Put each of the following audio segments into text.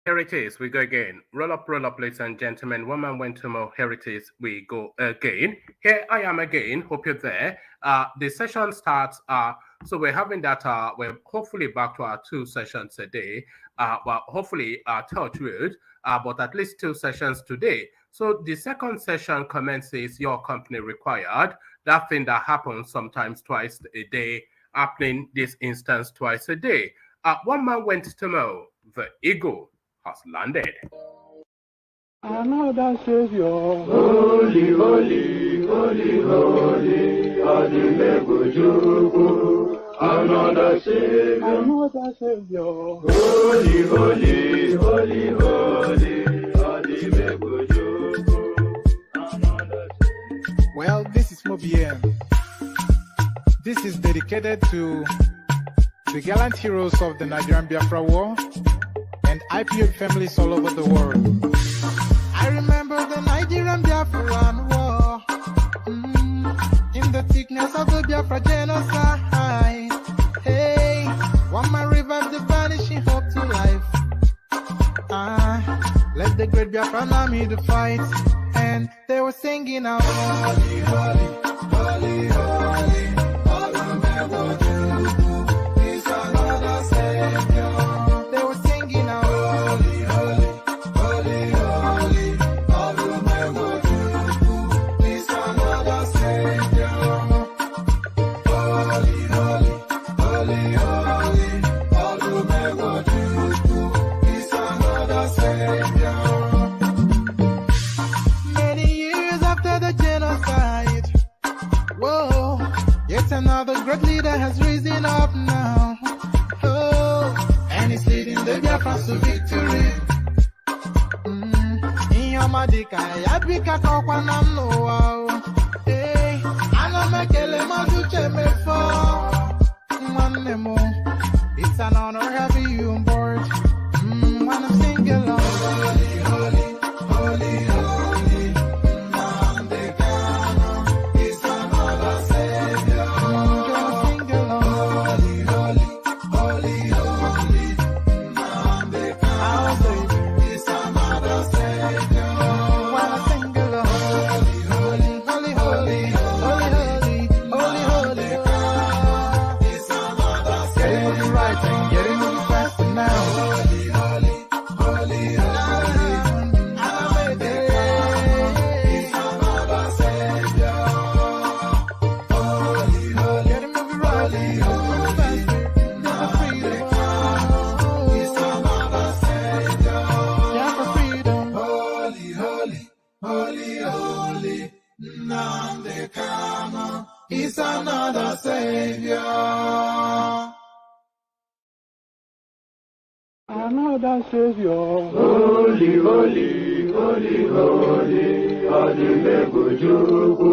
Here it is, we go again. Roll up, ladies and gentlemen. One man went to more. Here it is, we go again. Here I am again. Hope you're there. The session starts. So we're having that. We're hopefully back to our 2 sessions a day. Well, hopefully touch wood. But at least 2 sessions today. So the second session commences your company required. That thing that happens sometimes twice a day, happening this instance twice a day. One man went to mow. The eagle has landed. Another Savior, holy, holy, holy, holy, Adimebujuku. Another Savior, holy, holy, holy, holy, Adimebujuku. Well, this is Mobien. This is dedicated to the gallant heroes of the Nigerian Biafra War and IPOB families all over the world. I remember the Nigerian Biafran War, in the thickness of the Biafra genocide. Hey, one man revived the vanishing hope to life. Let the great Biafran army to fight, and they were singing out, holy, holy, holy, holy, is another Savior. They were singing out, holy, holy, holy, holy, is another Savior. Holy, holy, holy, holy, is another Savior. Many years after the genocide, whoa, yet another great leader has risen up now. Oh, and he's leading the Biafrans to victory. Inyamadika, yabika kwa namno wao. Hey, anamekele mazuche mefo. Manemo, it's an honor having you on board. When I'm singing along, holy, holy, holy, holy, Kanu, it's another Savior. Just sing along, holy, holy, holy, holy, Kanu, it's another Savior. When I sing along, holy, holy, holy, holy, holy, holy, it's another Savior. Getting it right and getting it faster now. Holy, holy, holy, holy, it's another Savior. Holy, holy, get it moving right, faster, never freedom. It's another Savior. Yeah, for freedom. Holy, holy, holy, holy, Nnamdi Kanu is another Savior. Another Savior, holy, holy, holy, holy, Adimebujuku.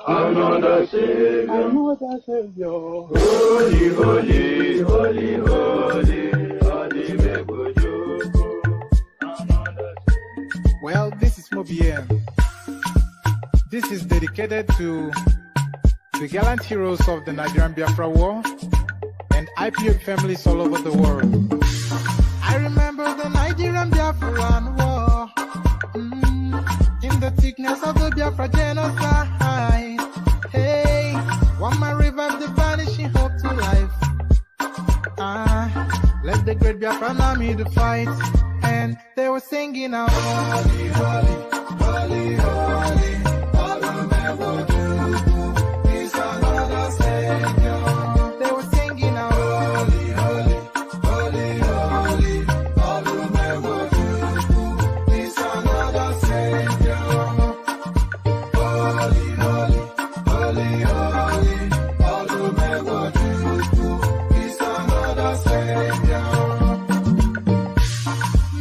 Another Savior, holy, holy, holy, holy, Adimebujuku. Well, this is Mobien. This is dedicated to the gallant heroes of the Nigerian Biafra War and IPOB families all over the world. I remember the Nigerian Biafran War, in the thickness of the Biafra genocide. Hey, one man revived the vanishing hope to life. Let the great Biafran army to fight, and they were singing out, holy, holy, holy, holy, is another Savior. They were singing out, holy, holy, holy, holy, is another Savior. Holy, holy, holy, holy, is another Savior.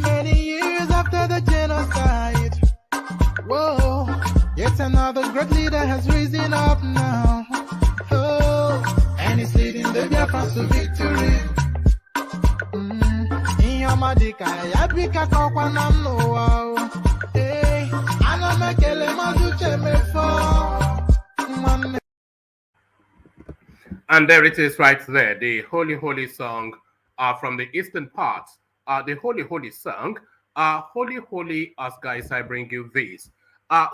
Many years after the genocide, whoa, yet another great leader has risen up now. Oh, and he's leading the Biafrans to victory. Inyamadika, yabika kwa namno wao. Hey, anamekele mazuche mefo. And there it is right there, the Holy Holy song from the eastern part the Holy Holy song. Holy Holy, as guys, I bring you this.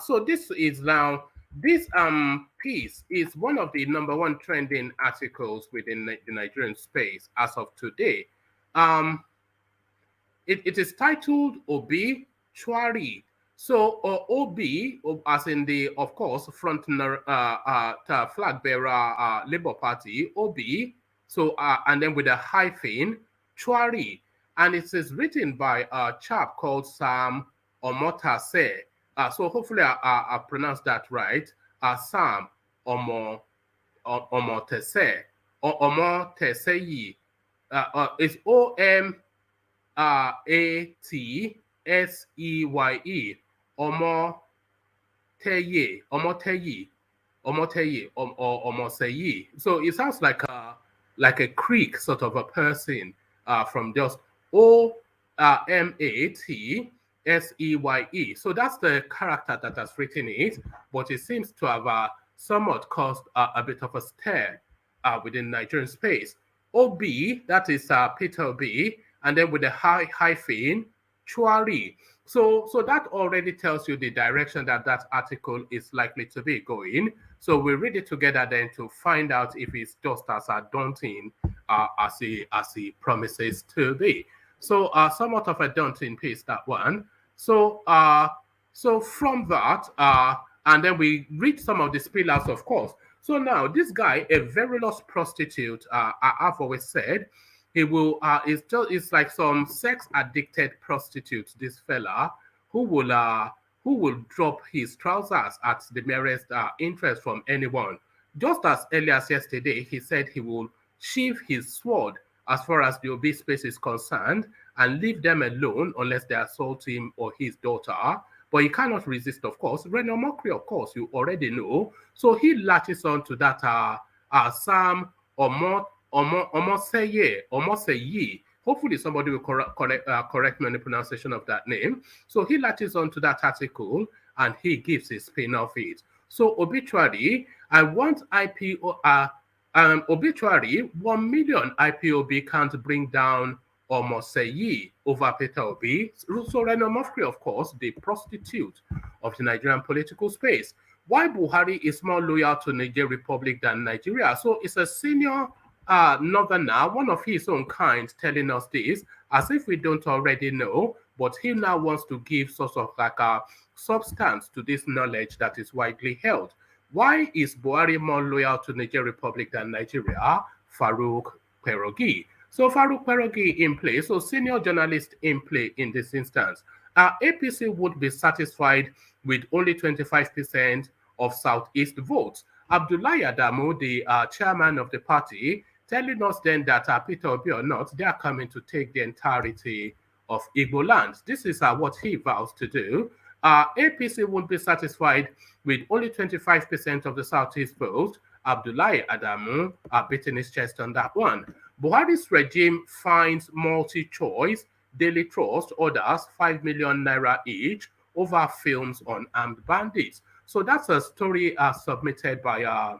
So this is now this piece is one of the number one trending articles within the Nigerian space as of today. Um, it is titled Obi-Tuary. So Obi, as in the, of course, front flag bearer Labour Party, Obi. So and then with a hyphen, Tuary, and it is written by a chap called Sam Omatseye. So hopefully I pronounced that right. Sam Omatseye. Omatseye. It's Omatseye. Omotaye, or Omotseye. So it sounds like a Creek sort of a person from just Omatseye. So that's the character that has written it, but it seems to have somewhat caused a bit of a stir within Nigerian space. OB, that is Peter Obi, and then with the hyphen, Tuary. So that already tells you the direction that article is likely to be going. So we read it together then to find out if it's just as daunting as he promises to be. So somewhat of a daunting piece, that one. So from that, and then we read some of the spillers, of course. So now this guy, a very lost prostitute, I've always said, he will it's like some sex addicted prostitute, this fella who will drop his trousers at the merest interest from anyone. Just as early as yesterday, he said he will sheath his sword as far as the Obi space is concerned and leave them alone unless they assault him or his daughter. But he cannot resist, of course. Reno Mockery, of course, you already know. So he latches on to that Sam Omatseye. Hopefully somebody will correct me on the pronunciation of that name. So he latches on to that article and he gives his spin of it. So Obituary, I want Obituary, 1 million IPOB can't bring down Omatseye over Peter Obi. So Reno Mockery, of course, the prostitute of the Nigerian political space. Why Buhari is more loyal to Niger Republic than Nigeria? So it's a senior northerner, one of his own kind, telling us this, as if we don't already know, but he now wants to give sort of like a substance to this knowledge that is widely held. Why is Buhari more loyal to Niger Republic than Nigeria? Farouk Perogi. So Farouk Perogi in play, so senior journalist in play in this instance. APC would be satisfied with only 25% of Southeast votes. Abdullahi Adamu, the chairman of the party, telling us then that Peter Obi or not, they are coming to take the entirety of Igbo land. This is what he vows to do. APC won't be satisfied with only 25% of the Southeast vote. Abdullahi Adamu beating his chest on that one. Buhari's regime finds multi-choice, Daily Trust orders 5 million naira each over films on armed bandits. So that's a story submitted by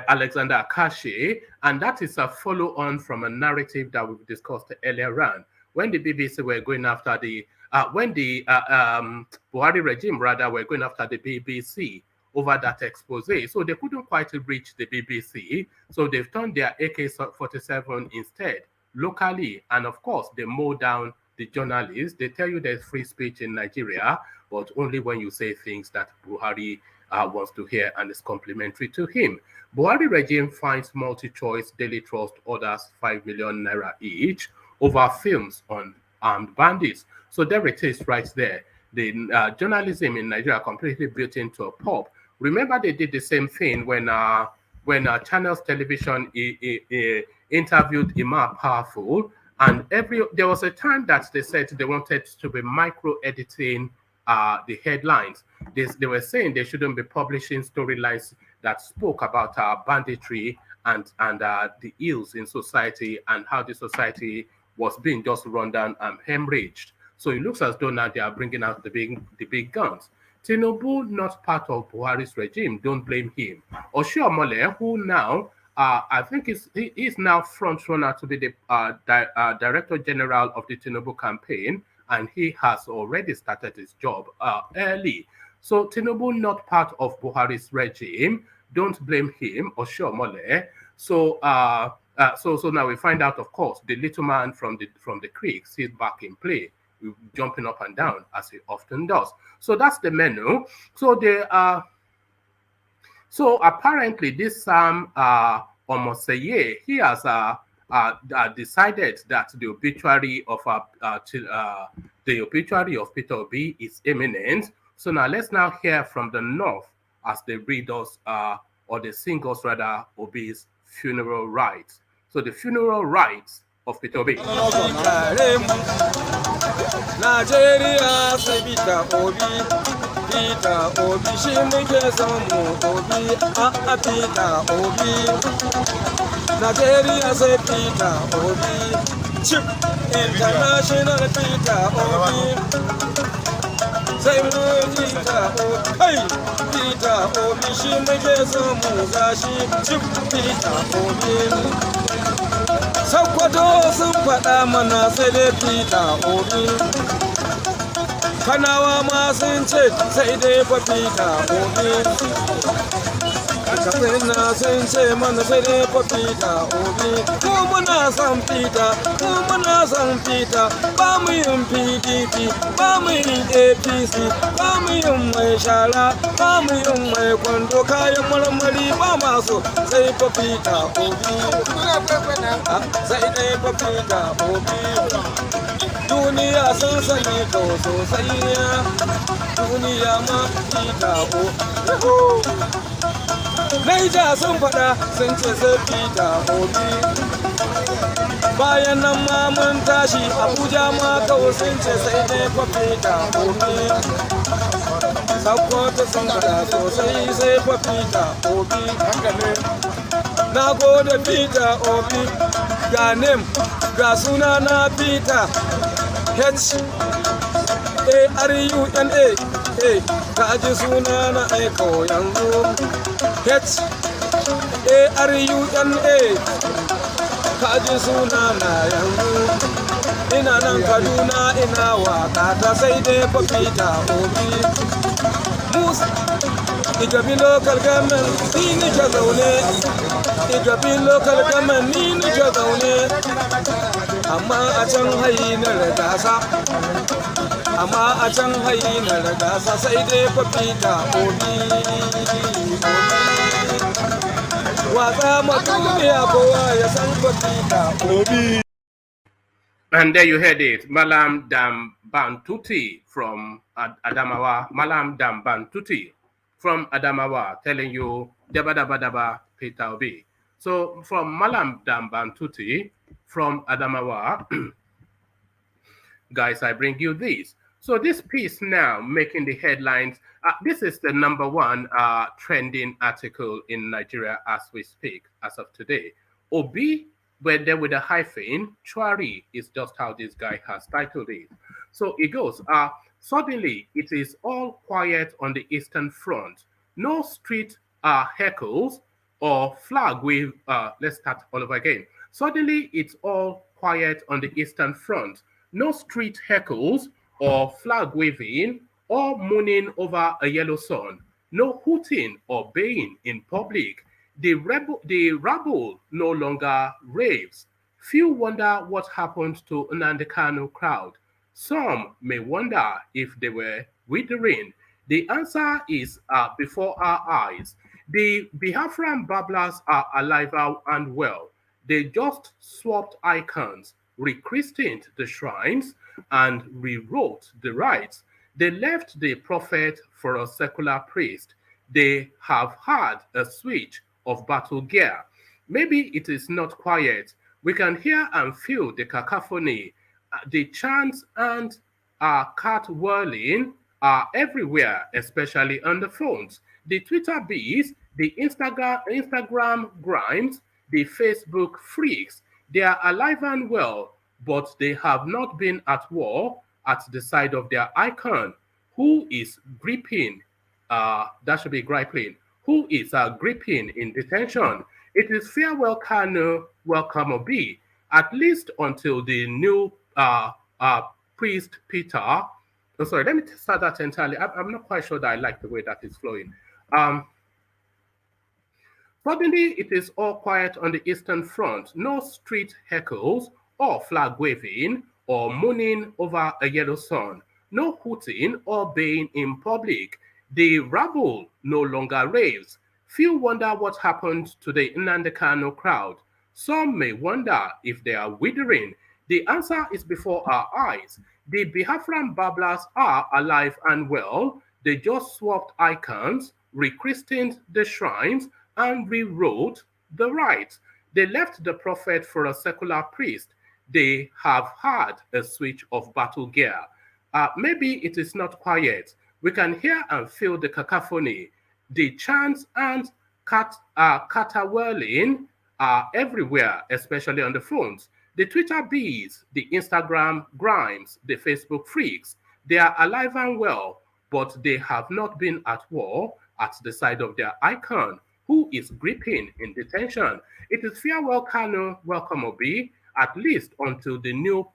Alexander Akashi, and that is a follow-on from a narrative that we've discussed earlier on when the BBC were going after the Buhari regime rather were going after the BBC over that expose. So they couldn't quite reach the BBC, so they've turned their AK-47 instead locally, and of course they mow down the journalists. They tell you there's free speech in Nigeria, but only when you say things that Buhari wants to hear and is complimentary to him. Buhari regime finds multi-choice Daily Trust orders 5 million naira each over films on armed bandits. So there it is right there. The journalism in Nigeria completely built into a pulp. Remember they did the same thing when Channels Television interviewed Imam Powerful, and there was a time that they said they wanted to be micro-editing the headlines. They were saying they shouldn't be publishing storylines that spoke about banditry and the ills in society and how the society was being just run down and hemorrhaged. So it looks as though now they are bringing out the big guns. Tinubu, not part of Buhari's regime, don't blame him. Oshiomhole, who now I think he's now front runner to be the Director General of the Tinubu campaign, and he has already started his job early. So Tinubu not part of Buhari's regime. Don't blame him or Mole. So so now we find out, of course, the little man from the creeks is back in play, jumping up and down as he often does. So that's the menu. So so apparently this Omatseye, he has decided that the obituary of Peter Obi is imminent. So now let's now hear from the north as they read us or they sing us rather Obi's funeral rites. So the funeral rites of Peter Obi. Nigeria sai Peter Obi, Peter Obi shi muke son mu Obi, Peter Obi. Nigeria sai Peter Obi, Chief International Peter Obi. Sai mu Peter Obi, hey Peter Obi shi muke son mu gashi Chief Peter Obi. Sakwato sun faɗa mana sai dai Peter Obi. Kanawa ma sun ce sai dai fa Peter Obi. Katsina sun ce mana sai dai fa Peter Obi. Mu muna son Peter, mu muna son Peter. Ba mu yin PDP, ba mu yin APC, ba mu yin mai shara, ba mu yin mai kwando kayan marmari ba masu sai fa Peter Obi. Sai dai fa Peter Obi. Duniya sun sani to sosai ya. Duniya ma Peter Obi. Niger sun faɗa sun ce sai Peter Obi. Bayan nan ma mun tashi Abuja ma kawai sun ce sai dai fa Peter Obi. Sakkwato sun faɗa sosai sai fa Peter Obi. Na gode Peter Obi, ga name ga suna na Peter H-A-R-U-N-A. Ka ji suna na aiko yanzu H-A-R-U-N-A. Ka ji suna na yanzu. Ina nan Kaduna ina waka ta sai dai fa Peter Obi. Musa Igabi local government ni nike zaune. Igabi local government ni nike zaune. Amma a can hayi na ragasa. Amma a can hayi na ragasa sai dai fa Peter Obi. Watsa ma duniya kowa ya san fa Peter Obi. And there you heard it, Mallam Bantuti from Adamawa, Mallam Bantuti from Adamawa, telling you Daba Daba Daba Peter Obi. So from Mallam Bantuti from Adamawa, guys, I bring you this. So this piece now making the headlines. This is the #1 trending article in Nigeria as we speak, as of today. Obi, but then with a hyphen, Tuary is just how this guy has titled it. So it goes, suddenly it is all quiet on the Eastern Front. No street heckles or flag wave. Let's start all over again. Suddenly it's all quiet on the Eastern Front. No street heckles or flag waving or mooning over a yellow sun. No hooting or baying in public. The rabble no longer raves. Few wonder what happened to Nnamdi Kanu crowd. Some may wonder if they were withering. The answer is before our eyes. The Biafran babblers are alive and well. They just swapped icons, rechristened the shrines, and rewrote the rites. They left the prophet for a secular priest. They have had a switch of battle gear. Maybe it is not quiet. We can hear and feel the cacophony. The chants and cat whirling are everywhere, especially on the phones. The Twitter bees, the Instagram grinds, the Facebook freaks. They are alive and well, but they have not been at war at the side of their icon. Who is gripping? That should be grappling. Who is gripping in detention? It is farewell Kanu, welcome Obi, at least until the new priest Peter. Oh, sorry, let me start that entirely. I'm not quite sure that I like the way that is flowing. Suddenly, it is all quiet on the Eastern Front. No street heckles or flag waving or mooning over a yellow sun. No hooting or baying in public. The rabble no longer raves. Few wonder what happened to the Nnamdi Kanu crowd. Some may wonder if they are withering. The answer is before our eyes. The Biafran babblers are alive and well. They just swapped icons, rechristened the shrines, and rewrote the rites. They left the prophet for a secular priest. They have had a switch of battle gear. Maybe it is not quiet. We can hear and feel the cacophony. The chants and caterwauling are everywhere, especially on the phones. The Twitter bees, the Instagram grimes, the Facebook freaks, they are alive and well, but they have not been at war at the side of their icon, who is gripping in detention. It is farewell Kanu, welcome Obi, at least until the new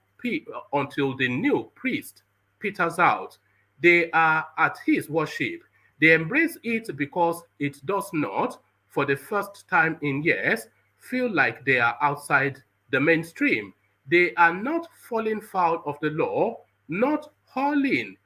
priest peters out. They are at his worship. They embrace it because it does not, for the first time in years, feel like they are outside the mainstream. They are not falling foul of the law, not hurling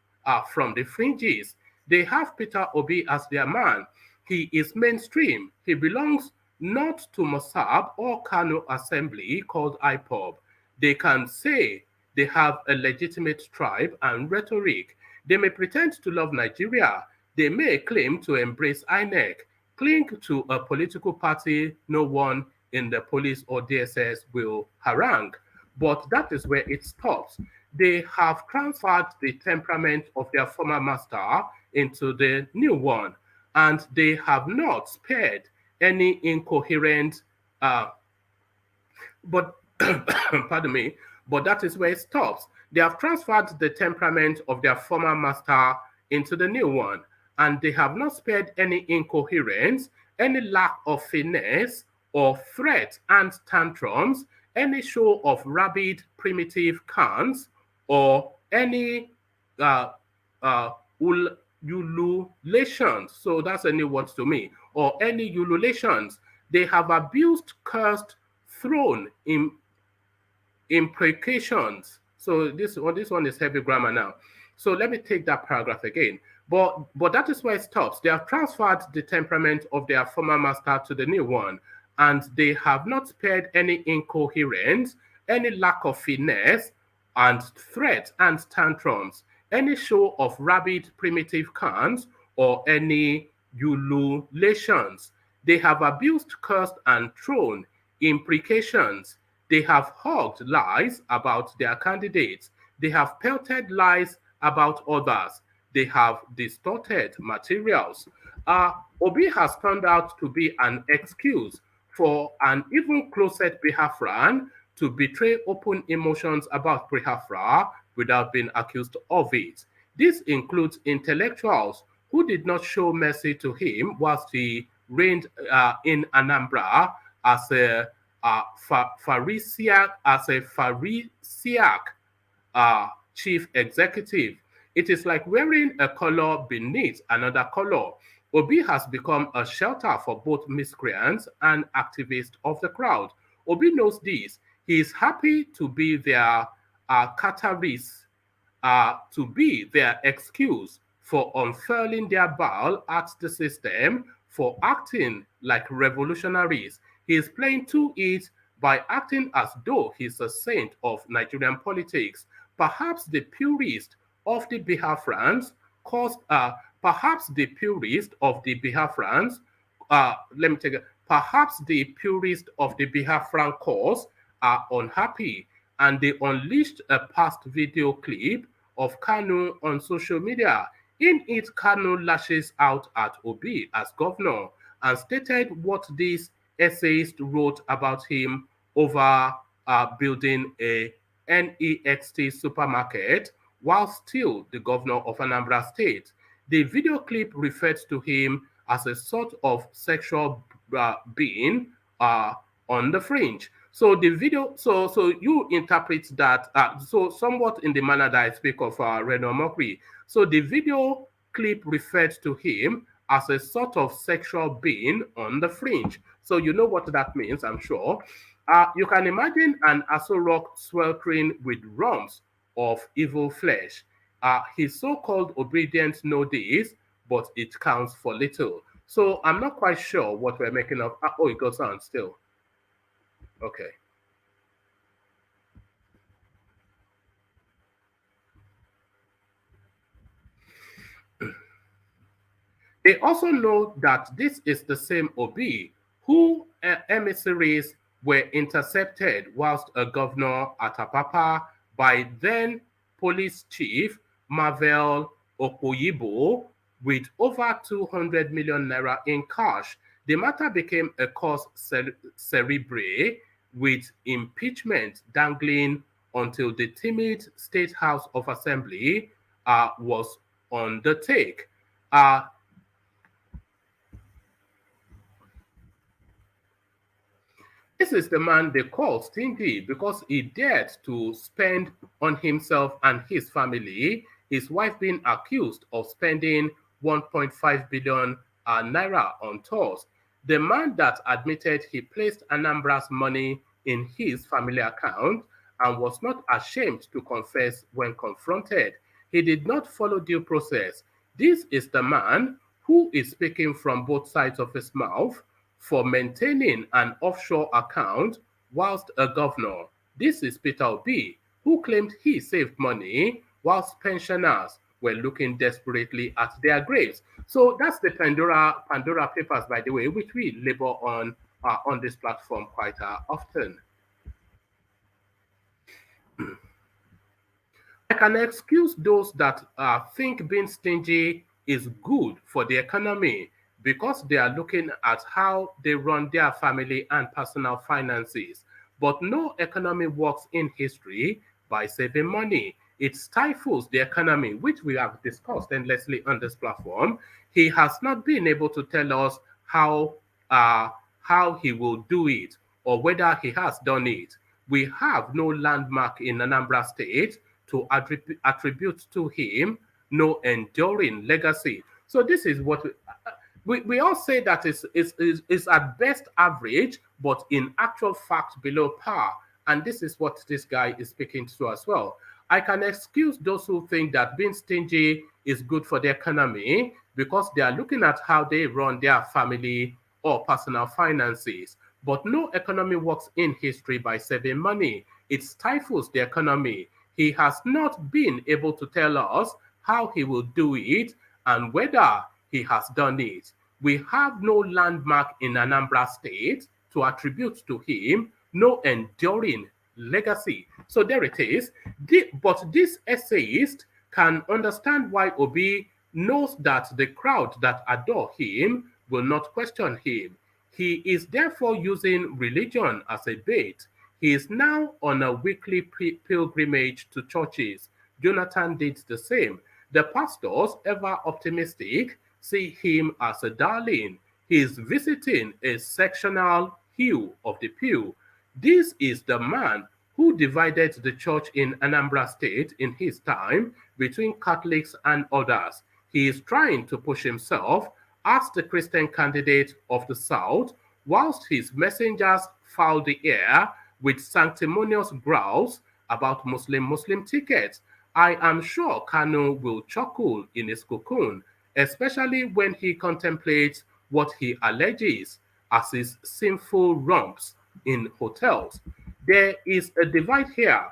from the fringes. They have Peter Obi as their man. He is mainstream. He belongs not to Mossab or Kanu assembly called IPOB. They can say they have a legitimate tribe and rhetoric. They may pretend to love Nigeria. They may claim to embrace INEC, cling to a political party no one in the police or DSS will harangue. But that is where it stops. They have transferred the temperament of their former master into the new one, and they have not spared any incoherent, but pardon me, but that is where it stops. They have transferred the temperament of their former master into the new one, and they have not spared any incoherence, any lack of finesse, or threat and tantrums, any show of rabid primitive cants, or any ululations. So that's a new word to me. Or any ululations. They have abused, cursed, thrown in imprecations. So this one is heavy grammar now. So let me take that paragraph again. But that is where it stops. They have transferred the temperament of their former master to the new one, and they have not spared any incoherence, any lack of finesse, and threat and tantrums, any show of rabid primitive cants, or any ululations. They have abused, cursed, and thrown imprecations. They have hugged lies about their candidates. They have pelted lies about others. They have distorted materials. Obi has turned out to be an excuse for an even closet Biafran to betray open emotions about Biafra without being accused of it. This includes intellectuals who did not show mercy to him whilst he reigned in Anambra as a Pharisaic chief executive. It is like wearing a color beneath another color. Obi has become a shelter for both miscreants and activists of the crowd. Obi knows this. He is happy to be their catalyst, to be their excuse for unfurling their bile at the system, for acting like revolutionaries. He is playing to it by acting as though he's a saint of Nigerian politics. Perhaps the purist of the Biafrans perhaps the purist of the Biafrans, perhaps the purist of the Biafran cause are unhappy, and they unleashed a past video clip of Kanu on social media. In it, Kanu lashes out at Obi as governor and stated what this essayist wrote about him over building a NEXT supermarket while still the governor of Anambra State. The video clip referred to him as a sort of sexual being on the fringe. So the video, so you interpret that so somewhat in the manner that I speak of Reno Mokri. So the video clip referred to him as a sort of sexual being on the fringe. So you know what that means, I'm sure. You can imagine an Aso Rock sweltering with rumps of evil flesh. His so-called obedience know this, but it counts for little. So I'm not quite sure what we're making of. Oh, it goes on still. Okay. They also know that this is the same Obi who emissaries were intercepted whilst a governor at Apapa by then police chief Marvel Okoyibo with over 200 million naira in cash. The matter became a cause cerebre with impeachment dangling until the timid State House of Assembly was on the take. This is the man they call stingy because he dared to spend on himself and his family, his wife being accused of spending 1.5 billion naira on tours. The man that admitted he placed Anambra's money in his family account and was not ashamed to confess when confronted. He did not follow due process. This is the man who is speaking from both sides of his mouth for maintaining an offshore account whilst a governor. This is Peter Obi, who claimed he saved money whilst pensioners were looking desperately at their graves. So that's the Pandora Papers, by the way, which we labor on this platform quite often. I can excuse those that think being stingy is good for the economy because they are looking at how they run their family and personal finances. But no economy works in history by saving money. It stifles the economy, which we have discussed endlessly on this platform. He has not been able to tell us how he will do it or whether he has done it. We have no landmark in Anambra State to attribute to him, no enduring legacy. So this is what we all say that is at best average, but in actual fact below par. And this is what this guy is speaking to as well. I can excuse those who think that being stingy is good for the economy because they are looking at how they run their family or personal finances. But no economy works in history by saving money. It stifles the economy. He has not been able to tell us how he will do it and whether he has done it. We have no landmark in Anambra State to attribute to him, no enduring legacy. So there it is. But this essayist can understand why Obi knows that the crowd that adore him will not question him. He is therefore using religion as a bait. He is now on a weekly pilgrimage to churches. Jonathan did the same. The pastors, ever optimistic, see him as a darling. He is visiting a sectional hue of the pew. This is the man who divided the church in Anambra State in his time between Catholics and others. He is trying to push himself as the Christian candidate of the South, whilst his messengers foul the air with sanctimonious growls about Muslim tickets. I am sure Kanu will chuckle in his cocoon, especially when he contemplates what he alleges as his sinful romps in hotels. There is a divide here.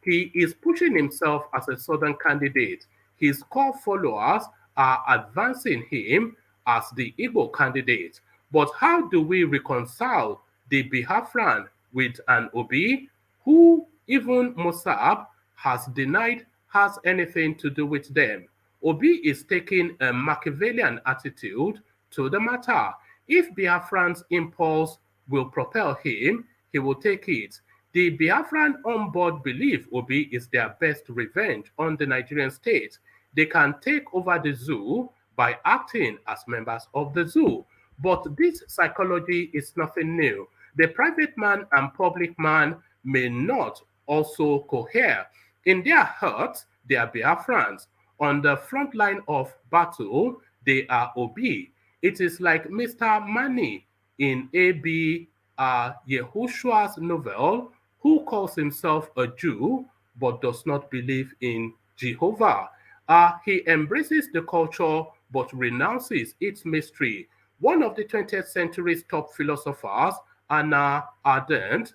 He is pushing himself as a Southern candidate. His core followers are advancing him as the Igbo candidate. But how do we reconcile the Biafran with an Obi who even Mossab has denied has anything to do with them? Obi is taking a Machiavellian attitude to the matter. If Biafran's impulse will propel him, he will take it. The Biafran on board believe Obi is their best revenge on the Nigerian state. They can take over the zoo by acting as members of the zoo. But this psychology is nothing new. The private man and public man may not also cohere. In their hearts, they are Biafrans. On the front line of battle, they are Obi. It is like Mr. Mani in A.B. Yehushua's novel, who calls himself a Jew but does not believe in Jehovah. He embraces the culture but renounces its mystery. One of the 20th century's top philosophers, Hannah Arendt,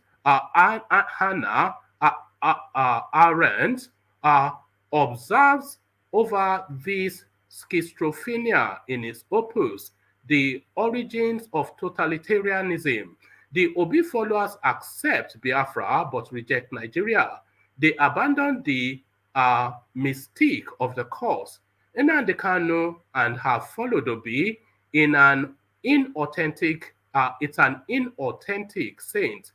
observes over this schizophrenia in his opus, The Origins of Totalitarianism. The Obi followers accept Biafra but reject Nigeria. They abandon the mystique of the cause. Nnamdi Kanu and have followed Obi in an inauthentic, it's an inauthentic saint.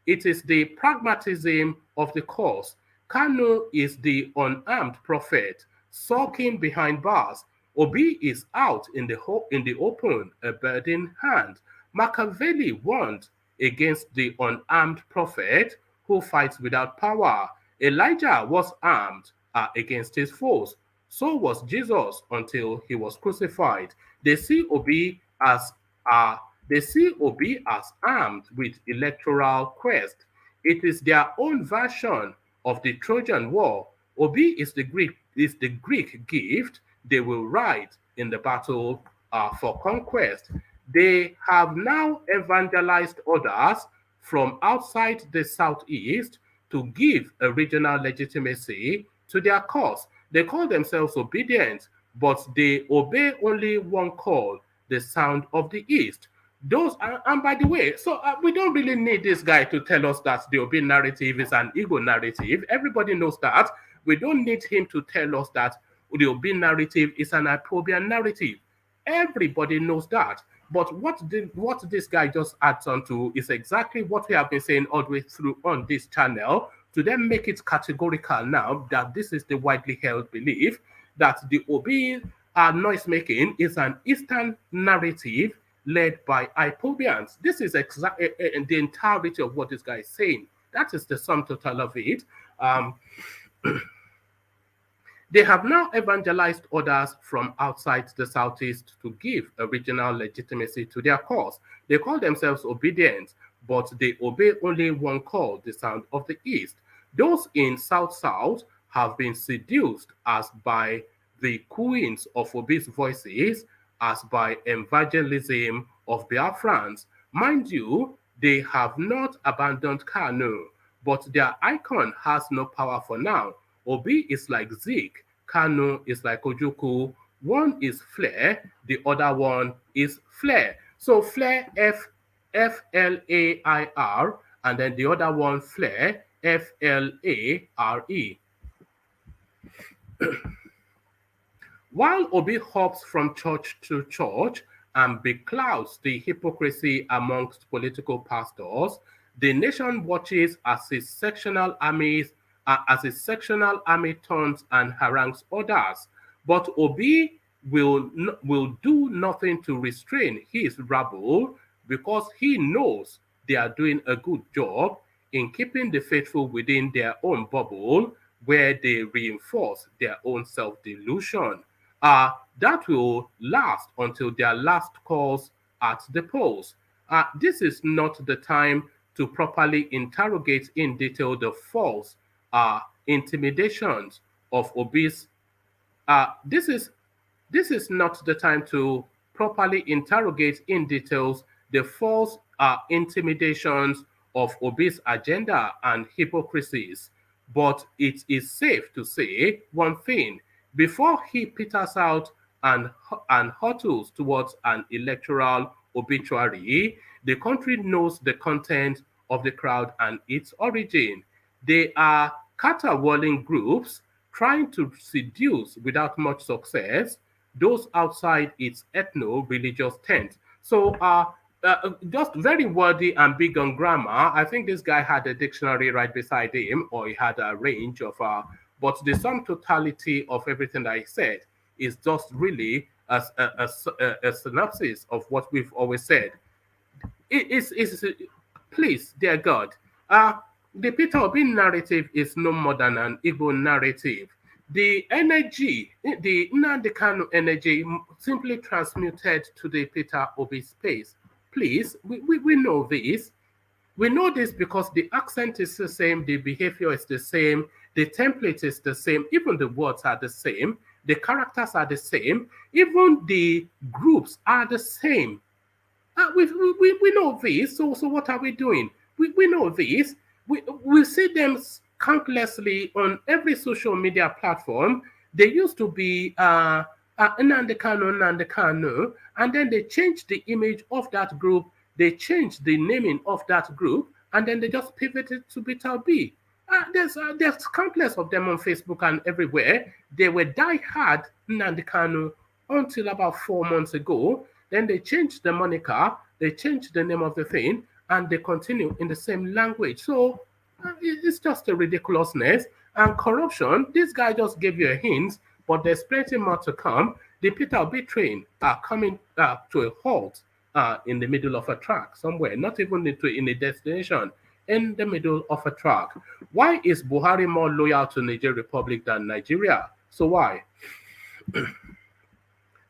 It is the pragmatism of the cause. Kanu is the unarmed prophet, sulking behind bars. Obi is out in the open, a bird in hand. Machiavelli warned against the unarmed prophet who fights without power. Elijah was armed against his foes. So was Jesus until he was crucified. They see Obi as armed with electoral quest. It is their own version of the Trojan War. Obi is the Greek gift they will ride in the battle for conquest. They have now evangelized others from outside the Southeast to give a regional legitimacy to their cause. They call themselves obedient, but they obey only one call, the sound of the East. And by the way, so we don't really need this guy to tell us that the Obi narrative is an Igbo narrative. Everybody knows that. We don't need him to tell us that the Obi narrative is an IPOB narrative. Everybody knows that. But what this guy just adds on to is exactly what we have been saying all the way through on this channel, to then make it categorical now that this is the widely held belief that the Obi noise-making is an Eastern narrative led by IPOBians. This is the entirety of what this guy is saying. That is the sum total of it. They have now evangelized others from outside the Southeast to give a regional legitimacy to their cause. They call themselves obedient, but they obey only one call, the sound of the East. Those in South-South have been seduced as by the cooings of Obi's voices, as by evangelism of Biafrans. Mind you, they have not abandoned Kanu, but their icon has no power for now. Obi is like Zik, Kanu is like Ojukwu. One is Flair, the other one is Flair. So Flair, F-L-A-I-R, and then the other one, Flair, F-L-A-R-E. While Obi hops from church to church and beclouds the hypocrisy amongst political pastors, the nation watches as his sectional army turns and harangues others. But Obi will do nothing to restrain his rabble, because he knows they are doing a good job in keeping the faithful within their own bubble, where they reinforce their own self-delusion. That will last until their last calls at the polls. This is not the time to properly interrogate in detail the false intimidations of Obi's. This is not the time to properly interrogate in details the false intimidations of Obi's agenda and hypocrisies. But it is safe to say one thing: before he peters out and hurtles towards an electoral obituary, the country knows the content of the crowd and its origin. They are caterwauling groups trying to seduce, without much success, those outside its ethno-religious tent. So just very wordy and big on grammar. I think this guy had a dictionary right beside him, or he had a range of but the sum totality of everything that I said is just really a synopsis of what we've always said. please, dear God, the Peter Obi narrative is no more than an Igbo narrative. The energy, the Nnamdi Kanu energy, simply transmuted to the Peter Obi space. Please, we know this. We know this because the accent is the same, the behavior is the same, the template is the same, even the words are the same, the characters are the same, even the groups are the same. We know this, so what are we doing? We know this. We see them countlessly on every social media platform. They used to be Nnamdi Kanu, and then they changed the image of that group, they changed the naming of that group, and then they just pivoted to Peter B. There's countless of them on Facebook and everywhere. They were die-hard Nnamdi Kanu until about 4 months ago. Then they changed the moniker, they changed the name of the thing, and they continue in the same language. So it's just a ridiculousness. And corruption, this guy just gave you a hint, but there's plenty more to come. The Peter B train are coming to a halt in the middle of a track somewhere, not even in a destination, in the middle of a track. Why is Buhari more loyal to Niger Republic than Nigeria? So why?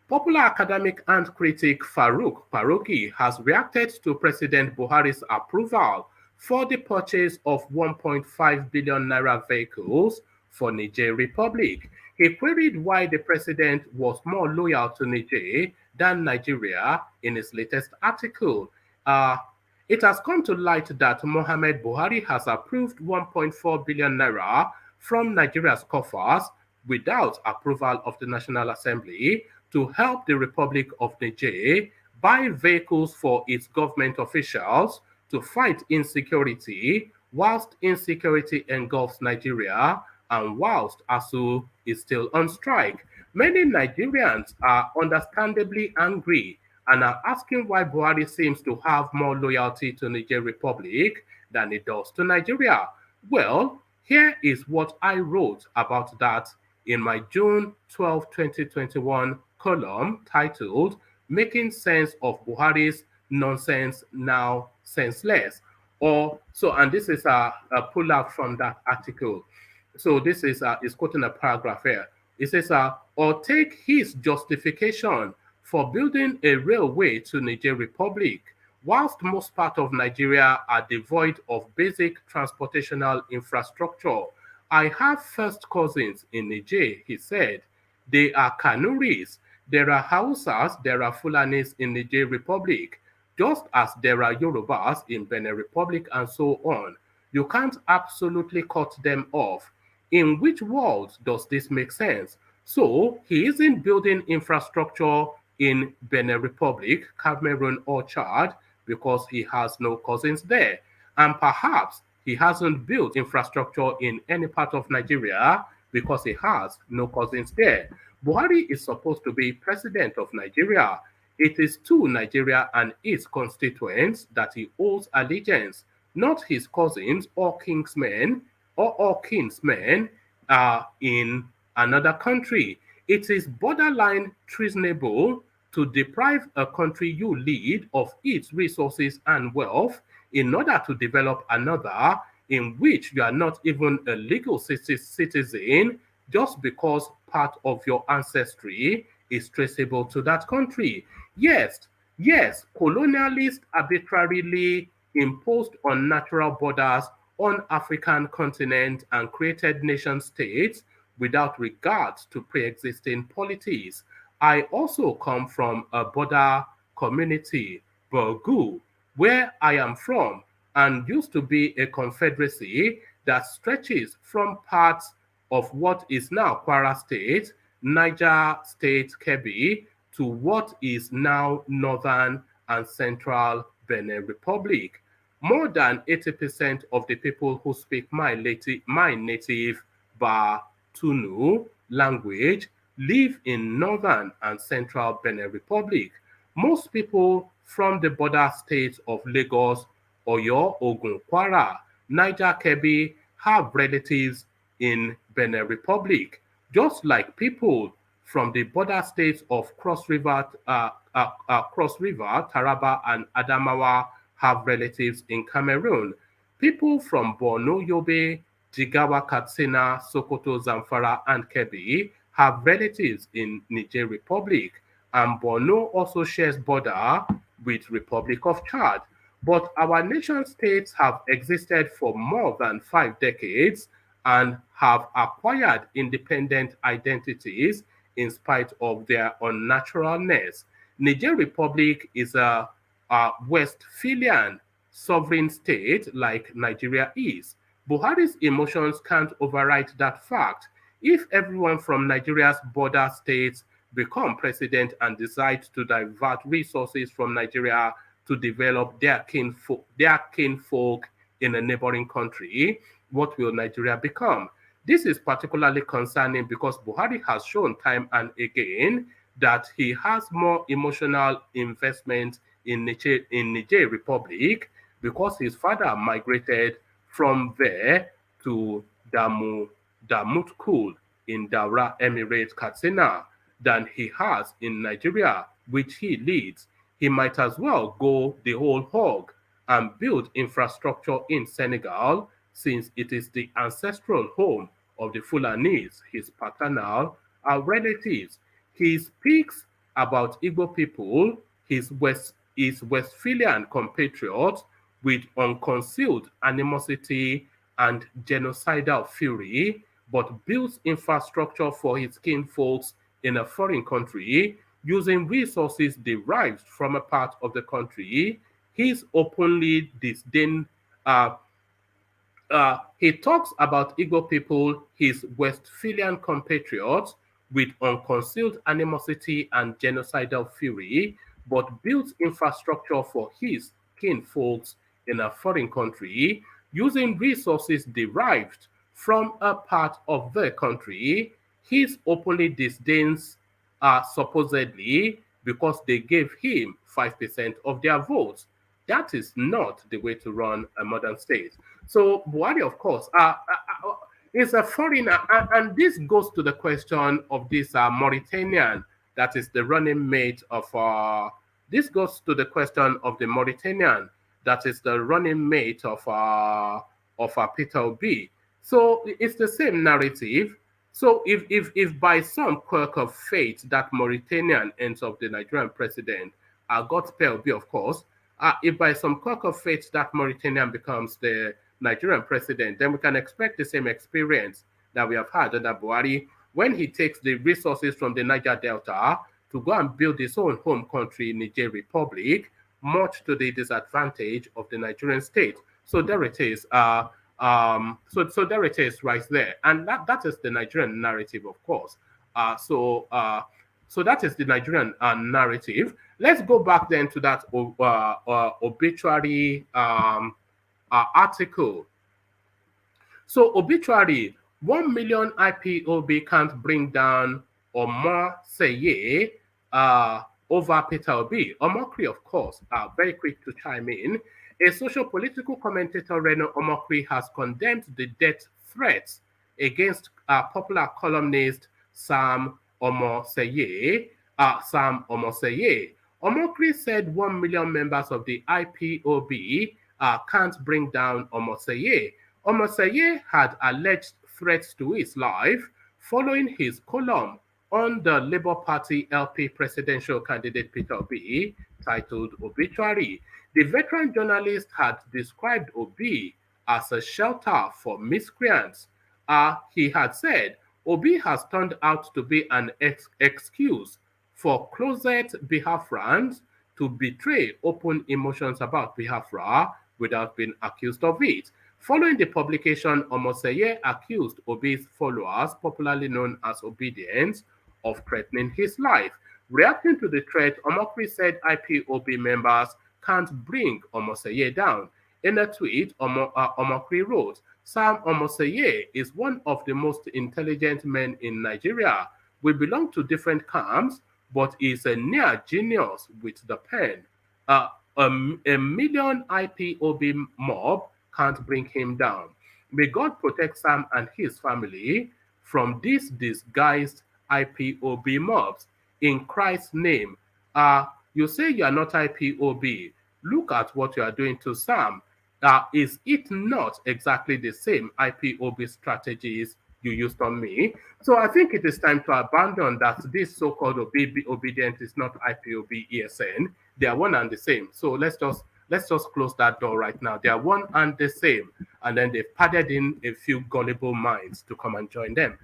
Popular academic and critic Farouk Farouki has reacted to President Buhari's approval for the purchase of 1.5 billion naira vehicles for Niger Republic. He queried why the president was more loyal to Niger than Nigeria in his latest article. It has come to light that Mohamed Buhari has approved 1.4 billion naira from Nigeria's coffers without approval of the National Assembly to help the Republic of Niger buy vehicles for its government officials to fight insecurity, whilst insecurity engulfs Nigeria and whilst ASU is still on strike. Many Nigerians are understandably angry and are asking why Buhari seems to have more loyalty to Niger Republic than it does to Nigeria. Well, here is what I wrote about that in my June 12, 2021 column titled Making Sense of Buhari's Nonsense Now Senseless. And this is a pull-out from that article. So this is quoting a paragraph here. It says, or take his justification for building a railway to Niger Republic, whilst most parts of Nigeria are devoid of basic transportational infrastructure. I have first cousins in Niger, he said. They are Kanuris. There are Hausas, there are Fulanis in Niger Republic, just as there are Yorubas in Benin Republic and so on. You can't absolutely cut them off. In which world does this make sense? So he isn't building infrastructure in Benin Republic, Cameroon, or Chad because he has no cousins there. And perhaps he hasn't built infrastructure in any part of Nigeria because he has no cousins there. Buhari is supposed to be president of Nigeria. It is to Nigeria and its constituents that he owes allegiance, not his cousins or kinsmen in another country. It is borderline treasonable to deprive a country you lead of its resources and wealth in order to develop another in which you are not even a legal citizen just because part of your ancestry is traceable to that country. Yes, colonialists arbitrarily imposed unnatural borders on African continent and created nation states without regard to pre-existing polities. I also come from a border community, Burgu, where I am from, and used to be a confederacy that stretches from parts of what is now Kwara State, Niger State, Kebbi, to what is now northern and central Benin Republic. More than 80% of the people who speak my native Ba-Tunu language live in northern and central Benin Republic. Most people from the border states of Lagos, Oyo, Ogun, Kwara, Niger, Kebbi have relatives in Benin Republic, just like people from the border states of Cross River, Taraba, and Adamawa have relatives in Cameroon. People from Borno, Yobe, Jigawa, Katsina, Sokoto, Zamfara, and Kebbi have relatives in Niger Republic, and Borno also shares border with Republic of Chad. But our nation states have existed for more than 5 decades and have acquired independent identities in spite of their unnaturalness. Niger Republic is a Westphalian sovereign state like Nigeria is. Buhari's emotions can't override that fact. If everyone from Nigeria's border states become president and decide to divert resources from Nigeria to develop their kinfolk in a neighboring country, what will Nigeria become? This is particularly concerning because Buhari has shown time and again that he has more emotional investment in Niger Republic because his father migrated from there to Damutkul in Daura Emirate, Katsina, than he has in Nigeria, which he leads. He might as well go the whole hog and build infrastructure in Senegal, since it is the ancestral home of the Fulanis, his paternal relatives. He speaks about Igbo people, his Westphalian compatriots, with unconcealed animosity and genocidal fury, but builds infrastructure for his kinfolks in a foreign country using resources derived from a part of the country he's openly disdain. He talks about Igbo people, his Westphalian compatriots, with unconcealed animosity and genocidal fury, but builds infrastructure for his kinfolks in a foreign country using resources derived from a part of the country he's openly disdains, supposedly because they gave him 5% of their votes. That is not the way to run a modern state. So Buhari, of course, is a foreigner, and this goes to the question of this Mauritanian that is the running mate of. This goes to the question of the Mauritanian that is the running mate of Peter Obi. So it's the same narrative. So if by some quirk of fate that Mauritanian ends up the Nigerian president, God spare Obi, of course. If by some quirk of fate that Mauritanian becomes the Nigerian president, then we can expect the same experience that we have had under Buhari when he takes the resources from the Niger Delta to go and build his own home country, Niger Republic, much to the disadvantage of the Nigerian state. So there it is. So there it is right there. And that is the Nigerian narrative, of course. So that is the Nigerian narrative. Let's go back then to that obituary article. So obituary, 1 million IPOB can't bring down Omatseye over Peter Obi. Omokri, of course, very quick to chime in. A social-political commentator, Reno Omokri, has condemned the death threats against popular columnist Sam Omatseye. Omokri said 1 million members of the IPOB can't bring down Omatseye. Omatseye had alleged threats to his life following his column on the Labour Party LP presidential candidate Peter Obi, titled Obi-Tuary. The veteran journalist had described Obi as a shelter for miscreants. He had said, Obi has turned out to be an excuse for closet Biafrans to betray open emotions about Biafra without being accused of it. Following the publication, Omatseye accused Obi's followers, popularly known as Obedience, of threatening his life. Reacting to the threat, Omokri said IPOB members can't bring Omatseye down. In a tweet, Omokri wrote, Sam Omatseye is one of the most intelligent men in Nigeria. We belong to different camps, but is a near genius with the pen. A million IPOB mob can't bring him down. May God protect Sam and his family from these disguised IPOB mobs. In Christ's name, you say you are not IPOB. Look at what you are doing to Sam. Is it not exactly the same IPOB strategies you used on me? So I think it is time to abandon that this so-called obedient is not IPOB ESN. They are one and the same. So let's just close that door right now. They are one and the same, and then they've padded in a few gullible minds to come and join them.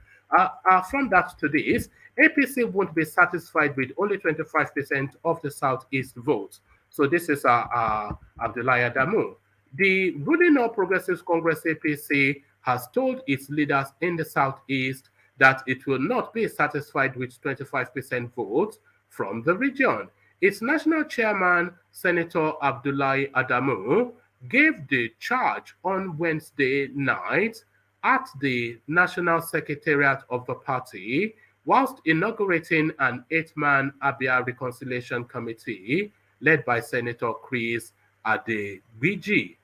From that to this, APC won't be satisfied with only 25% of the Southeast votes. So this is Abdullahi Adamu. The ruling All Progressives Congress APC has told its leaders in the Southeast that it will not be satisfied with 25% votes from the region. Its national chairman, Senator Abdullahi Adamu, gave the charge on Wednesday night at the National Secretariat of the party whilst inaugurating an 8-man Abia Reconciliation Committee led by Senator Chris Adewiji.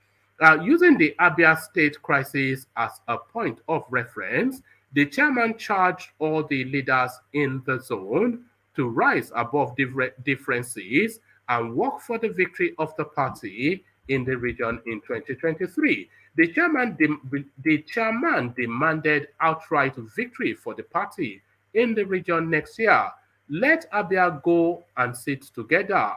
Using the Abia state crisis as a point of reference, the chairman charged all the leaders in the zone to rise above differences and work for the victory of the party in the region in 2023. The chairman demanded outright victory for the party in the region next year. Let Abia go and sit together.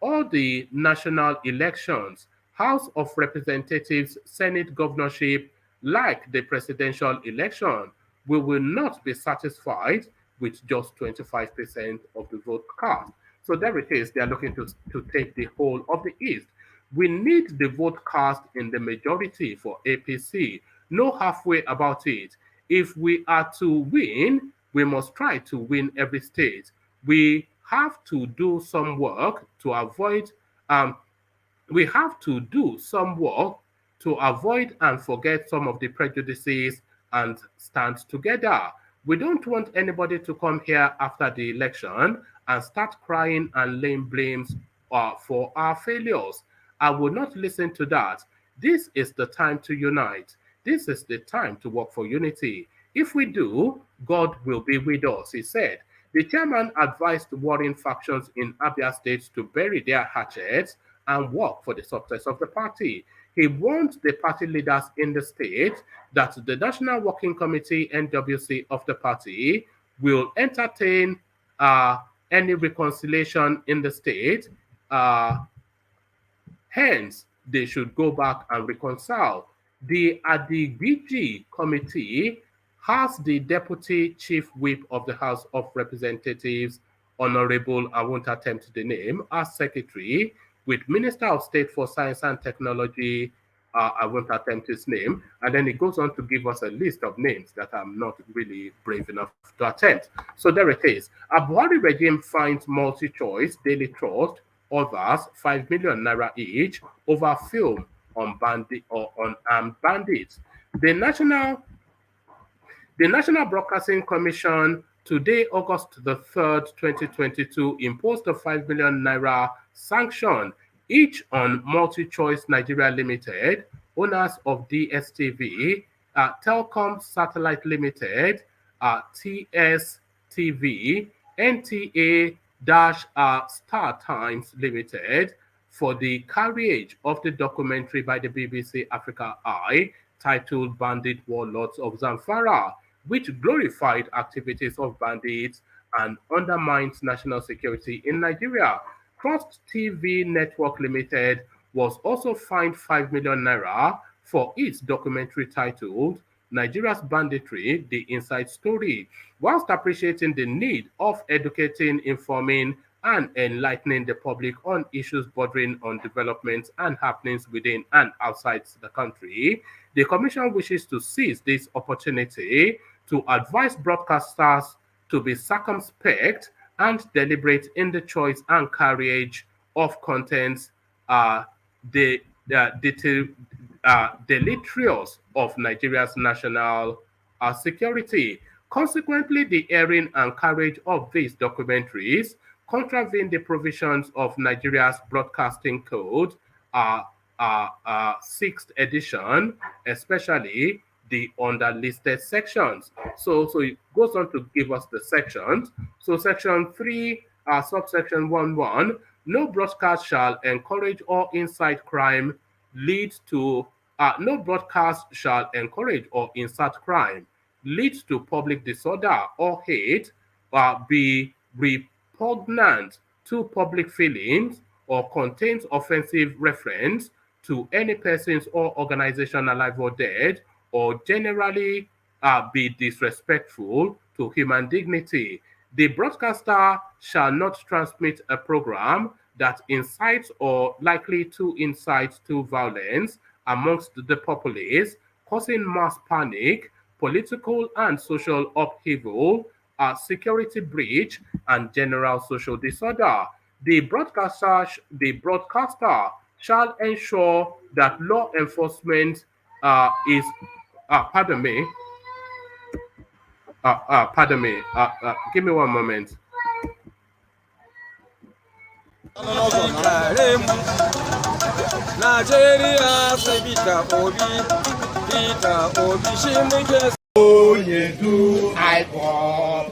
All the national elections, House of Representatives, Senate governorship, like the presidential election, we will not be satisfied with just 25% of the vote cast. So there it is. They are looking to take the whole of the East. We need the vote cast in the majority for APC. No halfway about it. If we are to win, we must try to win every state. We have to do some work to avoid and forget some of the prejudices and stand together. We don't want anybody to come here after the election and start crying and laying blames for our failures. I will not listen to that. This is the time to unite. This is the time to work for unity. If we do, God will be with us, he said. The chairman advised warring factions in Abia State to bury their hatchets and work for the success of the party. He warned the party leaders in the state that the National Working Committee, NWC, of the party will entertain any reconciliation in the state. Hence, they should go back and reconcile. The Adewiji Committee has the Deputy Chief Whip of the House of Representatives, Honorable, I won't attempt the name, as Secretary, with Minister of State for Science and Technology, I won't attempt his name, and then it goes on to give us a list of names that I'm not really brave enough to attempt. So there it is. A Buhari regime finds multi-choice, Daily Trust, others 5 million naira each over film on armed bandits. The National Broadcasting Commission today, August the 3rd, 2022, imposed a 5 million naira sanction, each on Multi-Choice Nigeria Limited, owners of DSTV, Telcom Satellite Limited, TSTV, NTA-Star Times Limited, for the carriage of the documentary by the BBC Africa Eye titled Bandit Warlords of Zamfara, which glorified activities of bandits and undermines national security in Nigeria. Trust TV Network Limited was also fined 5 million naira for its documentary titled Nigeria's Banditry, The Inside Story, whilst appreciating the need of educating, informing, and enlightening the public on issues bordering on developments and happenings within and outside the country. The Commission wishes to seize this opportunity to advise broadcasters to be circumspect and deliberate in the choice and carriage of contents deleterious of Nigeria's national security. Consequently, the airing and carriage of these documentaries contravene the provisions of Nigeria's Broadcasting Code, 6th edition, especially the underlisted sections. So it goes on to give us the sections. So section 3, subsection 1.1, No broadcast shall encourage or incite crime, lead to no broadcast shall encourage or incite crime, lead to public disorder or hate, be repugnant to public feelings, or contains offensive reference to any persons or organization alive or dead, or generally be disrespectful to human dignity. The broadcaster shall not transmit a program that incites or likely to incite to violence amongst the populace, causing mass panic, political and social upheaval, security breach, and general social disorder. The broadcaster shall ensure that law enforcement is, pardon me, give me one moment. Nigeria sai Obi shi muke onye du IPOB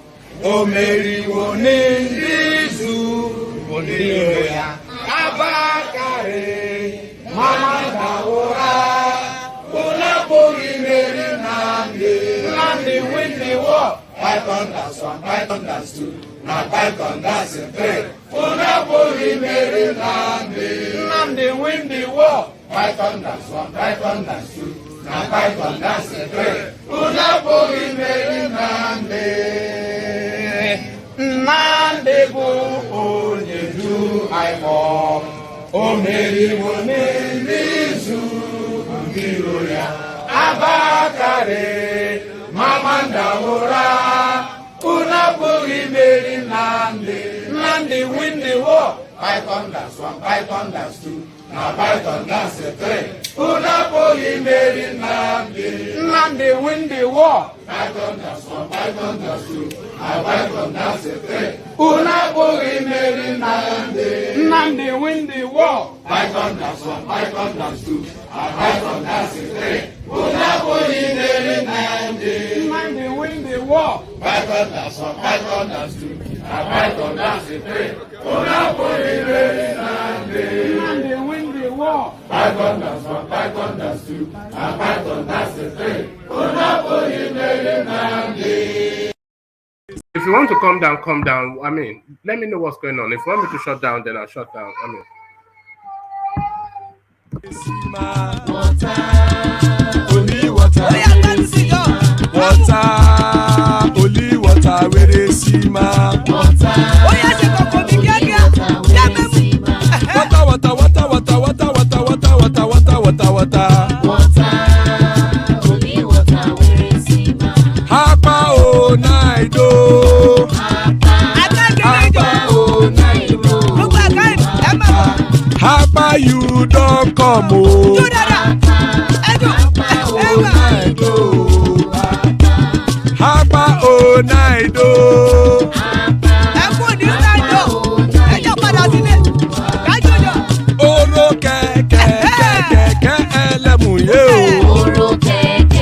o meriwo n'izu onye ya abakare mama dawora unapori meri Nnamdi win the war Python that's one Python that's two na Python that's a three unapori meri Nnamdi win the war Python that's one Python that's two na Python that's a three unapori meri Nnamdi bụ onye du IPOB o meriwo n'izu mbiro ya abakare mama ndawora unapụghị meri Nnamdi win the war Python that's one Python that's two na Python that's a three unapụghị meri Nnamdi win the war Python that's one Python that's two na Python that's a three unapụghị meri Nnamdi win the war Python that's one Python that's two na Python that's a three unapụghị meri Nnamdi win the war Python that's one Python that's two na Python that's a three unapụghị meri Nnamdi win the war Python that's one Python that's two na Python that's a three unapụghị meri Nnamdi. If you want to come down, come down. I mean, let me know what's going on. If you want me to shut down, then I'll shut down. I mean. Only water, only water, where they see ma. Water, Hapa o naido. Hapa you don't come o. Hapa o naido. Oro kẹ̀kẹ́ ẹlẹ́mù yé o.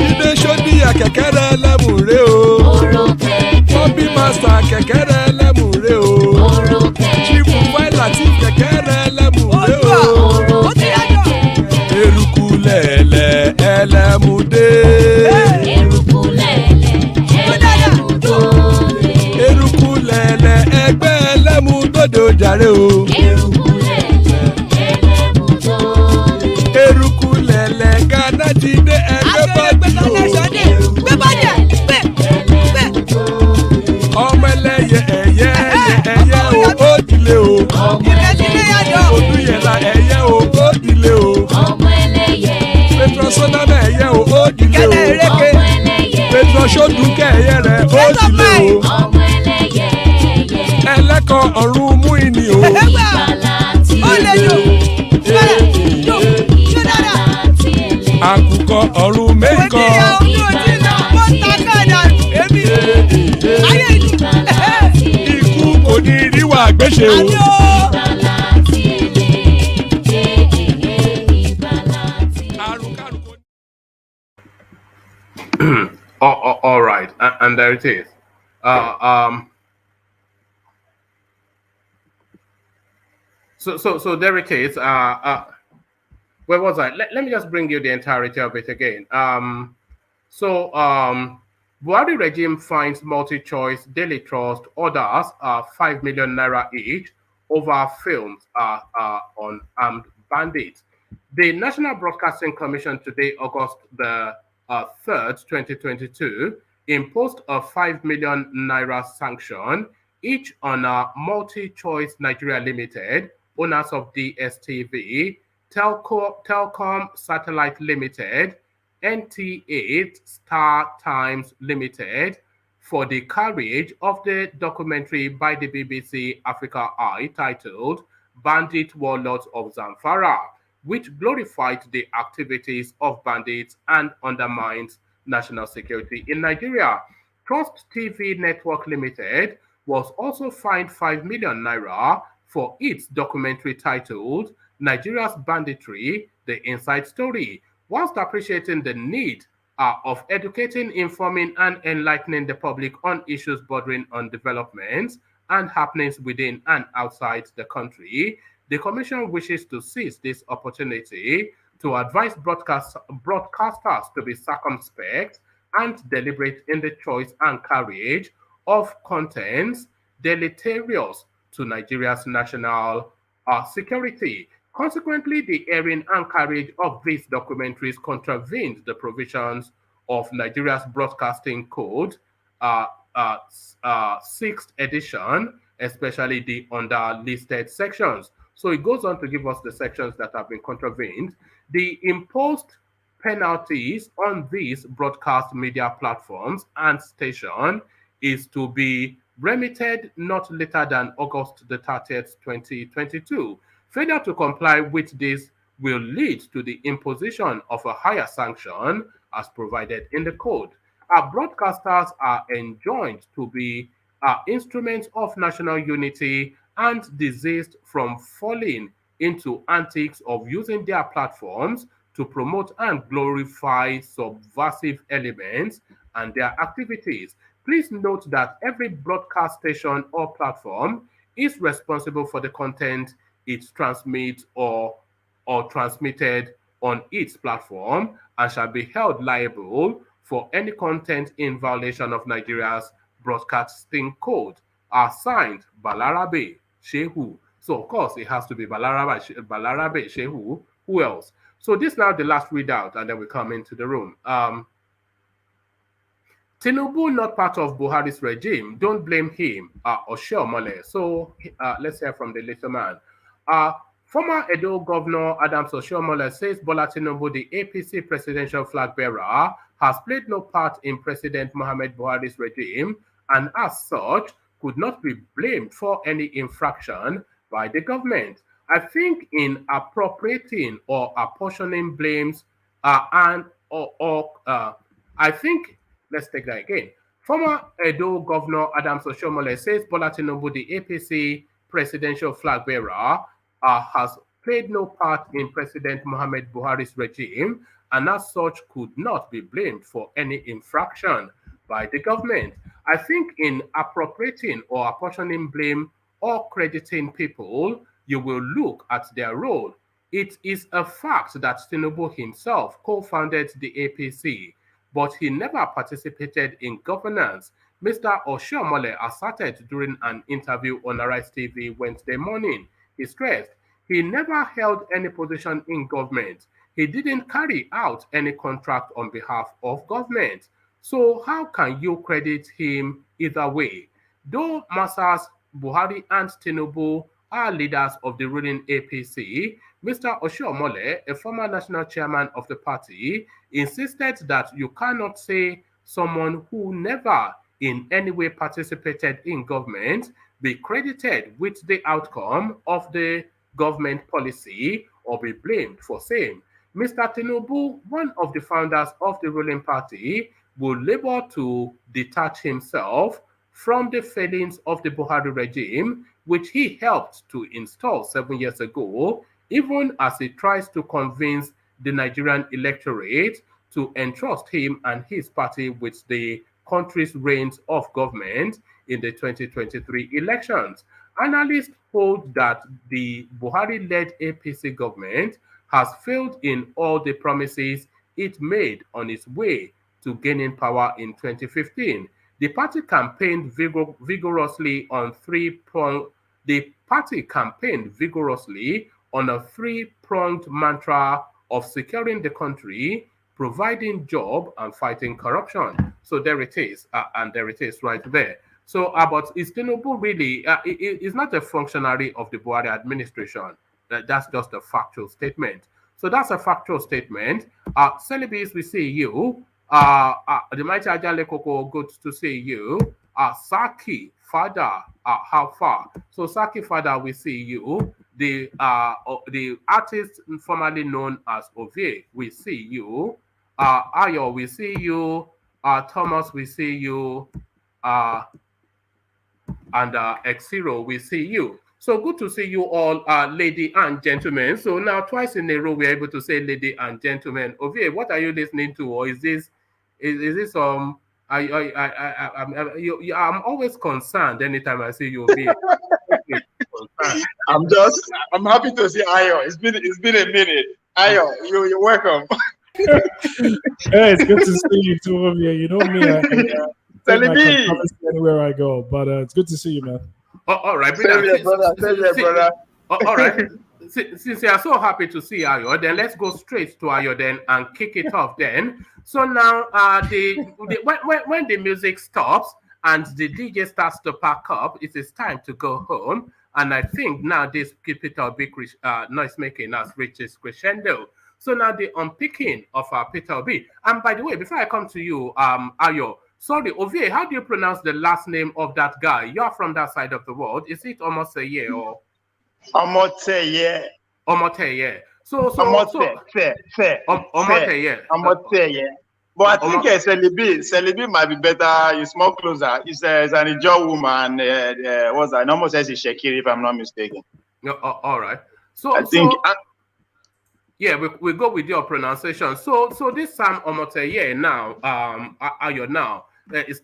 Ilé sọ́dí kẹ̀kẹ́ rẹ̀ ẹlẹ́mù rẹ̀ o. Bobby master kẹ̀kẹ́ rẹ̀ ẹlẹ́mù rẹ̀ o. Chifu Faila ti kẹ̀kẹ́ rẹ̀ ẹlẹ́mù rẹ̀ o. Eruku lẹ̀lẹ̀ ẹlẹ́mù dé. Eruku lẹ̀lẹ̀ ẹgbẹ́ ẹlẹ́mù dòdò jàre o. Eruku lẹ̀lẹ̀ Ghana ti dé ẹgbẹ́ bọ́dì o. Ọmọ ẹlẹ́yẹ ẹyẹ o ó dilé o. Odúyẹ̀lá ẹyẹ o ó dilé o. Petrosonama ẹyẹ o ó dilé o. Petrosodúnkẹ́ ẹyẹ rẹ̀ ó dilé o. Ẹlẹ́kọ̀ ọ̀run mú ìní o. Àkùkọ ọ̀run mẹ́kọ̀. Ikú kò ní ríwà gbéṣe o. All right, and there it is. So there it is. Where was I? Let me just bring you the entirety of it again. Buhari regime finds multi-choice, Daily Trust, others 5 million naira each over films on armed bandits. The National Broadcasting Commission today, August the 3rd, 2022, imposed a 5 million naira sanction each on Multi-Choice Nigeria Limited, owners of DSTV, Telcom Satellite Limited, NT8 Star Times Limited for the carriage of the documentary by the BBC Africa Eye titled Bandit Warlords of Zamfara, which glorified the activities of bandits and undermines national security in Nigeria. Trust TV Network Limited was also fined 5 million naira for its documentary titled Nigeria's Banditry, The Inside Story, whilst appreciating the need of educating, informing, and enlightening the public on issues bordering on developments and happenings within and outside the country. The Commission wishes to seize this opportunity to advise broadcasters to be circumspect and deliberate in the choice and carriage of contents deleterious to Nigeria's national security. Consequently, the airing and carriage of these documentaries contravened the provisions of Nigeria's Broadcasting Code, 6th edition, especially the underlisted sections. So it goes on to give us the sections that have been contravened. The imposed penalties on these broadcast media platforms and station is to be remitted not later than August the 30th, 2022. Failure to comply with this will lead to the imposition of a higher sanction as provided in the code. Our broadcasters are enjoined to be instruments of national unity and desist from falling into antics of using their platforms to promote and glorify subversive elements and their activities. Please note that every broadcast station or platform is responsible for the content it transmits or transmitted on its platform and shall be held liable for any content in violation of Nigeria's Broadcasting Code. Are signed Balarabe Shehu. So of course it has to be Balarabe Shehu. Who else? So this now the last readout, and then we come into the room. Tinubu not part of Buhari's regime. Don't blame him. Oshiomhole. So let's hear from the little man. Former Edo Governor Adams Oshiomhole says Bola Tinubu, the APC presidential flag bearer, has played no part in President Muhammad Buhari's regime and as such could not be blamed for any infraction by the government. I think in appropriating or apportioning blames I think, let's take that again. Former Edo Governor Adams Oshiomhole says Bola Tinubu, the APC presidential flag bearer, has played no part in President Muhammad Buhari's regime and as such could not be blamed for any infraction by the government. I think in appropriating or apportioning blame or crediting people, you will look at their role. It is a fact that Tinubu himself co-founded the APC, but he never participated in governance. Mr. Oshiomhole asserted during an interview on Arise TV Wednesday morning. He stressed he never held any position in government. He didn't carry out any contract on behalf of government. So how can you credit him either way? Though Messrs. Buhari and Tinubu are leaders of the ruling APC, Mr. Oshiomhole, a former national chairman of the party, insisted that you cannot say someone who never in any way participated in government be credited with the outcome of the government policy or be blamed for same. Mr. Tinubu, one of the founders of the ruling party, will labor to detach himself from the failings of the Buhari regime, which he helped to install 7 years ago, even as he tries to convince the Nigerian electorate to entrust him and his party with the country's reins of government in the 2023 elections. Analysts hold that the Buhari-led APC government has failed in all the promises it made on its way to gaining power in 2015. The party campaigned vigorously on a three-pronged mantra of securing the country, providing job, and fighting corruption. So there it is, and there it is right there. So, but is Tinubu really, is not a functionary of the Buhari administration. That's just a factual statement. So that's a factual statement. Celebes, we see you. The mighty Ajale Koko, good to see you. Saki, father, how far? So Saki, father, we see you. The artist formerly known as Ovie, we see you. Ayo, we see you. Thomas, we see you. And X0, we see you. So good to see you all, lady and gentlemen. So now twice in a row we're able to say lady and gentlemen. Ovie, what are you listening to, or is this I'm always concerned anytime I see you, Ovie. I'm happy to see Ayo. It's been a minute. Ayo, you're welcome. Hey, it's good to see you too, Ovie. You know me. Anywhere I go, but it's good to see you, man. All right, brother. All right. Since you are so happy to see Ayo, then let's go straight to Ayo then and kick it off then. So now, when the music stops and the DJ starts to pack up, it is time to go home. And I think now this Peter B noise making has reached its crescendo. So now the unpicking of Peter B. And by the way, before I come to you, Ayo. Sorry, Ovie, how do you pronounce the last name of that guy? You're from that side of the world. Is it Omatseye or? Omatseye. Omatseye. Omatseye. But I think Celebi might be better. He's more closer. He's an Niger woman. What's that? Almost says it's Shekiri, if I'm not mistaken. All right. So I think. Yeah, we go with your pronunciation. So this Sam Omatseye now, Ayo now, is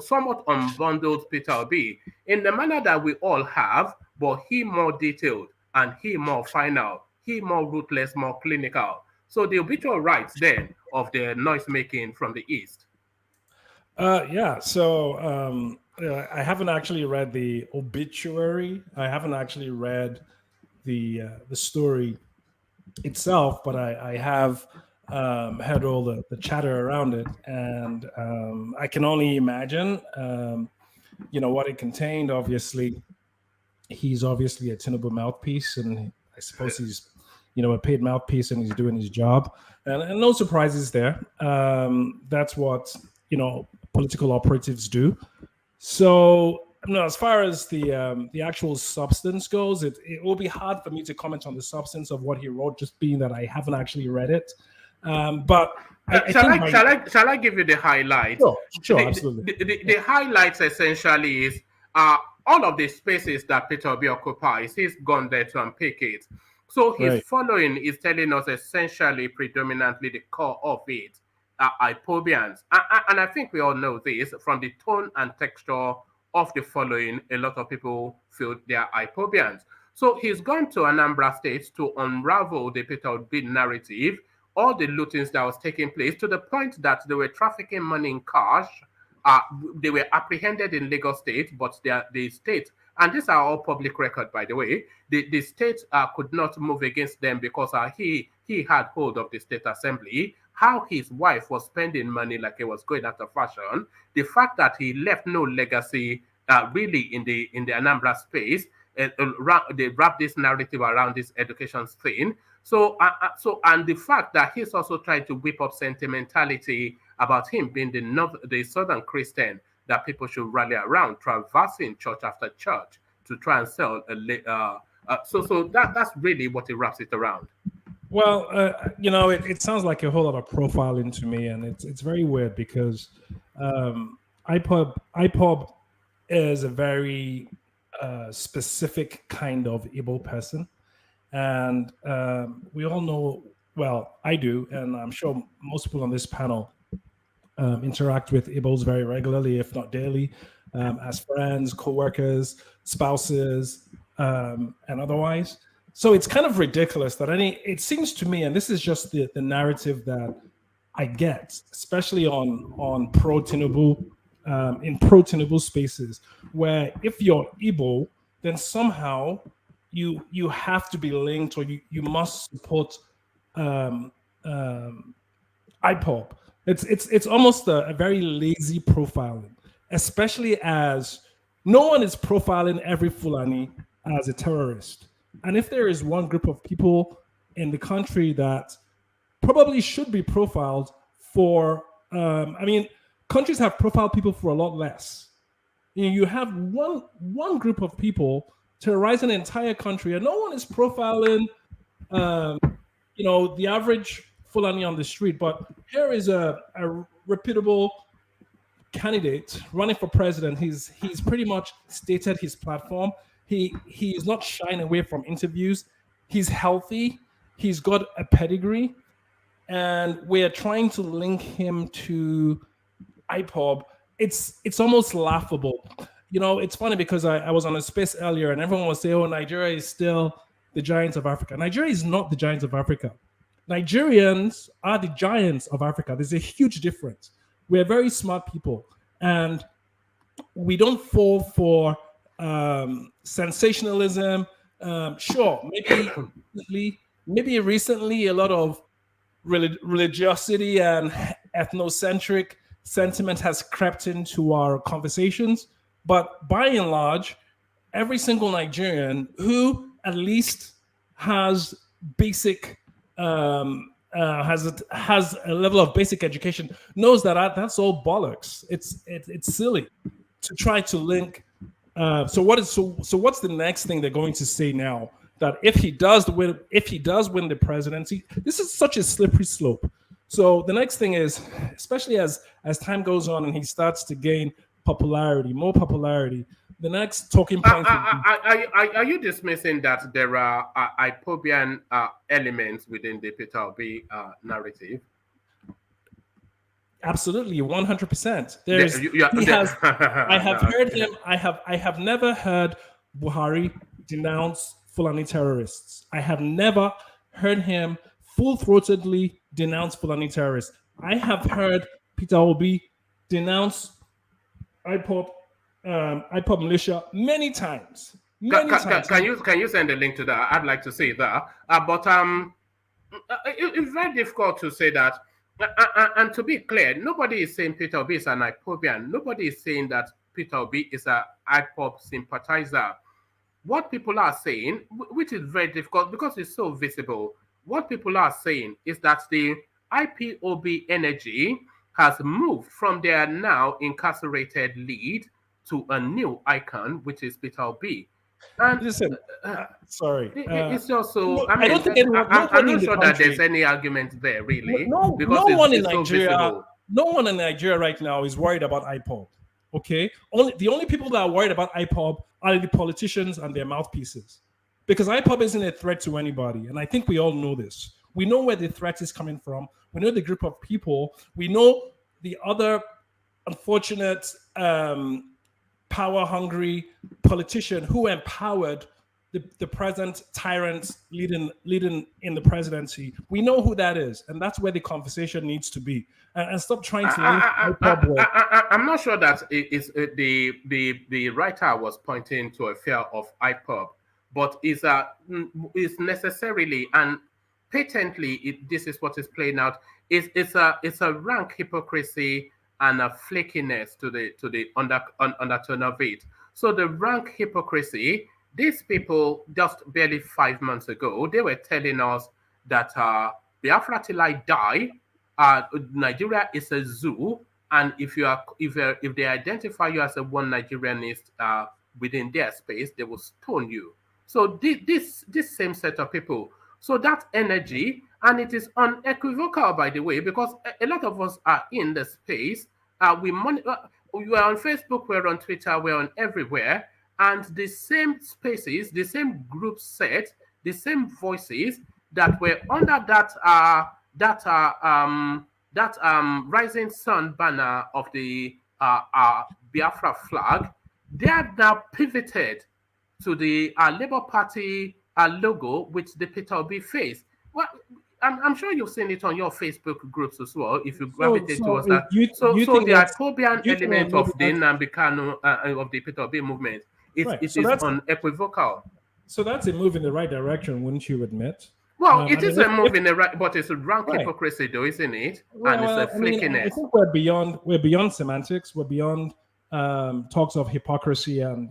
somewhat unbundled Peter B in the manner that we all have, but he more detailed and he more final, he more ruthless, more clinical. So the obituary rights then of the noise making from the East. So I haven't actually read the obituary. I haven't actually read the story itself, but I have heard all the chatter around it, and I can only imagine what it contained. Obviously, he's obviously a Tinubu mouthpiece, and I suppose he's a paid mouthpiece, and he's doing his job, and no surprises there. That's what political operatives do. So as far as the actual substance goes, it will be hard for me to comment on the substance of what he wrote, just being that I haven't actually read it. But shall I give you the highlights? Sure, absolutely. The highlights essentially is all of the spaces that Peter B occupies. He's gone there to unpick it. So his following is telling us essentially predominantly the core of it are IPOBians, and I think we all know this from the tone and texture of the following. A lot of people feel they are IPOBians. So he's gone to Anambra State to unravel the Peter B narrative, all the lootings that was taking place, to the point that they were trafficking money in cash. They were apprehended in Lagos State, but the state, and these are all public record, by the way, the state could not move against them because he had hold of the state assembly. How his wife was spending money like it was going out of fashion, the fact that he left no legacy really in the Anambra space, they wrap this narrative around this education thing. So and the fact that he's also trying to whip up sentimentality about him being the Southern Christian that people should rally around, traversing church after church to try and sell so that's really what he wraps it around. Well, it sounds like a whole lot of profiling to me, and it's very weird because IPOB is a very specific kind of Igbo person, and we all know. Well, I do, and I'm sure most people on this panel interact with Igbos very regularly, if not daily. as friends, co-workers, spouses, and otherwise. So it's kind of ridiculous that it seems to me, and this is just the narrative that I get, especially on pro-Tinubu, in pro-Tinubu spaces, where if you're Igbo, then somehow you have to be linked, or you must support IPOB. It's almost a very lazy profiling, especially as no one is profiling every Fulani as a terrorist. And if there is one group of people in the country that probably should be profiled for, countries have profiled people for a lot less. You have one group of people terrorize an entire country, and no one is profiling, the average Fulani on the street. But here is a reputable candidate running for president. He's pretty much stated his platform. He is not shying away from interviews. He's healthy. He's got a pedigree, and we're trying to link him to IPOB. It's almost laughable. It's funny because I was on a space earlier and everyone was saying, oh, Nigeria is still the giants of Africa. Nigeria is not the giants of Africa. Nigerians are the giants of Africa. There's a huge difference. We're very smart people, and we don't fall for sensationalism. Sure, maybe recently a lot of religiosity and ethnocentric sentiment has crept into our conversations, but by and large, every single Nigerian who at least has basic has a level of basic education knows that that's all bollocks. It's silly to try to link. So what's the next thing they're going to say now? That if he does win the presidency, this is such a slippery slope. So the next thing is, especially as time goes on and he starts to gain more popularity, the next talking point. Are you dismissing that there are IPOBian elements within the Peter Obi narrative? Absolutely, 100%. I have heard him. I have never heard Buhari denounce Fulani terrorists. I have never heard him full-throatedly denounce Fulani terrorists. I have heard Peter Obi denounce IPOB militia many times. Can you send a link to that? I'd like to see that. But it's very difficult to say that. And to be clear, nobody is saying Peter Obi is an IPOBian. Nobody is saying that Peter Obi is an IPOB sympathizer. What people are saying, which is very difficult because it's so visible, what people are saying is that the IPOB energy has moved from their now incarcerated lead to a new icon, which is Peter Obi. And listen, sorry, it's also. I don't think I'm not sure that there's any argument there, really. No one in Nigeria right now is worried about IPOB. Okay, the only people that are worried about IPOB are the politicians and their mouthpieces, because IPOB isn't a threat to anybody, and I think we all know this. We know where the threat is coming from. We know the group of people. We know the other unfortunate, power-hungry politician who empowered the present tyrant leading in the presidency. We know who that is, and that's where the conversation needs to be. And stop trying to link IPOB. I'm not sure that the writer was pointing to a fear of IPOB, but is necessarily and patently this is what is playing out. It's a rank hypocrisy and a flakiness to the undertone of it. So the rank hypocrisy. These people, just barely 5 months ago, they were telling us that Biafra till I die, Nigeria is a zoo, and if they identify you as a one Nigerianist within their space, they will stone you. So this same set of people. So that energy, and it is unequivocal, by the way, because a lot of us are in the space. We are on Facebook, we're on Twitter, we're on everywhere. And the same spaces, the same group set, the same voices that were under that rising sun banner of the Biafra flag, they have now pivoted to the Labour Party logo with the Peter Obi face. Well, I'm sure you've seen it on your Facebook groups as well. If you gravitate towards that, so the IPOBian element of the Nnamdi Kanu of the Peter Obi movement is unequivocal. So that's a move in the right direction, wouldn't you admit? Well, it is a move in the right, but it's a rank hypocrisy, though, isn't it? And it's a flakiness. I think we're beyond semantics. We're beyond talks of hypocrisy and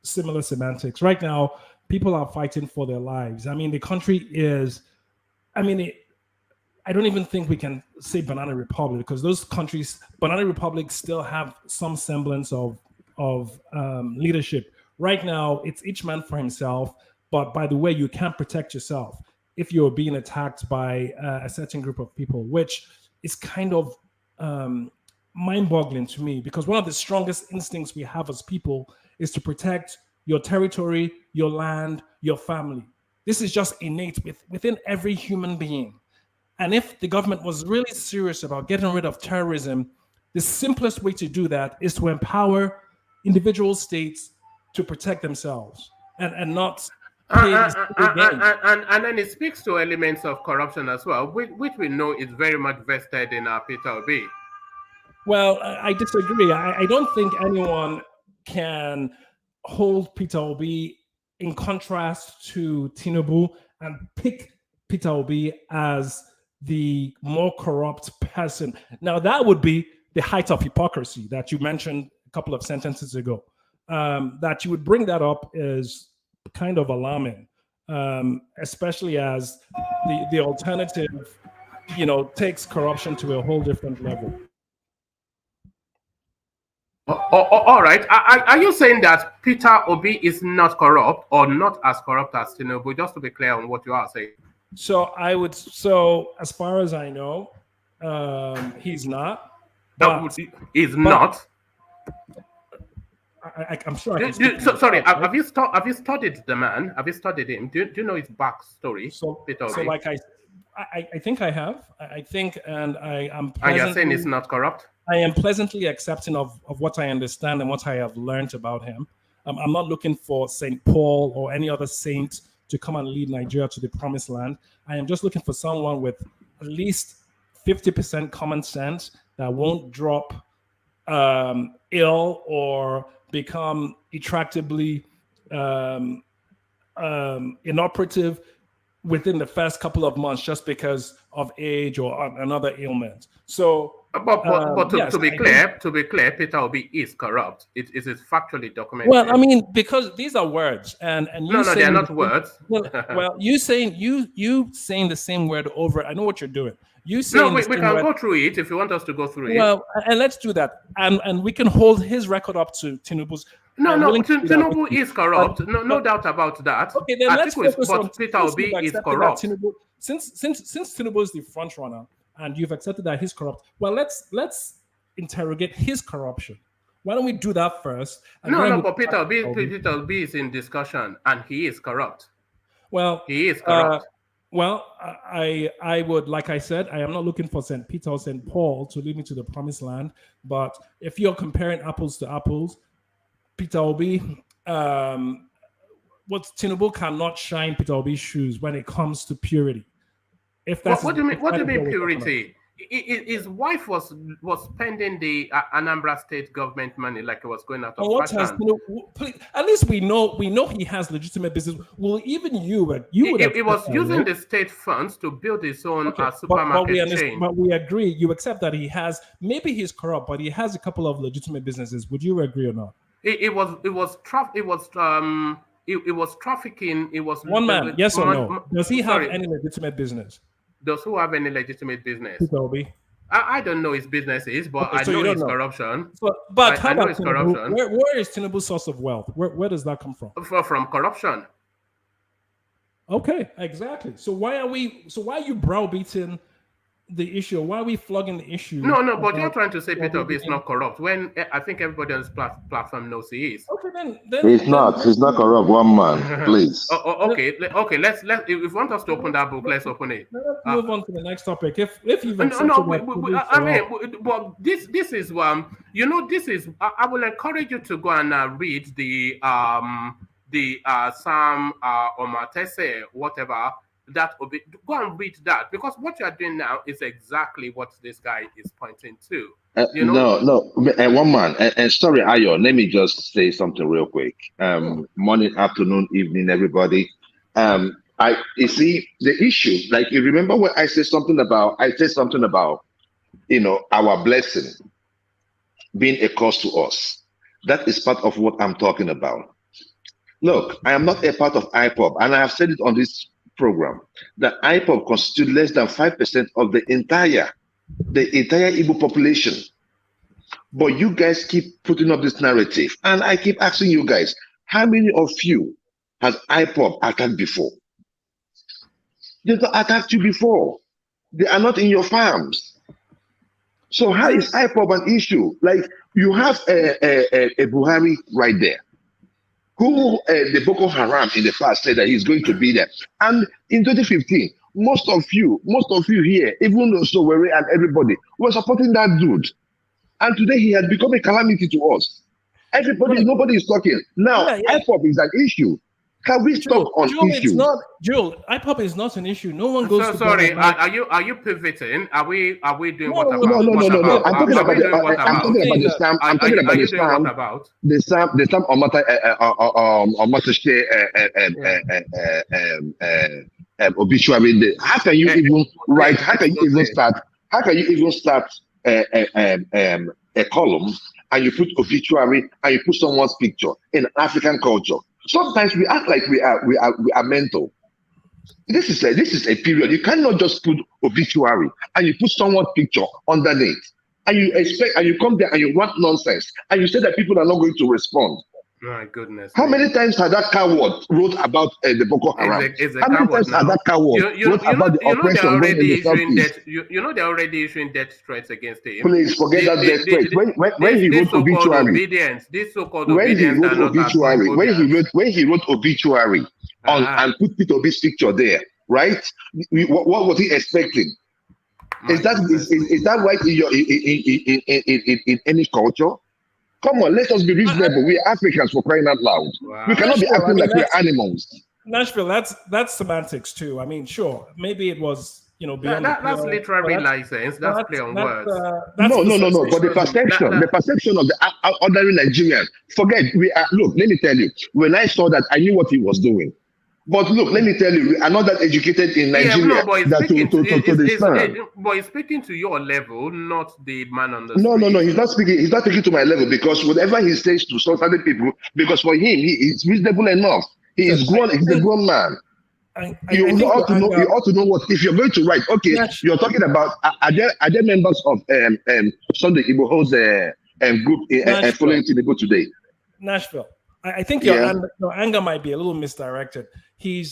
similar semantics. Right now, people are fighting for their lives. I mean, the country is. I mean, I don't even think we can say Banana Republic, because those countries, Banana Republic, still have some semblance of leadership. Right now, it's each man for himself. But by the way, you can't protect yourself if you're being attacked by a certain group of people, which is kind of mind-boggling to me, because one of the strongest instincts we have as people is to protect your territory, your land, your family. This is just innate within every human being. And if the government was really serious about getting rid of terrorism, the simplest way to do that is to empower individual states to protect themselves and not play this game. And then it speaks to elements of corruption as well, which we know is very much vested in Peter Obi. Well, I disagree. I don't think anyone can hold Peter Obi in contrast to Tinubu and pick Peter Obi as the more corrupt person. Now, that would be the height of hypocrisy that you mentioned a couple of sentences ago. That you would bring that up is kind of alarming, especially as the alternative, takes corruption to a whole different level. All right. Are you saying that Peter Obi is not corrupt or not as corrupt as Tinubu? Just to be clear on what you are saying. So as far as I know, he's not. He's not. I'm sure. Sorry. Have you studied the man? Have you studied him? Do you know his backstory? Peter Obi? So like I think I have. I think, and I'm. And you're saying he's not corrupt? I am pleasantly accepting of what I understand and what I have learned about him. I'm not looking for St. Paul or any other saint to come and lead Nigeria to the promised land. I am just looking for someone with at least 50% common sense that won't drop ill or become intractably inoperative within the first couple of months just because of age or another ailment. So, to be clear, Peter Obi is corrupt. It is factually documented. Well, I mean, because these are words, and you they are not words. Well, you saying the same word over. I know what you're doing. You saying we can go through it if you want us to go through it. Well, and let's do that, and we can hold his record up to Tinubu's. Tinubu is corrupt. No doubt about that. Okay, then let's focus on Peter Obi is corrupt. Tinubu, since Tinubu is the front runner, and you've accepted that he's corrupt, well, let's interrogate his corruption. Why don't we do that first? But Peter Obi is in discussion, and he is corrupt. Well, he is corrupt. I would, like I said, I am not looking for St. Peter or St. Paul to lead me to the promised land. But if you're comparing apples to apples, Peter Obi, Tinubu cannot shine Peter Obi's shoes when it comes to purity. What do you mean purity? His wife was spending the Anambra state government money like it was going out of fashion. At least we know he has legitimate business. Well, even you would. He was using the state funds to build his own supermarket chain. But we agree. You accept that he has. Maybe he's corrupt, but he has a couple of legitimate businesses. Would you agree or not? It was trafficking. It was one man. Yes or no? Does he have any legitimate business? Those who have any legitimate business. Obi. I don't know his business is, but I know his corruption. But I know his corruption. Where is Tinubu's source of wealth? Where does that come from? From corruption. Okay, exactly. So why are you browbeating the issue? Why are we flogging the issue? No, but you're trying to say Peter Obi is not corrupt when I think everybody on this platform knows he is. Okay, then He's not corrupt. One man, please. Okay. Let's if you want us to open that book, let's open it. Let's move on to the next topic. If you've I mean, but this is this is I will encourage you to go and read the Sam Omatseye whatever. Go and read that, because what you are doing now is exactly what this guy is pointing to. No, one man. And sorry, Ayo, let me just say something real quick. Morning, afternoon, evening, everybody. You see the issue. Like, you remember when I said something about our blessing being a cause to us. That is part of what I'm talking about. Look, I am not a part of IPOB, and I have said it on this program that IPOB constitutes less than 5% of the entire Igbo population. But you guys keep putting up this narrative, and I keep asking you guys, how many of you has IPOB attacked before? They've not attacked you before. They are not in your farms. So how is IPOB an issue? Like, you have a Buhari right there, who the Boko Haram in the past said that he's going to be there. And in 2015, most of you here, even Obi-Tuary and everybody, were supporting that dude. And today he has become a calamity to us. Nobody is talking. Now, IPOB is an issue. Can we stop on issues? IPOB is not an issue. No one goes. Sorry, are you pivoting? Are we doing what about? No. I'm talking about the Sam. I'm talking about the Sam Omatseye obituary. How can you even write? How can you even start a column and you put obituary and you put someone's picture in African culture? Sometimes we act like we are mental. This is a period. You cannot just put obituary and you put someone's picture underneath, and you come there and you want nonsense, and you say that people are not going to respond. My goodness. How many times has that coward wrote about the Boko Haram? How many times has that coward wrote about the oppression in the Southeast? They're already issuing death threats against him. Please forget that death threat. When he wrote obituary, when he wrote obituary and put Peter Obi's picture there, right? What was he expecting? Is that right in any culture? Come on, let us be reasonable. We are Africans, for crying out loud. Wow. We cannot be acting like we're animals. Nashville, that's semantics too. I mean, sure, maybe it was, beyond that's literary license. That's play on words. No. But the perception of the ordinary Nigerians. Forget. Look. Let me tell you. When I saw that, I knew what he was doing. But look, let me tell you, we are not that educated in Nigeria but he's speaking to your level, not the man on the No, he's not speaking. He's not speaking to my level, because whatever he says to some other people, because for him, he is reasonable enough. He is grown. He's a grown man. You ought to know what, if you're going to write. Okay, you're talking about are there members of Sunday Igbo's group following Tinubu today? Nashville. I think your anger might be a little misdirected. He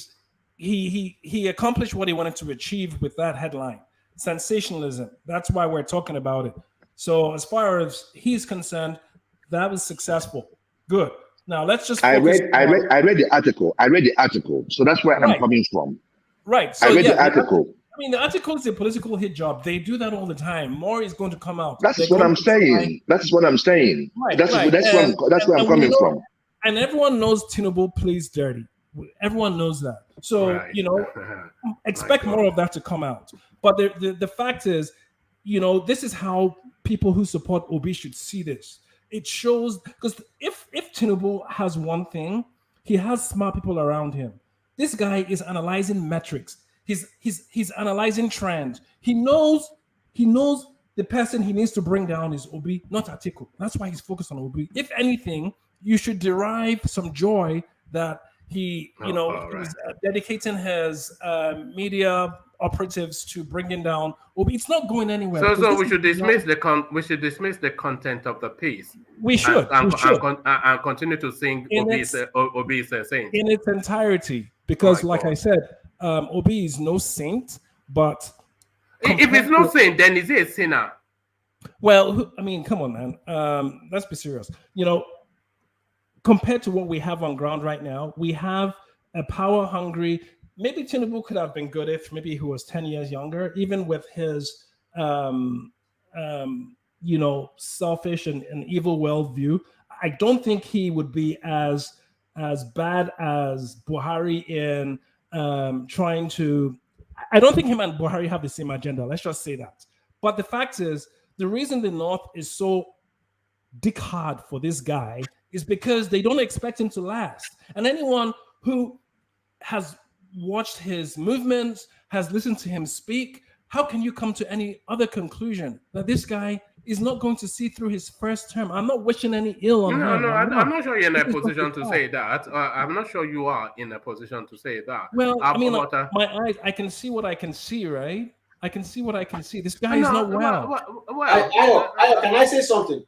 accomplished what he wanted to achieve with that headline, sensationalism. That's why we're talking about it. So as far as he's concerned, that was successful. Good. Now let's just. I read the article. So that's where I'm coming from. Right. So I read the article. I mean, the article is a political hit job. They do that all the time. More is going to come out. That's what I'm saying. That's what I'm saying. That's where I'm coming from. And everyone knows Tinubu plays dirty. Everyone knows that. So, expect more of that to come out. But the fact is, this is how people who support Obi should see this. It shows, because if Tinubu has one thing, he has smart people around him. This guy is analyzing metrics. He's analyzing trends. He knows the person he needs to bring down is Obi, not Atiku. That's why he's focused on Obi. If anything, you should derive some joy that he's dedicating his media operatives to bringing down Obi. It's not going anywhere. So we should dismiss the content of the piece. We should and continue to sing Obi's saying in its entirety, because, I said, Obi is no saint, but If it's not sin, then is he a sinner? Well, I mean, come on, man. Let's be serious. You know, compared to what we have on ground right now, we have a power-hungry. Maybe Tinubu could have been good if maybe he was 10 years younger, even with his, you know, selfish and evil worldview. I don't think he would be as bad as Buhari in trying to. I don't think him and Buhari have the same agenda. Let's just say that. But the fact is, the reason the North is so dick hard for this guy is because they don't expect him to last. And anyone who has watched his movements, has listened to him speak, how can you come to any other conclusion that this guy is not going to see through his first term? I'm not wishing any ill on him. I'm not sure you're in a position to say that. I'm not sure you are in a position to say that. Well, I mean, my eyes, I can see what I can see, right? I can see what I can see. This guy is not well. Can I say something?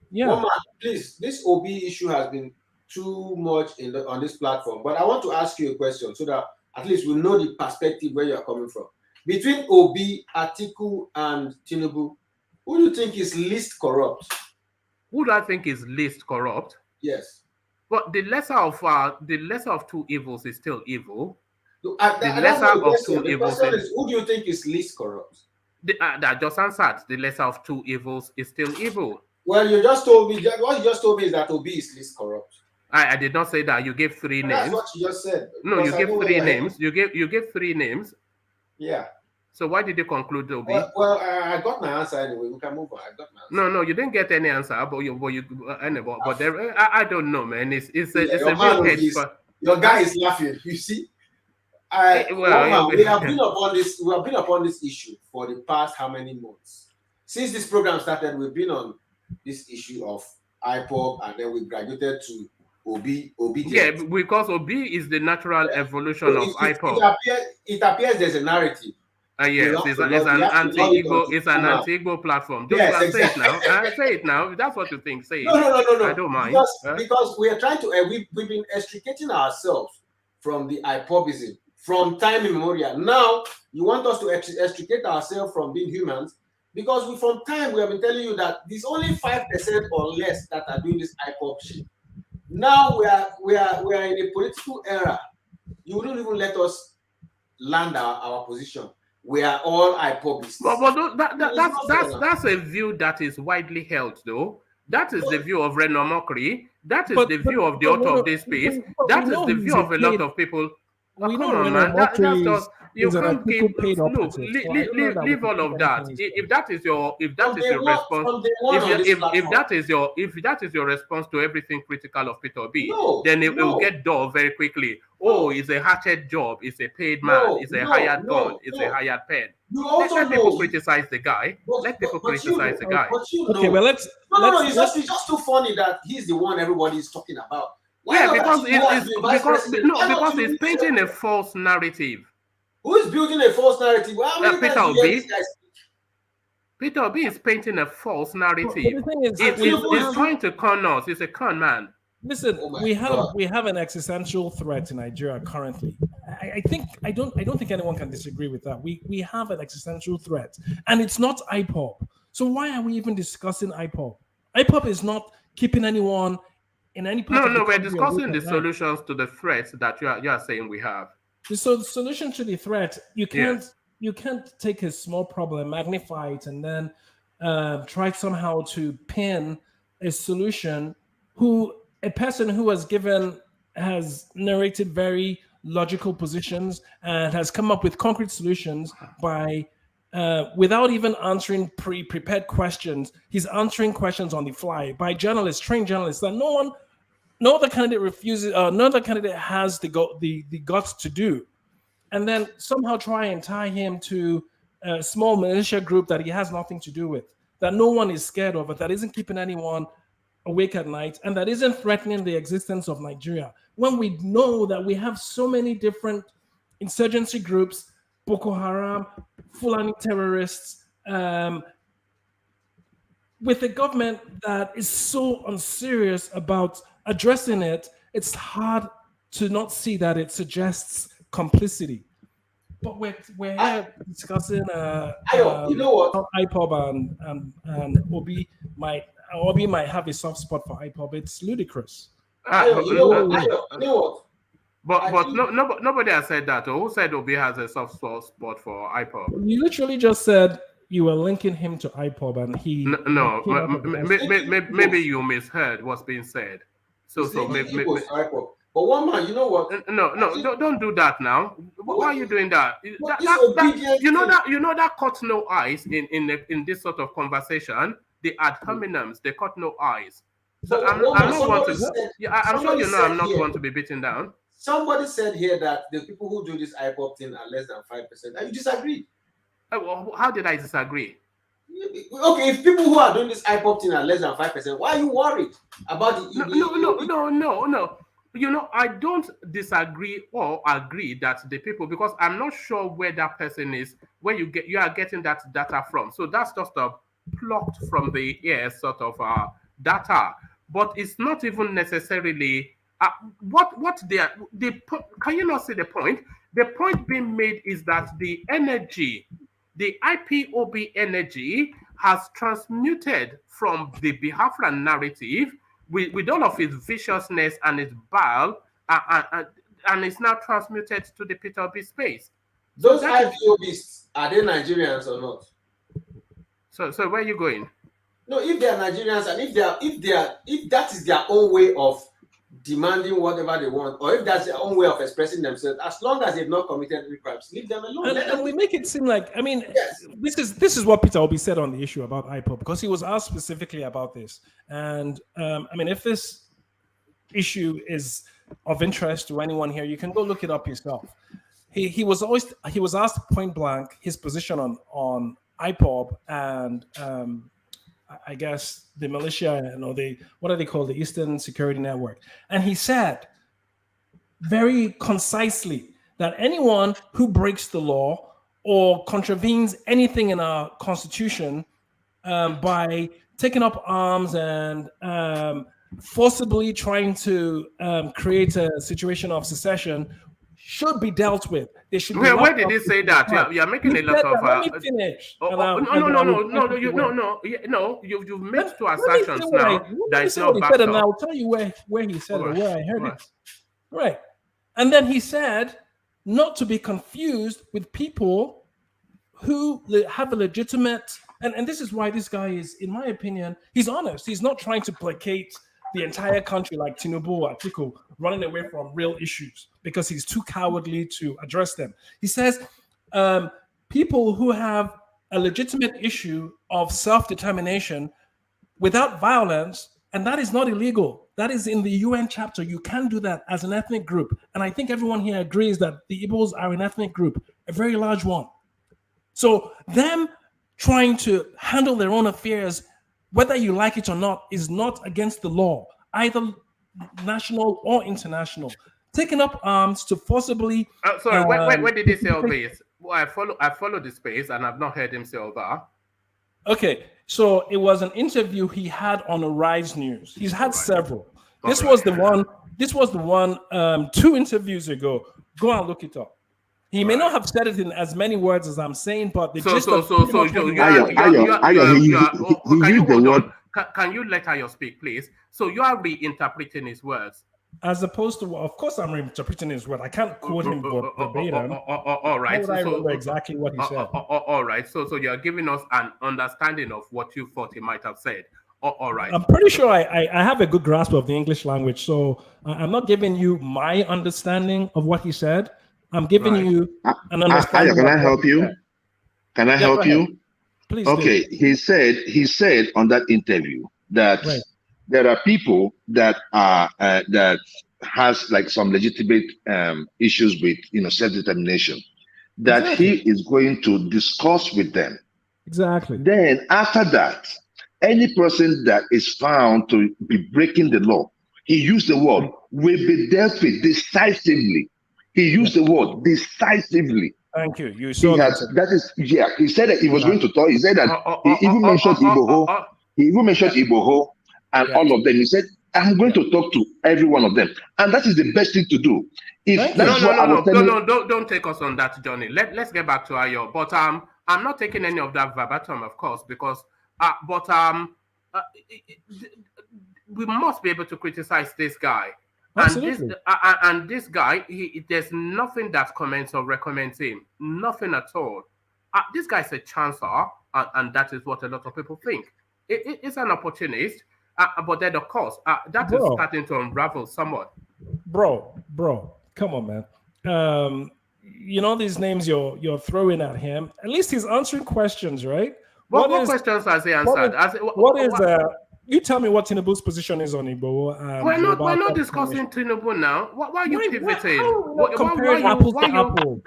Yeah. One man, please, this OB issue has been too much on this platform. But I want to ask you a question so that at least we know the perspective where you're coming from. Between OB, Atiku, and Tinubu, who do you think is least corrupt? Who do I think is least corrupt? Yes. But the lesser of two evils is still evil. The question is, who do you think is least corrupt? That just answered. The lesser of two evils is still evil. Well, you just told me. What you just told me is that OB is least corrupt. I did not say that. You gave three names. That's what you just said. No, you gave three names. You gave three names. Yeah. So why did you conclude, Obi? Well, I got my answer anyway. We can move on. I got my answer. No, you didn't get any answer. I don't know, man. It's a real case. Your guy is laughing. You see. We have been upon this issue for the past how many months? Since this program started, we've been on this issue of IPOB, and then we graduated to obedience. Yeah, because OB is the natural evolution of IPOB. It appears there's a narrative. Yes, it's an anti-Igbo platform. Yes, exactly. Say it now. Say it now. If that's what you think, say it. No. I don't mind. Because we are trying to, we've been extricating ourselves from the IPOBism from time immemorial. Now, you want us to extricate ourselves from being humans, because from time we have been telling you that there's only 5% or less that are doing this IPOB shit. Now we are in a political era. You wouldn't even let us land our position. We are all IPOBists. But that's a view that is widely held, though. That is the view of Reno Mokri. That is the view of the author of this piece. That is the view of a lot of people. Come on, man. That's just you can't give. Look, leave all of that. If that is your response, if that is your response to everything critical of Peter B, then it will get dull very quickly. Oh, it's a hatchet job. It's a paid man. It's a hired gun. It's a hired pen. Let people criticize the guy. Let people criticize the guy. Okay, well let's. It's just too funny that he's the one everybody is talking about. Because it's painting a false narrative. Who is building a false narrative? Peter Obi. Peter Obi is painting a false narrative. He's trying to con us. He's a con man. Listen, we have an existential threat in Nigeria currently. I don't think anyone can disagree with that. We have an existential threat, and it's not IPOB. So why are we even discussing IPOB? IPOB is not keeping anyone in any part. No, we're discussing the solutions to the threats that you are saying we have. So the solution to the threat, you can't take a small problem, magnify it, and then try somehow to pin a solution. A person who has narrated very logical positions and has come up with concrete solutions by without even answering pre-prepared questions. He's answering questions on the fly by trained journalists that no other candidate refuses. No other candidate has the guts to do, and then somehow try and tie him to a small militia group that he has nothing to do with, that no one is scared of, that isn't keeping anyone awake at night, and that isn't threatening the existence of Nigeria. When we know that we have so many different insurgency groups, Boko Haram, Fulani terrorists, with a government that is so unserious about addressing it, it's hard to not see that it suggests complicity. But we're here discussing you know what? IPOB and Obi might have a soft spot for IPOB. It's ludicrous. You know what? But nobody has said that. Or who said Obi has a soft spot for IPOB? You literally just said you were linking him to IPOB, and he maybe you misheard what's being said. So maybe. But one man, you know what? No, don't do that now. Why are you doing that? You know that cut no eyes in this sort of conversation. The ad hominems, they cut no eyes. So I'm not want to. I'm sure you know I'm not going to be beaten down. Somebody said here that the people who do this IPOB thing are less than 5%, and you disagree. Well, how did I disagree? Okay, if people who are doing this IPOB thing are less than 5%, why are you worried about it? No. You know, I don't disagree or agree that the people, because I'm not sure where that person is, where you are getting that data from. So that's just plucked from the air sort of data, but it's not even necessarily what they are. Can you not see the point? The point being made is that the energy, the IPOB energy, has transmuted from the Biafran narrative with all of its viciousness and its bile, and it's now transmuted to the Peter Obi space. Those IPOBs, are they Nigerians or not? So where are you going? No, if they are Nigerians, and if that is their own way of demanding whatever they want, or if that's their own way of expressing themselves, as long as they've not committed any crimes, leave them alone. And we make it seem like, I mean, yes. This is what Peter Obi said on the issue about IPOB, because he was asked specifically about this. And I mean, if this issue is of interest to anyone here, you can go look it up yourself. He was asked point blank his position on IPOB and I guess the militia, what are they called? The Eastern Security Network. And he said very concisely that anyone who breaks the law or contravenes anything in our constitution by taking up arms and forcibly trying to create a situation of secession should be dealt with. They should. Where did he say that? You're making a lot of. Let me finish. No. You've made two assertions now. That is not backed up. And I'll tell you where he said it, where I heard it. Right, and then he said not to be confused with people who have a legitimate. And this is why this guy is, in my opinion, he's honest. He's not trying to placate the entire country like Tinubu or Atiku, running away from real issues because he's too cowardly to address them. He says people who have a legitimate issue of self-determination without violence, and that is not illegal. That is in the UN chapter. You can do that as an ethnic group. And I think everyone here agrees that the Igbos are an ethnic group, a very large one. So them trying to handle their own affairs, whether you like it or not, is not against the law, either national or international. Taking up arms to forcibly. Sorry, where did he say all this? Well, I follow the space, and I've not heard him say all that. Okay, so it was an interview he had on Arise News. He's had several. This was the one 2 interviews ago. Go and look it up. He may not have said it in as many words as I'm saying, but the gist of Can you let Ayo speak, please? So you are reinterpreting his words. As opposed to, of course, I'm reinterpreting his word. I can't quote him verbatim. All right. How would I remember exactly what he said? All right. So you're giving us an understanding of what you thought he might have said. All right. I'm pretty sure I have a good grasp of the English language, so I'm not giving you my understanding of what he said. I'm giving you an understanding. Can I help you? Can I help you? Please. Okay. Do. He said on that interview that there are people that are that has like some legitimate issues with self-determination that he is going to discuss with them. Exactly. Then after that, any person that is found to be breaking the law, he used the word, will be dealt with decisively. He used the word decisively. Thank you. You saw that. He said that he was going to talk. He said that he even mentioned Igbo. He even mentioned Igbo and all of them. He said I'm going to talk to every one of them, and that is the best thing to do. If don't take us on that journey. Let's get back to Ayo. But I'm not taking any of that verbatim, of course, because we must be able to criticize this guy. Absolutely. And this guy, there's nothing that comments or recommends him. Nothing at all. This guy's a chancer, and that is what a lot of people think. It's an opportunist, but then, of course, that is starting to unravel somewhat. Bro, come on, man. You know these names you're throwing at him. At least he's answering questions, right? What questions has he answered? You tell me what Tinubu's position is on Igbo. We're not discussing Tinubu now. Why are you pivoting? Comparing apples to apples.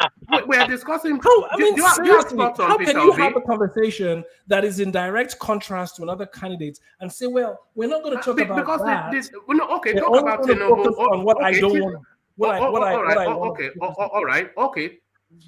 We are discussing. Seriously, how can you have a conversation that is in direct contrast to another candidate and say, well, we're not going to talk about that. Talk about Tinubu. On what I don't want. Okay.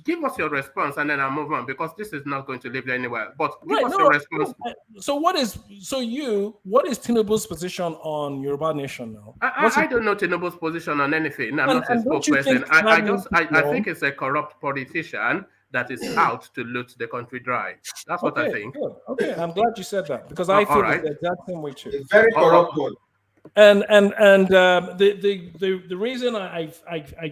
Give us your response and then I'll move on, because this is not going to lead anywhere. But give us your response. So what is Tinubu's position on Yoruba Nation now? I don't know Tinubu's position on anything. I'm not a spokesperson. I think it's a corrupt politician that is out to loot the country dry. That's what I think. Good. Okay, I'm glad you said that, because I feel the exact same way too. It's very corrupt one. And the reason I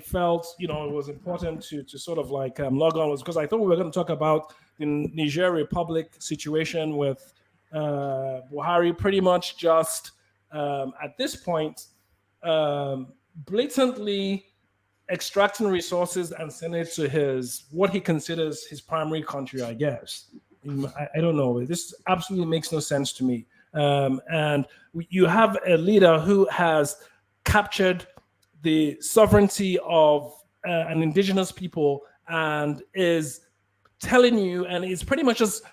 felt it was important to sort of like log on was because I thought we were going to talk about the Niger Republic situation with Buhari pretty much just at this point blatantly extracting resources and sending it to what he considers his primary country, I guess. I don't know. This absolutely makes no sense to me. And you have a leader who has captured the sovereignty of an indigenous people and is telling you, and is pretty much just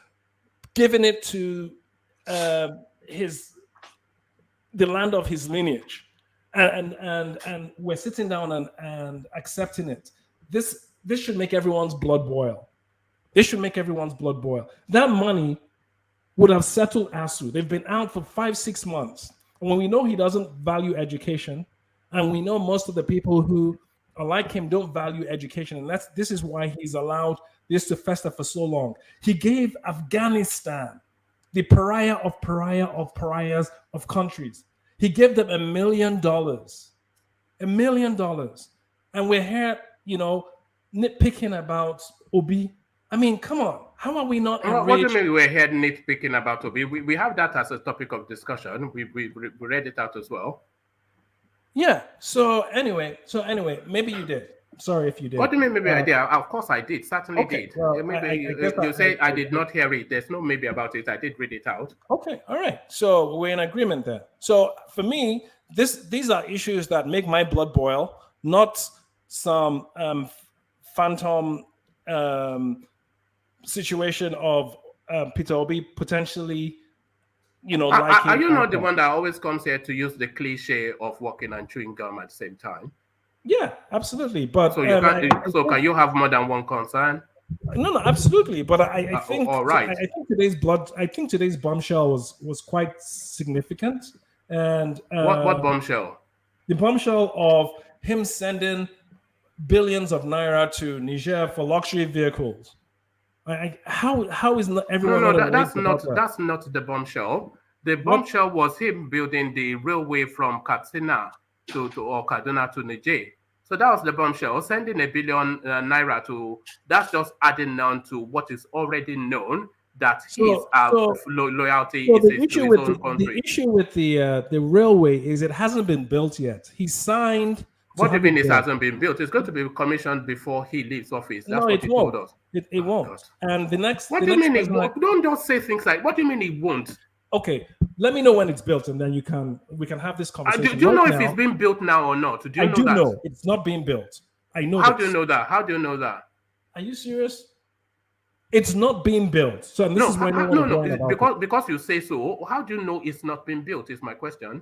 giving it to the land of his lineage, and we're sitting down and accepting it. This should make everyone's blood boil. This should make everyone's blood boil. That money would have settled ASU. They've been out for 5-6 months. And when we know he doesn't value education, and we know most of the people who are like him don't value education, and this is why he's allowed this to fester for so long. He gave Afghanistan, the pariah of pariahs of countries, he gave them $1 million. $1 million. And we're here, nitpicking about Obi. I mean, come on. How are we not enraged? What do you mean we're here nitpicking about Obi? We have that as a topic of discussion. We read it out as well. Yeah. So anyway, maybe you did. Sorry if you did. What do you mean maybe I did? Of course I did. Certainly did. Well, maybe you say I did not hear it. There's no maybe about it. I did read it out. Okay. All right. So we're in agreement there. So for me, these are issues that make my blood boil, not some phantom situation of Peter Obi potentially, are you not the one that always comes here to use the cliche of walking and chewing gum at the same time? Yeah, absolutely. But so can you have more than one concern? No, absolutely. But I think all right. I think today's bombshell was quite significant. And what bombshell? The bombshell of him sending billions of naira to Niger for luxury vehicles. How is not everyone? No, that's not the bombshell. The bombshell was him building the railway from Katsina to Kaduna to Niger. So that was the bombshell. Sending $1 billion naira to, that's just adding on to what is already known, that his loyalty is to his own country. The issue with the railway is it hasn't been built yet. He signed. What do you mean it hasn't been built? It's going to be commissioned before he leaves office. That's what he told us. It won't. God. And the next. What do you mean? Don't just say things like. What do you mean he won't? Okay, let me know when it's built, and then we can have this conversation. Do you know if it's being built now or not? I do know it's not being built. I know. How do you know that? How do you know that? Are you serious? It's not being built. So this is why because you say so. How do you know it's not being built? Is my question.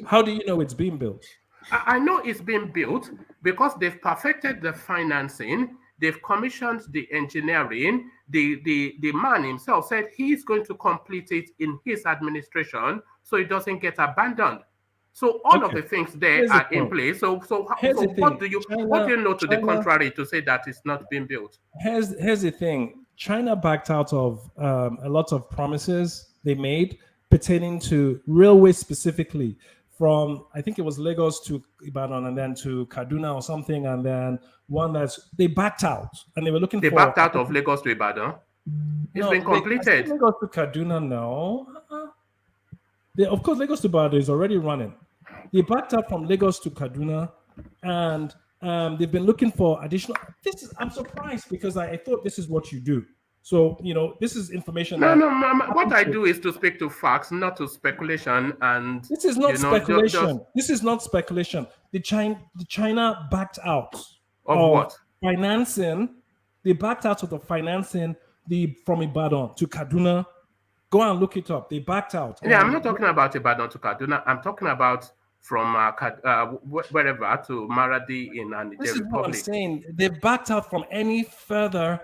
How do you know it's being built? I know it's being built because they've perfected the financing. They've commissioned the engineering. The man himself said he's going to complete it in his administration so it doesn't get abandoned. So all of the things there are in place. So what do you know to the contrary to say that it's not being built? Here's the thing. China backed out of a lot of promises they made pertaining to railways specifically, from I think it was Lagos to Ibadan and then to Kaduna or something, and then one they backed out and they were looking. They backed out of Lagos to Ibadan. It's been completed. Lagos to Kaduna, no. Of course, Lagos to Ibadan is already running. They backed out from Lagos to Kaduna, and they've been looking for additional. I'm surprised because I thought this is what you do. So, this is information. What I do is to speak to facts, not to speculation. And this is not speculation. This is not speculation. The China backed out of what? Financing. They backed out of the financing from Ibadan to Kaduna. Go and look it up. They backed out. Yeah, I'm not talking about Ibadan to Kaduna. I'm talking about from wherever to Maradi in Niger. This is what I'm saying. They backed out from any further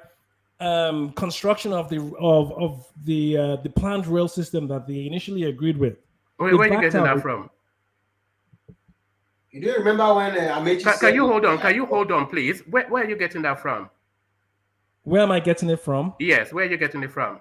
construction of the planned rail system that they initially agreed with. Where are you getting that from? You do remember when Amechi Can you hold on? Can you hold on, please? Where are you getting that from? Where am I getting it from? Yes, where are you getting it from?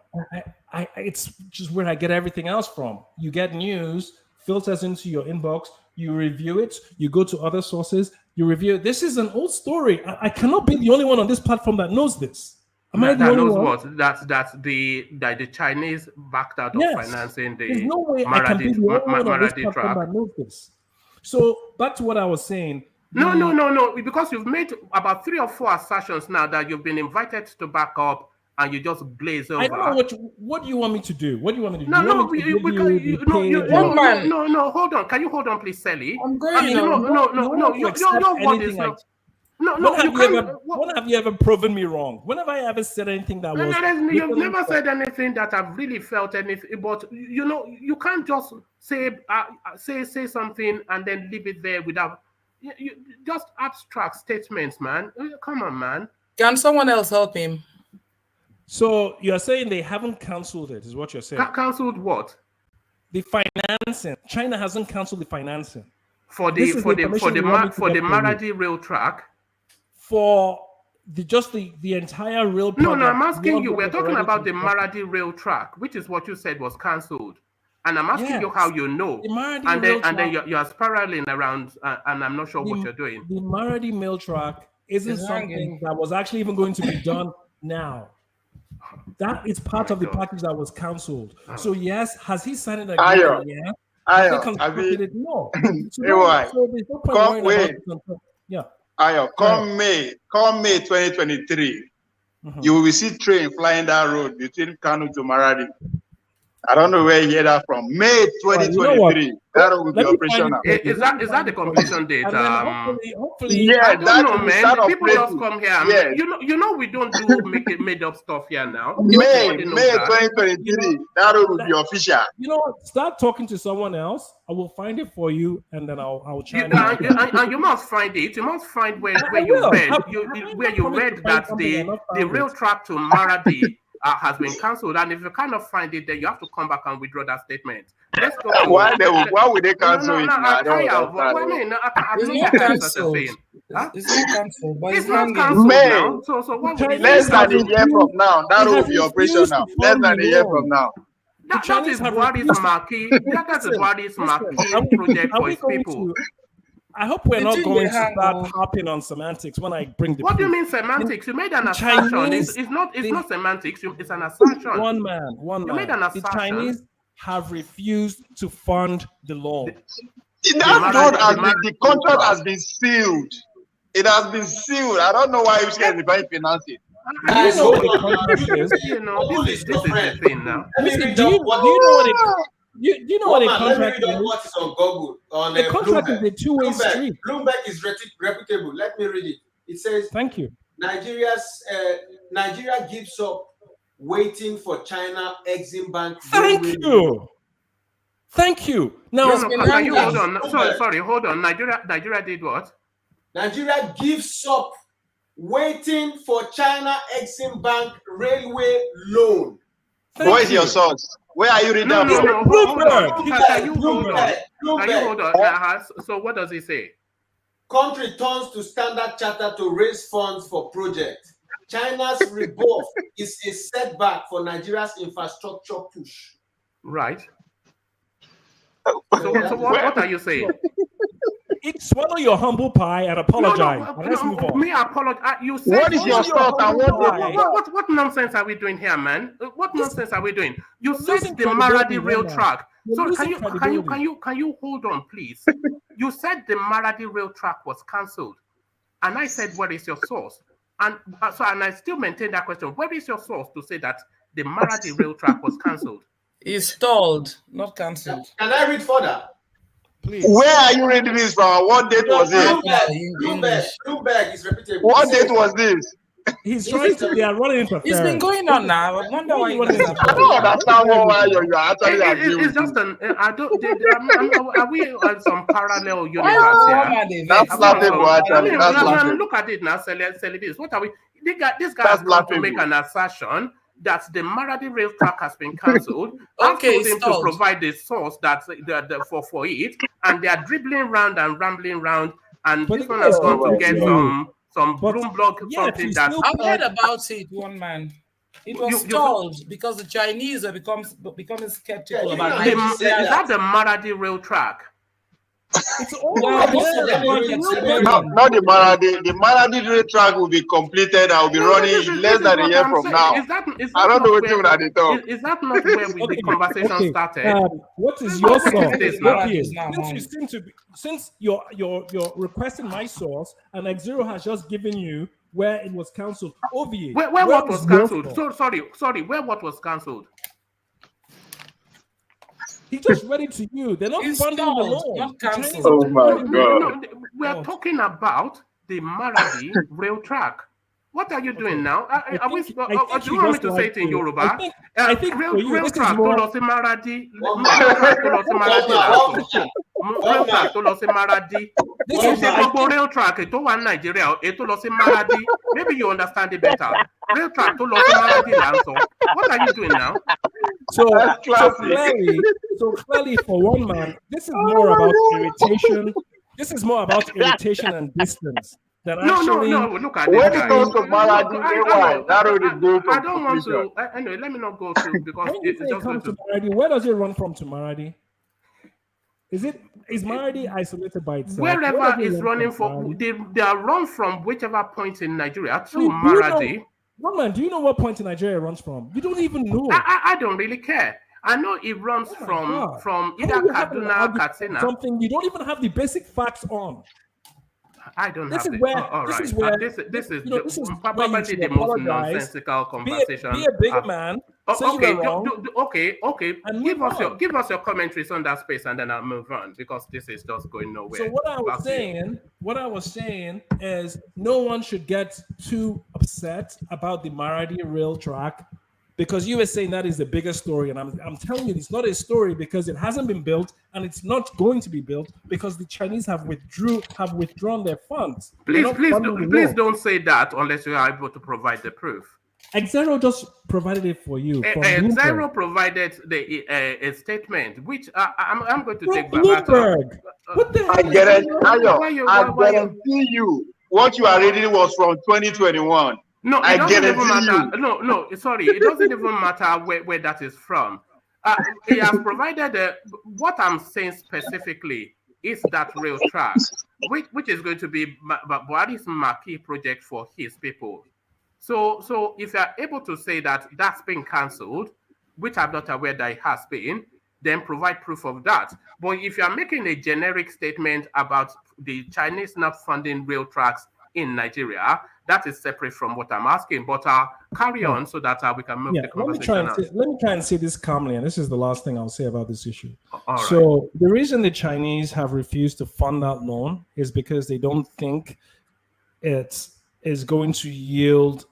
It's just where I get everything else from. You get news, filters into your inbox, you review it, you go to other sources, you review it. This is an old story. I cannot be the only one on this platform that knows this. Am I the only one? What? That's the Chinese backed out of financing the There's no way I can be the only one on this platform that knows this. So back to what I was saying. No, because you've made about 3 or 4 assertions now that you've been invited to back up and you just glaze over. I don't know what do you want me to do? What do you want me to do? No, hold on. Can you hold on, please, Sally? I'm going No, your word is not. When have you ever proven me wrong? When have I ever said anything that was? You've never said anything that I've really felt anything. But you can't just say something and then leave it there without just abstract statements, man. Come on, man. Can someone else help him? So you're saying they haven't cancelled it? Is what you're saying? Cancelled what? The financing. China hasn't cancelled the financing for the Maradi rail track. For the entire rail project. No, I'm asking you. We're talking about the Maradi rail track, which is what you said was cancelled. And I'm asking you how you know. And then you're spiraling around, and I'm not sure what you're doing. The Maradi mail track isn't something that was actually even going to be done now. That is part of the package that was cancelled. So yes, has he signed an agreement? Yeah. No. Come May 2023, you will see train flying that road between Kanu to Maradi. I don't know where you hear that from. May 2023, that will be operational. Is that the completion date? Hopefully, yeah, I don't know, man. People just come here. Yes. You know, we don't do made up stuff here now. May 2023, that will be official. You know, start talking to someone else. I will find it for you, and then I'll try. And you must find it. You must find where you read that the rail track to Maradi has been cancelled, and if you cannot find it, then you have to come back and withdraw that statement. Let's go. Why would they cancel it? It's not cancelled, but it's not cancelled now. So what would less than a year from now, that will be operational. Less than a year from now. That is Buhari's marquee. That is Buhari's marquee project for his people. I hope we're not going to start harping on semantics when I bring the. What do you mean semantics? You made an assumption. It's not semantics. It's an assumption. One man. You made an assumption. The Chinese have refused to fund the law. The contract has been sealed. It has been sealed. I don't know why you guys are buying finance it. This is the thing now. Do you know what a contract is? What is on Google? On the contract is a two-way street. Bloomberg is reputable. Let me read it. It says, "Thank you. Nigeria gives up waiting for China Exim Bank." Thank you. Now, can you hold on? Sorry, hold on. Nigeria did what? Nigeria gives up waiting for China Exim Bank railway loan. Where is your source? Where are you reading that from? Can you hold on? So what does he say? Country turns to Standard Chartered to raise funds for project. China's rebuff is a setback for Nigeria's infrastructure push. Right. So what are you saying? Swallow your humble pie and apologize. Let's move on. Me apologize. You said what is your thought and what nonsense are we doing here, man? What nonsense are we doing? You said the Maradi rail track. So can you hold on, please? You said the Maradi rail track was cancelled, and I said, what is your source? And I still maintain that question. Where is your source to say that the Maradi rail track was cancelled? It's stalled, not cancelled. Can I read further? Please. Where are you reading this from? What date was it? Bloomberg is reputable. What date was this? He's trying to. They are running interference. It's been going on now. I wonder why. I don't understand why you're actually agreeing. It's just an. I don't. Are we on some parallel universe here? That's laughable. Actually, that's laughable. Look at it now, Celebis. What are we? This guy has come to make an assertion that the Maradi rail track has been cancelled. Okay, him to provide the source that for it, and they are dribbling round and rambling round, and this one has gone to get some Bloomberg something that I've heard about it. One man, it was stalled because the Chinese are becoming skeptical about it. Is that the Maradi rail track? It's all not the Maradi. The Maradi rail track will be completed. I will be running less than a year from now. I don't know what you're talking. Is that not where the conversation started? What is your source? Since you're requesting my source, and X0 has just given you where it was cancelled. OVA. Where what was cancelled? So sorry. Where what was cancelled? He just read it to you. They're not funding the loan. Oh my God. No, we are talking about the Maradi rail track. What are you doing now? Do you want me to say it in Yoruba? I think rail track to Los Maradi. Rail track to one Nigeria. Maybe you understand it better. Rail track to Los Maradi. What are you doing now? So clearly, for one man, this is more about irritation. This is more about irritation and distance. No, look at when it comes to Maradi, I don't want to. Anyway, let me not go through because it's just going to Maradi. Where does it run from to Maradi? Is Maradi isolated by itself? Wherever it's running from, they are run from whichever point in Nigeria to Maradi. Roman, do you know what point in Nigeria it runs from? You don't even know. I don't really care. I know it runs from either Kaduna, Katsina. Something you don't even have the basic facts on. I don't this have is it. Where, all right. This is where this is probably the most nonsensical conversation. Be a big man. Okay. Give us your commentaries on that space, and then I'll move on because this is just going nowhere. So what I was saying is, no one should get too upset about the Maradi rail track, because you were saying that is the biggest story, and I'm telling you, it's not a story because it hasn't been built, and it's not going to be built because the Chinese have withdrawn their funds. Please don't say that unless you are able to provide the proof. X0 just provided it for you. X0 provided a statement, which I'm going to take back. Bloomberg. What the I guarantee you, what you are reading was from 2021. No, it doesn't even matter. No, sorry, it doesn't even matter where that is from. He has provided what I'm saying specifically is that rail track, which is going to be Buhari's marquee project for his people. So if you are able to say that that's been cancelled, which I'm not aware that it has been, then provide proof of that. But if you are making a generic statement about the Chinese not funding rail tracks in Nigeria, that is separate from what I'm asking. But carry on so that we can move the conversation on. Let me try and say this calmly, and this is the last thing I'll say about this issue. So the reason the Chinese have refused to fund that loan is because they don't think it is going to yield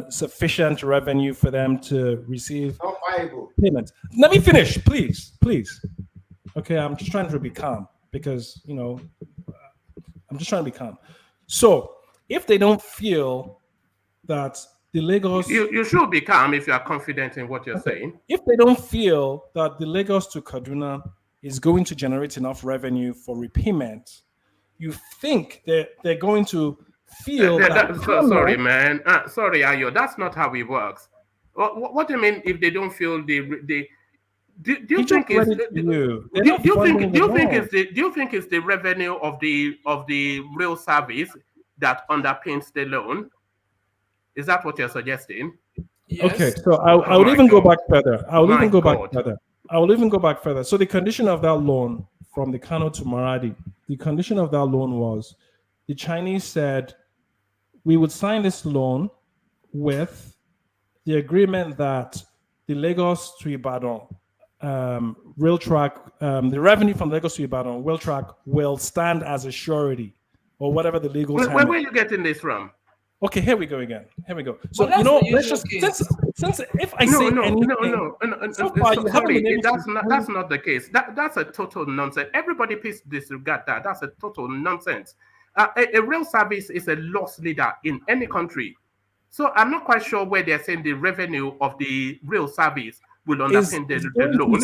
sufficient revenue for them to receive payment. Let me finish, please. Okay, I'm just trying to be calm because, I'm just trying to be calm. So if they don't feel that the Lagos... You should be calm if you are confident in what you're saying. If they don't feel that the Lagos to Kaduna is going to generate enough revenue for repayment, you think that they're going to feel sorry, man. Sorry, Ayo. That's not how it works. What do you mean if they don't feel the do you think it's the revenue of the rail service that underpins the loan? Is that what you're suggesting? Yes. Okay, so I would even go back further. I will even go back further. So the condition of that loan from the Kanu to Maradi, the condition of that loan was the Chinese said we would sign this loan with the agreement that the Lagos to Ibadan rail track, the revenue from Lagos to Ibadan rail track will stand as a surety, or whatever the legal term. Where are you getting this from? Okay, here we go again. Here we go. So let's just since if I say anything, that's not the case. That's a total nonsense. Everybody please disregard that. That's a total nonsense. A rail service is a loss leader in any country. So I'm not quite sure where they're saying the revenue of the rail service will underpin the loan. It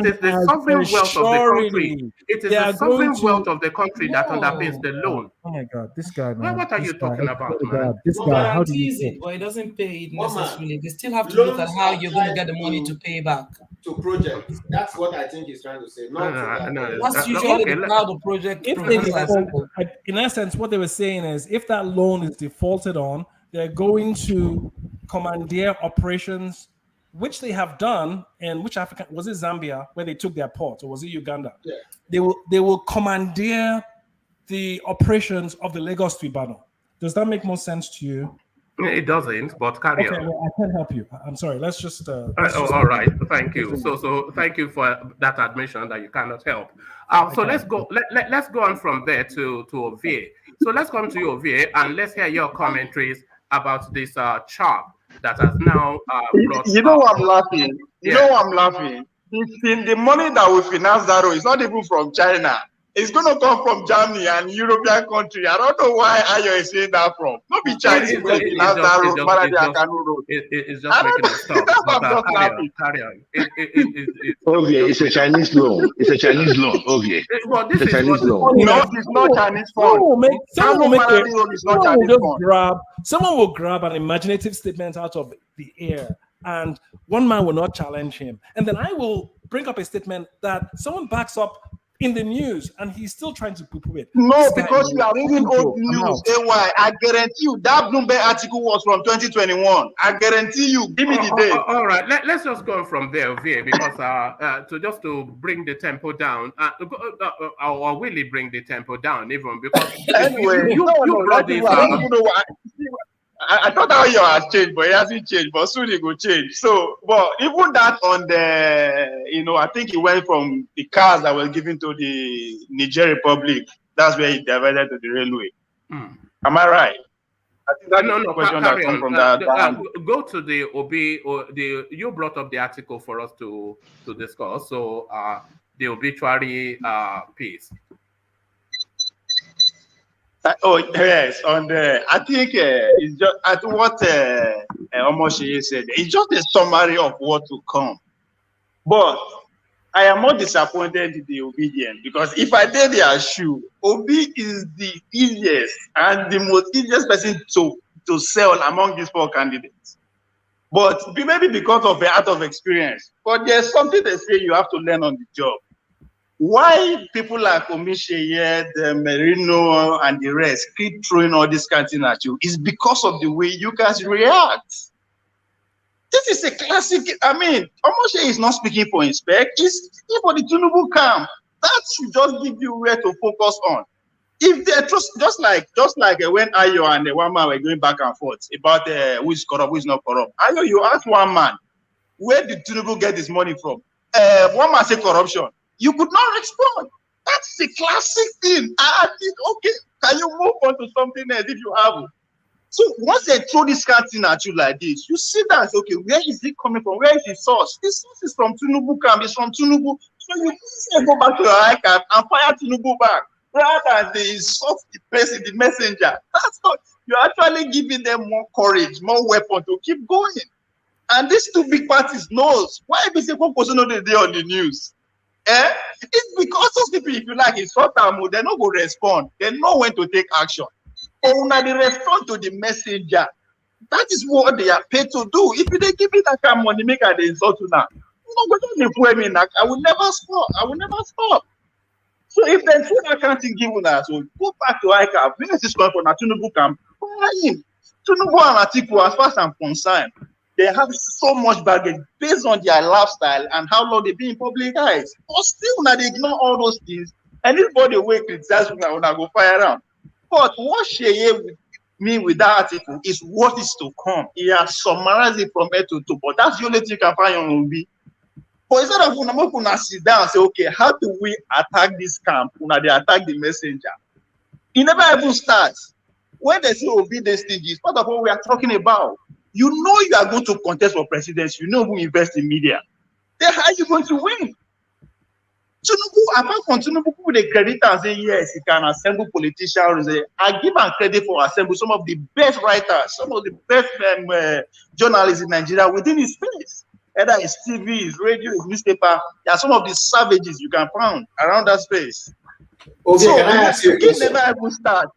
is the sovereign wealth of the country. It is the sovereign wealth of the country that underpins the loan. Oh my God, this guy, man. What are you talking about, man? This guy, how do you it, but it doesn't pay it necessarily. They still have to look at how you're going to get the money to pay back. To projects. That's what I think he's trying to say. That's usually how the project. In essence, what they were saying is, if that loan is defaulted on, they're going to commandeer operations, which they have done. And which African was it? Zambia, where they took their port, or was it Uganda? Yeah. They will commandeer the operations of the Lagos to Ibadan. Does that make more sense to you? It doesn't, but carry on. Well, I can't help you. I'm sorry. Let's just. All right. Thank you. So thank you for that admission that you cannot help. So let's go. Let's go on from there to Ovie. So let's come to you, Ovie, and let's hear your commentaries about this chart that has now brought. You know why I'm laughing? You know why I'm laughing? The money that will finance that road is not even from China. It's going to come from Germany and European country. I don't know why Ayo is saying that from. Not be Chinese will finance that road, Kanu road. It's just making us stop. Carry on. Okay, it's a Chinese loan. It's a Chinese loan. Okay. It's a Chinese loan. No, it's not Chinese fund. Someone will grab an imaginative statement out of the air, and one man will not challenge him. And then I will bring up a statement that someone backs up in the news, and he's still trying to poo-poo it. No, because you are reading old news. AY, I guarantee you that Bloomberg article was from 2021. I guarantee you. Give me the date. All right, let's just go from there, because to bring the tempo down, or really bring the tempo down, even because anyway, you brought this. I thought how you had changed, but it hasn't changed. But soon it will change. So, but even that on the, I think it went from the cars that were given to the Niger Republic. That's where it divided to the railway. Am I right? I think that's the question that comes from that. Go to the Obi, or you brought up the article for us to discuss. So, the obituary piece. Oh yes, on the I think it's just at what Omatseye said. It's just a summary of what to come. But I am more disappointed in the obedience, because if I did their shoe, Obi is the easiest and the most easiest person to sell among these four candidates. But maybe because of the art of experience. But there's something they say you have to learn on the job. Why people like Omatseye, the Merino, and the rest keep throwing all this kind of thing at you is because of the way you guys react. This is a classic. I mean, Omatseye is not speaking for his spec. He's speaking for the Tinubu camp. That should just give you where to focus on. If they're just like when Ayo and the one man were going back and forth about who is corrupt, who is not corrupt. Ayo, you ask one man, where did Tinubu get his money from? One man say corruption. You could not respond. That's the classic thing. I think, okay, can you move on to something else if you have it? So once they throw this kind of thing at you like this, you see that, okay, where is it coming from? Where is the source? This source is from Tinubu camp. It's from Tinubu. So you go back to your ICAP and fire Tinubu back. rather than they insult the person, the messenger. That's not, you're actually giving them more courage, more weapon to keep going. And these two big parties knows why we say one person on the day on the news. It's because those people, if you like, insult them, they don't go respond. They know when to take action. But when they respond to the messenger, that is what they are paid to do. If they give me that kind of money, make an insult to now. I will never stop. I will never stop. So if they throw that kind of thing given us, so go back to ICAP. This is going for Tinubu camp. Tinubu and Atiku, as far as I'm concerned, they have so much baggage based on their lifestyle and how long they've been in public eyes. But still, now they ignore all those things. And anybody will criticize when I go fire around. But what Sheye mean with that article is what is to come. He has summarized it from A to 2, but that's the only thing you can find on Obi. But instead of Unamokuna sit down and say, okay, how do we attack this camp? They attack the messenger. It never even starts. When they say Obi this thing is part of what we are talking about. You know you are going to contest for presidency. You know who invest in media. Then how are you going to win? Tinubu, apart from Tinubu, people they credit and say, yes, he can assemble politicians. I give him credit for assembling some of the best writers, some of the best journalists in Nigeria within his space. Either it's TV, it's radio, it's newspaper. There are some of the savages you can find around that space. Okay, so, can I ask you a question? Never ever start.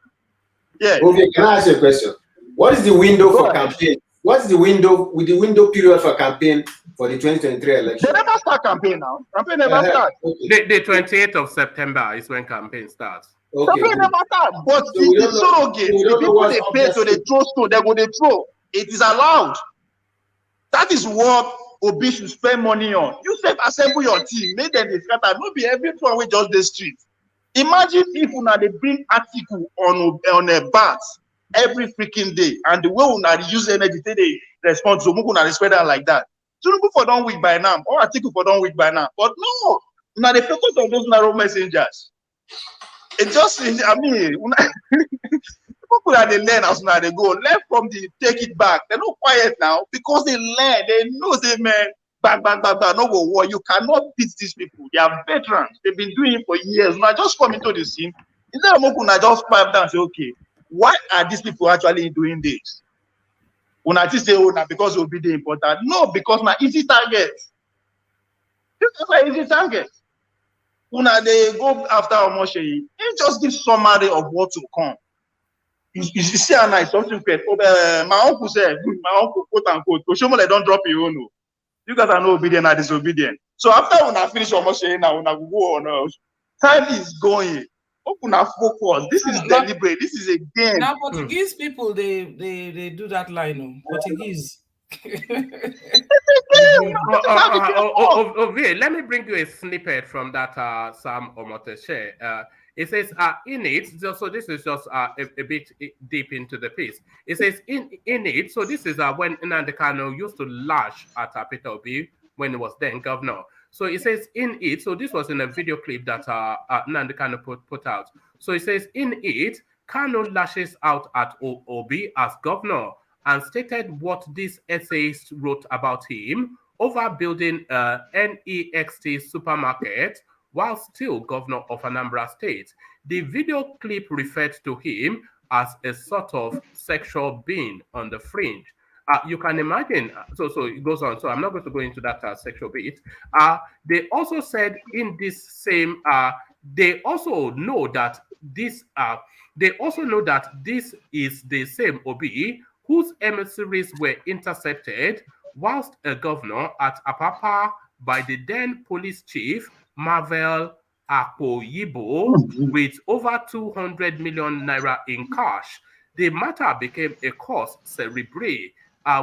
Yeah. Okay, can I ask you a question? What is the window for campaign? What's the window with the window period for campaign for the 2023 election? They never start campaign now. Campaign never starts. Okay. The 28th of September is when campaign starts. Okay. Campaign never starts. But so the surrogate, the people they pay to the throw stone, they go they throw. It is allowed. That is what Obi should spend money on. You say assemble your team, make them scatter. Not be everyone with just the street. Imagine if they bring article on a bat every freaking day, and the way una use energy they respond to Mukuna spread out like that. Tinubu for don't week by now, or article for don't week by now. But no, now they focus on those narrow messengers. It just, I mean, people that they learn as now they go, learn from the take it back. They're not quiet now because they learn. They know they man, back, no go war. You cannot beat these people. They are veterans. They've been doing it for years. Now just come into the scene. Instead of Mukuna just pipe down and say, okay, why are these people actually doing this? Una just say, oh, because it will be the important. No, because now easy target. This is an easy target. Una they go after Omosheyi. It just gives summary of what to come. You see, and I something great. My uncle said, my uncle quote unquote, Oshomo don't drop your own. You guys are not obedient or disobedient. So after una finish Omosheyi now, una go on. Time is going. Una focus. This is deliberate. This is a game. Now Portuguese people they do that line. Portuguese. Let me bring you a snippet from that Sam Omatseye. It says in it, so this is just a bit deep into the piece. It says in it, so this is when Nnamdi Kanu used to lash at Peter Obi when he was then governor. So it says in it, so this was in a video clip that Nnamdi Kanu put out. So it says in it, Kanu lashes out at Obi as governor and stated what this essayist wrote about him over building a NEXT supermarket while still governor of Anambra State. The video clip referred to him as a sort of sexual being on the fringe. You can imagine, so it goes on. So I'm not going to go into that sexual bit. They also said in this same, they also know that this is the same Obi whose emissaries were intercepted whilst a governor at Apapa by the then police chief, Marvel Akoyibo, with over 200 million naira in cash. The matter became a cause celebre,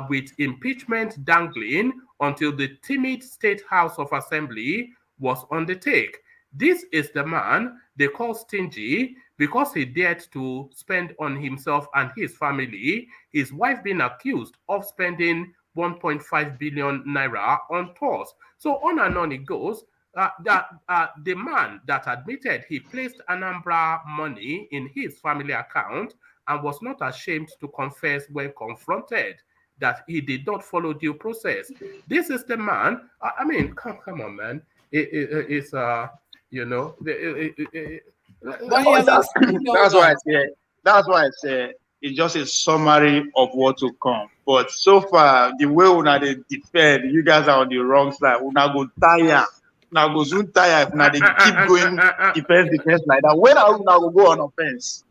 with impeachment dangling until the timid State House of Assembly was on the take. This is the man they call stingy because he dared to spend on himself and his family, his wife being accused of spending 1.5 billion naira on tours. So on and on it goes. The man that admitted he placed Anambra money in his family account and was not ashamed to confess when confronted that he did not follow due process. This is the man. I mean, come on, man. It's But he has explained all That's why I that. say. That's why I say it's just a summary of what to come. But so far, the way una they defend, you guys are on the wrong side. Una go tire. Una go soon tire if una they keep going defense like that. When are una go on offense?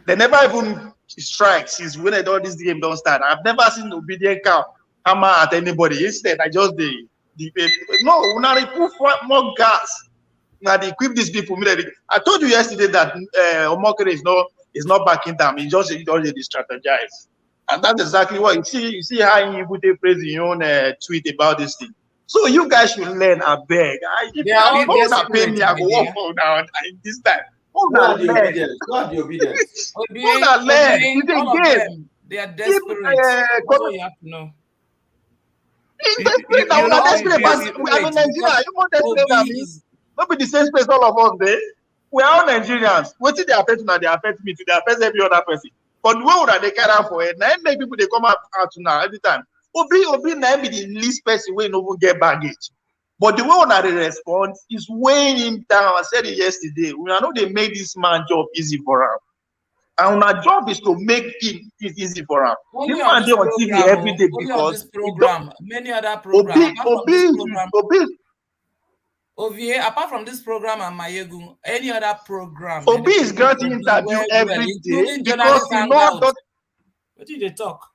They never even strike since when all this game don't start. I've never seen obedient cow hammer at anybody. Instead, I just no, una they put more gas. Now they equip these people. I told you yesterday that Omokere is not backing down. He just strategize, and that's exactly what you see. You see how he put a phrase in your own tweet about this thing. So you guys should learn. I beg. If you not pay me, I go work for now. This time, not the obedience. Not the obedience. All of them, they are desperate. That's what you have to know. Not the same space all of us there. We are all Nigerians. What did they affect now? They affect me too. They affect every other person. But the way that they carry out for it, now many people they come out now every time. Obi now be the least person we no even get baggage. But the way that they respond is weighing him down. I said it yesterday. We know they make this man job easy for him. And our job is to make it easy for him. This man they on TV every day because this program, many other programs. Obi, apart from this program and Mayegu, any other program? Obi is granting interview every day because you know that. What did they talk?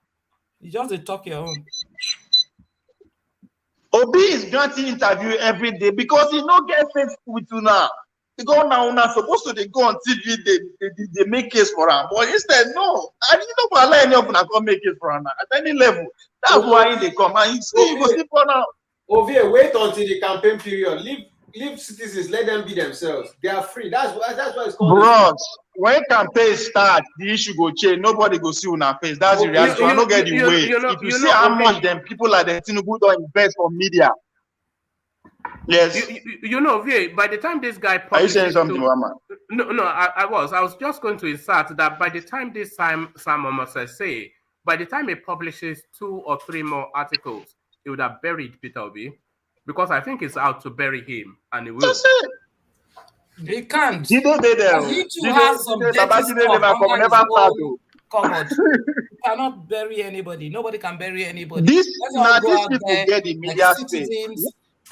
You just talk your own. Obi is granting interview every day because he no get faith with you now. Because now una supposed to they go on TV, they make case for him. But instead, no. I didn't know allow any of them come make case for him at any level. That's why they come and you see go see for now. Ovi, wait until the campaign period. Leave citizens, let them be themselves. They are free. That's why it's called. Bros, when campaign start, the issue go change. Nobody go see on our face. That's the reality. I don't get the way. If you see how much them people like the Tinubu don't invest for media. Yes. You know, by the time this guy are you saying something, Mama? No, I was just going to insert that by the time this Sam Omatseye say, by the time he publishes 2 or 3 more articles, he would have buried Peter Obi. Because I think it's out to bury him, and he will. That's it. They can't. He too has some dirty stuff covered. You cannot bury anybody. Nobody can bury anybody. These people get the media space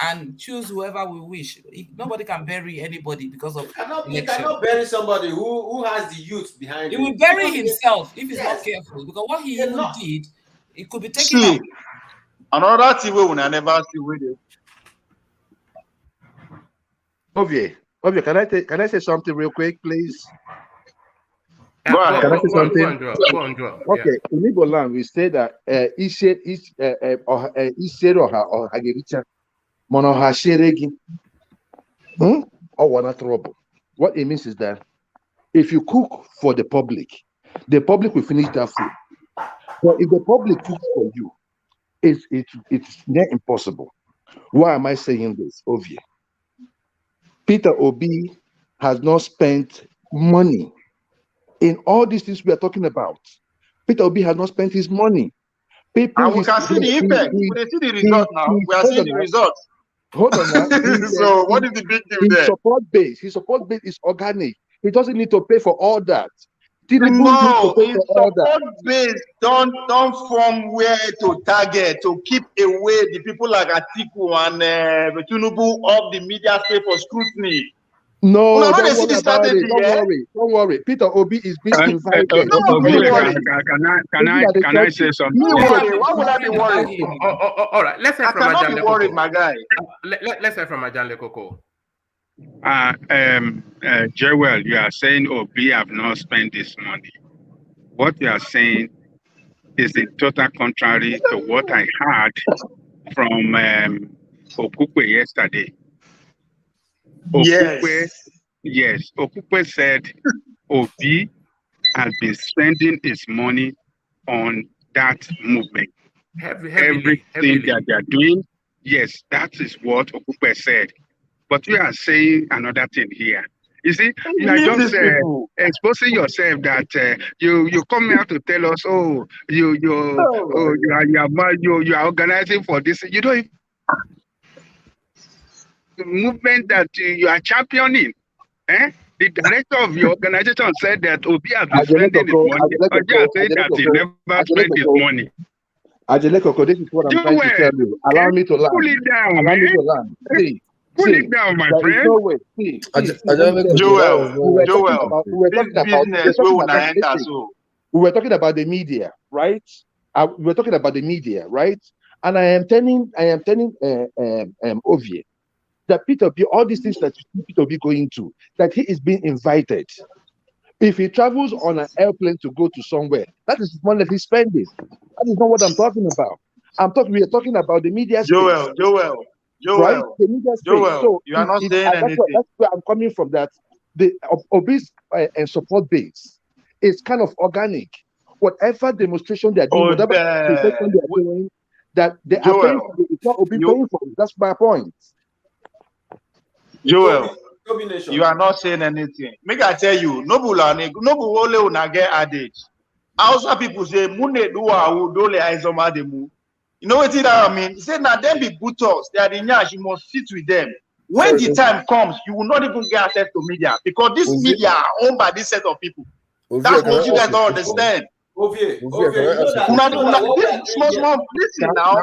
and choose whoever we wish. Nobody can bury anybody because of you cannot bury somebody who has the youth behind him. He will bury himself if he's not careful. Because what he even did, it could be taken out. Another thing we will never see with it. Obi, can I say something real quick, please? Go ahead. Can I say something? Go on, Joe. Okay, in Igbo land, we say that or Hagericha Monoha Sheregi or one trouble. What it means is that if you cook for the public will finish that food. But if the public cooks for you, it's near impossible. Why am I saying this, Ovi? Peter Obi has not spent money in all these things we are talking about. Peter Obi has not spent his money. And we can see the impact. We see the result now. We are seeing the results. Hold on now. So what is the big deal there? His support base is organic. He doesn't need to pay for all that. No, his support base don't form where to target, to keep away the people like Atiku and Tinubu of the media space for scrutiny. No, don't worry. Peter Obi is being invited. Can I say something? Why would I be worried? All right, let's say I cannot be worried, my guy. Let's say from Ajan Lekoko. Jewel, you are saying Obi have not spent this money. What you are saying is in total contrary to what I heard from Okukwe yesterday. Yes, Okukwe said Obi has been spending his money on that movement. Everything that they are doing, yes, that is what Okukwe said. But you are saying another thing here. You see, you are just exposing yourself that you come here to tell us, you are organizing for this. You don't even the movement that you are championing. The director of your organization said that Obi has been spending his money. Obi has said that he never spent his money. Ajelekoko, this is what I'm trying to tell you. Allow me to land. Cool it down, Allow me man. to land. Cool it down, my friend. No way. Joel, we were talking about the media, right? We were talking about the media, right? And I am telling Ovie that Peter B, all these things that Peter B going to, that he is being invited. If he travels on an airplane to go to somewhere, that is money that he's spending. That is not what I'm talking about. We are talking about the media space. Joel, right? The media space. So you are not saying anything. That's where I'm coming from. That the Obi's and support base is kind of organic. Whatever demonstration they are doing, whatever demonstration they are doing, that they are paying for it. It's not Obi paying for it. That's my point. Joel, you are not saying anything. Make I tell you, Nobu ole una get adage. Also, people say, "Mune duwa udole aizoma demu." You know what I mean? He said, "Now them be butters. They are the nyash. You must sit with them. When the time comes, you will not even get access to media because this media are owned by this set of people. That's what you guys don't understand." Listen now.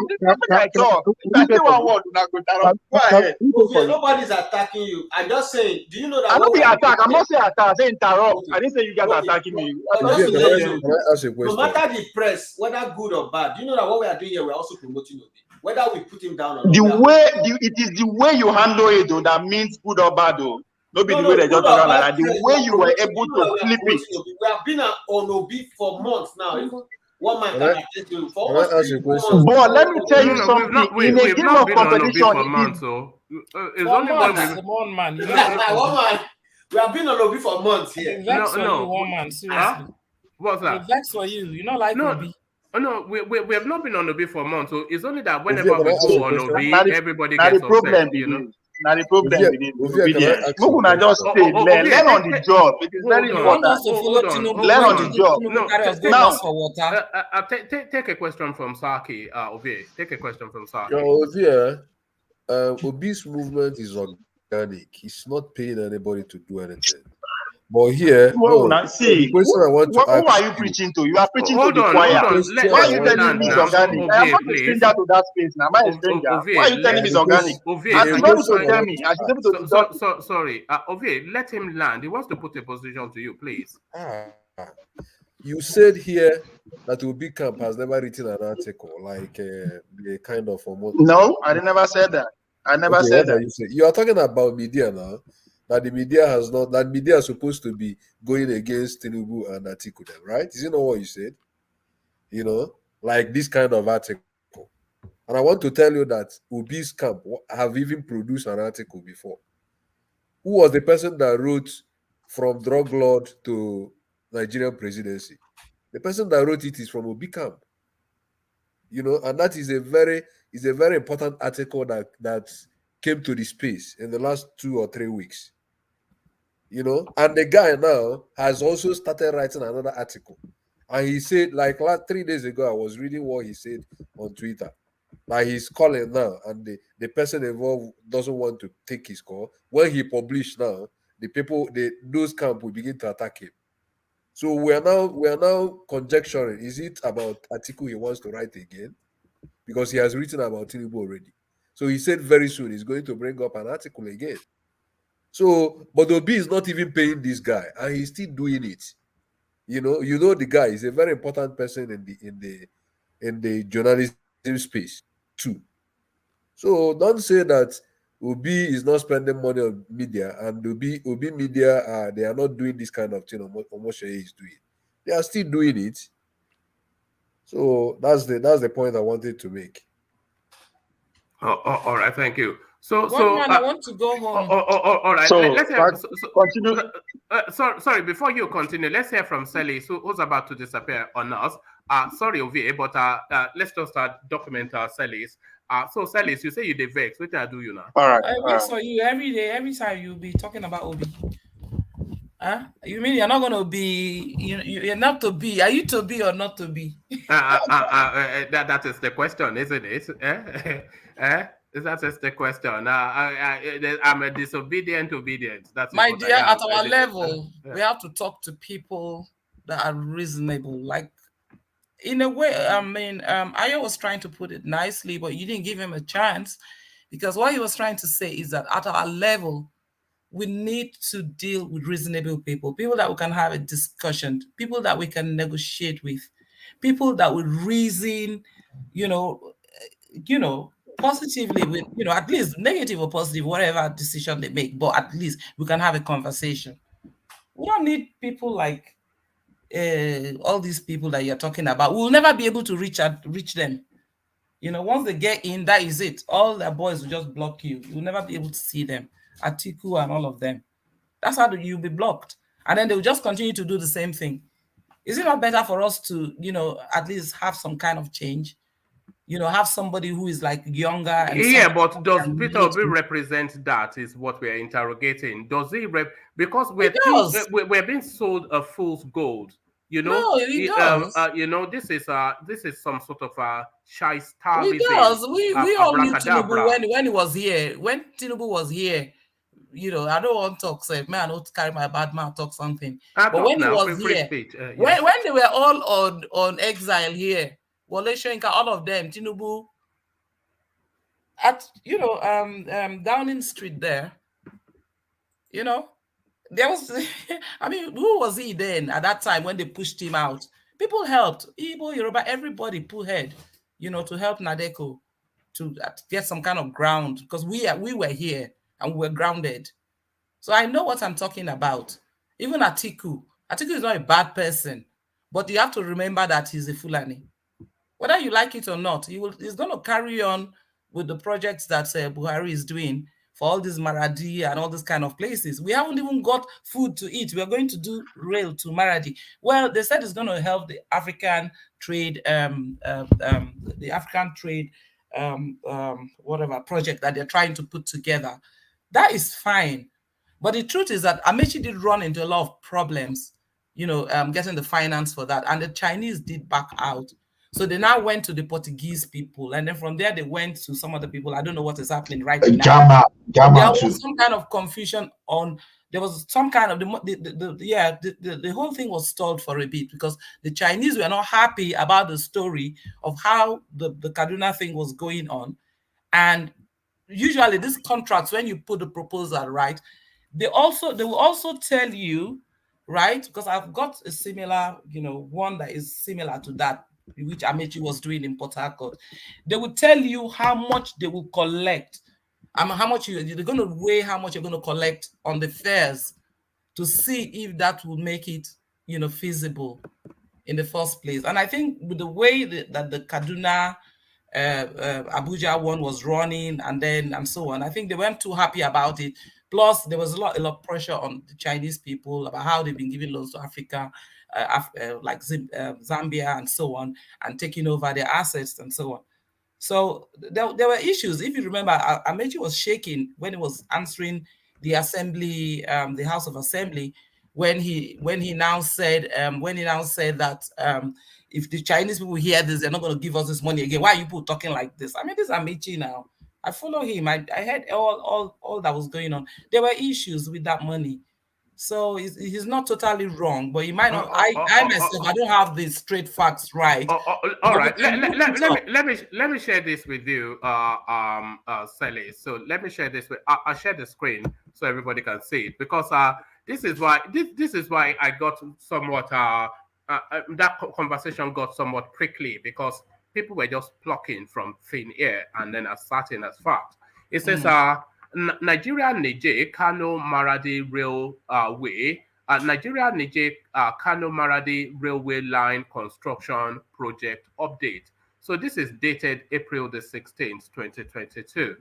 Nobody's attacking you. I'm just saying, do you know that? I don't be attacked. I'm not saying attack. I say interrupt. I didn't say you guys are attacking me. No matter the press, whether good or bad, do you know that what we are doing here, we're also promoting Obi. Whether we put him down or not. It is the way you handle it, though, that means good or bad, though. The way they just talk about that. The way you were able to flip it. We have been on Obi for months now. Even one man can attest to for But let me tell you something. In a game of competition, it's only one man. We have been on Obi for months here. No, one man. Seriously. What's that? That's for you. You know, like Obi. No, we have not been on Obi for months. So it's only that whenever we go on Obi, everybody gets upset. You know. Now the problem with just stay, learn on the job. It is very important. Learn on the job. Now, take a question from Saki. Ovie, take a question from Saki. Obi's movement is organic. He's not paying anybody to do anything. But here, who are you preaching to? You are preaching to the choir. Why are you telling me it's organic? I am not a stranger to that space now. Am I a stranger? Why are you telling me it's organic? Sorry, Ovie, let him land. He wants to put a position to you, please. You said here that Obi Camp has never written an article like the kind of. No, I never said that. I never said that. You are talking about media now. That the media has not, that media is supposed to be going against Tinubu and Atiku, right? Is it not what you said? You know, like this kind of article. And I want to tell you that Obi's camp have even produced an article before. Who was the person that wrote from drug lord to Nigerian presidency? The person that wrote it is from Obi camp. You know, and that is a very important article that came to the space in the last 2 or 3 weeks. You know, and the guy now has also started writing another article. And he said, like 3 days ago, I was reading what he said on Twitter. Like he's calling now, and the person involved doesn't want to take his call. When he published now, those camp will begin to attack him. So we are now conjecturing, is it about article he wants to write again? Because he has written about Tinubu already. So he said very soon he's going to bring up an article again. So, but Obi is not even paying this guy, and he's still doing it. You know the guy is a very important person in the journalism space too. So don't say that Obi is not spending money on media, and Obi media they are not doing this kind of thing. Omatseye is doing. They are still doing it. So that's the point I wanted to make. All right, thank you. So I want to go home. All right. So let's continue. Sorry, before you continue, let's hear from Celis, who's about to disappear on us. Sorry, Ovie, but let's just document Celis. So Celis, you say you the vex. What I do you now? All right. I wait for you every day, every time you'll be talking about Obi. You mean you're not going to be? You're not to be. Are you to be or not to be? That is the question, isn't it? That is the question. I'm a disobedient obedient. That's My what dear, I am. at our level, we have to talk to people that are reasonable. Like, in a way, I mean, Ayo was trying to put it nicely, but you didn't give him a chance, because what he was trying to say is that at our level, we need to deal with reasonable people that we can have a discussion, people that we can negotiate with, people that will reason, positively with, at least negative or positive, whatever decision they make, but at least we can have a conversation. We don't need people like all these people that you're talking about. We'll never be able to reach them. Once they get in, that is it. All their boys will just block you. You'll never be able to see them. Atiku and all of them. That's how you'll be blocked. And then they'll just continue to do the same thing. Is it not better for us to, at least have some kind of change? Have somebody who is like younger. And but does Peter Obi represent that? Is what we're interrogating. Does he because we're being sold a fool's gold. No, he does. This is some sort of a shy star. He does. We all knew Tinubu when he was here. When Tinubu was here, I don't want to talk. Say, man, I don't carry my bad mouth, talk something. But when he was here, when they were all on exile here, Wole Soyinka, all of them, Tinubu, at Downing Street there, there was, I mean, who was he then at that time when they pushed him out? People helped. Igbo, Yoruba, everybody pulled head, to help Nadeko to get some kind of ground, because we were here and we were grounded. So I know what I'm talking about. Even Atiku is not a bad person, but you have to remember that he's a Fulani. Whether you like it or not, he's going to carry on with the projects that Buhari is doing for all these Maradi and all these kind of places. We haven't even got food to eat. We are going to do rail to Maradi. Well, they said it's going to help the African trade, whatever project that they're trying to put together. That is fine. But the truth is that Amechi did run into a lot of problems, getting the finance for that. And the Chinese did back out. So they now went to the Portuguese people, and then from there they went to some other people. I don't know what is happening right now. There was some kind of confusion on. There was some kind of the whole thing was stalled for a bit because the Chinese were not happy about the story of how the Kaduna thing was going on, and usually these contracts, when you put the proposal right, they will also tell you, right, because I've got a similar one that is similar to that, which Amechi was doing in Port Harcourt. They will tell you how much they will collect. How much they're going to weigh how much you're going to collect on the fares to see if that will make it, feasible in the first place. And I think with the way that the Kaduna, Abuja one was running and so on, I think they weren't too happy about it. Plus, there was a lot of pressure on the Chinese people about how they've been giving loans to Africa, like Zambia and so on, and taking over their assets and so on. So there were issues. If you remember, Amechi was shaking when he was answering the assembly, the House of Assembly, when he now said that if the Chinese people hear this, they're not going to give us this money again. Why are you people talking like this? I mean, this is Amechi now. I follow him. I heard all that was going on. There were issues with that money. So he's not totally wrong, but he might not. I myself, I don't have the straight facts right. All right. Let me share this with you, Sally. So let me share this with. I'll share the screen so everybody can see it, because this is why I got somewhat that conversation got somewhat prickly, because people were just plucking from thin air and then asserting as fact. It says Nigeria Niger Kanu Maradi Railway, Nigeria Niger Kanu Maradi Railway Line Construction Project Update. So this is dated April the 16th, 2022.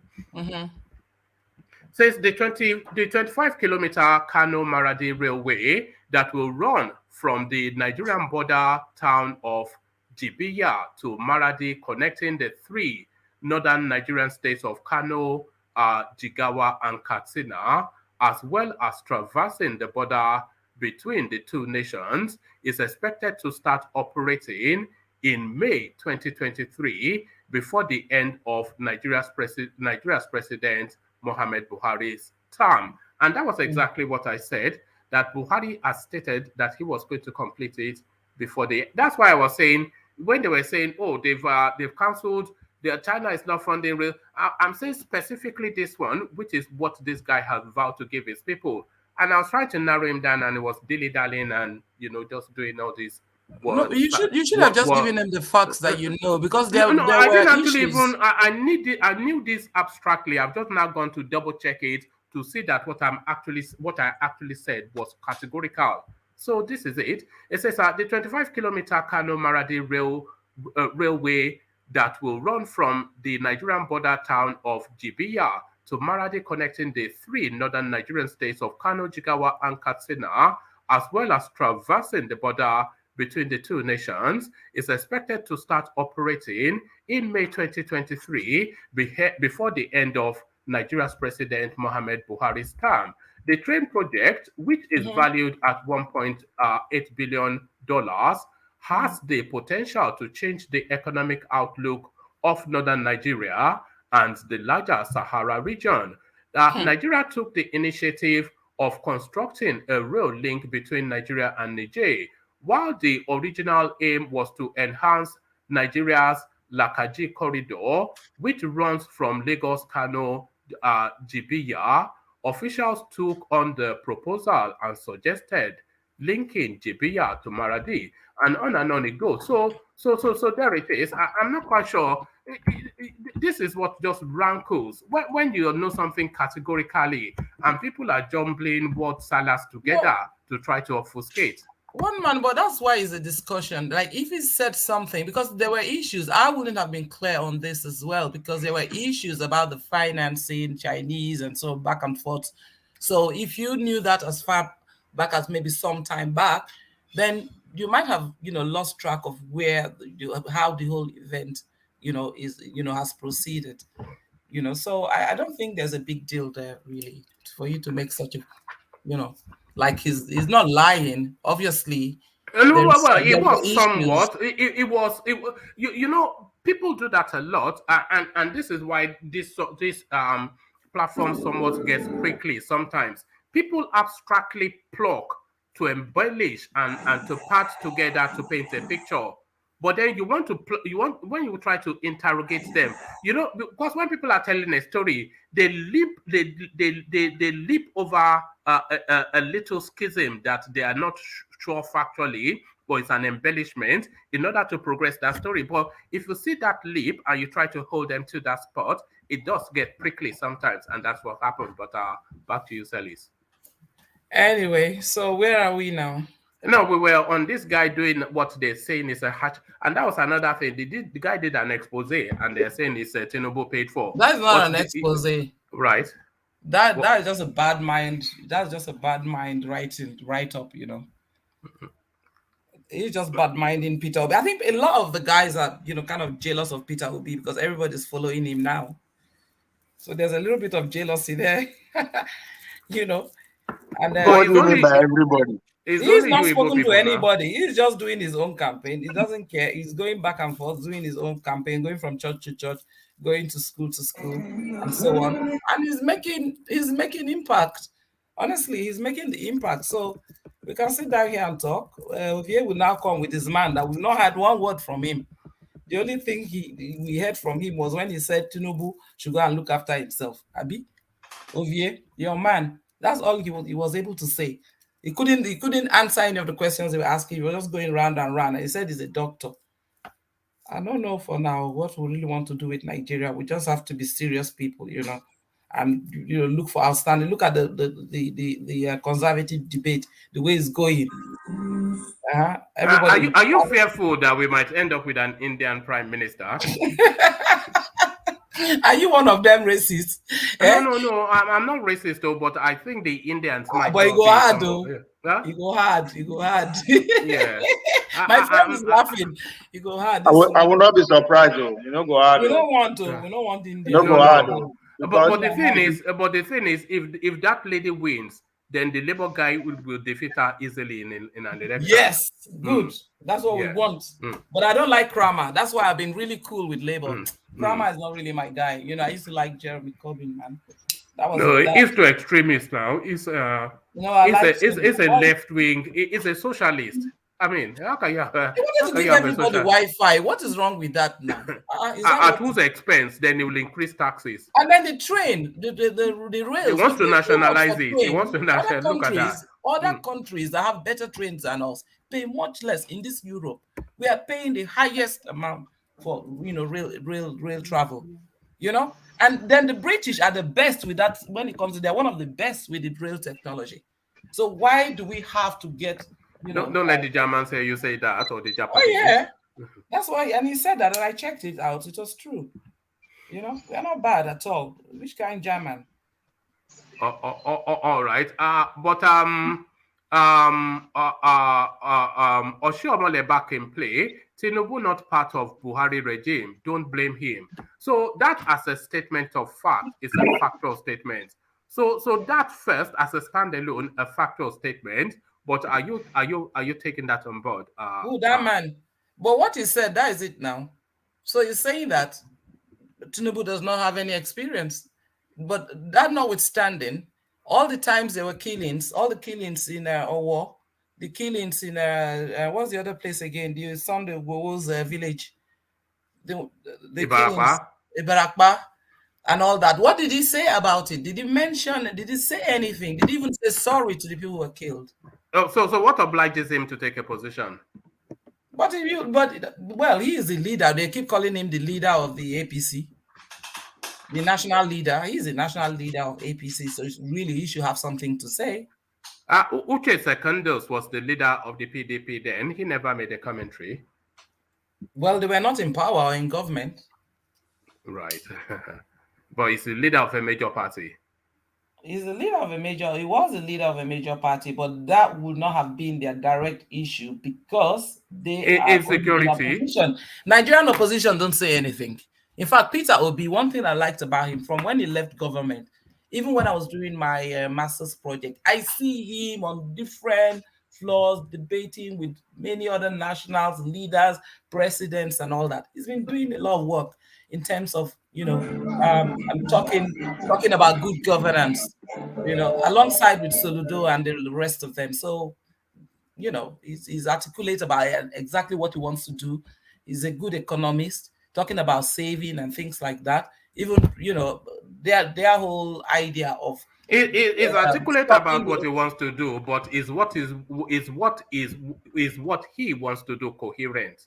Says the 25-kilometer Kanu Maradi Railway that will run from the Nigerian border town of Jibiya to Maradi, connecting the three northern Nigerian states of Kano, Jigawa, and Katsina, as well as traversing the border between the two nations, is expected to start operating in May 2023 before the end of Nigeria's president Muhammad Buhari's term. And that was exactly what I said, that Buhari has stated that he was going to complete it before that's why I was saying, when they were saying, oh, they've cancelled, China is not funding real. I'm saying specifically this one, which is what this guy has vowed to give his people. And I was trying to narrow him down, and it was dilly-dallying and, just doing all this. No, you should have just given them the facts that you know, because there I didn't actually issues. I knew this abstractly. I've just now gone to double check it to see that what I actually said was categorical. So this is it. It says the 25-kilometer Kanu Maradi railway that will run from the Nigerian border town of Jibiya to Maradi, connecting the 3 northern Nigerian states of Kano, Jigawa, and Katsina, as well as traversing the border between the 2 nations, is expected to start operating in May 2023, before the end of Nigeria's President Muhammad Buhari's term. The train project, which is valued at $1.8 billion, has the potential to change the economic outlook of northern Nigeria and the larger Sahara region. Nigeria took the initiative of constructing a rail link between Nigeria and Niger, while the original aim was to enhance Nigeria's Lakaji corridor, which runs from Lagos, Kano, Jibiya. Officials took on the proposal and suggested linking Jibiya to Maradi, and on it goes. So there it is. I'm not quite sure. This is what just rankles when you know something categorically and people are jumbling word salads together to try to obfuscate. One man, but that's why it's a discussion. Like, if he said something, because there were issues, I wouldn't have been clear on this as well, because there were issues about the financing, Chinese, and so back and forth. So if you knew that as far back as maybe some time back, then you might have, lost track of how the whole event, has proceeded. So I don't think there's a big deal there really for you to make such a, like he's not lying, obviously. Well, it was somewhat. It was. People do that a lot, and this is why this platform somewhat gets prickly sometimes. People abstractly pluck to embellish and to part together to paint a picture. But then when you try to interrogate them, because when people are telling a story, they leap over a little schism that they are not sure factually, but it's an embellishment in order to progress that story. But if you see that leap and you try to hold them to that spot, it does get prickly sometimes, and that's what happened. But back to you, Celis. Anyway, so where are we now? No, we were on this guy doing what they're saying is a hatch, and that was another thing. The guy did an expose, and they're saying it's Tinubu paid for. That's not an expose, right? That is just a bad mind. That's just a bad mind write up. He's just bad minding Peter Obi. I think a lot of the guys are kind of jealous of Peter Obi because everybody's following him now. So there's a little bit of jealousy there, And what do you mean by everybody? He's not spoken to anybody. He's just doing his own campaign. He doesn't care. He's going back and forth, doing his own campaign, going from church to church, going to school, and so on. And he's making impact. Honestly, he's making the impact. So we can sit down here and talk. Ovier will now come with his man that we've not had one word from him. The only thing we heard from him was when he said Tinubu should go and look after himself. Abi, Ovier, your man. That's all he was able to say. He couldn't answer any of the questions they were asking. He was just going round and round. And he said he's a doctor. I don't know for now what we really want to do with Nigeria. We just have to be serious people, and look for outstanding. Look at the conservative debate, the way it's going. Everybody. Are you fearful that we might end up with an Indian prime minister? Are you one of them racists? No, I'm not racist though, but I think the Indians might. But you go hard though. You go hard. Yeah. My friend is laughing. You go hard. I will not be surprised though. Go hard. We don't want to. We don't want India. Go hard though. But the thing is, if that lady wins, then the Labour guy will defeat her easily in an election. Yes, good. That's what we want. But I don't like Kramer. That's why I've been really cool with Labour. Kramer is not really my guy. You know, I used to like Jeremy Corbyn, man. That was he's too extremist now. He's a left wing. He's a socialist. I mean, how can you have everybody Wi-Fi? What is wrong with that now? At whose expense? Then he will increase taxes. And then the train, the rails. He wants to nationalize it. He wants to nationalize. Look at that. Other countries that have better trains than us pay much less. In this Europe, we are paying the highest amount for rail travel. You know, and then the British are the best with that. When it comes to, they're one of the best with the rail technology. So why do we have to get? Don't let the Germans say you say that, or the Japanese. Oh yeah, that's why. And he said that, and I checked it out. It was true. You know, they're not bad at all. Which kind German? All right. But Oshiomhole back in play. Tinubu not part of Buhari regime. Don't blame him. So that as a statement of fact is a factual statement. So that first as a standalone, a factual statement. But are you taking that on board? That man. But what he said, that is it now. So you're saying that Tinubu does not have any experience. But that notwithstanding, all the times there were killings, all the killings in Owo, the killings in what's the other place again? The Sunday Wowo's village, the Ibarakba, and all that. What did he say about it? Did he mention? Did he say anything? Did he even say sorry to the people who were killed? Oh, so what obliges him to take a position? Well, he is the leader. They keep calling him the leader of the APC, the national leader. He's the national leader of APC, so really he should have something to say. Uche Secondos was the leader of the PDP then. He never made a commentary. Well, they were not in power or in government. Right. But he's the leader of a major party. He was the leader of a major party, but that would not have been their direct issue because they are insecurity. Nigerian opposition don't say anything. In fact, Peter Obi, one thing I liked about him from when he left government, even when I was doing my master's project, I see him on different floors debating with many other nationals, leaders, presidents, and all that. He's been doing a lot of work in terms of, I'm talking about good governance, alongside with Soludo and the rest of them. So, he's articulate about exactly what he wants to do. He's a good economist, talking about saving and things like that. Even, their whole idea of is articulate about what he wants to do, but is what he wants to do coherent?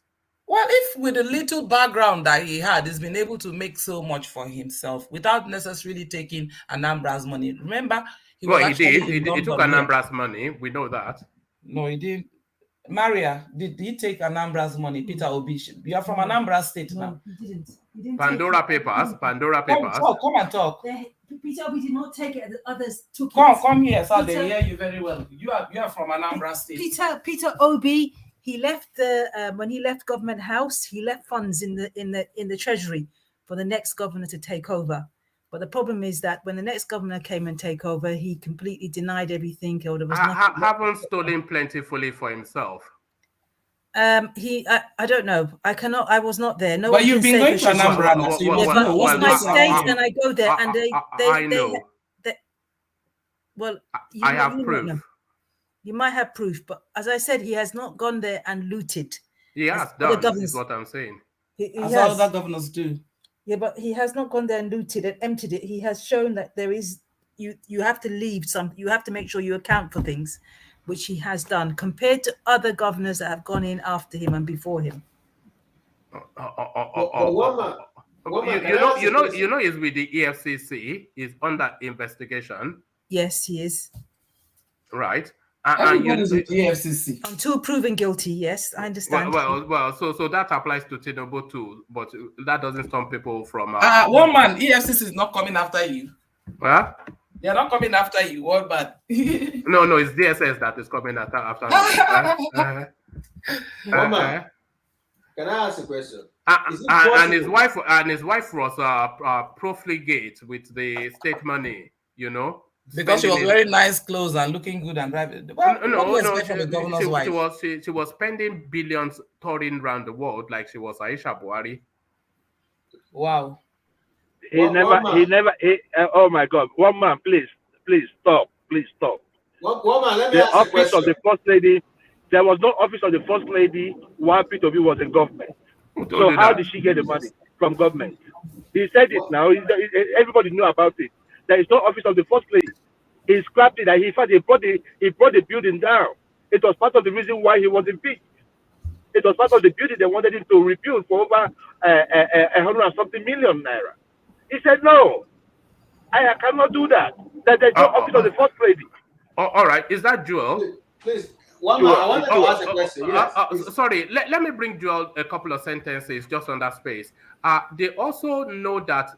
Well, if with the little background that he had, he's been able to make so much for himself without necessarily taking Anambra's money. Remember, he did. He took Anambra's money. We know that. No, he didn't. Maria, did he take Anambra's money? Peter Obi, you are from Anambra State now. He didn't. Pandora Papers. Come and talk. Peter Obi did not take it. The others took it. Come here, so they hear you very well. You are from Anambra State. Peter Obi. He left when he left Government House. He left funds in the Treasury for the next governor to take over. But the problem is that when the next governor came and take over, he completely denied everything. Or there was nothing. Haven't stolen plentifully for himself. I don't know. I was not there. No. But you've been going to Anambra now. It's my state, and I go there, and I know. I have proof. You might have proof, but as I said, he has not gone there and looted. He has done. This is what I'm saying. As all other governors do. Yeah, but he has not gone there and looted and emptied it. He has shown that there is you have to leave some. You have to make sure you account for things, which he has done compared to other governors that have gone in after him and before him. You know, he's with the EFCC. He's under investigation. Yes, he is. Right. EFCC. Until proven guilty, yes, I understand. Well, so that applies to Tinubu too, but that doesn't stop people from. One man, EFCC is not coming after you. Huh? They're not coming after you. What bad? No, it's DSS that is coming after One man. Can I ask a question? And his wife was profligate with the state money. Because she was wearing nice clothes and looking good and driving. Well, she was spending billions touring around the world like she was Aisha Buhari. Wow. Oh my God. One man, please stop. Please stop. One man, let me the ask office of the first lady, there was no office of the first lady while P2B was in government. So how did she get the money from government? He said it now. Everybody knew about it. There is no office of the first lady. He scrapped it. In fact, he brought the building down. It was part of the reason why he was impeached. It was part of the building they wanted him to rebuild for over 100 and something million naira. He said, no, I cannot do that. There's no office of the first lady. All right. Is that Joel? Please. One more. I wanted to ask a question. Yes, sorry, let me bring Joel a couple of sentences just on that space. They also know that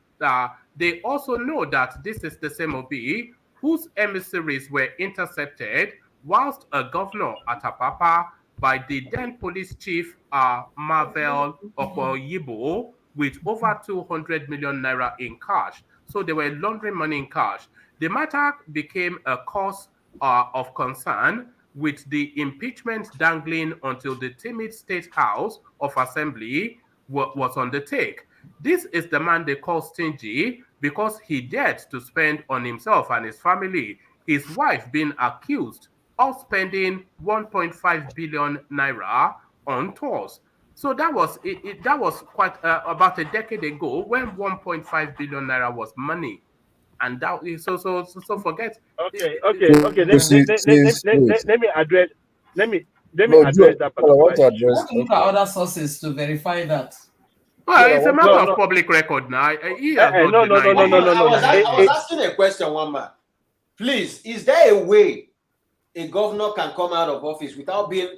this is the same Obi whose emissaries were intercepted whilst a governor at Apapa by the then police chief Marvel Okoyibo with over 200 million naira in cash. So they were laundering money in cash. The matter became a cause of concern, with the impeachment dangling until the timid State House of Assembly was on the take. This is the man they call stingy because he dared to spend on himself and his family, his wife being accused of spending 1.5 billion naira on tours. So that was that was quite about a decade ago when 1.5 billion naira was money. And that is so forget. Okay. Let me address that. I want to look at other sources to verify that. Well, it's a matter of public record now. No. I was asking a question, one man. Please, is there a way a governor can come out of office without being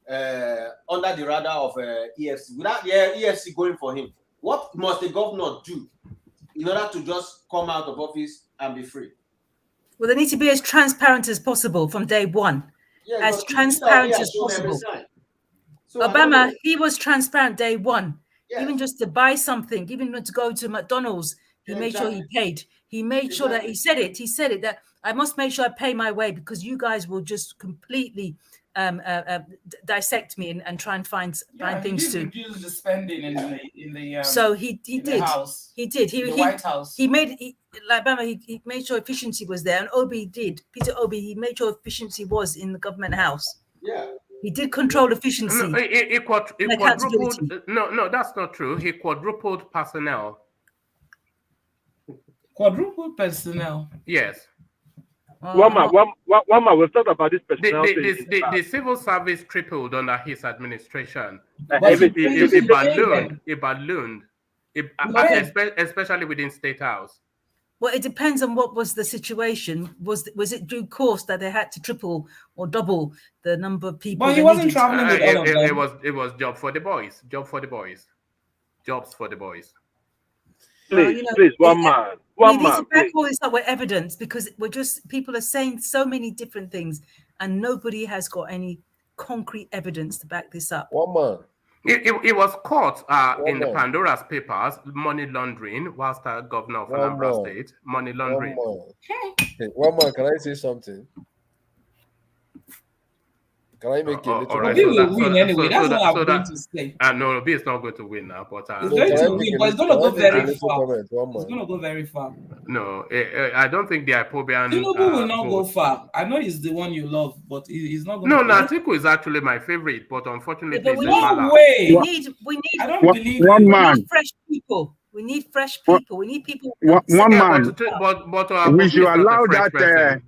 under the radar of EFC, without EFC going for him? What must the governor do in order to just come out of office and be free? Well, they need to be as transparent as possible from day one. Yeah, as transparent as possible. So Obama, he was transparent day one. Yes. Even just to buy something, even to go to McDonald's, he made sure he paid. He made sure that he said it that I must make sure I pay my way because you guys will just completely dissect me and try and find things to reduce the spending in the so he did the House. He did he White House. He made made sure efficiency was there, and Peter Obi he made sure efficiency was in the government house. Yeah, he did control efficiency. He quadrupled. No, that's not true. He quadrupled personnel. Quadrupled personnel. Yes. One man, we'll talk about this personnel. The civil service tripled under his administration. It ballooned, especially within State House. Well, it depends on what was the situation. Was it due course that they had to triple or double the number of people? But he wasn't traveling with all of them. It was job for the boys. Jobs for the boys. Please, one man. We need to back all this up with evidence because people are saying so many different things and nobody has got any concrete evidence to back this up. One man. It was caught in the Pandora Papers, money laundering, whilst governor of Anambra State, money laundering. One man, can I say something? Can I make a little? Obi will win anyway. That's what I'm going to say. No, Obi is not going to win now, but it's going to win, but it's going to go very far. It's going to go very far. No, I don't think the IPOB and Tinubu will not go far. I know he's the one you love, but he's not going. No, Atiku is actually my favorite, but unfortunately, no way. We need. I don't believe one man. We need fresh people. We need fresh people. We need people. One man. But we should allow that.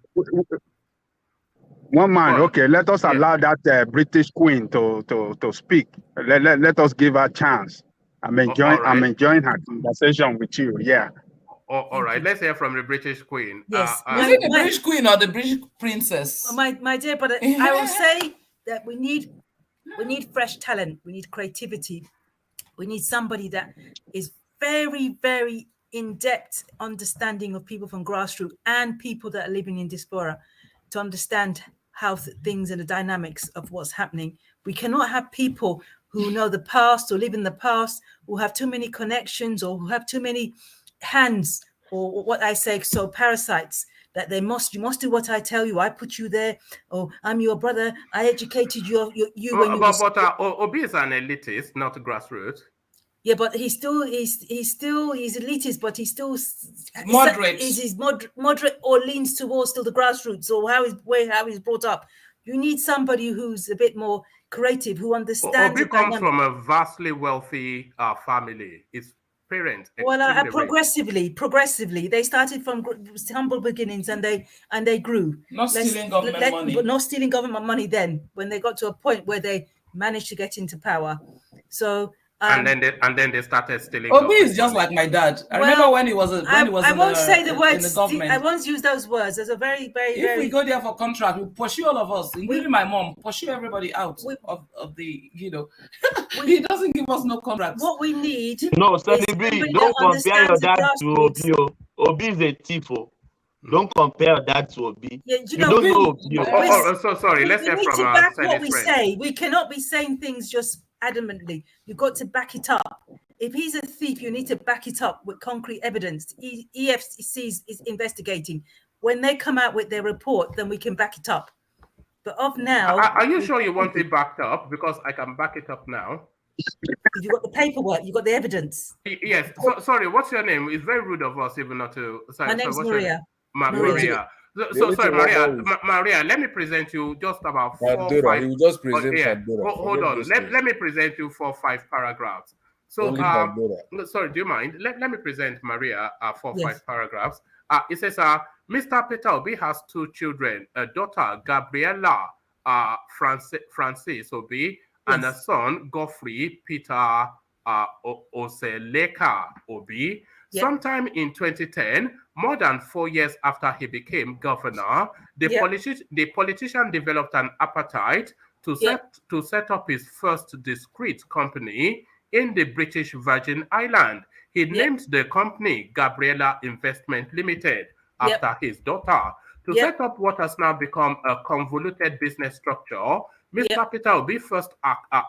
One man, okay. Let us allow that British Queen to speak. Let us give her a chance. I'm enjoying her conversation with you. Yeah. All right. Let's hear from the British Queen. Yes. Is it the British Queen or the British Princess? My dear brother, I will say that we need fresh talent. We need creativity. We need somebody that is very, very in-depth understanding of people from grassroots and people that are living in diaspora to understand how things and the dynamics of what's happening. We cannot have people who know the past or live in the past, who have too many connections or who have too many hands or what I say, so parasites that you must do what I tell you. I put you there. Oh, I'm your brother. I educated you when you were. But Obi is an elitist, not grassroots. Yeah, but he's elitist, but he's still moderate. He's moderate or leans towards still the grassroots, or how he's brought up. You need somebody who's a bit more creative, who understands. Obi comes from a vastly wealthy family. His parents. Well, progressively, they started from humble beginnings, and they grew. Not stealing government money. But not stealing government money. Then, when they got to a point where they managed to get into power, so. And then they started stealing. Obi is just like my dad. I remember when he was. I won't say the words. In the government. I won't use those words. There's a very. If we go there for contract, we pursue all of us, including my mom, pursue everybody out of the. He doesn't give us no contracts. What we need. No, Sonny, don't compare your dad to Obi. Obi is a thief. Don't compare that to Obi. Yeah, you don't know Obi. So sorry. Let's hear from back what we say. We cannot be saying things just adamantly. You've got to back it up. If he's a thief, you need to back it up with concrete evidence. EFCC is investigating. When they come out with their report, then we can back it up. But of now, are you sure you want it backed up? Because I can back it up now. You got the paperwork. You got the evidence. Yes. Sorry. What's your name? It's very rude of us even not to. Sorry, my name's Maria. Maria. So sorry, Maria. Let me present you just about 4 or 5. You will just present Pandora. Hold on. Let me present you 4 or 5 paragraphs. So sorry, do you mind? Let me present Maria 4 or 5 paragraphs. It says, Mr. Peter Obi has 2 children, a daughter, Gabriella Francis Obi, and a son, Godfrey Peter Oseleka Obi. Sometime in 2010, more than 4 years after he became governor, the politician developed an appetite to set up his first discrete company in the British Virgin Islands. He named the company Gabriella Investment Limited after his daughter. To set up what has now become a convoluted business structure, Mr. Peter Obi first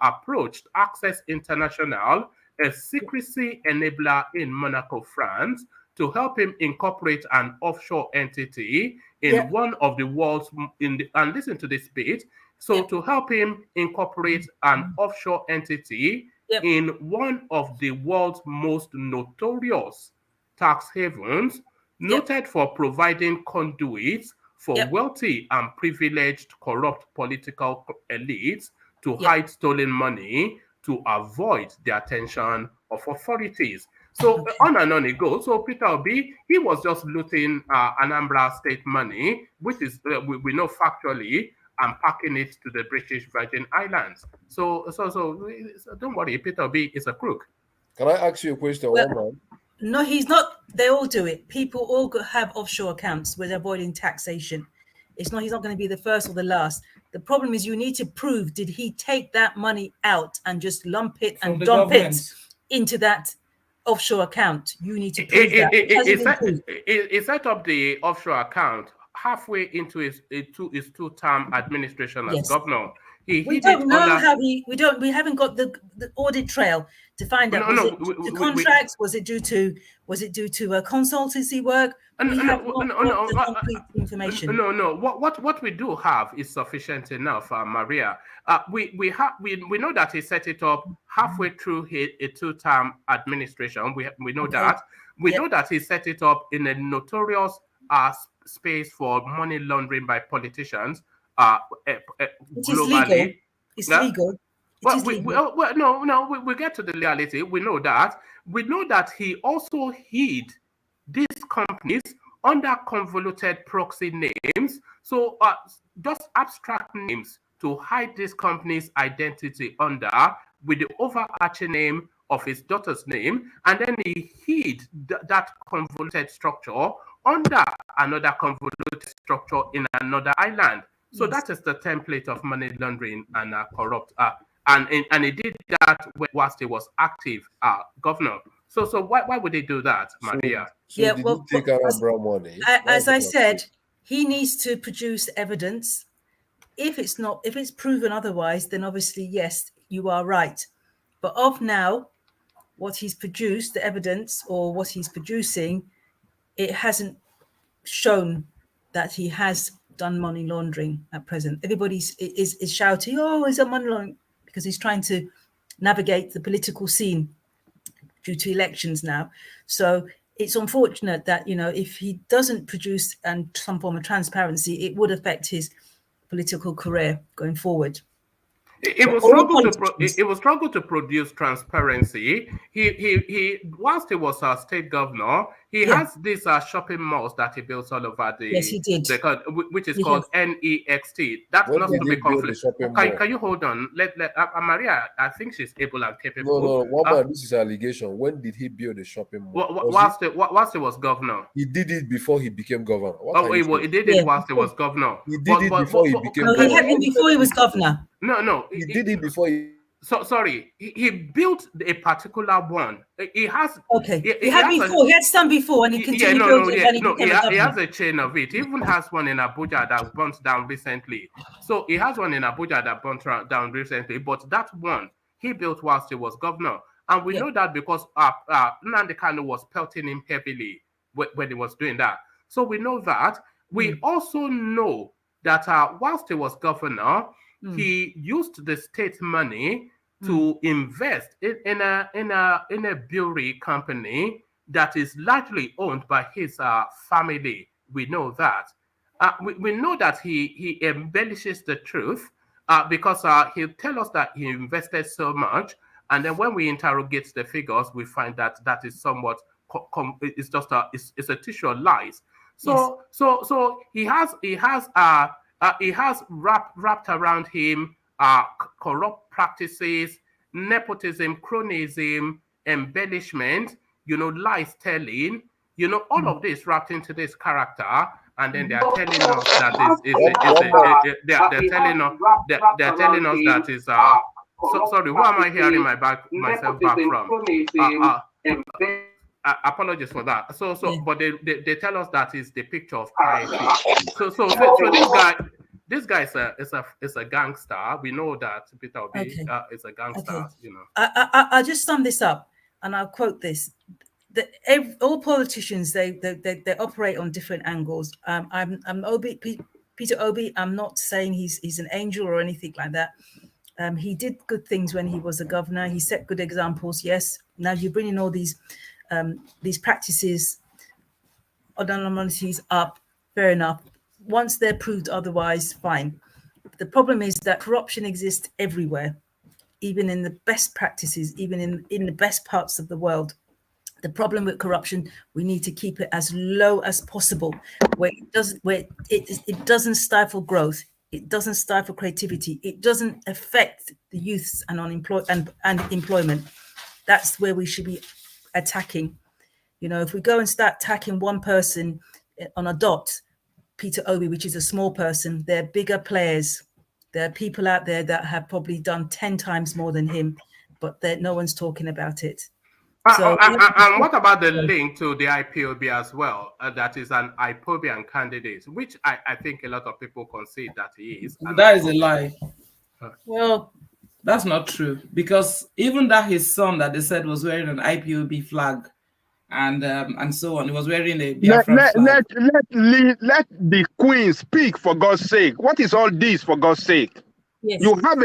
approached Access International, a secrecy enabler in Monaco, France, to help him incorporate an offshore entity in one of the world's and listen to this bit. So to help him incorporate an offshore entity in one of the world's most notorious tax havens, noted for providing conduits for wealthy and privileged corrupt political elites to hide stolen money to avoid the attention of authorities. So on and on it goes. So Peter Obi, he was just looting Anambra state money, which is we know factually, and packing it to the British Virgin Islands. So don't worry, Peter Obi is a crook. Can I ask you a question, woman? No, he's not. They all do it. People all have offshore accounts where they're avoiding taxation. He's not going to be the first or the last. The problem is you need to prove, did he take that money out and just lump it and dump it into that offshore account? You need to prove that. He set up the offshore account halfway into his 2-term administration as governor. We don't know how we haven't got the audit trail to find out. Was it contracts? Was it due to a consultancy work? We have not the complete information. No. What we do have is sufficient enough, Maria. We know that he set it up halfway through a 2-term administration. We know that. We know that he set it up in a notorious space for money laundering by politicians. Globally. It's legal. We get to the reality. We know that he also hid these companies under convoluted proxy names. So just abstract names to hide this company's identity under, with the overarching name of his daughter's name, and then he hid that convoluted structure under another convoluted structure in another island. So that is the template of money laundering and corrupt. And he did that whilst he was active governor. So why would he do that, Maria? Did he take Anambra money? As I said, he needs to produce evidence. If it's proven otherwise, then obviously yes, you are right. But of now, what he's produced, the evidence or what he's producing, it hasn't shown that he has done money laundering at present. Everybody is shouting, "Oh, he's a money laundering," because he's trying to navigate the political scene due to elections now. So it's unfortunate that, you know, if he doesn't produce and some form of transparency, it would affect his political career going forward. It will struggle to produce transparency. He whilst he was a state governor, he has these shopping malls that he built all over the yes, he did. Which is called NEXT. That's not to be conflict. Can you hold on? Let Maria, I think she's able and capable. No, one man, this is allegation. When did he build a shopping mall? Whilst he was governor. He did it before he became governor. He did it whilst he was governor. He did it before he became governor. He had it before he was governor. No. He did it before he... Sorry, he built a particular one. He has... Okay. He had some before and he continued building it. He has a chain of it. He even has one in Abuja that burnt down recently. So he has one in Abuja that burnt down recently, but that one he built whilst he was governor. And we know that because Nnamdi Kanu was pelting him heavily when he was doing that. So we know that. We also know that whilst he was governor, he used the state money to invest in a brewery company that is largely owned by his family. We know that. We know that he embellishes the truth because he'll tell us that he invested so much, and then when we interrogate the figures, we find that that is somewhat it's just it's a tissue of lies. So he has wrapped around him corrupt practices, nepotism, cronyism, embellishment, lies telling, all of this wrapped into this character, and then they are telling us that they're telling us that is sorry, who am I hearing myself back from? Apologies for that. But they tell us that is the picture of piety. So this guy is a gangster. We know that Peter Obi is a gangster. I'll just sum this up, and I'll quote this: all politicians they operate on different angles. I'm Peter Obi. I'm not saying he's an angel or anything like that. He did good things when he was a governor. He set good examples. Yes. Now you bring in all these practices, anomalies up. Fair enough. Once they're proved otherwise, fine. The problem is that corruption exists everywhere, even in the best practices, even in the best parts of the world. The problem with corruption, we need to keep it as low as possible, where it doesn't stifle growth, it doesn't stifle creativity, it doesn't affect the youths and employment. That's where we should be attacking. If we go and start attacking one person on a dot, Peter Obi, which is a small person, there are bigger players. There are people out there that have probably done 10 times more than him, but no one's talking about it. And what about the link to the IPOB as well? That is an IPOB candidate, which I think a lot of people concede that he is. That is a lie. Well, that's not true, because even that his son that they said was wearing an IPOB flag and so on, he was wearing a Biafran flag. Let the queen speak, for God's sake. What is all this, for God's sake? Yes. You have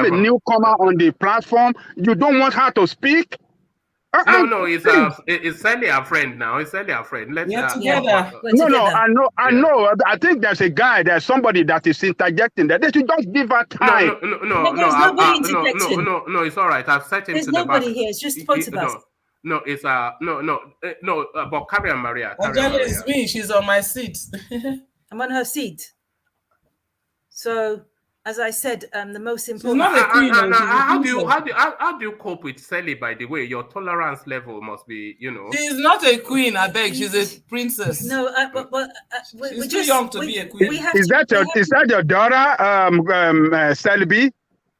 a newcomer on the platform. You don't want her to speak? No, it's only a friend now. It's only a friend. Let's together. I know. I think there's somebody that is interjecting there. They should just give her time. No, it's all right. I've set him There's to the back. There's nobody here. It's just both of us. No, it's no. But carry on, Maria. It's me. She's on my seat. I'm on her seat. So, as I said, the most important. She's not a queen. How do you cope with Sally? By the way, your tolerance level must be, She's not a queen. I beg. She's a princess. No, but she's too young to be a queen. Is that your daughter, Selby?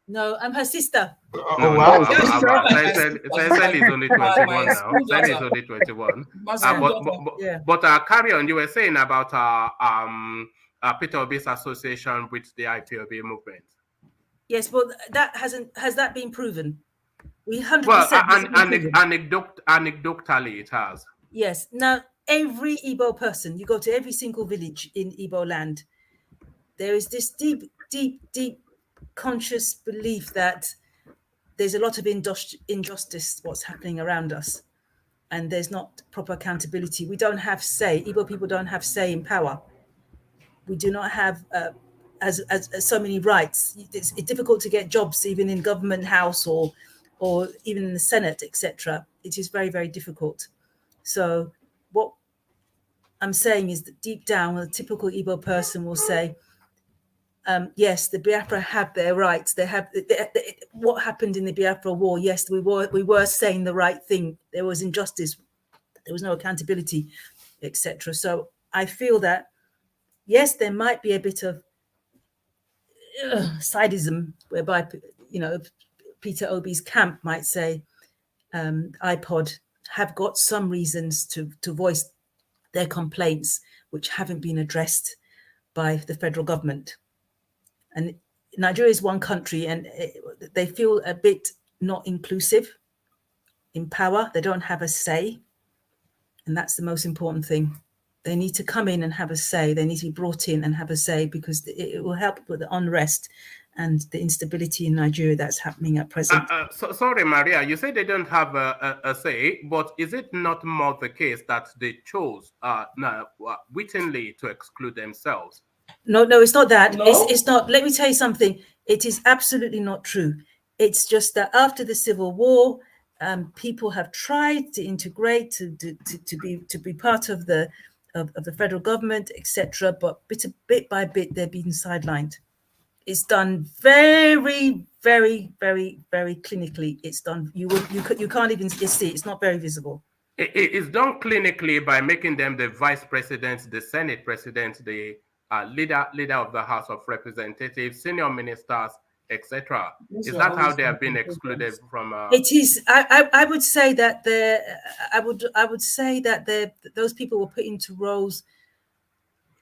No, I'm her sister. No, wow. Sally is only 21 now. Sally is only 21. But carry on. You were saying about Peter Obi's association with the IPOB movement. Yes, but has that been proven? We 100%. Well, anecdotally, it has. Yes. Now, every Igbo person, you go to every single village in Igbo land, there is this deep, deep, deep conscious belief that there's a lot of injustice what's happening around us, and there's not proper accountability. We don't have say. Igbo people don't have say in power. We do not have as so many rights. It's difficult to get jobs even in government house or even in the Senate, etc. It is very, very difficult. So what I'm saying is that deep down, a typical Igbo person will say, yes, the Biafra have their rights. They have what happened in the Biafra war. Yes, we were saying the right thing. There was injustice. There was no accountability, etc. So I feel that, yes, there might be a bit of sadism, whereby, you know, Peter Obi's camp might say IPOD have got some reasons to voice their complaints, which haven't been addressed by the federal government. And Nigeria is one country, and they feel a bit not inclusive in power. They don't have a say. And that's the most important thing. They need to come in and have a say. They need to be brought in and have a say, because it will help with the unrest and the instability in Nigeria that's happening at present. Sorry, Maria, you say they don't have a say, but is it not more the case that they chose wittingly to exclude themselves? No, it's not that. No? It's not. Let me tell you something. It is absolutely not true. It's just that after the Civil War, people have tried to integrate, to be part of the federal government, etc. But bit by bit, they're being sidelined. It's done very, very, very, very clinically. It's done. You can't even see. It's not very visible. It's done clinically by making them the vice president, the Senate president, the leader of the House of Representatives, senior ministers, etc. Is that how they have been excluded from? It is. I would say that I would say that those people were put into roles.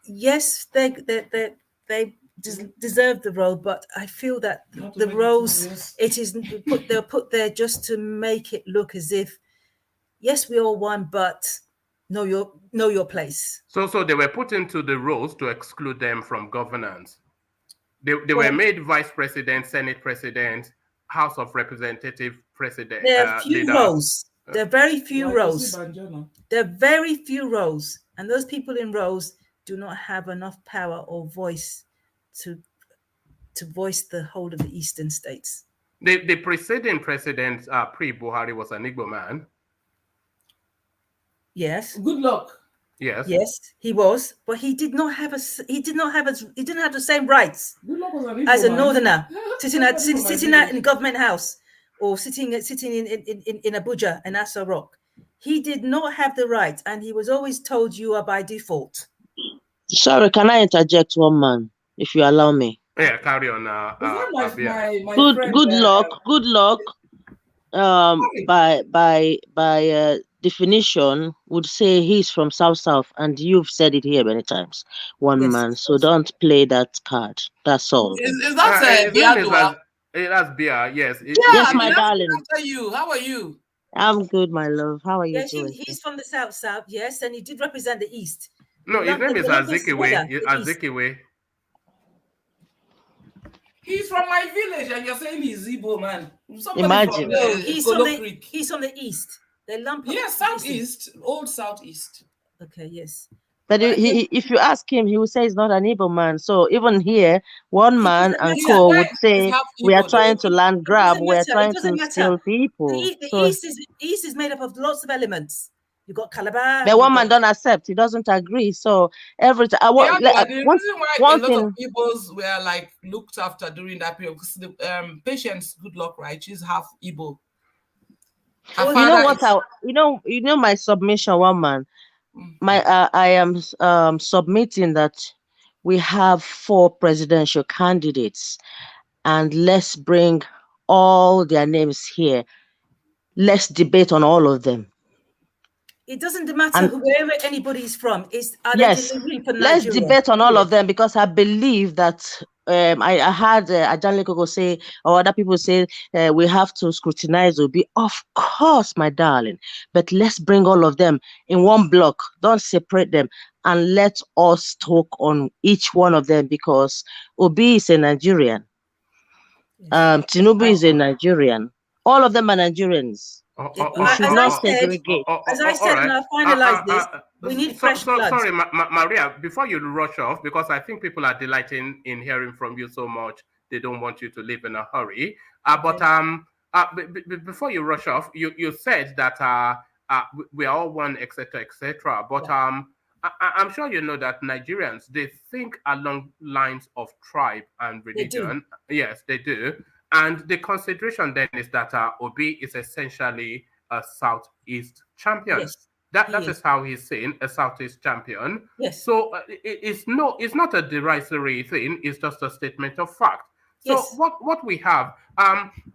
Yes, they deserve the role, but I feel that the roles they're put there just to make it look as if, yes, we all won, but know your place. So they were put into the roles to exclude them from governance. They were made vice president, Senate president, House of Representative president. There are few roles. There are very few roles. There are very few roles, and those people in roles do not have enough power or voice to voice the whole of the eastern states. The preceding president, pre-Buhari, was an Igbo man. Yes. Good luck. Yes. Yes, he was, but he didn't have the same rights as a northerner sitting in government house or sitting in Abuja and Aso Rock. He did not have the right, and he was always told you are by default. Sorry, can I interject one man, if you allow me? Yeah, carry on. Good luck. By definition, would say he's from South, and you've said it here many times. One man, so don't play that card. That's all. Is that Bia? That's Bia. Yes. Yes, my darling. After you, how are you? I'm good, my love. How are you doing? He's from the South, yes, and he did represent the East. No, his name is Azikiwe. He's from my village, and you're saying he's Igbo, man. Imagine. He's from the East. They lump. Yes, Southeast, old Southeast. Okay, yes. But if you ask him, he will say he's not an Igbo man. So even here, one man and co would say we are trying to land grab, we are trying to steal people. The East is made up of lots of elements. You got Calabar. The one man don't accept. He doesn't agree. So every time, the reason why a lot of Igbos were like looked after during that period, because the patient's good luck, right? She's half Igbo. You know what? You know my submission, one man. I am submitting that we have 4 presidential candidates, and let's bring all their names here. Let's debate on all of them. It doesn't matter wherever anybody's from. Let's debate on all of them, because I believe that I heard Ajan Lekoko say, or other people say, we have to scrutinize Obi. Of course, my darling, but let's bring all of them in one block. Don't separate them, and let us talk on each one of them, because Obi is a Nigerian. Tinubu is a Nigerian. All of them are Nigerians. We should not segregate. As I said, and I'll finalize this. We need fresh blood. Sorry, Maria, before you rush off, because I think people are delighting in hearing from you so much, they don't want you to leave in a hurry. But before you rush off, you said that we are all one, etc., etc. But I'm sure you know that Nigerians, they think along lines of tribe and religion. Yes, they do. And the consideration then is that Obi is essentially a Southeast champion. Yes, that is how he's seen, a Southeast champion. Yes. So it's not a derisory thing. It's just a statement of fact. So Yes. what we have,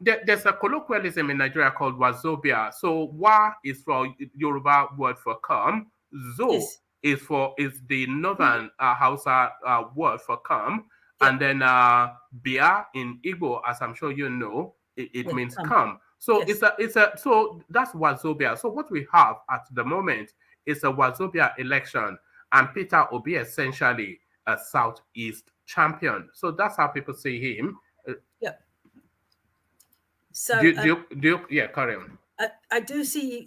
there's a colloquialism in Nigeria called Wazobia. So Wa is for Yoruba word for come. Zo is the northern Hausa word for come. And then Bia in Igbo, as I'm sure you know, it means come. So so that's Wazobia. So what we have at the moment is a Wazobia election, and Peter Obi essentially a Southeast champion. So that's how people see him. Yeah. So carry on. I do see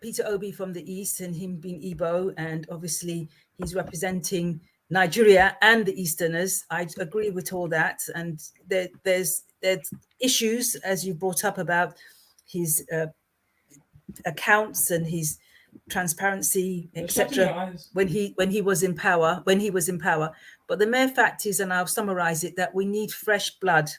Peter Obi from the East, and him being Igbo, and obviously he's representing Nigeria and the Easterners. I agree with all that, and there's issues, as you brought up, about his accounts and his transparency, etc. When he was in power. But the mere fact is, and I'll summarize it, that we need fresh blood.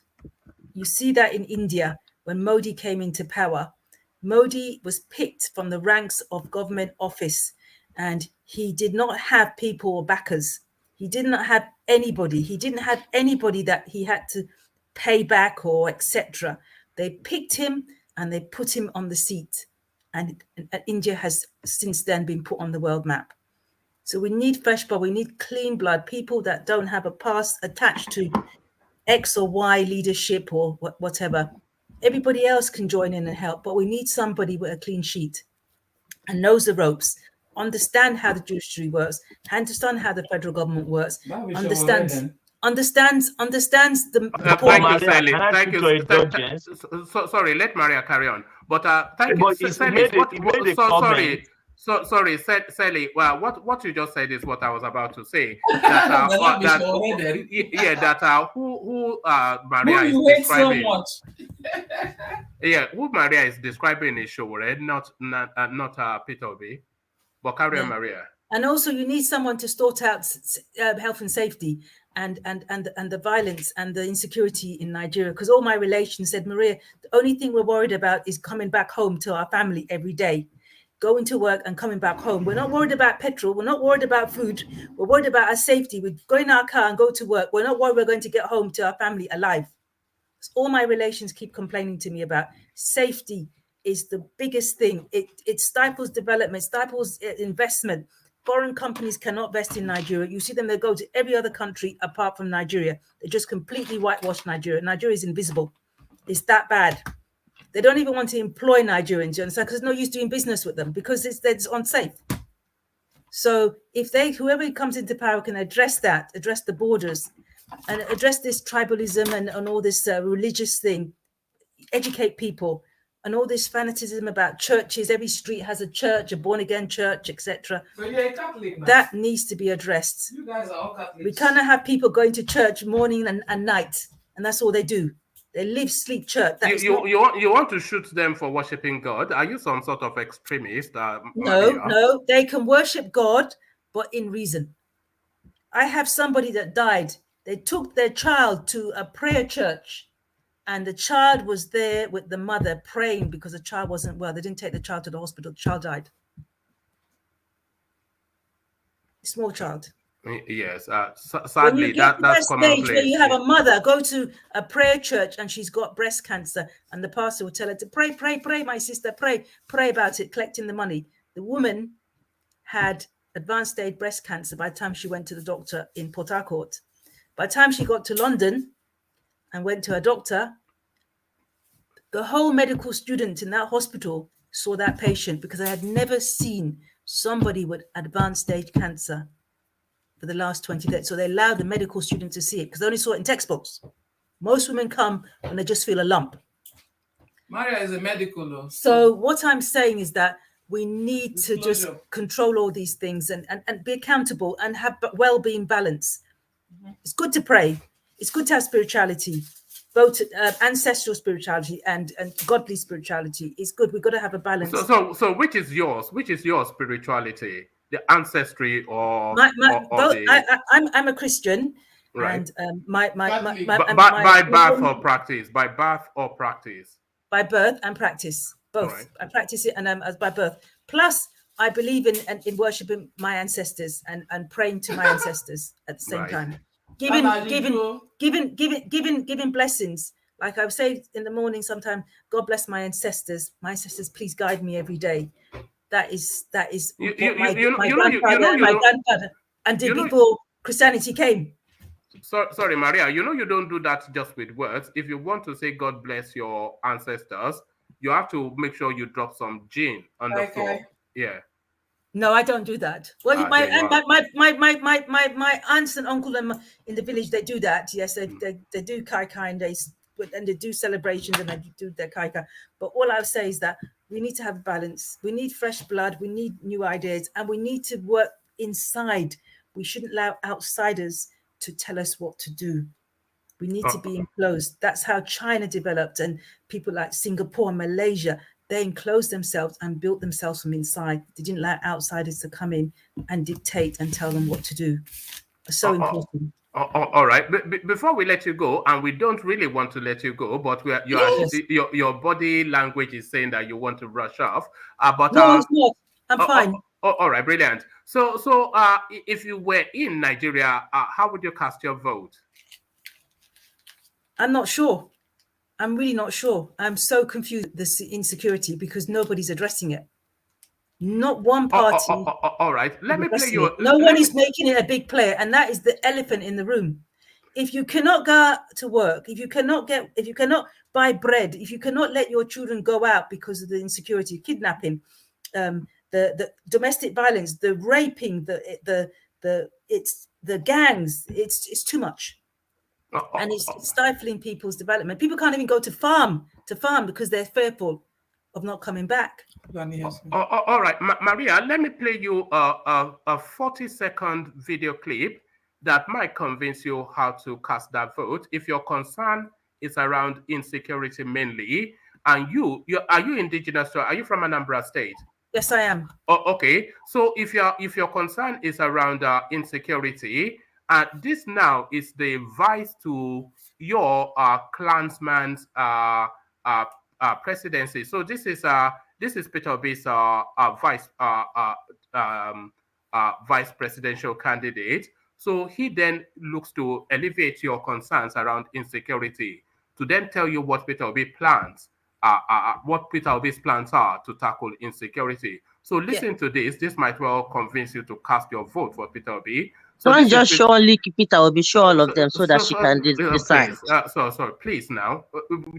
You see that in India when Modi came into power. Modi was picked from the ranks of government office, and he did not have people or backers. He did not have anybody. He didn't have anybody that he had to pay back or etc. They picked him and they put him on the seat. And India has since then been put on the world map. So we need fresh blood. We need clean blood, people that don't have a past attached to X or Y leadership or whatever. Everybody else can join in and help, but we need somebody with a clean sheet and knows the ropes, understand how the judiciary works, understand how the federal government works, understands the thank you. Sorry, let Maria carry on. But thank you. Sorry, Sally. Well, what you just said is what I was about to say. That who Maria is describing. So much. Who Maria is describing is Showore, not Peter Obi. But carry on, Maria. And also, you need someone to sort out health and safety and the violence and the insecurity in Nigeria. Because all my relations said, Maria, the only thing we're worried about is coming back home to our family every day, going to work and coming back home. We're not worried about petrol. We're not worried about food. We're worried about our safety. We go in our car and go to work. We're not worried we're going to get home to our family alive. That's all my relations keep complaining to me about. Safety is the biggest thing. It stifles development, stifles investment. Foreign companies cannot invest in Nigeria. You see them, they go to every other country apart from Nigeria. They just completely whitewash Nigeria. Nigeria is invisible. It's that bad. They don't even want to employ Nigerians, you understand? Because there's no use doing business with them because it's unsafe. So if whoever comes into power can address that, address the borders, and address this tribalism and all this religious thing, educate people, and all this fanaticism about churches, every street has a church, a born-again church, etc. But you're a Catholic now. That needs to be addressed. You guys are all Catholics. We cannot have people going to church morning and night, and that's all they do. They live, sleep, church. You want to shoot them for worshiping God? Are you some sort of extremist? No, they can worship God, but in reason. I have somebody that died. They took their child to a prayer church, and the child was there with the mother praying because the child wasn't well. They didn't take the child to the hospital. The child died. Small child. Yes, sadly, that's commonplace. Where you have a mother go to a prayer church and she's got breast cancer, and the pastor will tell her to pray, my sister, pray about it, collecting the money. The woman had advanced stage breast cancer by the time she went to the doctor in Port Harcourt. By the time she got to London and went to her doctor, the whole medical student in that hospital saw that patient because I had never seen somebody with advanced stage cancer for the last 20 days. So they allowed the medical student to see it because they only saw it in textbooks. Most women come when they just feel a lump. Maria is a medical though. So what I'm saying is that we need to just control all these things and be accountable and have well-being balance. It's good to pray. It's good to have spirituality, both ancestral spirituality and godly spirituality. It's good. We've got to have a balance. So which is yours? Which is your spirituality? The ancestry or I'm a Christian, right? And by birth or practice? By birth or practice? By birth and practice, both. Right. I practice it and as by birth. Plus, I believe in worshiping my ancestors and praying to my ancestors at the same time. Giving blessings. Like I say in the morning, sometimes, God bless my ancestors. My ancestors, please guide me every day. That is what my grandfather and did before Christianity came. Sorry, Maria, you don't do that just with words. If you want to say God bless your ancestors, you have to make sure you drop some gin on the floor. Yeah. No, I don't do that. Well, my aunts and uncle in the village, they do that. Yes, they do kai and they do celebrations and they do their kai. But all I'll say is that we need to have balance. We need fresh blood. We need new ideas, and we need to work inside. We shouldn't allow outsiders to tell us what to do. We need to be enclosed. That's how China developed, and people like Singapore and Malaysia, they enclosed themselves and built themselves from inside. They didn't allow outsiders to come in and dictate and tell them what to do. It's so important. All right. Before we let you go, and we don't really want to let you go, but your body language is saying that you want to rush off. No, it's not. I'm fine. All right, brilliant. So if you were in Nigeria, how would you cast your vote? I'm not sure. I'm really not sure. I'm so confused with this insecurity because nobody's addressing it. Not one party. All right. Let me play you. No one is making it a big player, and that is the elephant in the room. If you cannot go to work, if you cannot buy bread, if you cannot let your children go out because of the insecurity, kidnapping, the domestic violence, the raping, the gangs, it's too much. And it's stifling people's development. People can't even go to farm because they're fearful of not coming back. All right, Maria, let me play you a 40-second video clip that might convince you how to cast that vote. If your concern is around insecurity mainly, and are you indigenous? So are you from Anambra State? Yes, I am. Okay. So if your concern is around insecurity, this now is the vice to your clansman's presidency. So this is Peter Obi's vice presidential candidate. So he then looks to alleviate your concerns around insecurity, to then tell you what Peter Obi plans, what Peter Obi's plans are to tackle insecurity. So listen to this. This might well convince you to cast your vote for Peter Obi. So don't just show only Peter Obi, show all of them so that she can decide. Please now.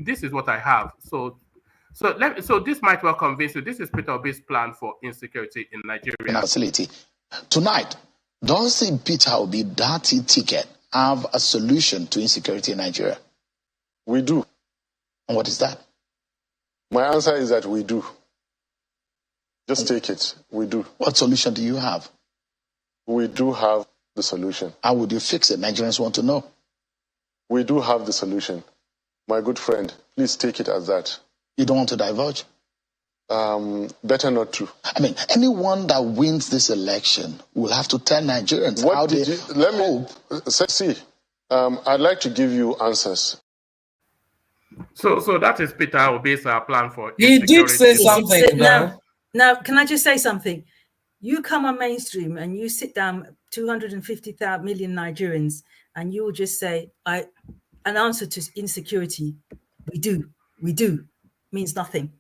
This is what I have. So this might well convince you. This is Peter Obi's plan for insecurity in Nigeria. Facility. Tonight, does Peter Obi dirty ticket have a solution to insecurity in Nigeria? We do. And what is that? My answer is that we do. Just take it. We do. What solution do you have? We do have the solution. How would you fix it? Nigerians want to know. We do have the solution. My good friend, please take it as that. You don't want to divulge? Better not to. I mean, anyone that wins this election will have to tell Nigerians how they hope. I'd like to give you answers. So that is Peter Obi's plan for He did say something. Now, can I just say something? You come on mainstream and you sit down 250 million Nigerians and you will just say, an answer to insecurity, we do, means nothing.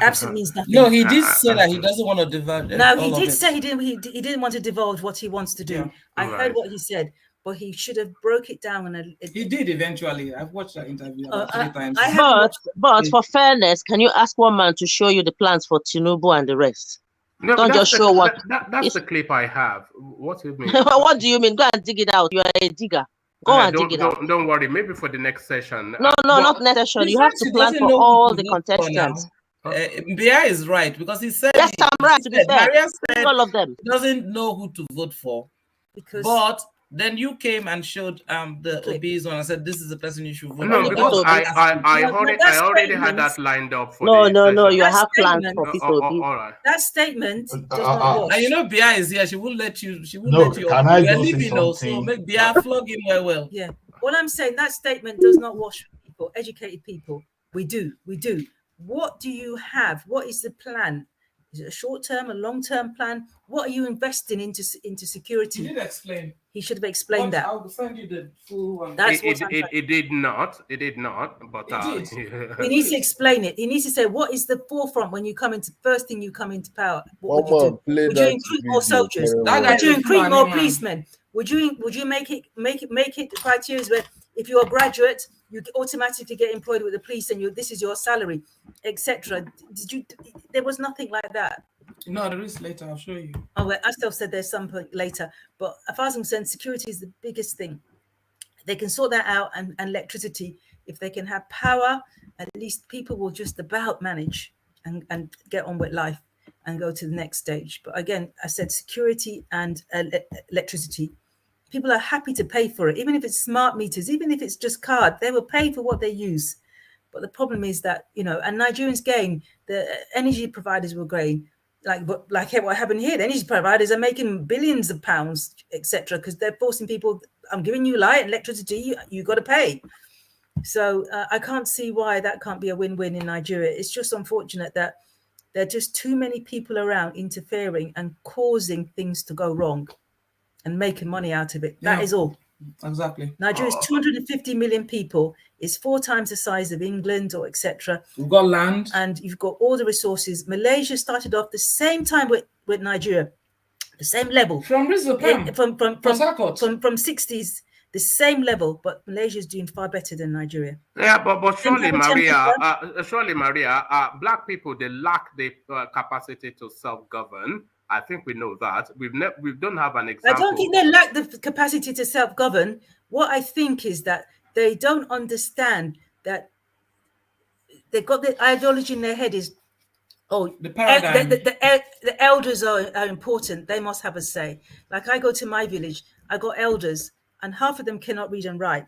Absolutely means nothing. No, he did say that he doesn't want to divulge. No, he did say he didn't want to divulge what he wants to do. Yeah. I heard what he said. but he should have broke it down. He did eventually. I've watched that interview about 3 times. But for fairness, can you ask one man to show you the plans for Tinubu and the rest? No, don't just show what. That's the clip I have. What do you mean? What do you mean? Go and dig it out. You are a digger. Go and dig it out. Don't worry. Maybe for the next session. No, not next session. You have to plan for all the contestants. Bia is right because he said. Yes, I'm right. To be fair, Maria said all of them he doesn't know who to vote for. But then you came and showed the Obi's one and said this is the person you should vote. No, because I already had that lined up for No, you have plans for people. All right. That statement does not wash. And you know Bia is here. She won't let you. She won't let you. Can I We're just say leaving now, so make Bia flog him well. Yeah. What I'm saying, that statement does not wash people, educated people. We do. What do you have? What is the plan? Is it a short-term, a long-term plan? What are you investing into security? He did explain. He should have explained that. I'll send you the full one. That's it did not. It did not. But he needs to explain it. He needs to say what is the forefront when you come into first thing you come into power. What would you do? Would you recruit more soldiers? Would you recruit more policemen? Would you make it the criteria where if you're a graduate, you automatically get employed with the police and this is your salary, etc. There was nothing like that. No, there is later. I'll show you. Oh, well, I still said there's something later, but as far as I'm concerned, security is the biggest thing. They can sort that out, and electricity. If they can have power, at least people will just about manage and get on with life and go to the next stage. But again, I said security and electricity. People are happy to pay for it, even if it's smart meters, even if it's just card. They will pay for what they use. But the problem is that, and Nigerians gain, the energy providers will gain. Like what happened here, the energy providers are making billions of pounds, etc., because they're forcing people, I'm giving you light and electricity, you got to pay. So I can't see why that can't be a win-win in Nigeria. It's just unfortunate that there are just too many people around interfering and causing things to go wrong and making money out of it. That is all. Exactly. Nigeria is 250 million people. It's 4 times the size of England or etc. We've got land. And you've got all the resources. Malaysia started off the same time with Nigeria, the same level. From 60s, the same level, but Malaysia is doing far better than Nigeria. Yeah, but surely, Maria, black people, they lack the capacity to self-govern. I think we know that. We don't have an example. I don't think they lack the capacity to self-govern. What I think is that they don't understand that they've got the ideology in their head is, the paradigm. The elders are important. They must have a say. Like I go to my village, I got elders, and half of them cannot read and write.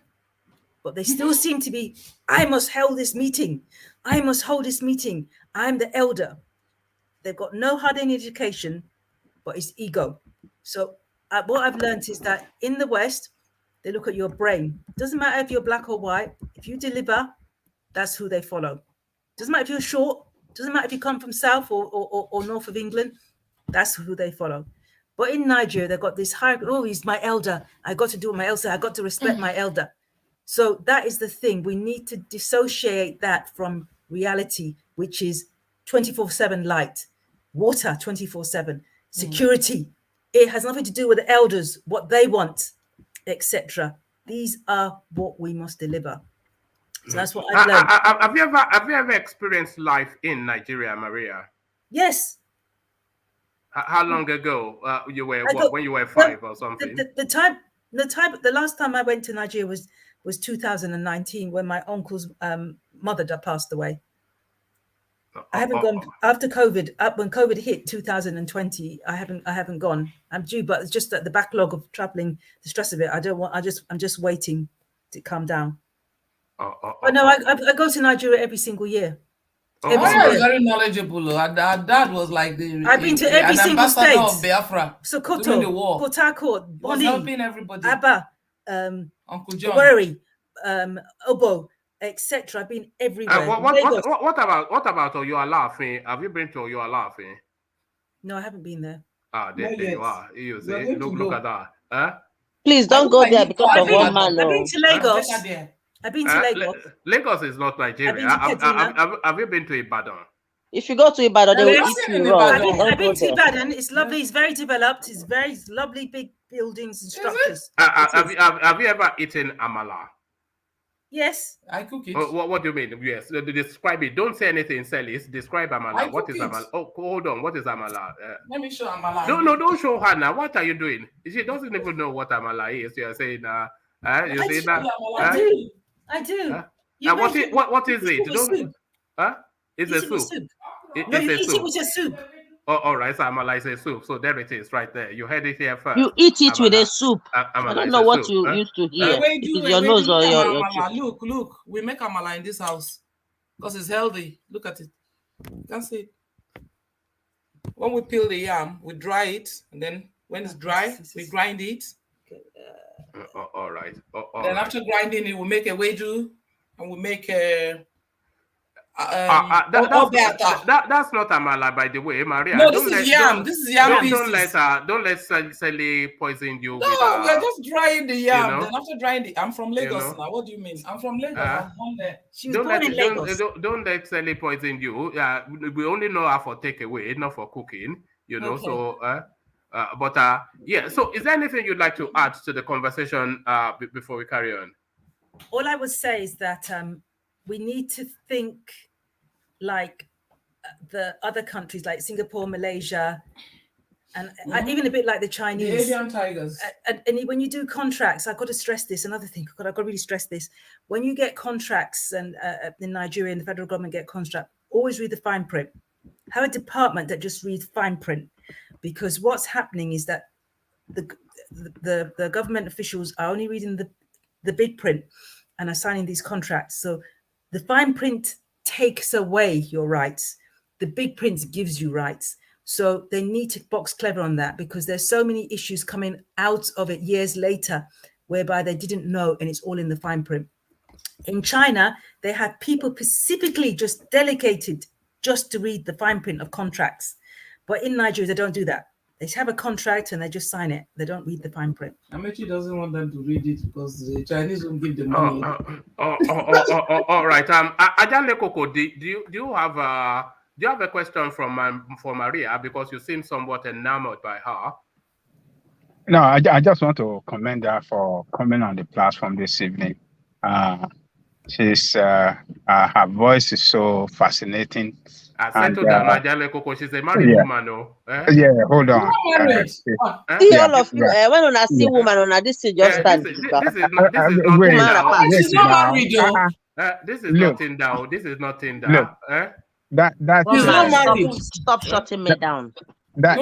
But they still seem to be, I must hold this meeting. I must hold this meeting. I'm the elder. They've got no hard education, but it's ego. So what I've learned is that in the West, they look at your brain. Doesn't matter if you're black or white. If you deliver, that's who they follow. Doesn't matter if you're short. Doesn't matter if you come from south or north of England. That's who they follow. But in Nigeria, they've got this hierarchy. Oh, he's my elder. I got to do what my elder said. I got to respect my elder. So that is the thing. We need to dissociate that from reality, which is 24/7 light, water 24/7, security. It has nothing to do with the elders, what they want, etc. These are what we must deliver. So that's what I've learned. Have you ever experienced life in Nigeria, Maria? Yes. How long ago you were? When you were 5 or something? The last time I went to Nigeria was 2019 when my uncle's mother passed away. I haven't gone after COVID. When COVID hit 2020, I haven't gone. I'm due, but it's just that the backlog of traveling, the stress of it. I'm just waiting to calm down. But no, I go to Nigeria every single year. Maria is very knowledgeable. Our dad was like I've been to every single state. Of Biafra. Sokoto, during the war. Port Harcourt, Bonny, helping everybody. Abba, Uncle John, Owerri, Obo, etc. I've been everywhere. What about Oyo-Alaafin? Have you been to Oyo-Alaafin? No, I haven't been there. There you are. You see, look at that. Huh? Please don't go there because of one man. I've been to Lagos. I've been to Lagos. Lagos is not Nigeria. Have you been to Ibadan? If you go to Ibadan, they will eat you raw. I've been to Ibadan. It's lovely. It's very developed. It's lovely, big buildings and structures. Have you ever eaten amala? Yes, I cook it. What do you mean? Yes, describe it. Don't say anything, Celis. Describe amala. What is amala? Oh, hold on. What is amala? Let me show amala. No, don't show her now. What are you doing? She doesn't even know what amala is. You are saying, you say that. I do. What is it? Don't. It's a soup. No, you eat it with a soup. Oh, all right. So amala is a soup. So there it is, right there. You heard it here first. You eat it with a soup. I don't know what you used to hear. It's your nose or your Look. We make amala in this house because it's healthy. Look at it. You can see it. When we peel the yam, we dry it, and then when it's dry, we grind it. All right. Then after grinding it, we make a wedu, and we make a. That's not amala, by the way, Maria. No, this is yam. This is yam pieces. Don't let Sally poison you. No, we're just drying the yam. Then after drying the, I'm from Lagos now. What do you mean? I'm from Lagos. I'm born there. She was born in Lagos. Don't let Sally poison you. We only know her for takeaway, not for cooking. Okay. So. Yeah. So, is there anything you'd like to add to the conversation before we carry on? All I would say is that we need to think like the other countries, like Singapore, Malaysia, and even a bit like the Chinese. The Asian tigers. And when you do contracts, I've got to stress this. Another thing, I've got to really stress this. When you get contracts, and in Nigeria, and the federal government get contract, always read the fine print. Have a department that just reads fine print, because what's happening is that the government officials are only reading the big print and are signing these contracts. So the fine print takes away your rights. The big print gives you rights. So they need to box clever on that, because there's so many issues coming out of it years later whereby they didn't know, and it's all in the fine print. In China, they had people specifically just delegated just to read the fine print of contracts. But in Nigeria, they don't do that. They have a contract and they just sign it. They don't read the fine print. Amechi doesn't want them to read it because the Chinese won't give the money. All right. Ajale Koko, do you have a question for Maria, because you seem somewhat enamored by her? No, I just want to commend her for coming on the platform this evening. She's her voice is so fascinating. Settle down, Ajale Koko. She's a married woman, no? Yeah, hold on. See all of you. When I see woman on this is just stand. This is not nothing down. This is nothing down. Look, stop shutting me down. That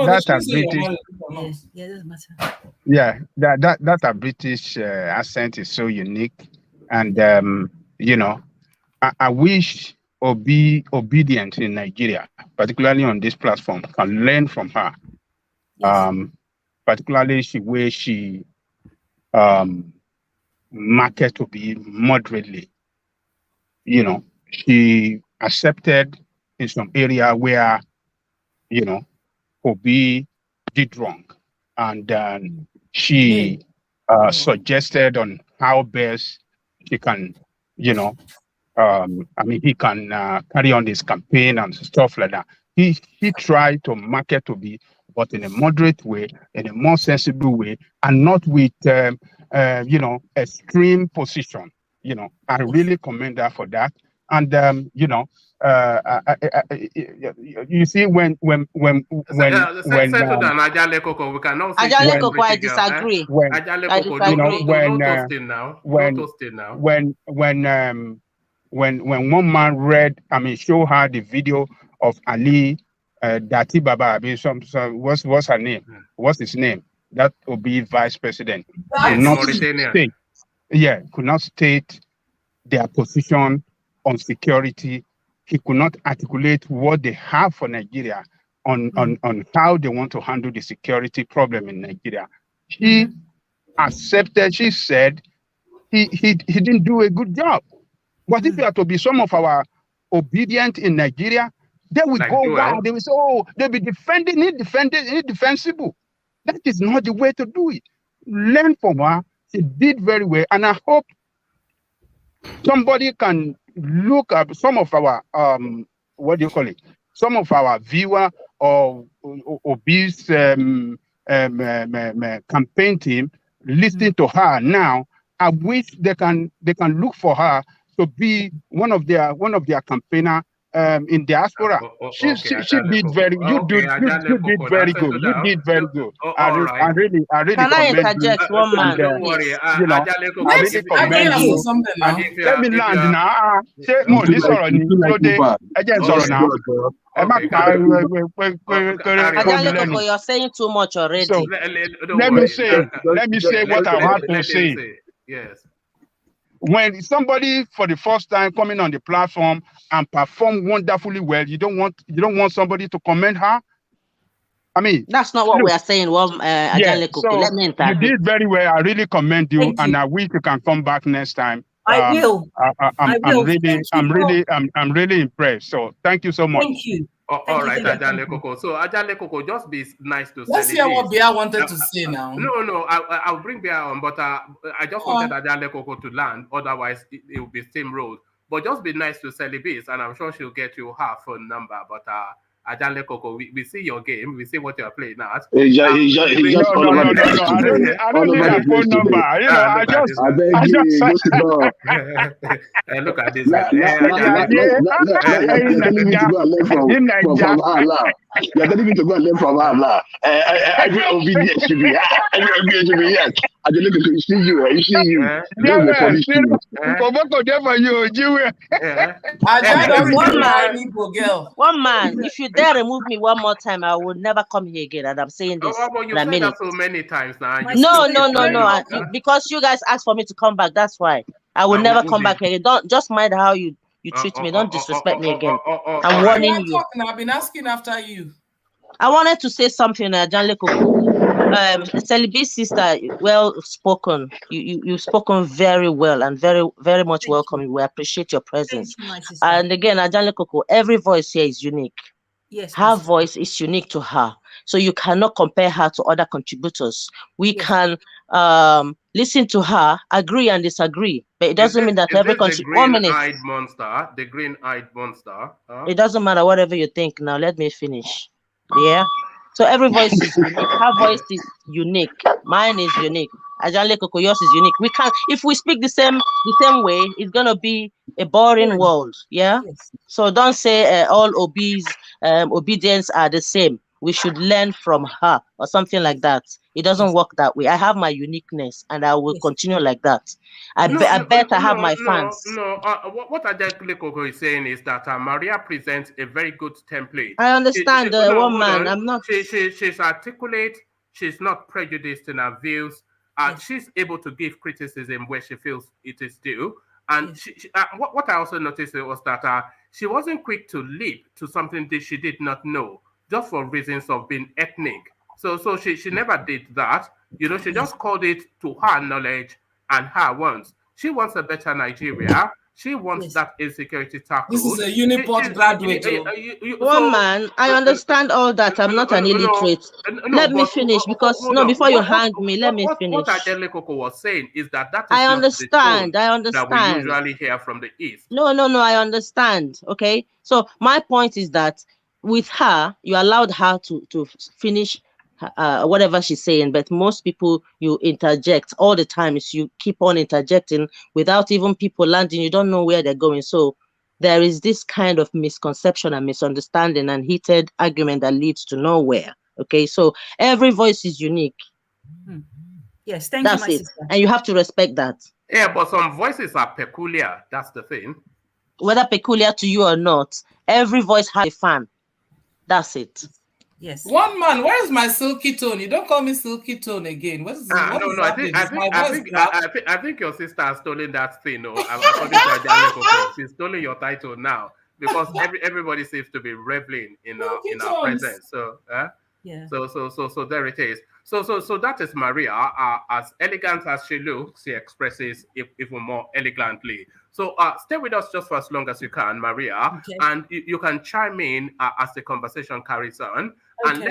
a British accent is so unique, and I wish obedient in Nigeria, particularly on this platform, can learn from her. Particularly the way she market to be moderately. She accepted in some area where Obi did wrong, and she suggested on how best she can, he can carry on this campaign and stuff like that. He tried to market to be, but in a moderate way, in a more sensible way, and not with extreme position. I really commend her for that. And you see when settle down, Ajale Koko, we cannot say Ajale Koko, I disagree. When one man read, show her the video of Ali Dati Baba, what's her name? What's his name? That will be vice president. Could not state their position on security. He could not articulate what they have for Nigeria on how they want to handle the security problem in Nigeria. She accepted, she said he didn't do a good job. But if you are to be some of our obedient in Nigeria, they will go wild. They will say, they'll be defending indefensible. That is not the way to do it. Learn from her. She did very well. And I hope somebody can look at some of our, some of our viewer or obese campaign team listening to her now. I wish they can look for her to be one of their campaigner in diaspora. She did very. You did very good. You did very good. I really Can I commend you. interject one man? Don't worry. You know, I really commend you. Let me land now. Say more. This sorrow ni. So they again sorrow now. You're saying too much already. So let me say what I want to say. Yes. When somebody for the first time coming on the platform and perform wonderfully well, you don't want somebody to commend her. I mean, that's not what we are saying. Well, so let me interrupt. You did very well. I really commend you, and I wish you can come back next time. I will. I'm really impressed. So thank you so much. Thank you. All right, Ajale Koko. So Ajale Koko, just be nice to. Let's hear what Bia wanted to say now. No, I'll bring Bia on, but I just wanted Ajale Koko to land. Otherwise, it will be steamrolled. But just be nice to Celibis, and I'm sure she'll get you her phone number. But Ajale Koko, we see your game. We see what you're playing at. He just no. I don't need a phone number. You know, I just. Look at this. You're telling me to go and learn from her now. Every obedience should be yes. I don't know if see you. One man, if you dare remove me one more time, I will never come here again. And I'm saying this. You said that so many times now. No. Because you guys asked for me to come back. That's why I will never come back again. Don't just mind how you treat me. Don't disrespect me again. I'm warning you. I've been asking after you. I wanted to say something, Janle Koko. Celibi's sister, well spoken. You've spoken very well and very, very much welcome. We appreciate your presence. And again, Janle Koko, every voice here is unique. Yes. Her voice is unique to her. So you cannot compare her to other contributors. We can listen to her, agree and disagree, but it doesn't mean that every country. 1 minute. The green-eyed monster. It doesn't matter whatever you think. Now let me finish. Yeah. So every voice is unique. Her voice is unique. Mine is unique. Ajale Koko, yours is unique. We can't. If we speak the same way, it's gonna be a boring world. Yeah. Yes. So don't say all obedience are the same. We should learn from her or something like that. It doesn't work that way. I have my uniqueness and I will continue like that. I better have my fans. What Ajale Koko is saying is that Maria presents a very good template. I understand the woman. I'm not. She's articulate. She's not prejudiced in her views. She's able to give criticism where she feels it is due. And what I also noticed was that she wasn't quick to leap to something that she did not know, just for reasons of being ethnic. So she never did that. You know, she just called it to her knowledge and her wants. She wants a better Nigeria. She wants that insecurity tackled. This is a Uniport graduate. Woman, I understand all that. I'm not an illiterate. Let me finish because before you hang me, let me finish. What Ajale Koko was saying is that is I understand. That we usually hear from the East. No, I understand. Okay, so my point is that with her, you allowed her to finish whatever she's saying, but most people, you interject all the time. You keep on interjecting without even people landing. You don't know where they're going. So there is this kind of misconception and misunderstanding and heated argument that leads to nowhere. Okay, so every voice is unique. Yes, thank you, my sister. And you have to respect that. Yeah, but some voices are peculiar. That's the thing. Whether peculiar to you or not, every voice has a fan. That's it. Yes. One man, where is my silky tone? You don't call me silky tone again. What is I think your sister has stolen that thing. No, according to Ajale Koko, she's stolen your title now because everybody seems to be reveling in our presence. So so there it is. So that is Maria. As elegant as she looks, she expresses even more elegantly. So stay with us just for as long as you can, Maria, and you can chime in as the conversation carries on. And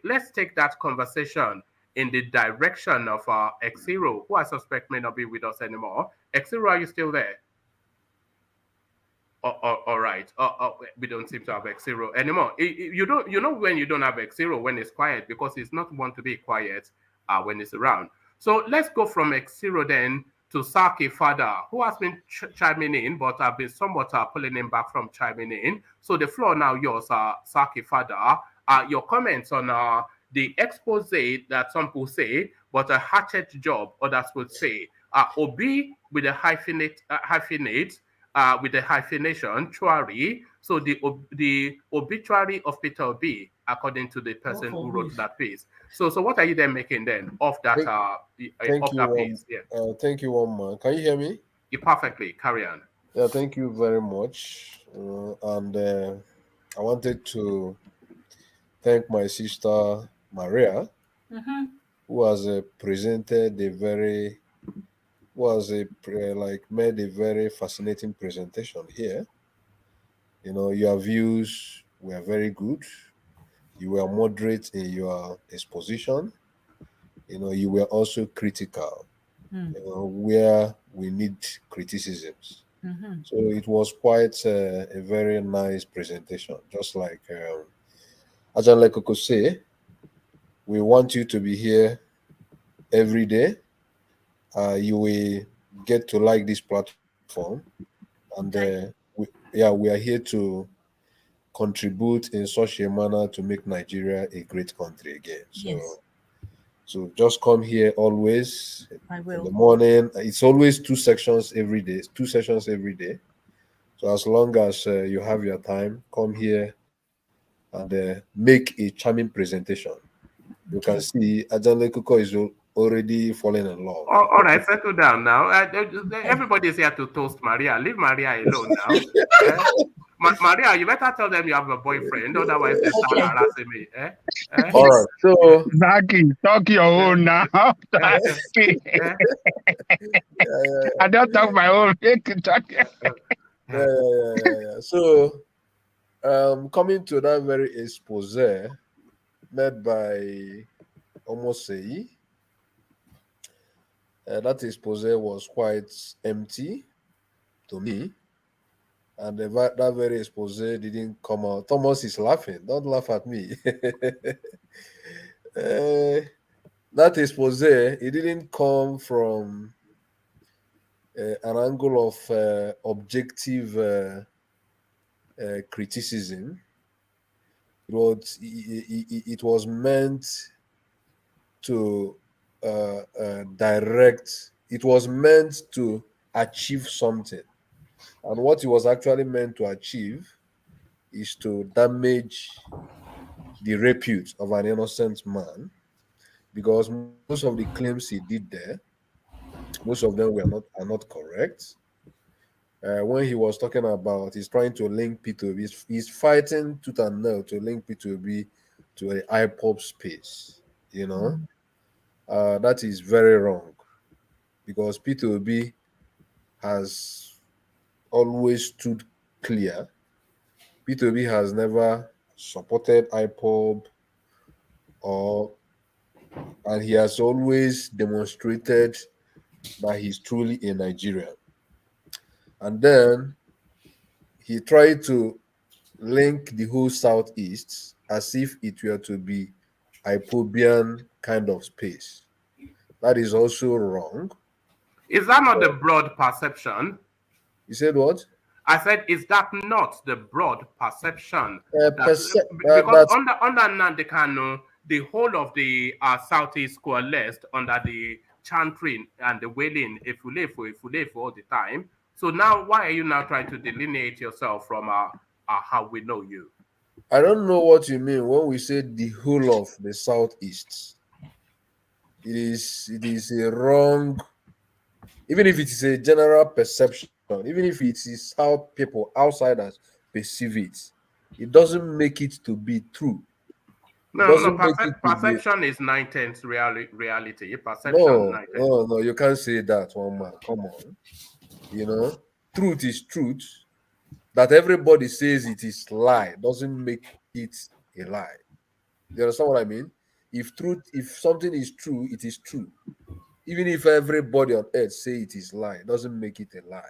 let's take that conversation in the direction of X0, who I suspect may not be with us anymore. X0, are you still there? All right. We don't seem to have X0 anymore. You don't. You know when you don't have X0 when it's quiet because it's not want to be quiet when it's around. So let's go from X0 then to Saki Fada, who has been chiming in, but I've been somewhat pulling him back from chiming in. So the floor now yours, Saki Fada. Your comments on the expose that some people say, but a hatchet job, others would say. Obi with a hyphenate with the hyphenation, Tuary. So the obituary of Peter Obi, according to the person who wrote that piece. So what are you then making then of that piece? Yeah. Thank you, one man. Can you hear me? You perfectly. Carry on. Yeah, thank you very much. And I wanted to thank my sister Maria, who has presented a very made a very fascinating presentation here. You know, your views were very good. You were moderate in your exposition. You know, you were also critical, you know, where we need criticisms. So it was quite a very nice presentation. Just like Ajan Lekoko say, we want you to be here every day. You will get to like this platform, and we are here to contribute in such a manner to make Nigeria a great country again. So just come here always. I will. In the morning. It's always 2 sessions every day. 2 sessions every day. So as long as you have your time, come here and make a charming presentation. You can see Ajan Lekoko is already falling in love. All right, settle down now. Everybody's here to toast Maria. Leave Maria alone now. Maria, you better tell them you have a boyfriend, otherwise they start harassing me. All right, so Zaki, talk your own now. I don't talk my own. Yeah. So, coming to that very expose made by Omatseye, that expose was quite empty to me. And that very expose didn't come out. Thomas is laughing. Don't laugh at me. That expose, it didn't come from an angle of objective criticism. It was meant to direct. It was meant to achieve something. And what it was actually meant to achieve is to damage the repute of an innocent man, because most of the claims he did there, most of them are not correct. When he was talking about he's trying to link P2B, he's fighting tooth and nail to link P2B to a IPOB space. You know, that is very wrong, because P2B has always stood clear. P2B has never supported IPOB, and he has always demonstrated that he's truly a Nigerian. And then he tried to link the whole Southeast as if it were to be IPOBian kind of space. That is also wrong. Is that not the broad perception? You said what? I said, is that not the broad perception? Because under Nnamdi Kanu, the whole of the Southeast coalesced under the chanting and the wailing Efulefo all the time. So now, why are you now trying to delineate yourself from how we know you? I don't know what you mean when we say the whole of the Southeast. It is a wrong, even if it is a general perception, even if it is how people, outsiders, perceive it, it doesn't make it to be true. Perception is 9/10 reality. Perception. No, you can't say that, one man. Come on. You know, truth is truth. That everybody says it is lie doesn't make it a lie. You understand what I mean? If something is true, it is true. Even if everybody on earth say it is lie, it doesn't make it a lie.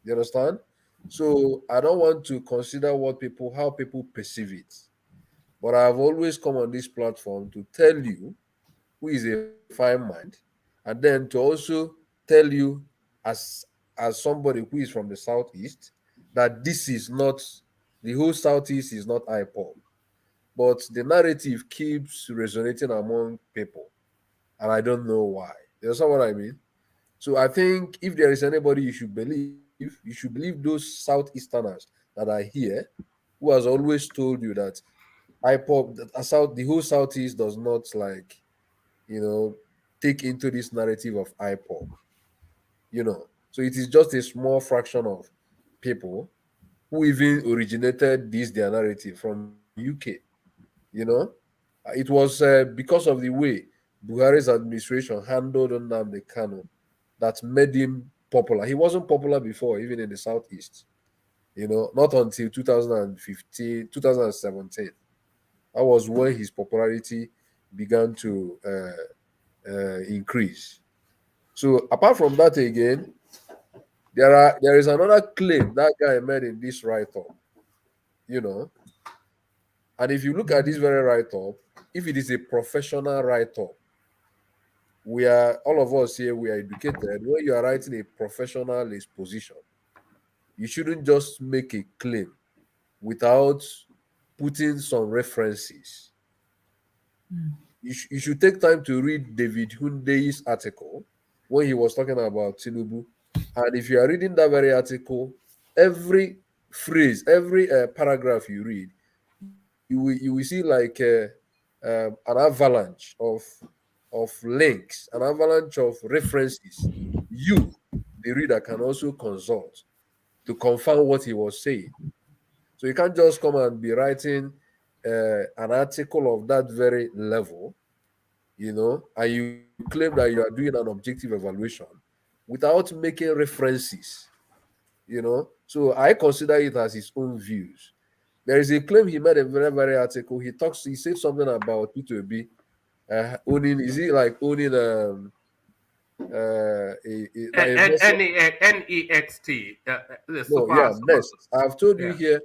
You understand? So I don't want to consider how people perceive it. But I've always come on this platform to tell you who is a fine mind, and then to also tell you as somebody who is from the Southeast that this is not, the whole Southeast is not IPOB. But the narrative keeps resonating among people, and I don't know why. You understand what I mean? So I think if there is anybody you should believe those Southeasterners that are here, who has always told you that IPOB, the whole Southeast does not take into this narrative of IPOB. So it is just a small fraction of people who even originated their narrative from UK. It was because of the way Buhari's administration handled Nnamdi Kanu that made him popular. He wasn't popular before, even in the Southeast. Not until 2015, 2017. That was when his popularity began to increase. So apart from that, again, there is another claim that guy made in this write-up. And if you look at this very write-up, if it is a professional write-up, all of us here, we are educated. When you are writing a professional exposition, you shouldn't just make a claim without putting some references. You should take time to read David Hunde's article when he was talking about Tinubu. And if you are reading that very article, every phrase, every paragraph you read, you will see like an avalanche of links, an avalanche of references. You, the reader, can also consult to confirm what he was saying. So you can't just come and be writing an article of that very level, and you claim that you are doing an objective evaluation without making references, So I consider it as his own views. There is a claim he made in a very, very article. He said something about P2B owning, is he like owning NEXT. No, yeah, Nest. I've told you here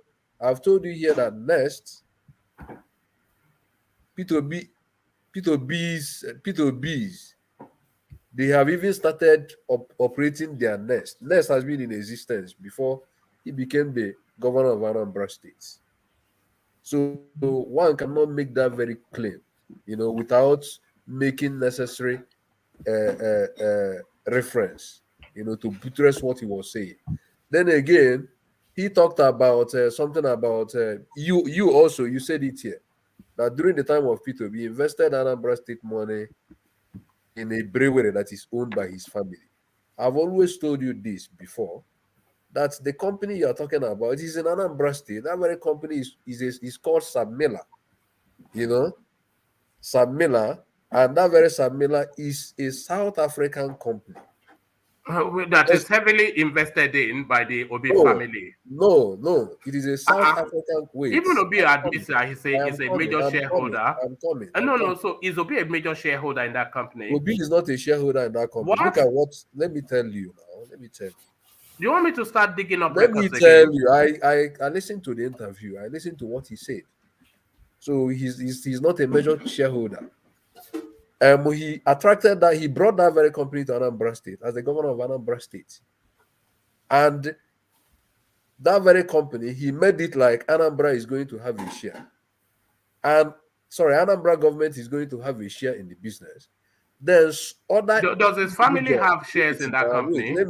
that Nest, P2Bs, they have even started operating their Nest. Nest has been in existence before he became the governor of Anambra State. So one cannot make that very claim, without making necessary reference, to buttress what he was saying. Then again, he talked about something about you also, you said it here, that during the time of P2B, invested Anambra State money in a brewery that is owned by his family. I've always told you this before, that the company you're talking about is in Anambra State. That very company is called Sabmila. Sabmila, and that very Sabmila is a South African company. That is heavily invested in by the Obi family. No, it is a South African way. Even Obi admits that he's a major shareholder. I'm coming. No. So is Obi a major shareholder in that company? Obi is not a shareholder in that company. What? Look at what. Let me tell you now. Do you want me to start digging up Let records me tell again? you. I listened to the interview. I listened to what he said. So he's not a major shareholder. He attracted that. He brought that very company to Anambra State as the governor of Anambra State, and that very company, he made it like Anambra is going to have a share, Anambra government is going to have a share in the business. There's other. Does his family have shares in that company? Wait,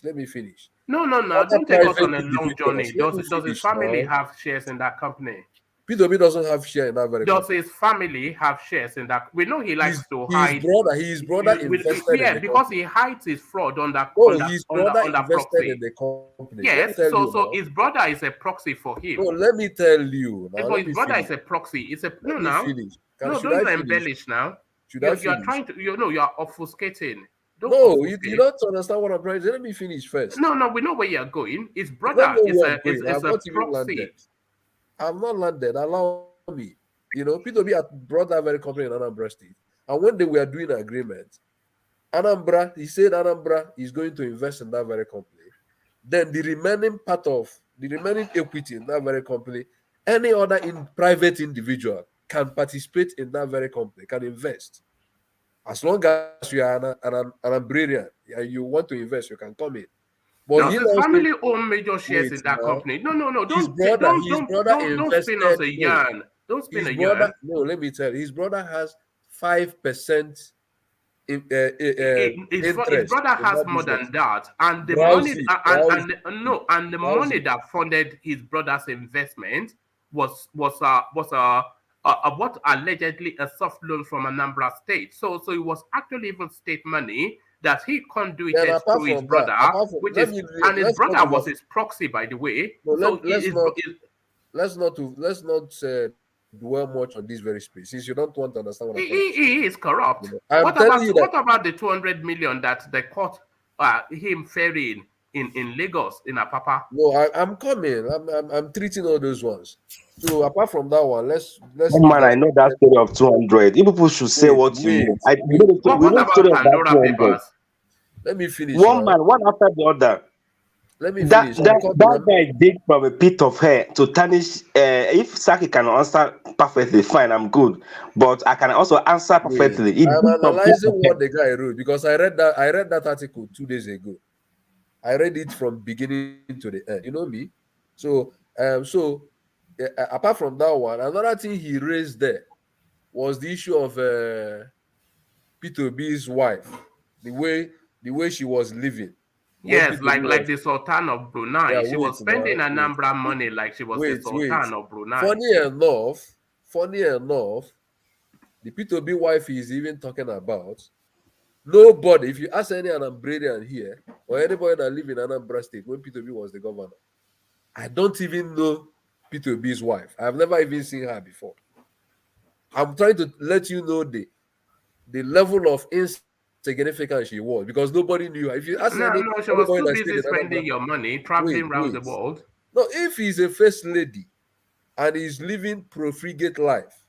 let me finish. No. Don't take us on a long journey. Does his family have shares in that company? P2B doesn't have share in that very company. Does his family have shares in that? We know he likes to hide. His brother invested in the because company. He hides his fraud under his brother invested proxy. in the company. Yes, so his brother is a proxy for him. No, let me tell you now. But his brother is a proxy. It's a no now. Don't embellish now. You're trying to you are obfuscating. You don't understand what I'm trying to say. Let me finish first. No, we know where you're going. His brother is a proxy. I'm not landed. Allow me. P2B had brought that very company in Anambra State. And when they were doing an agreement, he said Anambra is going to invest in that very company. then the remaining equity in that very company, any other private individual can participate in that very company, can invest. As long as you are an brilliant and you want to invest, you can come in. But the family own major shares in that company. No. Don't spin us a yarn. Don't spin a yarn. No, let me tell you, his brother has 5%. His brother has more than that, and the money the money that funded his brother's investment was what allegedly a soft loan from Anambra State. So it was actually even state money that he conduited through his brother, his brother was his proxy, by the way. No, let's not dwell much on this very space, since you don't want to understand what he is corrupt. What about the 200 million that they caught him ferrying in Lagos, in Apapa? No, I'm coming. I'm treating all those ones. So apart from that one, let's. Oh man, I know that story of 200. You people should say what you know. What about Pandora Papers? Let me finish. One after the other. Let me finish. That guy dig from a pit of hair to tarnish. If Saki can answer perfectly, fine, I'm good. But I can also answer perfectly. I'm analyzing what the guy wrote, because I read that article 2 days ago. I read it from beginning to the end. You know me. So apart from that one, another thing he raised there was the issue of P2B's wife, the way she was living. Yes, like the Sultan of Brunei. Yeah, she was spending Anambra money like she was the Sultan of Brunei. Funny enough, the P2B wife is even talking about nobody. If you ask any Anambradian here or anybody that live in Anambra State when P2B was the governor, I don't even know P2B's wife. I've never even seen her before. I'm trying to let you know the level of insignificance she was, because nobody knew her. If you ask she was too busy spending your money, traveling around the world. No, if he's a first lady and he's living profligate life,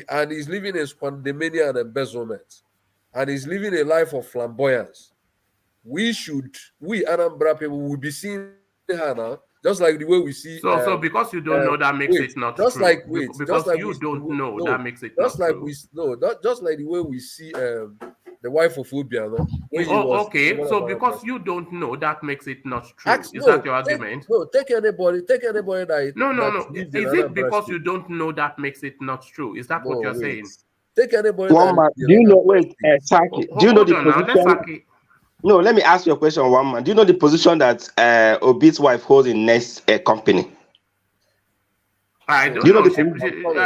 and he's living in squandermania and embezzlement, and he's living a life of flamboyance, we Anambra people will be seeing her now, just like the way we see. So because you don't know, that makes it not true. Because you don't know, that makes it not true. Just like the way we see the wife of Obiano. Okay. So because you don't know, that makes it not true. Is that your argument? Take anybody that. No. Is it because you don't know that makes it not true? Is that what you're saying? Take anybody. One man. Do you know? Wait, Saki. Do you know the position? No, let me ask you a question, one man. Do you know the position that Obi's wife holds in Next company? I don't know.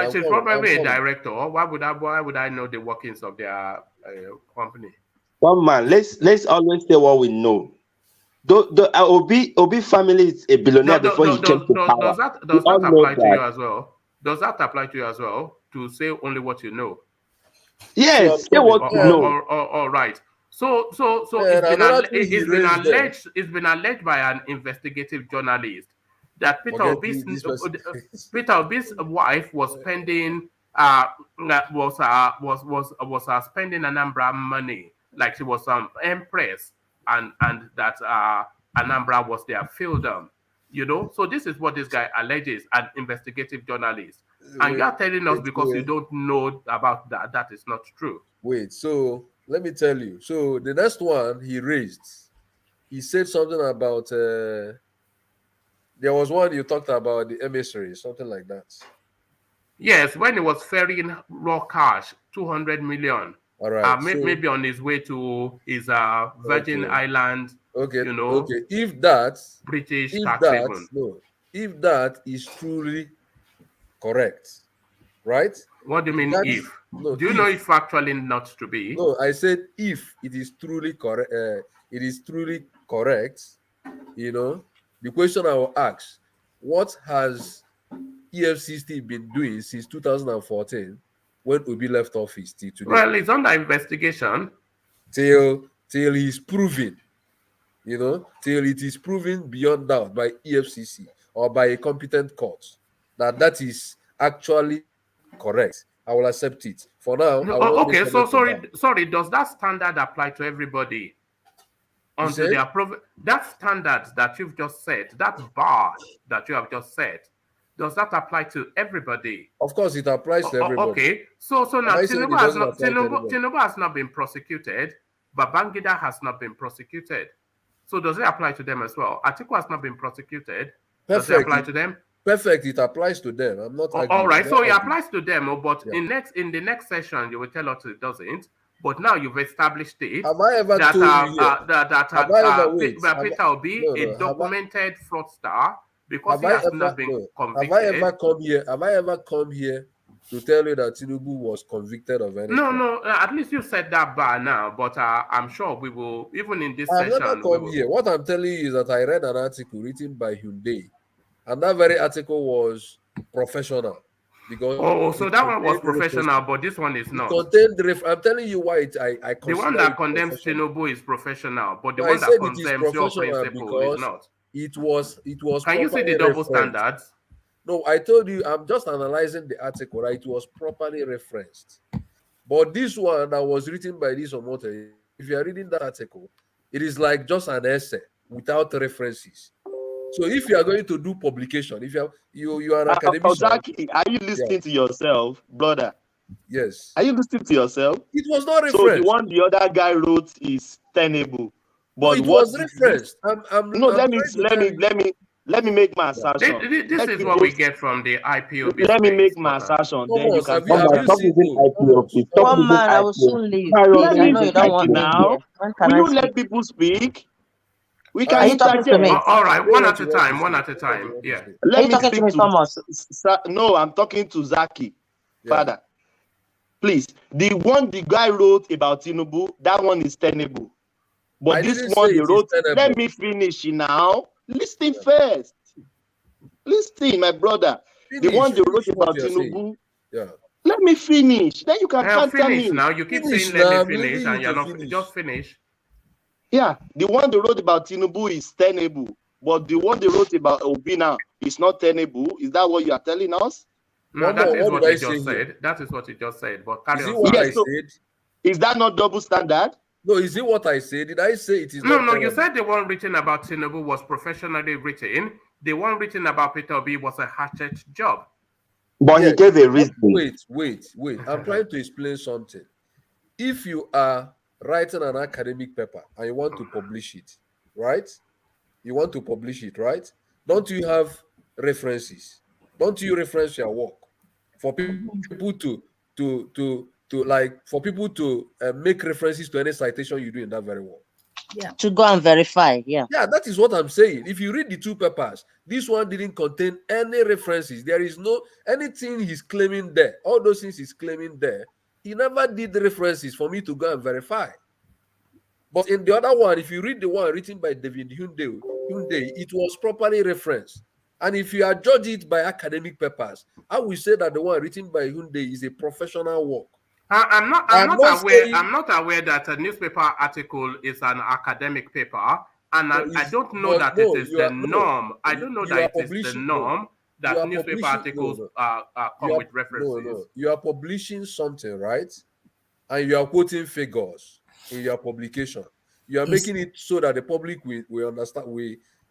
She's probably a director. Why would I know the workings of their company? One man. Let's always say what we know. The Obi family is a billionaire before he came to power. Does that apply to you as well? Does that apply to you as well? To say only what you know? Yes, say what you know. All right. So it's been alleged by an investigative journalist that Peter Obi's wife was spending spending Anambra money like she was some empress, and that Anambra was their fiefdom. You know, so this is what this guy alleges, an investigative journalist, and you are telling us because you don't know about that is not true. Wait, so let me tell you. So the next one he raised, he said something about there was one you talked about, the emissary, something like that. Yes, when he was ferrying raw cash, 200 million. All right. Maybe on his way to his Virgin Island. Okay. You know. Okay. If that is truly correct, right? What do you mean if? No, do you know it's factually not to be? No, I said if it is truly correct. It is truly correct. You know, the question I will ask: what has EFCC been doing since 2014 when Obi left office till today? Well, it's under investigation. Till he's proven, you know, till it is proven beyond doubt by EFCC or by a competent court that is actually correct. I will accept it. For now. Okay, so sorry. Does that standard apply to everybody? until they approve that standard that you've just said, that bar that you have just said. Does that apply to everybody? Of course, it applies to everybody. Okay, so now Tinubu has not been prosecuted, but Babangida has not been prosecuted. So does it apply to them as well? Atiku has not been prosecuted. Does it apply to them? Perfect. It applies to them. I'm not arguing. All right, so it applies to them, but in the next session you will tell us it doesn't. But now you've established it. Have I ever told you that Peter Obi, a documented fraudster, because he has not been convicted. Have I ever come here to tell you that Tinubu was convicted of anything? No. At least you said that bar now, but I'm sure we will, even in this session. I've never come here. What I'm telling you is that I read an article written by Hyundai, and that very article was professional. Because so that one was professional, but this one is not. I'm telling you why I the one that condemns Tinubu is professional, but the one that condemns your principle is not. It was. Can you see the double standards? No, I told you, I'm just analyzing the article, right? It was properly referenced. But this one that was written by this Omatseye, if you are reading that article, it is like just an essay without references. So if you are going to do publication, if you are an academician, exactly. Are you listening to yourself, brother? Yes. Are you listening to yourself? It was not referenced. So the one the other guy wrote is tenable. But it was referenced. Let me make my assertion. This is what we get from the IPOB. Let me make my assertion. Then you can One man, I will soon leave. Let I know you don't want now. Will you let people speak? We can. Are you talking to me? All right, one at a time. Yeah. Are you talking to me, Thomas? No, I'm talking to Zaki. Father, please. The one the guy wrote about Tinubu, that one is tenable. But this one he wrote, let me finish now. Listen first. Listen, my brother. The one they wrote about Tinubu. Let me finish. Then you can counter me. Now you keep saying let me finish, and you're not just finish. Yeah, the one they wrote about Tinubu is tenable, but the one they wrote about Obi now is not tenable. Is that what you are telling us? No, that is what he just said. That is what he just said. But carry on. What I said? Is that not double standard? No, is it what I said? Did I say it is not? No, you said the one written about Tinubu was professionally written. The one written about Peter Obi was a hatchet job. But he gave a reason. Wait. I'm trying to explain something. If you are writing an academic paper and you want to publish it, right? Don't you have references? Don't you reference your work for people to make references to any citation you do in that very work? Yeah. To go and verify. Yeah, that is what I'm saying. If you read the two papers, this one didn't contain any references. There is no anything he's claiming there. All those things he's claiming there, he never did the references for me to go and verify. But in the other one, if you read the one written by David Hyundai, it was properly referenced. And if you judge it by academic papers, I will say that the one written by Hyundai is a professional work. I'm not aware that a newspaper article is an academic paper, and I don't know that it is the norm. I don't know that it is the norm that newspaper articles come with references. No. You are publishing something, right? And you are quoting figures in your publication. You are making it so that the public will understand.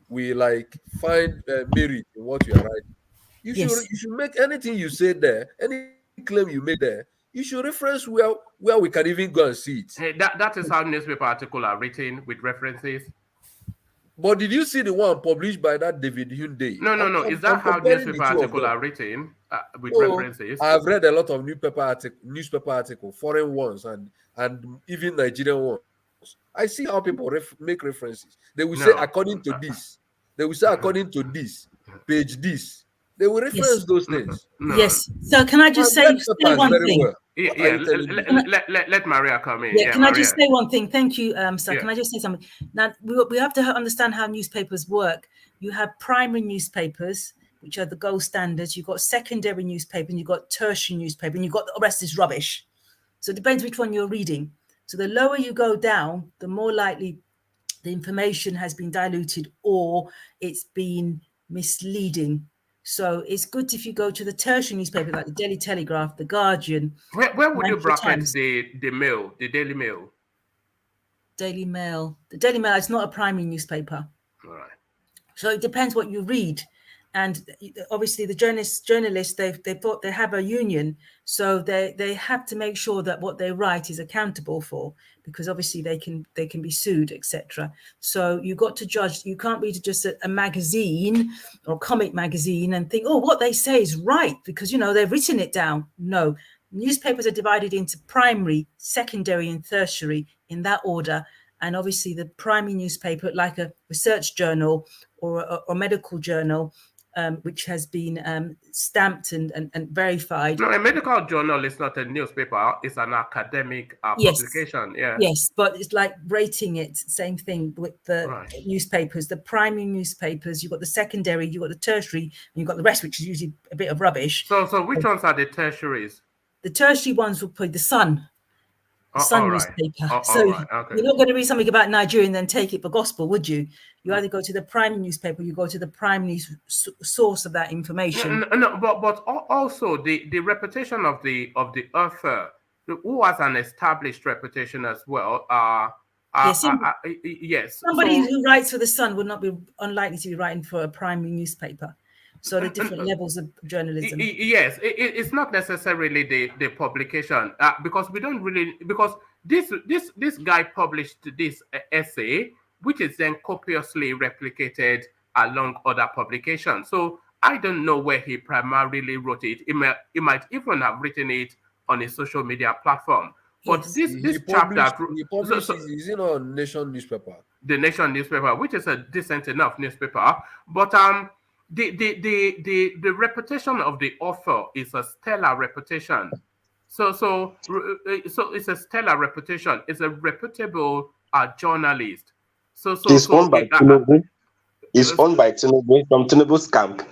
We like find merit in what you are writing. You should make anything you say there, any claim you make there, you should reference where we can even go and see it. Hey, that is how newspaper articles are written with references. But did you see the one published by that David Hyundai? No. Is that how newspaper articles are written with references? I've read a lot of newspaper articles, foreign ones and even Nigerian ones. I see how people make references. They will say according to this. They will say according to this, page this. They will reference those things. Yes. So can I just say one thing? Well. Let Maria come in. Can I just say one thing? Thank you, sir. Can I just say something? Now, we have to understand how newspapers work. You have primary newspapers, which are the gold standards. You've got secondary newspaper, and you've got tertiary newspaper, and you've got the rest is rubbish. So it depends which one you're reading. So the lower you go down, the more likely the information has been diluted or it's been misleading. So it's good if you go to the tertiary newspaper like the Daily Telegraph, the Guardian. Where would you bracket the Mail, the Daily Mail? Daily Mail. The Daily Mail is not a primary newspaper. All right. So it depends what you read. And obviously the journalists, they thought they have a union. So they have to make sure that what they write is accountable for, because obviously they can be sued, etc. So you got to judge. You can't read just a magazine or comic magazine and think, oh, what they say is right because, you know, they've written it down. No, newspapers are divided into primary, secondary and tertiary in that order. And obviously the primary newspaper, like a research journal or medical journal, which has been stamped and verified. No, a medical journal is not a newspaper. It's an academic publication. Yeah. Yes, but it's like rating it. Same thing with the newspapers. The primary newspapers, you've got the secondary, you've got the tertiary, and you've got the rest, which is usually a bit of rubbish. So which ones are the tertiaries? The tertiary ones will put the Sun. Sun newspaper. So okay. You're not going to read something about Nigeria and then take it for gospel, would you? You either go to the primary newspaper, you go to the primary source of that information. No, but also the reputation of the author, who has an established reputation as well. Yes. Somebody who writes for the Sun would not be unlikely to be writing for a primary newspaper. So the different levels of journalism. Yes, it's not necessarily the publication because we don't really, because this guy published this essay, which is then copiously replicated along other publications. So I don't know where he primarily wrote it. He might even have written it on a social media platform. But this chapter, he published is in a Nation newspaper. The Nation newspaper, which is a decent enough newspaper, but the reputation of the author is a stellar reputation. So it's a stellar reputation. It's a reputable journalist. It's owned by Tinubu. It's owned by Tinubu from Tinubu's camp.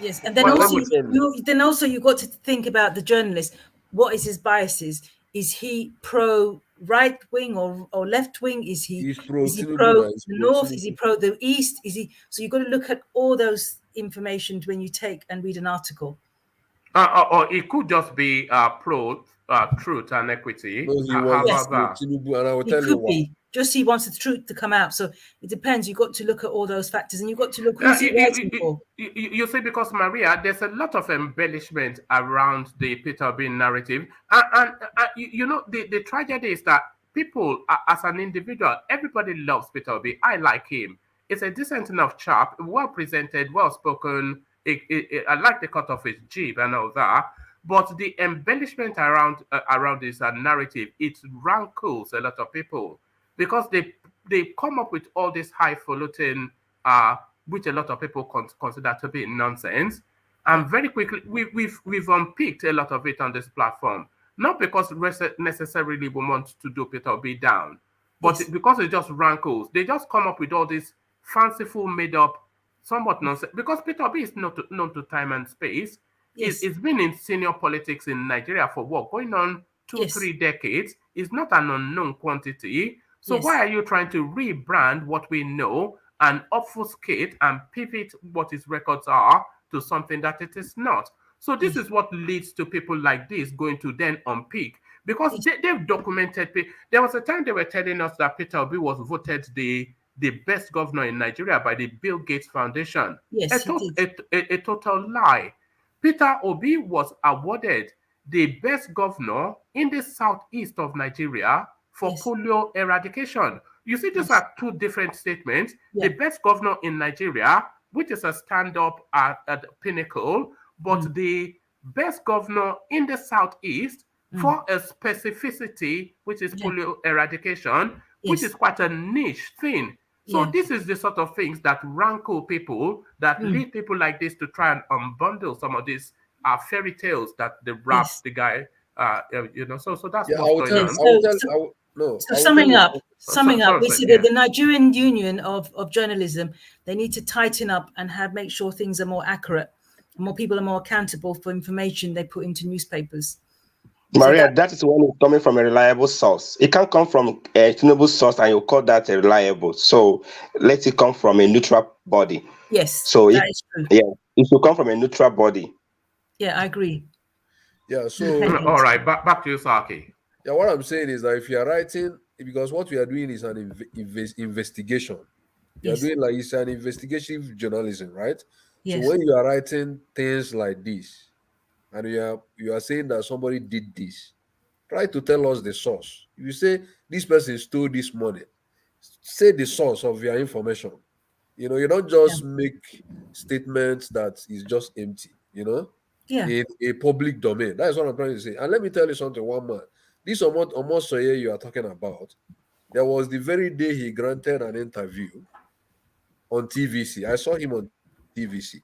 Yes, and then also you got to think about the journalist. What is his biases? Is he pro right wing or left wing? Is he pro the north? Is he pro the east? Is he? So you've got to look at all those information when you take and read an article. Or it could just be pro truth and equity. No, he was Tinubu, and I will tell you why. Just he wants the truth to come out. So it depends. You've got to look at all those factors, and you've got to look who's he writing for. You see, because Maria, there's a lot of embellishment around the Peter Obi narrative, and you know the tragedy is that people, as an individual, everybody loves Peter Obi. I like him. It's a decent enough chap, well presented, well spoken. I like the cut of his jib and all that. But the embellishment around this narrative, it rankles a lot of people. Because they come up with all this highfalutin, which a lot of people consider to be nonsense, and very quickly we've unpicked a lot of it on this platform. Not because necessarily we want to do Peter Obi down, but because it just rankles. They just come up with all this fanciful, made up, somewhat nonsense. Because Peter Obi is not known to time and space. Yes. It's been in senior politics in Nigeria for what, going on 2-3 decades. It's not an unknown quantity. So why are you trying to rebrand what we know and obfuscate and pivot what his records are to something that it is not? So this is what leads to people like this going to then unpick, because they've documented. There was a time they were telling us that Peter Obi was voted the best governor in Nigeria by the Bill Gates Foundation. Yes, a total lie. Peter Obi was awarded the best governor in the southeast of Nigeria for polio eradication. You see, these are two different statements. The best governor in Nigeria, which is a stand-up at the pinnacle, but the best governor in the southeast for a specificity, which is polio eradication, which is quite a niche thing. So this is the sort of things that rankle people, that lead people like this to try and unbundle some of these fairy tales that they wrap the guy, you know. So that's what's going on. So summing up, we see that the Nigerian Union of Journalism, they need to tighten up and make sure things are more accurate, and more people are more accountable for information they put into newspapers. Maria, that is when it's coming from a reliable source. It can't come from a Tinubu source and you call that a reliable. So let it come from a neutral body. Yes, so that is true. Yeah, it should come from a neutral body. Yeah, I agree. Yeah, so all right, back to you, Saki. Yeah, what I'm saying is that if you're writing because what we are doing is an investigation. You are doing like it's an investigative journalism, right? So when you are writing things like this, and you are saying that somebody did this, try to tell us the source. If you say this person stole this money, say the source of your information. You know, you don't just make statements that is just empty, you know, in a public domain. That is what I'm trying to say. And let me tell you something, one man. This Omatseye you are talking about, there was the very day he granted an interview on TVC. I saw him on TVC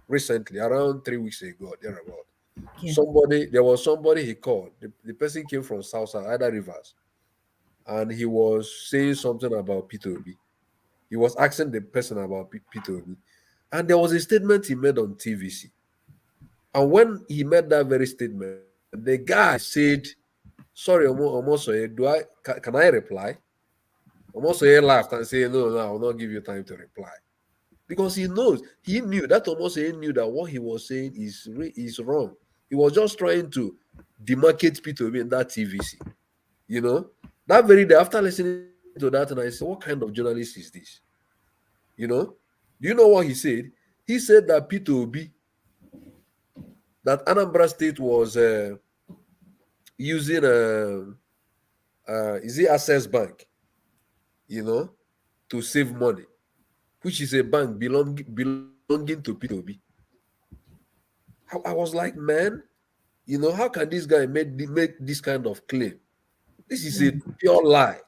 recently, around 3 weeks ago, thereabout. There was somebody he called. The person came from South either Rivers, and he was saying something about P2B. He was asking the person about P2B, and there was a statement he made on TVC. And when he made that very statement, the guy said, "Sorry, Omatseye, can I reply?" Omatseye laughed and said, "No, I will not give you time to reply." Because he knew that Omatseye knew that what he was saying is wrong. He was just trying to demarcate P2B in that TVC. You know, that very day after listening to that, and I said, what kind of journalist is this? You know, do you know what he said? He said that P2B, that Anambra State was using is it Access Bank, you know, to save money, which is a bank belonging to P2B. I was like, man, you know, how can this guy make this kind of claim? This is a pure lie.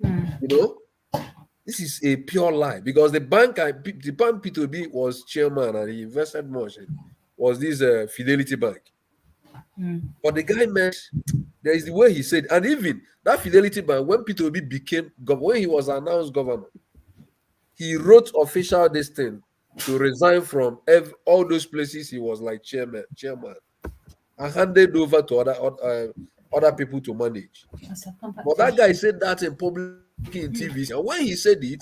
You know, this is a pure lie, because the bank P2B was chairman and he invested much in was this Fidelity Bank. But the guy there is the way he said, and even that Fidelity Bank, when P2B became when he was announced governor, he wrote official this thing to resign from all those places he was like chairman, and handed over to other people to manage. But that guy said that in public in TV, and when he said it,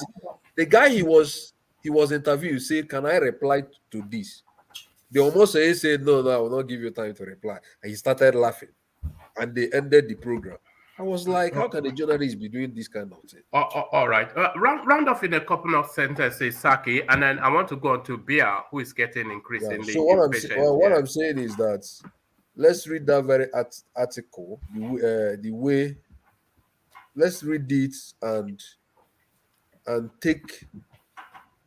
the guy he was interviewed said, "Can I reply to this?" The Omatseye said, "No, I will not give you time to reply," and he started laughing, and they ended the program. I was like, how can a journalist be doing this kind of thing? All right. Round off in a couple of sentences, Saki, and then I want to go on to Bia, who is getting increasingly impatient. What I'm saying is that let's read that very article, the way, let's read it and take,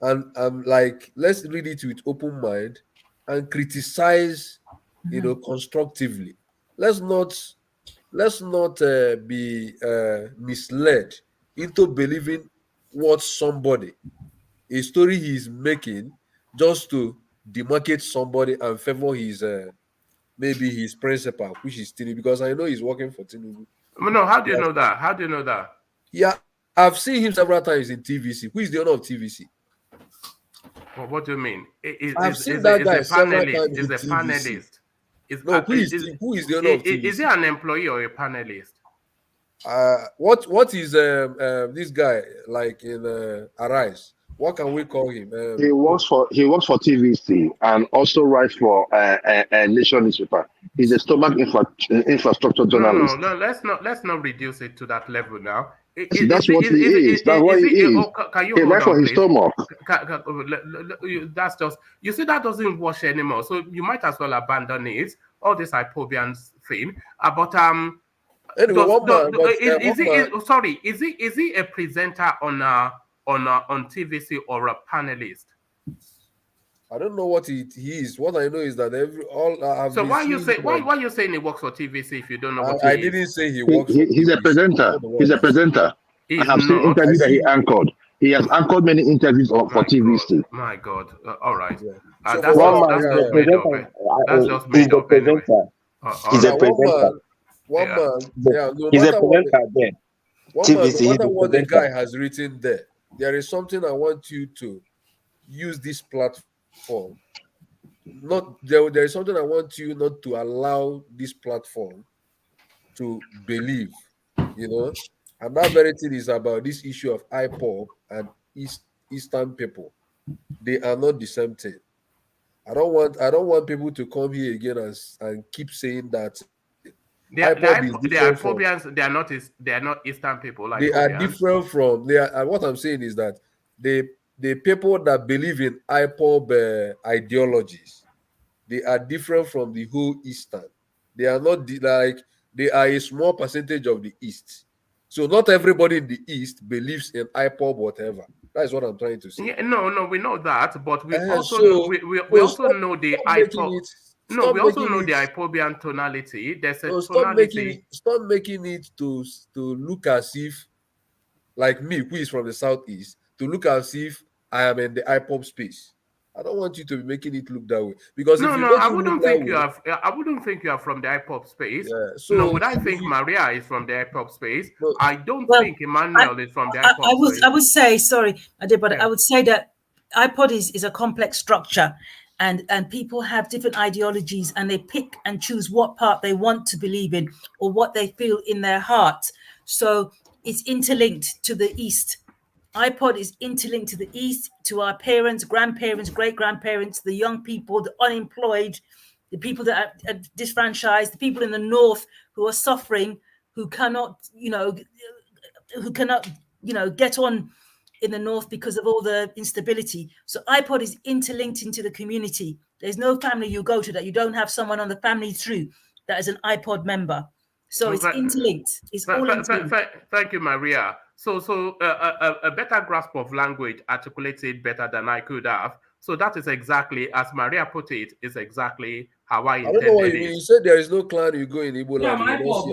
and like, let's read it with open mind and criticize, you know, constructively. Let's not be misled into believing what somebody, a story he's making just to demarcate somebody and favor his maybe his principal, which is Tinubu, because I know he's working for Tinubu. No, how do you know that? How do you know that? Yeah, I've seen him several times in TVC. Who is the owner of TVC? Well, what do you mean? I've seen that guy several times in Is a TVC. panelist. Who is the owner of TVC? Is he an employee or a panelist? What is this guy like in Arise? What can we call him? He works for TVC and also writes for a Nation newspaper. He's a stomach infrastructure journalist. No, let's not reduce it to that level now. That's what he is. That's what he is. Can you he writes for his stomach. That's just, you see, that doesn't wash anymore. So you might as well abandon it. All this IPOB thing. But anyway, is he a presenter on TVC or a panelist? I don't know what he is. What I know is that why are you saying he works for TVC if you don't know what I didn't say he works. He's a presenter. He's a presenter. I have seen interviews that he anchored. He has anchored many interviews for TVC. My God. All right. Yeah. That's just made up. That's just made up anyway. He's a presenter. One man. He's a presenter there. No matter what the guy has written there, there is something I want you to use this platform. There is something I want you not to allow this platform to believe, you know, and that very thing is about this issue of IPOB and Eastern people. They are not the same thing. I don't want people to come here again and keep saying that The IPOBians, they are not Eastern people. Like they are different from. They are. What I'm saying is that the people that believe in IPOB ideologies, they are different from the whole Eastern. They are not they are a small percentage of the East. So not everybody in the East believes in IPOB whatever. That is what I'm trying to say. Yeah, no, we know that, but we also know we also know the IPOB. No, we also know the IPOBian tonality. There's a tonality. Stop making it to look as if, like me, who is from the Southeast, to look as if I am in the IPOB space. I don't want you to be making it look that way, because I wouldn't think you are. I wouldn't think you are from the IPOB space. Yeah, so would I think Maria is from the IPOB space? No, I don't think Emmanuel is from the IPOB space. I would say, sorry, I would say that IPOB is a complex structure, and people have different ideologies, and they pick and choose what part they want to believe in or what they feel in their heart. So it's interlinked to the East. IPOB is interlinked to the East, to our parents, grandparents, great-grandparents, the young people, the unemployed, the people that are disfranchised, the people in the North who are suffering, who cannot get on in the North because of all the instability. So IPOB is interlinked into the community. There's no family you go to that you don't have someone on the family tree that is an IPOB member. So it's interlinked. It's all interlinked. Thank you, Maria. So a better grasp of language articulates it better than I could have. So that is exactly, as Maria put it, is exactly how I intended it. I don't know what you mean. You said there is no clan you go in Igbo land. You don't see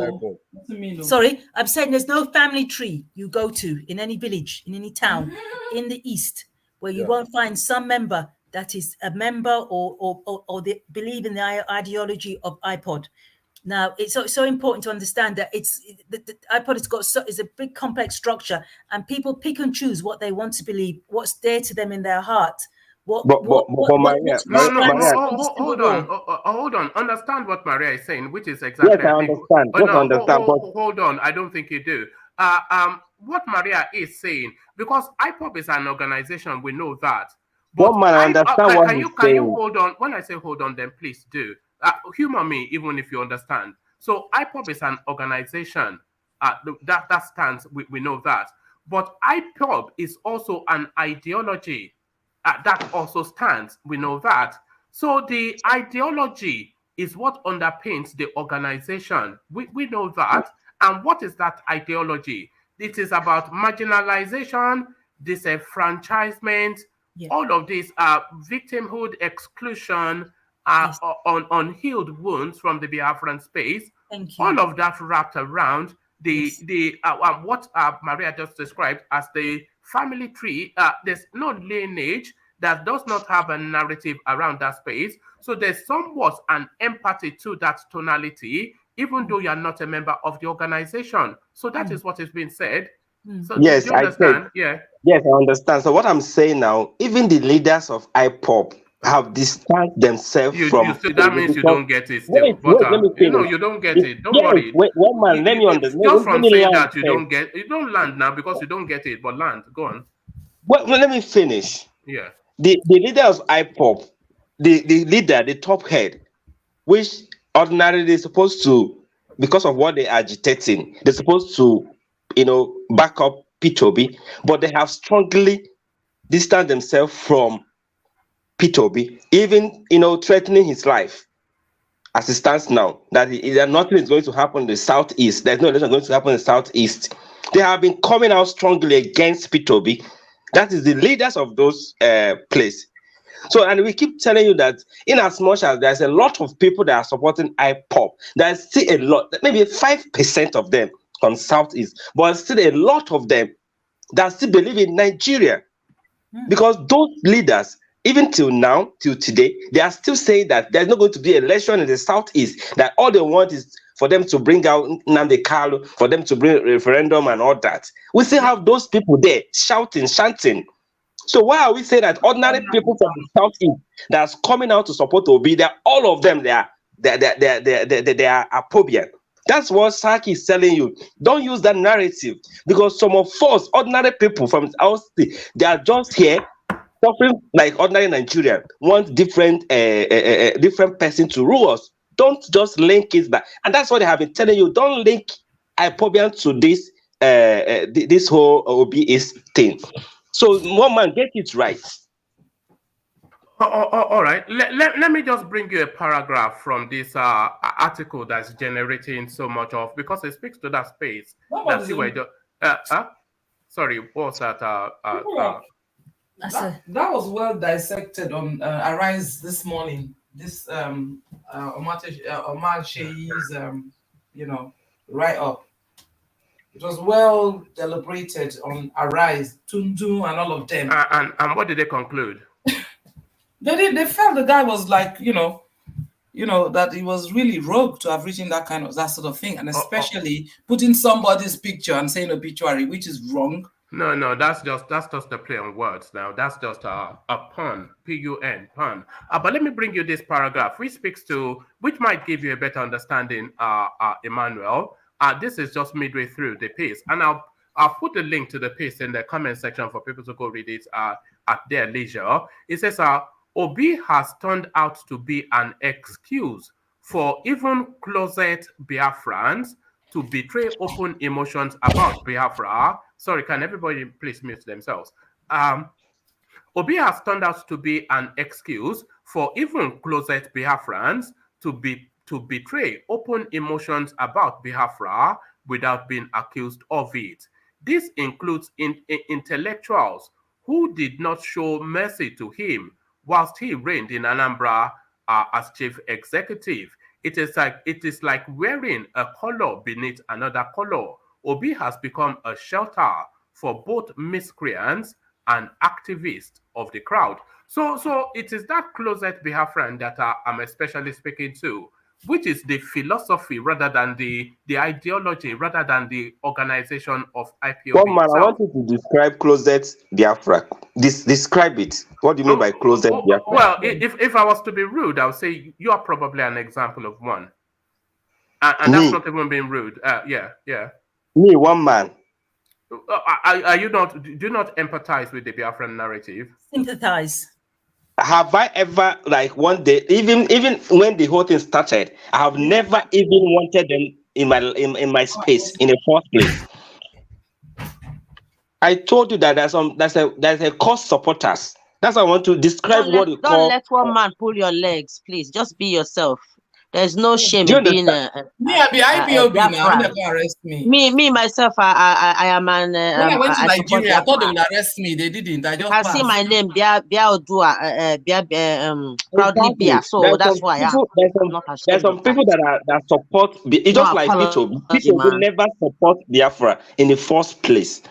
IPOB. Sorry, I'm saying there's no family tree you go to in any village, in any town, in the East, where you won't find some member that is a member or they believe in the ideology of IPOB. Now, it's so important to understand that the IPOB is a big complex structure, and people pick and choose what they want to believe, what's dear to them in their heart. Hold on. Understand what Maria is saying, which is exactly. Yes, I understand. Hold on. I don't think you do. What Maria is saying, because IPOB is an organization, we know that. But I understand what he's saying. Can you hold on? When I say hold on, then please do. Humor me, even if you understand. So IPOB is an organization that stands. We know that, but IPOB is also an ideology that also stands. We know that. So the ideology is what underpins the organization. We know that. And what is that ideology? It is about marginalization, disenfranchisement, all of these victimhood, exclusion. Unhealed wounds from the Biafran space. Thank you. All of that wrapped around what Maria just described as the family tree. There's no lineage that does not have a narrative around that space. So there's somewhat an empathy to that tonality, even though you're not a member of the organization. So that is what is being said. So yes, I understand. Yes, I understand. So what I'm saying now, even the leaders of IPOB have distanced themselves from. That means you don't get it. Still. Wait, let me finish. You don't get it. Don't worry. Wait, one man, let me understand. Just from saying that you don't get, you don't land now because you don't get it. But land, go on. Well, let me finish. Yeah. The leader of IPOB, the leader, the top head, which ordinarily they're supposed to, because of what they're agitating, they're supposed to, back up P2B, but they have strongly distanced themselves from P2B, even threatening his life as it stands now, that nothing is going to happen in the Southeast. There's no election going to happen in the Southeast. They have been coming out strongly against P2B. That is the leaders of those places. So, and we keep telling you that in as much as there's a lot of people that are supporting IPOB, there's still a lot, maybe 5% of them on Southeast, but still a lot of them that still believe in Nigeria. Because those leaders, even till now, till today, they are still saying that there's not going to be an election in the Southeast, that all they want is for them to bring out Nnamdi Kanu, for them to bring a referendum and all that. We still have those people there shouting, chanting. So why are we saying that ordinary people from the Southeast that's coming out to support Obi, that all of them, they are IPOBian? That's what Saki is telling you. Don't use that narrative, because some of us, ordinary people from our state, they are just here suffering like ordinary Nigerian, want different person to rule us. Don't just link it back. And that's what they have been telling you. Don't link IPOBian to this this whole OBS thing. So one man, get it right. All right. Let me just bring you a paragraph from this article that's generating so much of, because it speaks to that space. That you were just, sorry, what was that? That was well dissected on Arise this morning. This Omatseye's write up. It was well deliberated on Arise, Tundu, and all of them. And what did they conclude? They felt the guy was like, that he was really rogue to have written that sort of thing, and especially putting somebody's picture and saying obituary, which is wrong. No, that's just a play on words. Now that's just a pun, P-U-N, pun. But let me bring you this paragraph, which might give you a better understanding, Emmanuel. This is just midway through the piece, and I'll put the link to the piece in the comment section for people to go read it at their leisure. It says, Obi has turned out to be an excuse for even closet Biafrans to betray open emotions about Biafra. Sorry, can everybody please mute themselves? Obi has turned out to be an excuse for even closet Biafrans to betray open emotions about Biafra without being accused of it. This includes intellectuals who did not show mercy to him whilst he reigned in Anambra as chief executive. It is like wearing a color beneath another color. Obi has become a shelter for both miscreants and activists of the crowd. So it is that closet Biafran that I'm especially speaking to, which is the philosophy rather than the ideology, rather than the organization of IPOB. One man, I want you to describe closet Biafra. Describe it. What do you mean by closet Biafra? Well, if I was to be rude, I would say you are probably an example of one. And that's not even being rude. Yeah. Me, one man. Are you not? Do you not empathize with the Biafran narrative? Sympathize. Have I ever, like, one day, even when the whole thing started, I have never even wanted them in my space in the first place. I told you that there's a cause supporters. That's what I want to describe. Don't let one man pull your legs, please. Just be yourself. There's no shame in being me. I be IPOB now. Never arrest me. Me myself. I am an. When I went to Nigeria, I thought they would arrest me. They didn't. I just see my name. Proudly Bia. So that's why there's some people that support. It's just like people who never support Biafra in the first place.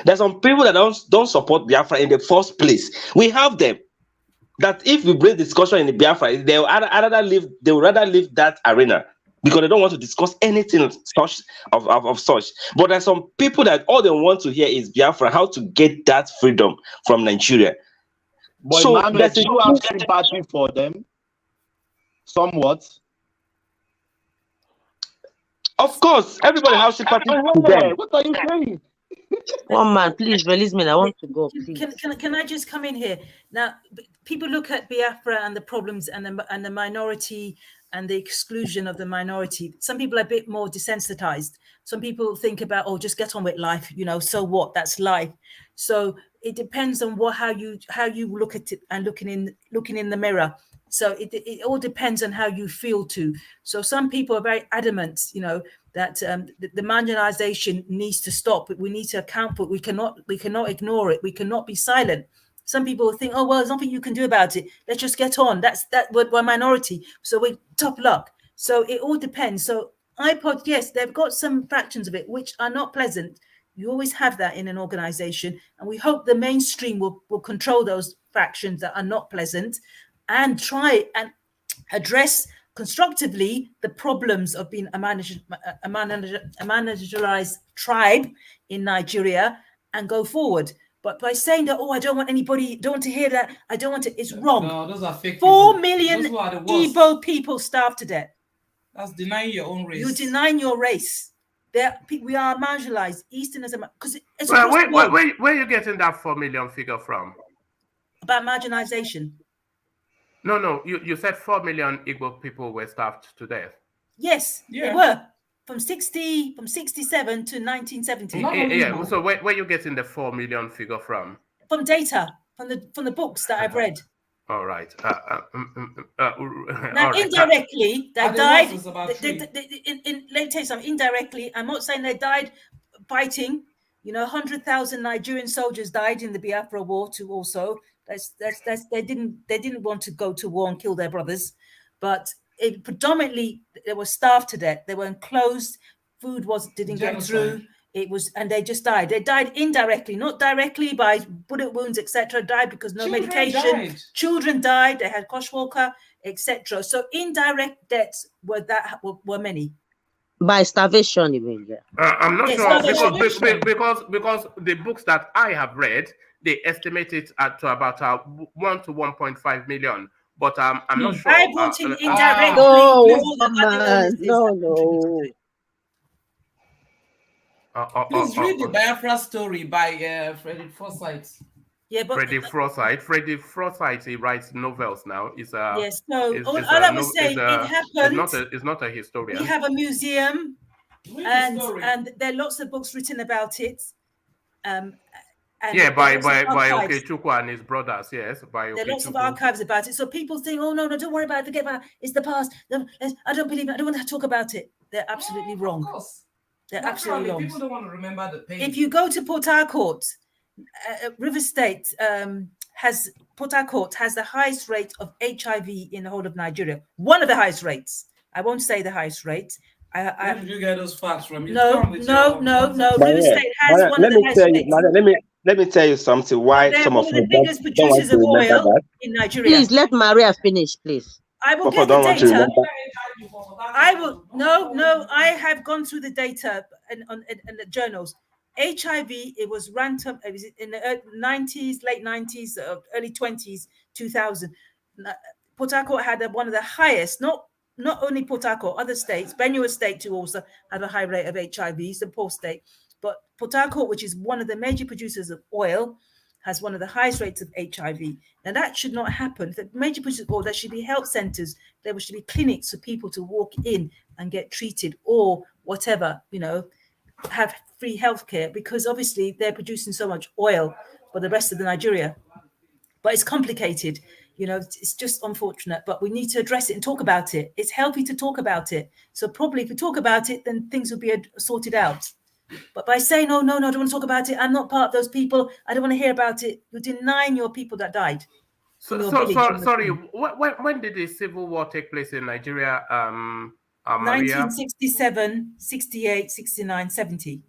There's some people that don't support Biafra in the first place. We have them. That if we bring discussion in the Biafra, they would rather leave that arena because they don't want to discuss anything of such. But there's some people that all they want to hear is Biafra, how to get that freedom from Nigeria. But so Emmanuel, do you have sympathy for them? Somewhat. Of course, everybody has sympathy for them. What are you saying? One man, please release me. I want to go. Please. Can I just come in here now? People look at Biafra and the problems and the minority and the exclusion of the minority. Some people are a bit more desensitized. Some people think about, just get on with life. So what? That's life. So it depends on how you look at it and looking in the mirror. So it all depends on how you feel too. So some people are very adamant, that the marginalization needs to stop. We need to account for it. We cannot ignore it. We cannot be silent. Some people think, there's nothing you can do about it. Let's just get on. We're a minority, so we top luck. So it all depends. So IPOD, yes, they've got some fractions of it which are not pleasant. You always have that in an organization, and we hope the mainstream will control those fractions that are not pleasant, and try and address constructively the problems of being a marginalized tribe in Nigeria and go forward. But by saying that, I don't want anybody, don't want to hear that, I don't want to, it's wrong. No, those are fake 4 million Igbo people starved to death. That's denying your own race. You're denying your race. We are marginalized. Easterners are, because it's where are you getting that 4 million figure from? About marginalization. No. You said 4 million Igbo people were starved to death. Yes, they were from 67 to 1970. Yeah. So where are you getting the 4 million figure from? From data, from the books that I've read. All right. Now, indirectly, they died. Let me tell you something. Indirectly, I'm not saying they died fighting. 100,000 Nigerian soldiers died in the Biafra War too. Also, they didn't want to go to war and kill their brothers, but predominantly they were starved to death. They were enclosed. Food didn't get through. And they just died. They died indirectly, not directly by bullet wounds, etc. Died because no medication. Children died. They had kwashiorkor, etc. So indirect deaths were many. By starvation, you mean? I'm not sure because the books that I have read, they estimate it to about 1 to 1.5 million. But I'm not sure. I brought in indirectly. No. Please read the Biafra story by Frederick Forsyth. Yeah, but Freddy Forsyth, he writes novels now. Yes. No. All I was saying, it happened. It's not a historian. We have a museum, and there are lots of books written about it. By Okechukwu and his brothers. Yes, by Okechukwu. There are lots of archives about it. So people think, oh no, don't worry about it, forget about it. It's the past. I don't believe it. I don't want to talk about it. They're absolutely wrong. Of course. They're absolutely wrong. People don't want to remember the pain. If you go to Port Harcourt, River State Port Harcourt has the highest rate of HIV in the whole of Nigeria. One of the highest rates. I won't say the highest rate. Where did you get those facts from? No. River State has one of the highest rates. Let me tell you something. Why some of the biggest producers of oil in Nigeria. Please let Maria finish, please. I will get the data. I will. No. I have gone through the data and the journals. HIV, it was ranked up. It was in the 90s, late 90s, early 20s, 2000. Port Harcourt had one of the highest. Not only Port Harcourt, other states. Benue State too also had a high rate of HIV. It's a poor state, but Port Harcourt, which is one of the major producers of oil, has one of the highest rates of HIV. Now that should not happen. The major producers of oil, there should be health centers, there should be clinics for people to walk in and get treated or whatever, have free healthcare, because obviously they're producing so much oil for the rest of the Nigeria. But it's complicated, it's just unfortunate, but we need to address it and talk about it. It's healthy to talk about it. So probably if we talk about it, then things will be sorted out. But by saying, no, I don't want to talk about it, I'm not part of those people, I don't want to hear about it, you're denying your people that died. Sorry, when did the civil war take place in Nigeria? 1967, 68, 69, 70.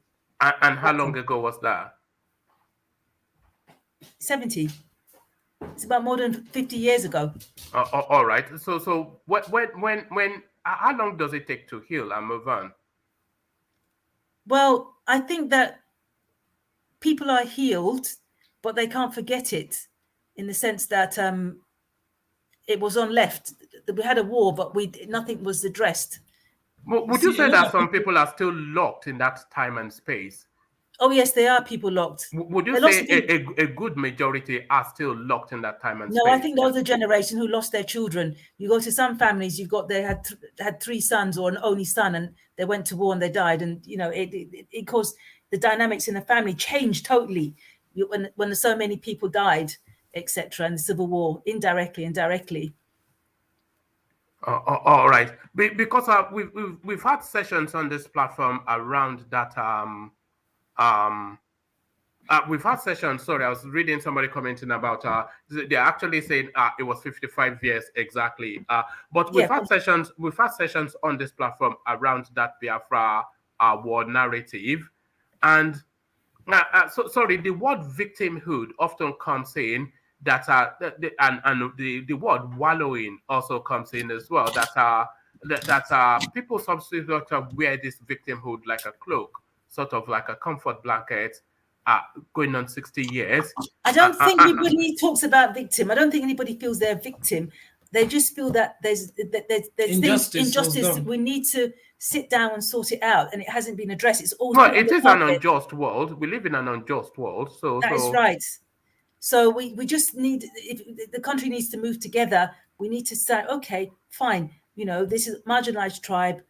And how long ago was that? 70. It's about more than 50 years ago. All right. So when how long does it take to heal and move on? Well, I think that people are healed, but they can't forget it, in the sense that it was on left. We had a war, but nothing was addressed. Would you say that some people are still locked in that time and space? Oh, yes, they are people locked. Would you say a good majority are still locked in that time and space? No, I think there was a generation who lost their children. You go to some families, they had 3 sons or an only son, and they went to war and they died. And, it caused the dynamics in the family changed totally when there's so many people died, etc. in the Civil War, indirectly. All right. Because we've had sessions on this platform around that. We've had sessions. Sorry, I was reading somebody commenting about. They're actually saying it was 55 years exactly. But we've had sessions. We've had sessions on this platform around that Biafra war narrative, and sorry, the word victimhood often comes in. That the word wallowing also comes in as well. That people substitute wear this victimhood like a cloak, sort of like a comfort blanket, going on 60 years. I don't think anybody talks about victim. I don't think anybody feels they're a victim. They just feel that there's injustice that we need to sit down and sort it out, and it hasn't been addressed. It's all it is an unjust world. We live in an unjust world. So that is right. So we just need, the country needs to move together We need to say, okay, fine. You know, this is marginalized tribe.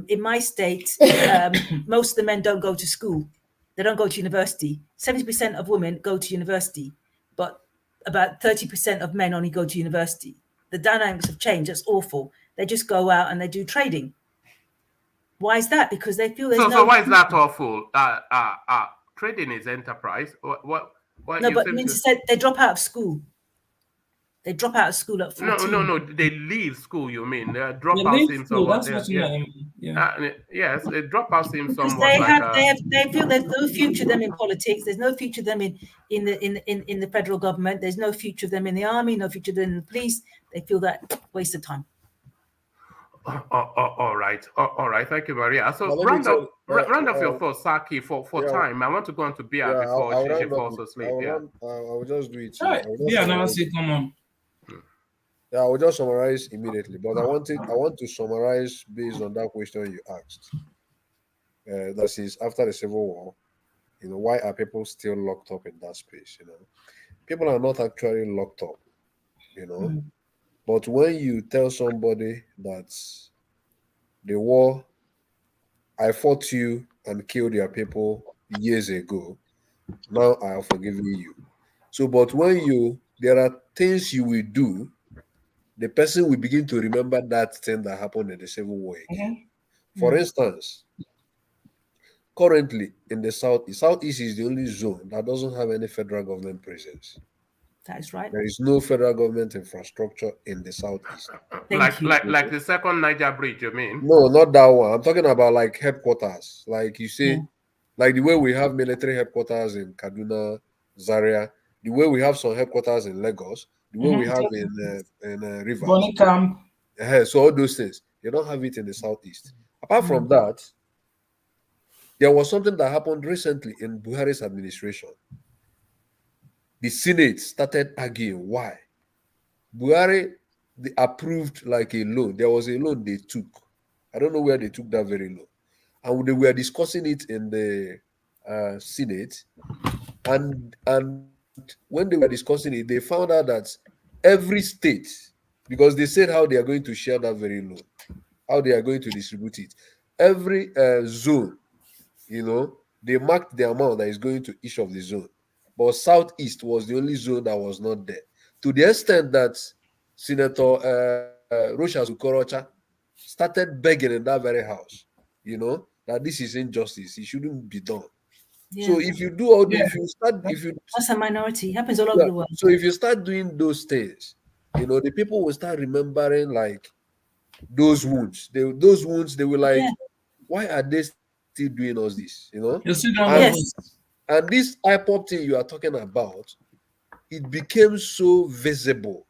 In my state, most of the men don't go to school. They don't go to university. 70% of women go to university, but about 30% of men only go to university. The dynamics have changed. That's awful. They just go out and they do trading. Why is that? Because they feel there's so why is that awful? Trading is enterprise. What no, but means to say they drop out of school. They drop out of school at 14. No. They leave school. You mean drop out seems somewhat? That's what I mean. Yeah. Yes, a dropout seems because somewhat they feel there's no future for them in politics. There's no future for them in the federal government. There's no future for them in the army. No future for them in the police. They feel that waste of time. All right. Thank you, Maria. So round off your thoughts, Saki, for time. I want to go on to Bia before she falls asleep. I will just do it. Yeah, now see, come on. Yeah, I will just summarize immediately, but I want to summarize based on that question you asked. That is, after the Civil War, you know, why are people still locked up in that space? You know, people are not actually locked up, you know. But when you tell somebody that the war, I fought you and killed your people years ago, now I have forgiven you. So, but when there are things you will do, the person will begin to remember that thing that happened in the Civil War again. For instance, currently in the Southeast is the only zone that doesn't have any federal government presence. That's right. There is no federal government infrastructure in the Southeast. Like the second Niger bridge, you mean? No, not that one. I'm talking about like headquarters. Like you say, like the way we have military headquarters in Kaduna, Zaria, the way we have some headquarters in Lagos, the way we have in Rivers. So all those things, you don't have it in the Southeast. Apart from that, there was something that happened recently in Buhari's administration. The Senate started arguing why. Buhari approved like a loan. There was a loan they took. I don't know where they took that very loan. And they were discussing it in the Senate. And when they were discussing it, they found out that every state, because they said how they are going to share that very loan, how they are going to distribute it. Every zone, you know, they marked the amount that is going to each of the zone. But Southeast was the only zone that was not there. To the extent that Senator Rochas Okorocha started begging in that very house, you know, that this is injustice. It shouldn't be done. Yeah. So if you do all this, that's a minority. It happens all over the world. So if you start doing those things, you know, the people will start remembering like those wounds. They were like, why are they still doing us this? You know? And this IPOB thing you are talking about, it became so visible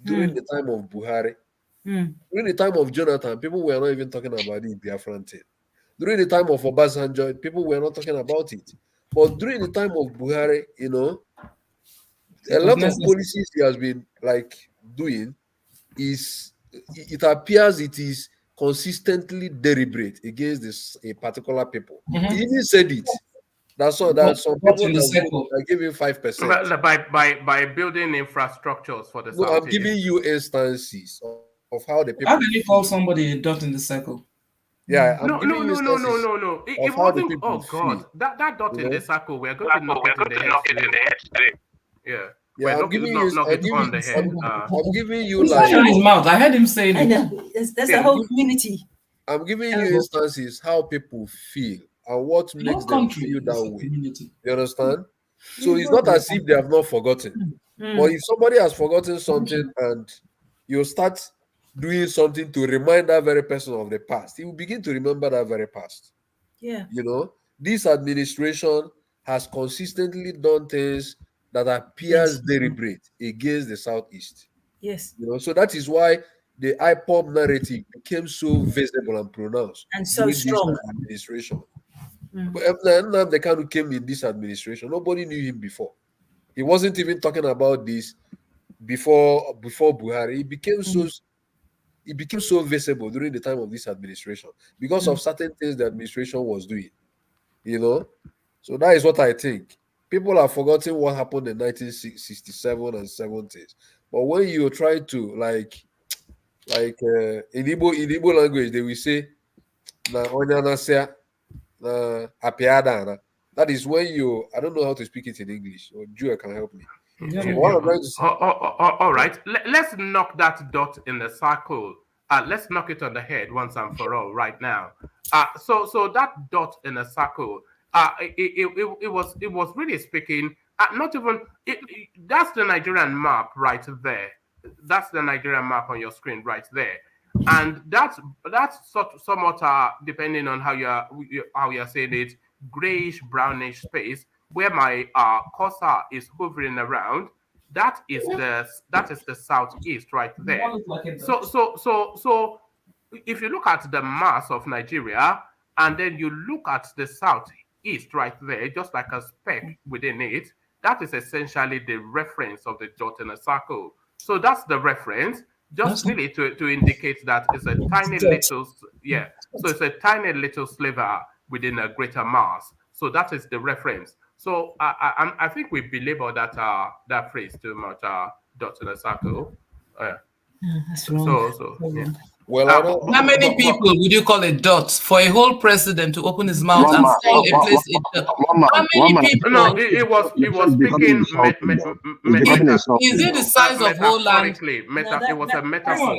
during the time of Buhari. During the time of Jonathan, people were not even talking about the Biafran thing. During the time of Obasanjo, people were not talking about it. But during the time of Buhari, you know, a lot of policies he has been like doing it appears it is consistently deliberate against a particular people. He even said it. That's all. That some people are giving 5% by building infrastructures for the. No, I'm giving you instances of how the people. How can you call somebody a dot in the circle? Yeah, no. It wasn't. Oh God, that dot in the circle. We're going to knock it in the head today. Yeah. I'm giving you. I'm giving you like. Shut his mouth. I heard him saying it. I know. There's a whole community. I'm giving you instances how people feel and what makes them feel that way. You understand? So it's not as if they have not forgotten. But if somebody has forgotten something and you start doing something to remind that very person of the past, he will begin to remember that very past. Yeah. You know, this administration has consistently done things that appears deliberate against the Southeast. Yes. You know, so that is why the IPOB narrative became so visible and pronounced and so strong. This administration. But the Kanu came in this administration. Nobody knew him before. He wasn't even talking about this before Buhari. It became so visible during the time of this administration because of certain things the administration was doing. You know, so that is what I think. People have forgotten what happened in 1967 and 70s. But when you try to like in Igbo language, they will say na onyanasya na apiada. That is when you, I don't know how to speak it in English, or Joe can help me. So what I'm trying to say, all right, let's knock that dot in the circle. Let's knock it on the head once and for all right now. So that dot in a circle, it was really speaking. Not even that's the Nigerian map right there. That's the Nigerian map on your screen right there, and that's somewhat depending on how you're saying it, grayish brownish space where my cursor is hovering around. That is the southeast right there. So if you look at the mass of Nigeria and then you look at the southeast right there, just like a speck within it, that is essentially the reference of the dot in a circle. So that's the reference, just really to indicate that it's a tiny little, so it's a tiny little sliver within a greater mass. So that is the reference. So I think we belabor that phrase too much, dot in a circle. That's wrong. Well, how many people would you call a dot for a whole president to open his mouth and call a place a dot? How many people? No, it was speaking. Is it the size of whole land? It was a metaphor.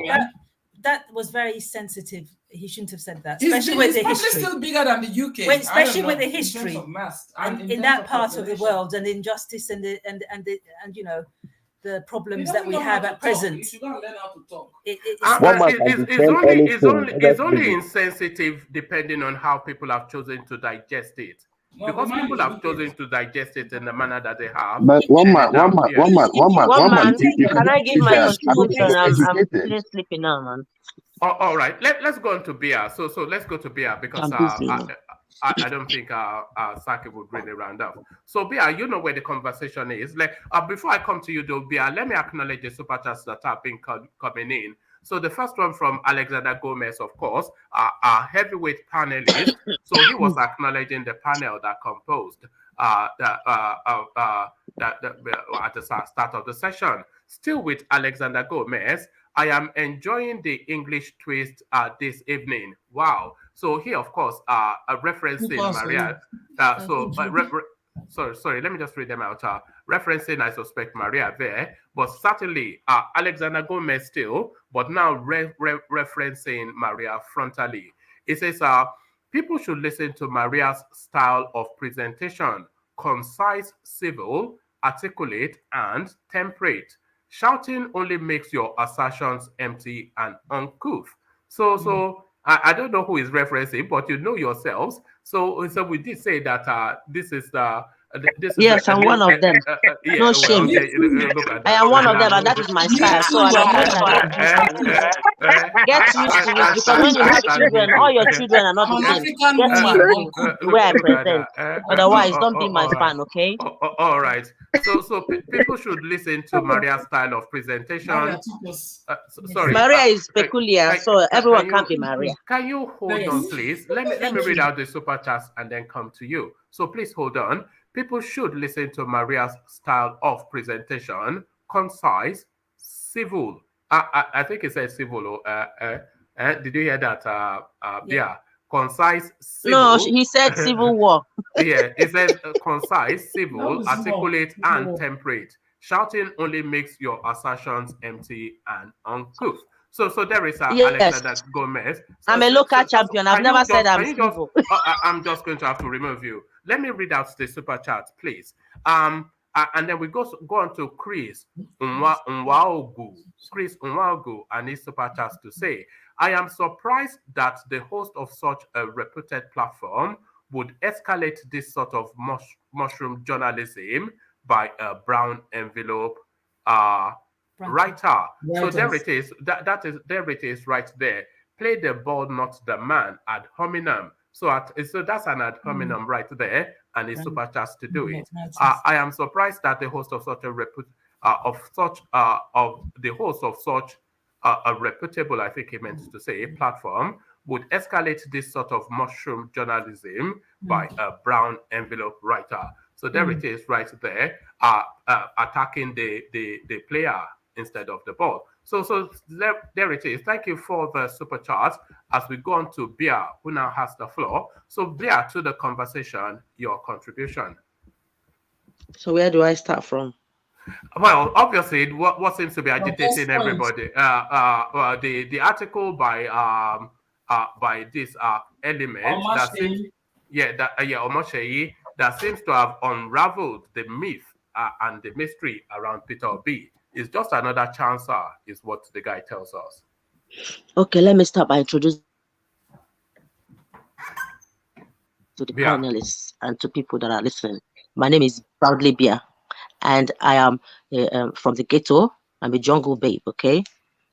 That was very sensitive. He shouldn't have said that, It's especially with the probably history. still bigger than the UK. Especially with the history in that part of the population. world and injustice and you know the problems that we have at present. You should not learn how to talk. It's only insensitive depending on how people have chosen to digest it. Because people have chosen to digest it in the manner that they have. But one man. Can I give my contribution? I'm still sleeping now, man. All right, let's go on to Bia. So let's go to Bia because I don't think Saki would really round up. So Bia, you know where the conversation is. Like before I come to you though, Bia, let me acknowledge the super chats that have been coming in. So the first one from Alexander Gomez, of course, our heavyweight panelist. So he was acknowledging the panel that composed at the start of the session. Still with Alexander Gomez, I am enjoying the English twist this evening. Wow. So here, of course, referencing Maria. Sorry, let me just read them out. Referencing, I suspect, Maria there, but certainly Alexander Gomez still, but now referencing Maria frontally. It says, people should listen to Maria's style of presentation, concise, civil, articulate, and temperate. Shouting only makes your assertions empty and uncouth. So I don't know who is referencing, but you know yourselves. So we did say that this is yes, I'm one of them. No shame. I am one of them, and that is my style. So I get used to it, because when you have children, all your children are not the same. Get used to the way I present. Otherwise, don't be my fan, okay? All right. So people should listen to Maria's style of presentation. Sorry, Maria is peculiar, so everyone can't be Maria. Can you hold on, please? Let me read out the super chats and then come to you. So please hold on. People should listen to Maria's style of presentation, concise, civil. I think it said civil. Did you hear that? Yeah. Concise, civil. No, he said civil war. Yeah, it says concise, civil, articulate, and temperate. Shouting only makes your assertions empty and uncouth. So there is Alexander Gomez. I'm a local champion. I've never said I'm civil. I'm just going to have to remove you. Let me read out the super chat, please. And then we go on to Chris Nwaogu. Chris Nwaogu and his super chats to say, I am surprised that the host of such a reputed platform would escalate this sort of mushroom journalism by a brown envelope writer. So there it is. There it is right there. Play the ball, not the man, ad hominem. So that's an ad hominem right there, and it's super chats to do it. I am surprised that the host of such a reputable, I think he meant to say, platform would escalate this sort of mushroom journalism by a brown envelope writer. So there it is right there, attacking the player instead of the ball. So there it is. Thank you for the super chat. As we go on to Bia, who now has the floor. So Bia, to the conversation, your contribution. So where do I start from? Well, obviously, what seems to be agitating everybody, the article by this element that seems, Omatseye, that seems to have unraveled the myth and the mystery around Peter Obi is just another chancer, is what the guy tells us. Okay, let me start by introducing to the panelists and to people that are listening. My name is Proudly Bia, and I am from the ghetto. I'm a jungle babe, okay?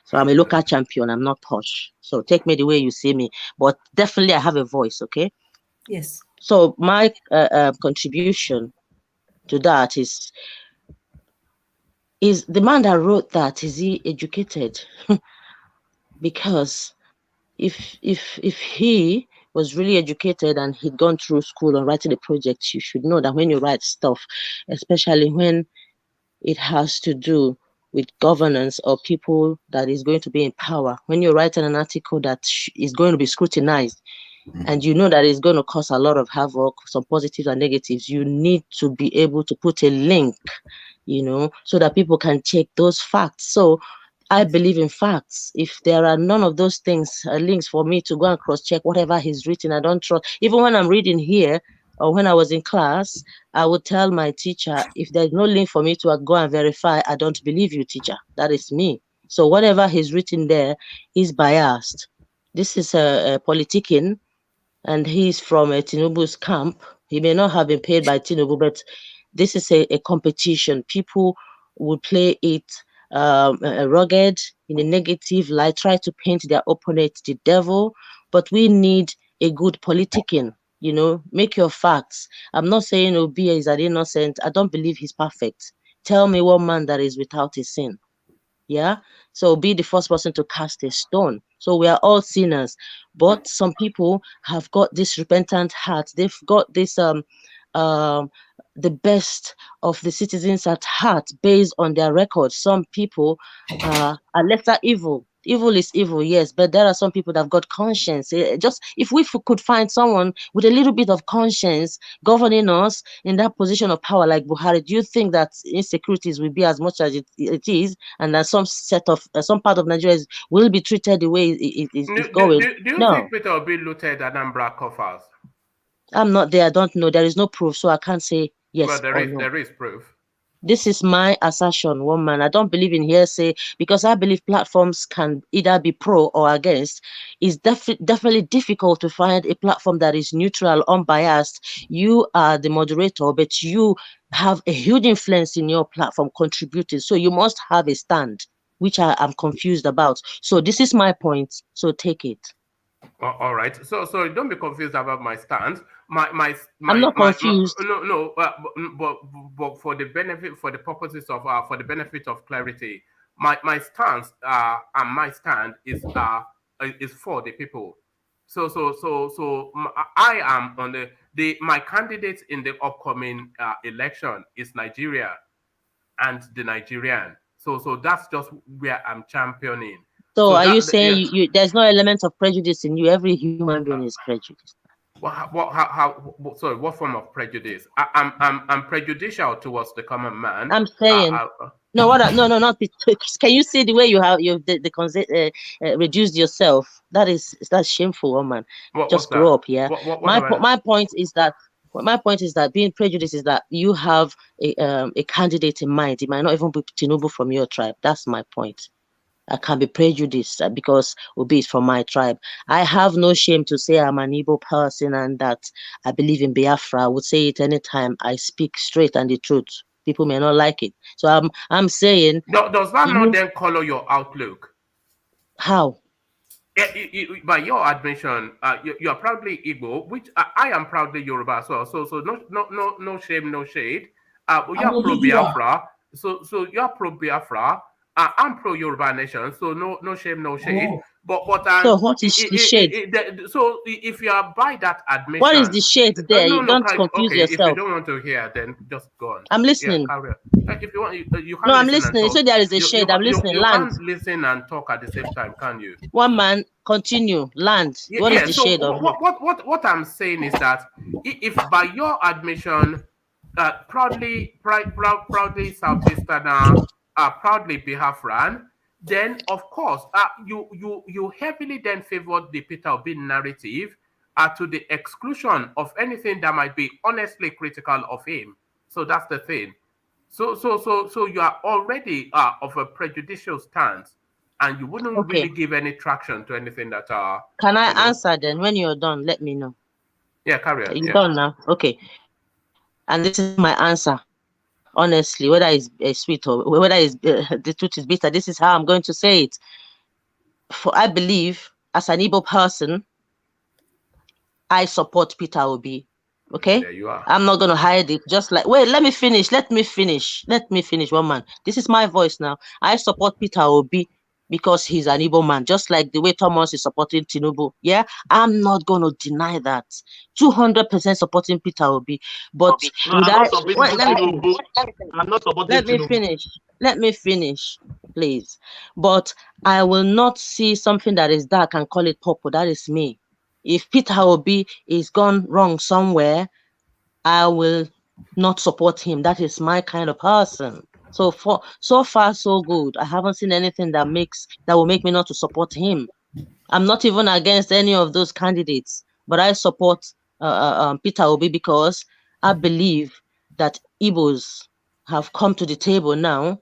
So I'm a local champion. I'm not posh. So take me the way you see me, but definitely I have a voice, okay? Yes. So my contribution to that is the man that wrote that, is he educated? Because if he was really educated and he'd gone through school and writing a project, you should know that when you write stuff, especially when it has to do with governance or people that is going to be in power, when you're writing an article that is going to be scrutinized, and you know that it's going to cause a lot of havoc, some positives and negatives, you need to be able to put a link, you know, so that people can check those facts. So I believe in facts. If there are none of those things, links for me to go and cross-check whatever he's written, I don't trust. Even when I'm reading here or when I was in class, I would tell my teacher, if there's no link for me to go and verify, I don't believe you, teacher. That is me. So whatever he's written there is biased. This is a politicking, and he's from Tinubu's camp. He may not have been paid by Tinubu, but this is a competition. People will play it rugged, in a negative light, try to paint their opponent the devil, but we need a good politicking, you know, make your facts. I'm not saying Obi is an innocent. I don't believe he's perfect. Tell me one man that is without a sin. Yeah, so be the first person to cast a stone. So we are all sinners, but some people have got this repentant heart. They've got this the best of the citizens at heart based on their record. Some people are lesser evil. Evil is evil, yes, but there are some people that have got conscience. Just if we could find someone with a little bit of conscience governing us in that position of power like Buhari, do you think that insecurities will be as much as it is, and that some part of Nigeria will be treated the way it's going? Do you think Peter Obi looted Anambra coffers? I'm not there. I don't know. There is no proof, so I can't say yes. Well, no. There is proof. This is my assertion, woman. I don't believe in hearsay because I believe platforms can either be pro or against. It's definitely difficult to find a platform that is neutral, unbiased. You are the moderator, but you have a huge influence in your platform contributing. So you must have a stand, which I am confused about. So this is my point. So take it. All right. So don't be confused about my stance. I'm not confused. But for the purposes of for the benefit of clarity, my stance and my stand is for the people. So I am on my candidate in the upcoming election is Nigeria and the Nigerian. So that's just where I'm championing. So are you saying you there's no element of prejudice in you? Every human being is prejudiced. Sorry, what form of prejudice? I'm prejudicial towards the common man. I'm saying no. Not. Can you see the way you have reduced yourself? That's shameful, woman. Just grow up, yeah. My point is that being prejudiced is that you have a candidate in mind. It might not even be Tinubu from your tribe. That's my point. I can be prejudiced because Obi is from my tribe. I have no shame to say I'm an Igbo person and that I believe in Biafra. I would say it anytime. I speak straight and the truth. People may not like it. So I'm saying... Does that not then color your outlook? How? By your admission, you are proudly Igbo, which I am proudly Yoruba as well. So no shame, no shade. You're pro Biafra. So you're pro Biafra. I'm pro Yoruba nation, so no shame, no shade. Oh. But so what is the shade? So if you are by that admission, what is the shade there? You don't confuse okay, yourself. if you don't want to hear, then just go on. I'm listening. Yeah, carry on. If you want, you can't. No, I'm listening. So there is a shade. I'm listening. You Land. can't listen and talk at the same time, can you? One man, continue. Land. What is the shade of what I'm saying is that if by your admission, proudly Southeastern, proudly Biafran, then of course you heavily then favored the Peter Obi narrative to the exclusion of anything that might be honestly critical of him. So that's the thing. So you are already of a prejudicial stance, and you wouldn't really give any traction to anything that Can I answer then? When you're done, let me know. Yeah, carry on. You're done now. Okay. And this is my answer. Honestly, whether it's sweet or whether it's the truth is bitter, this is how I'm going to say it. For I believe, as an Igbo person, I support Peter Obi. Okay? There you are. I'm not going to hide it. Just like, wait, let me finish, one man. This is my voice now. I support Peter Obi because he's an Igbo man, just like the way Thomas is supporting Tinubu. Yeah, I'm not going to deny that. 200% supporting Peter Obi. But I'm not supporting Tinubu. Let me finish, please. But I will not see something that is dark and call it purple. That is me. If Peter Obi is gone wrong somewhere, I will not support him. That is my kind of person. So far, so good. I haven't seen anything that will make me not to support him. I'm not even against any of those candidates, but I support Peter Obi because I believe that Igbos have come to the table now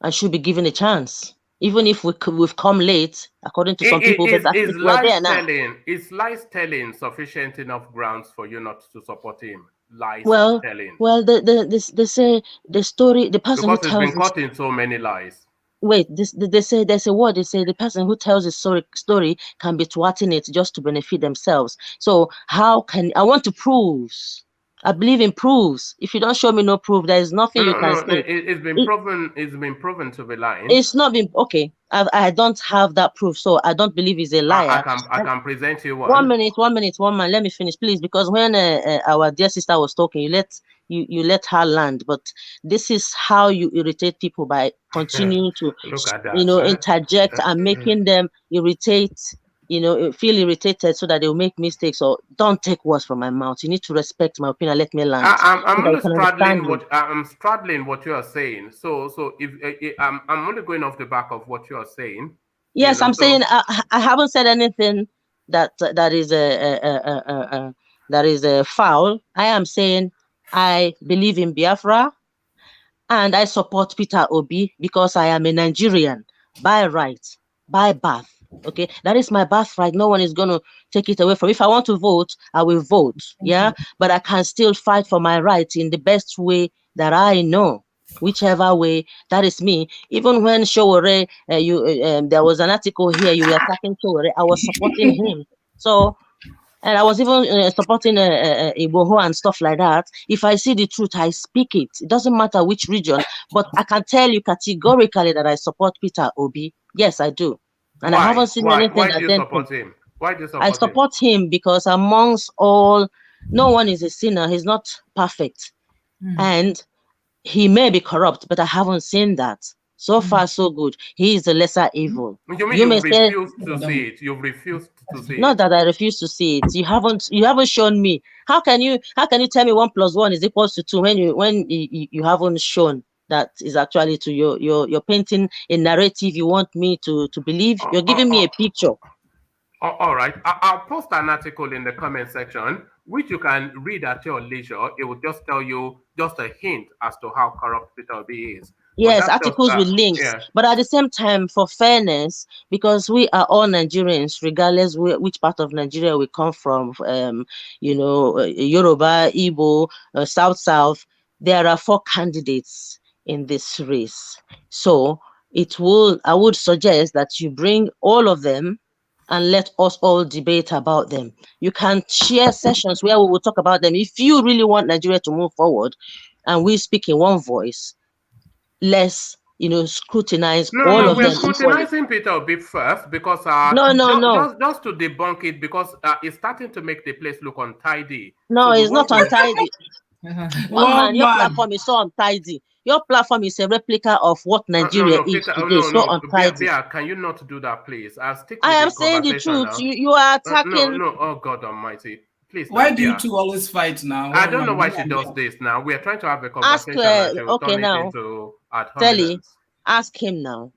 and should be given a chance. Even if we've come late, according to some people, but we're there now. Is lies telling sufficient enough grounds for you not to support him? Lies telling. Well, they say the story, the person because who tells it's been caught in so many lies. Wait, they say there's a word. They say the person who tells his story can be twatting it just to benefit themselves. So how can I want to proofs? I believe in proofs. If you don't show me no proof, there is nothing you can say. It's been proven. It's been proven to be lying. It's not been okay. I don't have that proof, so I don't believe he's a liar. I can present you one. 1 minute, one man. Let me finish, please, because when our dear sister was talking, you let her land. But this is how you irritate people by continuing to interject and making them irritate. Feel irritated so that they will make mistakes. Or don't take words from my mouth. You need to respect my opinion. Let me land. I'm straddling what you are saying. So if I'm only going off the back of what you are saying. Yes, I'm saying I haven't said anything that is a foul. I am saying I believe in Biafra, and I support Peter Obi because I am a Nigerian by right, by birth. Okay, that is my birthright. No one is going to take it away from me. If I want to vote, I will vote. Yeah, but I can still fight for my rights in the best way that I know. Whichever way, that is me. Even when Showore, there was an article here, you were attacking Showore, I was supporting him. So, and I was even supporting Igbo and stuff like that. If I see the truth, I speak it. It doesn't matter which region, but I can tell you categorically that I support Peter Obi. Yes, I do. And I haven't seen anything. Why do you support him? Why do you support him? I support him because amongst all, no one is a sinner. He's not perfect. And he may be corrupt, but I haven't seen that. So far, so good. He is the lesser evil. You mean you refused to see it? You've refused to see it. Not that I refuse to see it. You haven't shown me. How can you tell me 1 + 1 is equals to 2 when you haven't shown that is actually to you're painting a narrative you want me to believe? You're giving me a picture. All right. I'll post an article in the comment section, which you can read at your leisure. It will just tell you just a hint as to how corrupt Peter Obi is. Yes, articles with links. Yeah. But at the same time, for fairness, because we are all Nigerians, regardless which part of Nigeria we come from, Yoruba, Igbo, South, there are 4 candidates in this race. So I would suggest that you bring all of them and let us all debate about them. You can share sessions where we will talk about them. If you really want Nigeria to move forward and we speak in one voice, let's scrutinize No, all no, of we're them equally. scrutinizing Peter Obi first because just to debunk it, because it's starting to make the place look untidy. No, So it's not untidy. Your platform is so untidy. Your platform is a replica of what Nigeria is today. So untidy. Bia, can you not do that, please? I'll stick with I am the saying the conversation truth. now. You are attacking. No, oh God Almighty. Please. Why do you two always fight now? I don't know why she does this now. We are trying to have a conversation and she will turn it into ad hominem. Ask him now.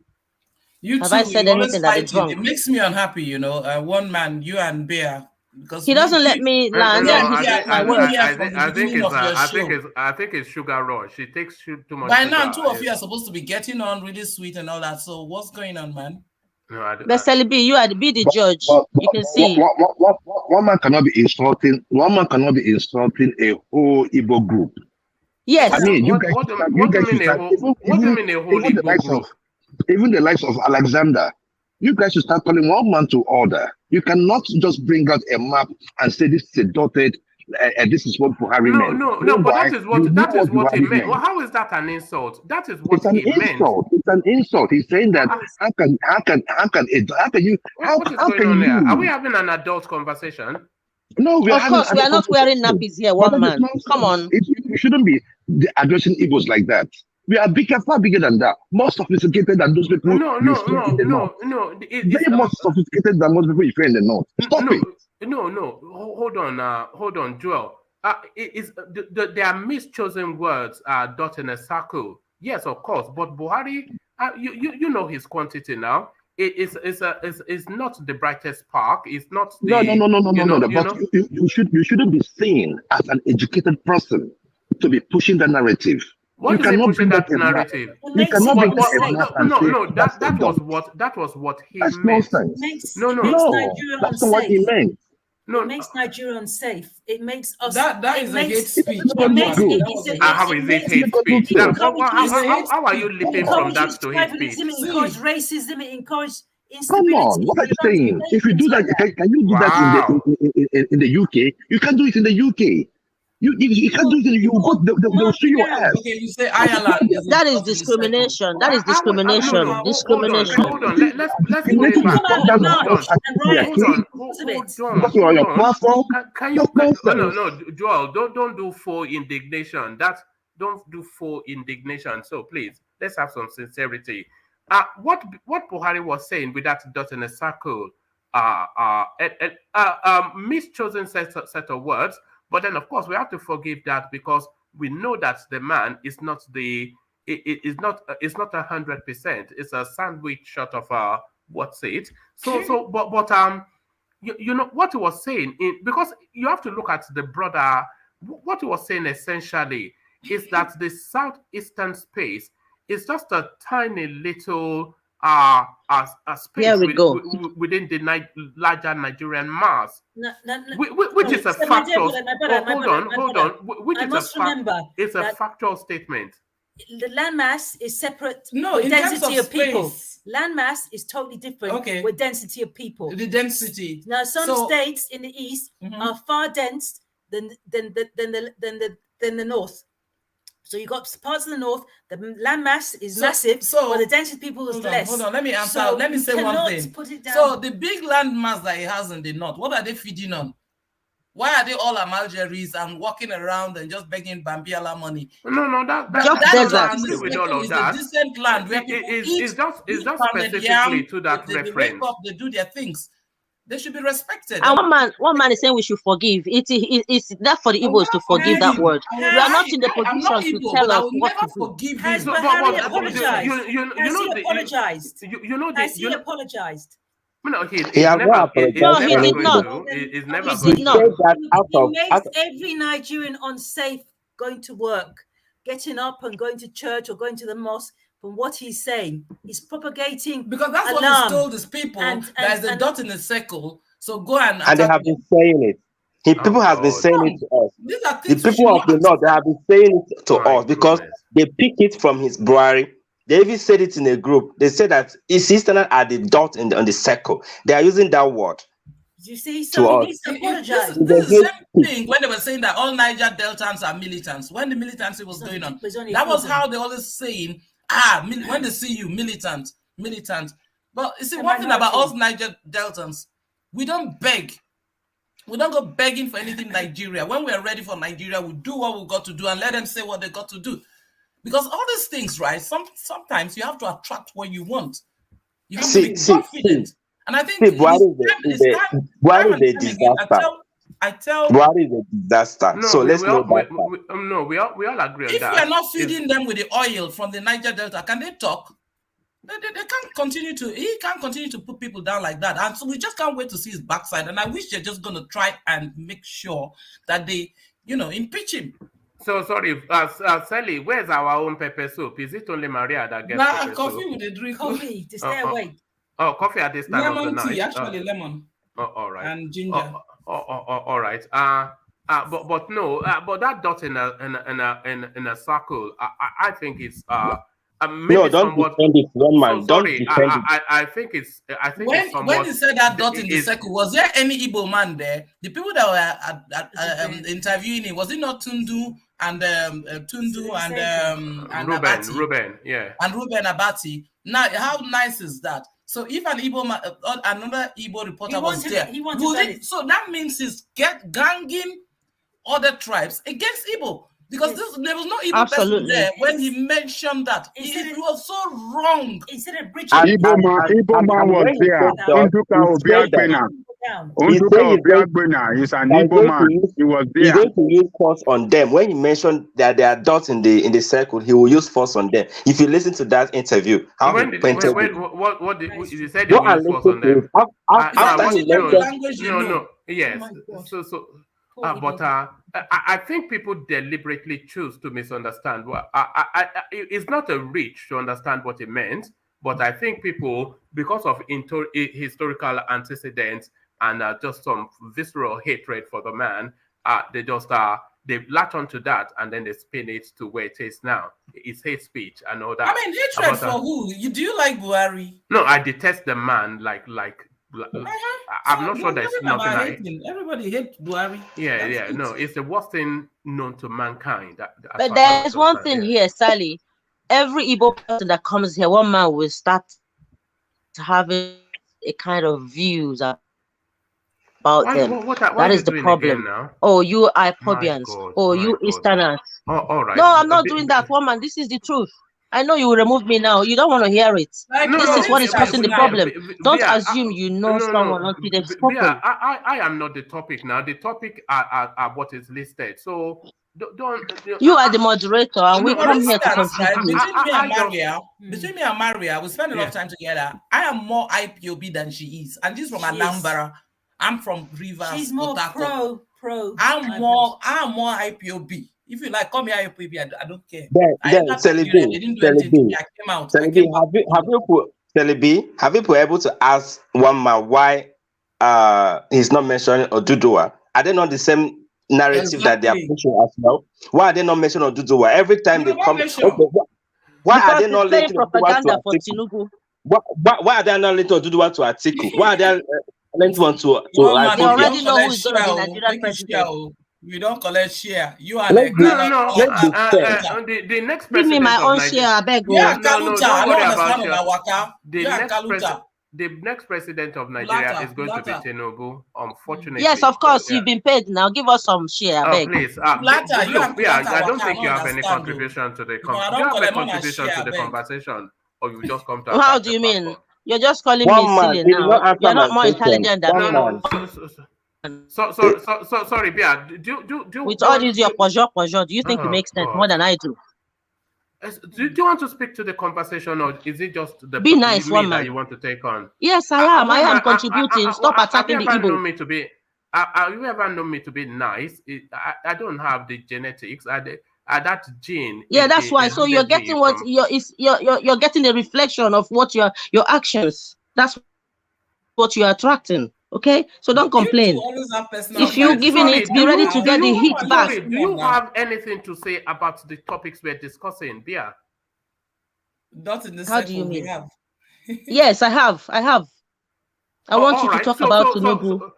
You have two, I said anything that is wrong? It makes me unhappy, one man, you and Bear, because he doesn't let me land. I think it's sugar rush. She takes too much. By sugar. now, two of you are supposed to be getting on really sweet and all that. So what's going on, man? No, B, you are the judge. You can see. One man cannot be insulting. One man cannot be insulting a whole Igbo group. Yes. I mean, what do you mean a whole Igbo group? Even the likes of Alexander, you guys should start calling one man to order. You cannot just bring out a map and say this is a dotted, this is what Buhari meant. No, but that is what he meant. Well, how is that an insult? That is what he meant. It's an insult. He's saying that how can you? What is going on there? Are we having an adult conversation? No, we are not wearing nappies here. One man, come on. You shouldn't be addressing Igbos like that. We are far bigger than that. More sophisticated than those people. No. Very more sophisticated than most people you find in the north. Stop it. No. Hold on, Joel. There are mischosen words dot in a circle. Yes, of course. But Buhari, you know his quantity now. It's not the brightest spark. It's not the no. But you shouldn't be seen as an educated person to be pushing the narrative. What is pushing that narrative? You cannot bring that was what he meant. Nonsense. No, that's not what he meant. No, it makes Nigeria unsafe. It makes us. That is a hate speech. How is it hate speech? How are you leaping from that to hate speech? It encourages racism. It encourages instability. Come on, what are you saying? If you do that, can you do that in the UK? You can't do it in the UK. You can't do it. They'll see your ass. Okay, you say Ireland. That is discrimination. That is discrimination. Discrimination. Hold on. Let's go back. Hold on. Can you? No, Joel. Don't do full indignation. Don't do full indignation. So please, let's have some sincerity. What Buhari was saying with that dot in a circle, mischosen set of words. But then, of course, we have to forgive that because we know that the man is not it's not 100%. It's a sandwich short of what's it. So, you know what he was saying because you have to look at the broader. What he was saying essentially is that the southeastern space is just a tiny little a space within the larger Nigerian mass, which is a factual. Hold on. Which is a factual statement. The landmass is separate. No, in density terms of people. Landmass is totally different with density of people. The density. Now, some states in the east are far dense than the north. So you got parts of the north, the landmass is massive, but the density of people is less. Hold on, let me answer. Let me say one thing. So the big landmass that he has in the north, what are they feeding on? Why are they all Algeris and walking around and just begging Bambiala money? No, that's with all of that. It's a decent land where people it's just specifically to that reference. They do their things. They should be respected. And one man is saying we should forgive. It's that for the Igbos to forgive that word. We are not in the position to tell us what to do. Has Buhari apologized? Has he apologized? No, he did not. He's never He makes every Nigerian unsafe going to work, getting up and going to church or going to the mosque. From what he's saying, he's propagating because that's what he's told his people. There's a dot in the circle, so go and they have been saying it. People have been saying it to us. The people of the north, they have been saying it to us because they pick it from his Buhari. They even said it in a group. They said that it's Easterners are the dot on the circle. They are using that word. You see, so he needs to apologize. This is the same thing when they were saying that all Niger Deltans are militants. When the militancy was going on, that was how they always saying. When they see you, militant. But you see, one thing about us Niger Deltans, we don't beg. We don't go begging for anything Nigeria. When we're ready for Nigeria, we do what we got to do and let them say what they got to do. Because all these things, right? Sometimes you have to attract what you want. You have to be confident. And I think Buhari is a disaster. Buhari is a disaster. No, so let's know that. We all agree on if that. we are not feeding them with the oil from the Niger Delta, can they talk? They can't continue to. He can't continue to put people down like that, and so we just can't wait to see his backside. And I wish they're just going to try and make sure that they, impeach him. So sorry, Sally, where's our own pepper soup? Is it only Maria that gets pepper coffee soup? with a drink. Coffee to stay away. Oh, coffee at this time of the night. Tea, actually lemon. All right. And ginger. All right. But no. But that dot in a circle, I think it's no, don't defend it, one man. Don't defend it. I think it's. I think when, it's somewhat, when you said that dot in the circle, was there any Igbo man there? The people that were interviewing him, was it not Tundu and Ruben, yeah, and Ruben Abati? Now, how nice is that? So if an Igbo man, another Igbo reporter was there, so that means he's ganging other tribes against Igbo. Because there was no Igbo person there when he mentioned that. It was so wrong. Instead of Igbo man was there. Unduka Obiagbena is an Igbo man. He was there. He's going to use force on them. When he mentioned that there are dots in the circle, he will use force on them. If you listen to that interview, what did he said? He will use force on them. No. Yes. But I think people deliberately choose to misunderstand. It's not a reach to understand what it meant, but I think people, because of historical antecedents and just some visceral hatred for the man, they latch onto that and then they spin it to where it is now. It's hate speech and all that. I mean, hatred for who? Do you like Buhari? No, I detest the man like. I'm not sure there's nothing everybody hates Buhari. Yeah. No, it's the worst thing known to mankind. But there's one thing here, Sally. Every Igbo person that comes here, one man will start having a kind of views about them. That is the problem. Oh, you IPOBians. You Easterners. All right. No, I'm not doing that, woman. This is the truth. I know you will remove me now. You don't want to hear it. This is what is causing the problem. Don't assume you know someone until they've spoken. I am not the topic now. The topic are what is listed. So don't. You are the moderator, and we come here to contribute. Between me and Maria, we spend a lot of time together. I am more IPOB than she is, and this is from Anambra. I'm from Rivers. She's more pro. I'm more IPOB. If you like, come here, IPOB. I don't care. Have you been able to ask one man why he's not mentioning Oduduwa? Are they not the same narrative that they are pushing as well? Why are they not mentioning Oduduwa every time they come? Why are they not letting propaganda for Tinubu? Why are they not letting Oduduwa to Atiku? Why are they letting one to? They already know who's going to be Nigerian president. We don't collect share. You are the next president. Give me my own share, I beg. The next president of Nigeria is going to be Tinubu. Unfortunately. Yes, of course. You've been paid now. Give us some share, I beg. Please. I don't think you have any contribution to the conversation, or you just come to. How do you mean? You're just calling me silly now. You're not more intelligent than me. So sorry, Bia. With all this your pajor, do you think it makes sense more than I do? Do you want to speak to the conversation, or is it just the be nice woman that you want to take on? Yes, I am contributing. Stop attacking the Igbo. Have you ever known me to be nice? I don't have the genetics. That gene. Yeah, that's why. So you're getting what you're getting the reflection of what your actions. That's what you're attracting. Okay, so don't complain. If you're giving it, be ready to get the heat back. Do you have anything to say about the topics we're discussing, Bia? How do you mean? Yes, I have. I want you to talk about Tinubu.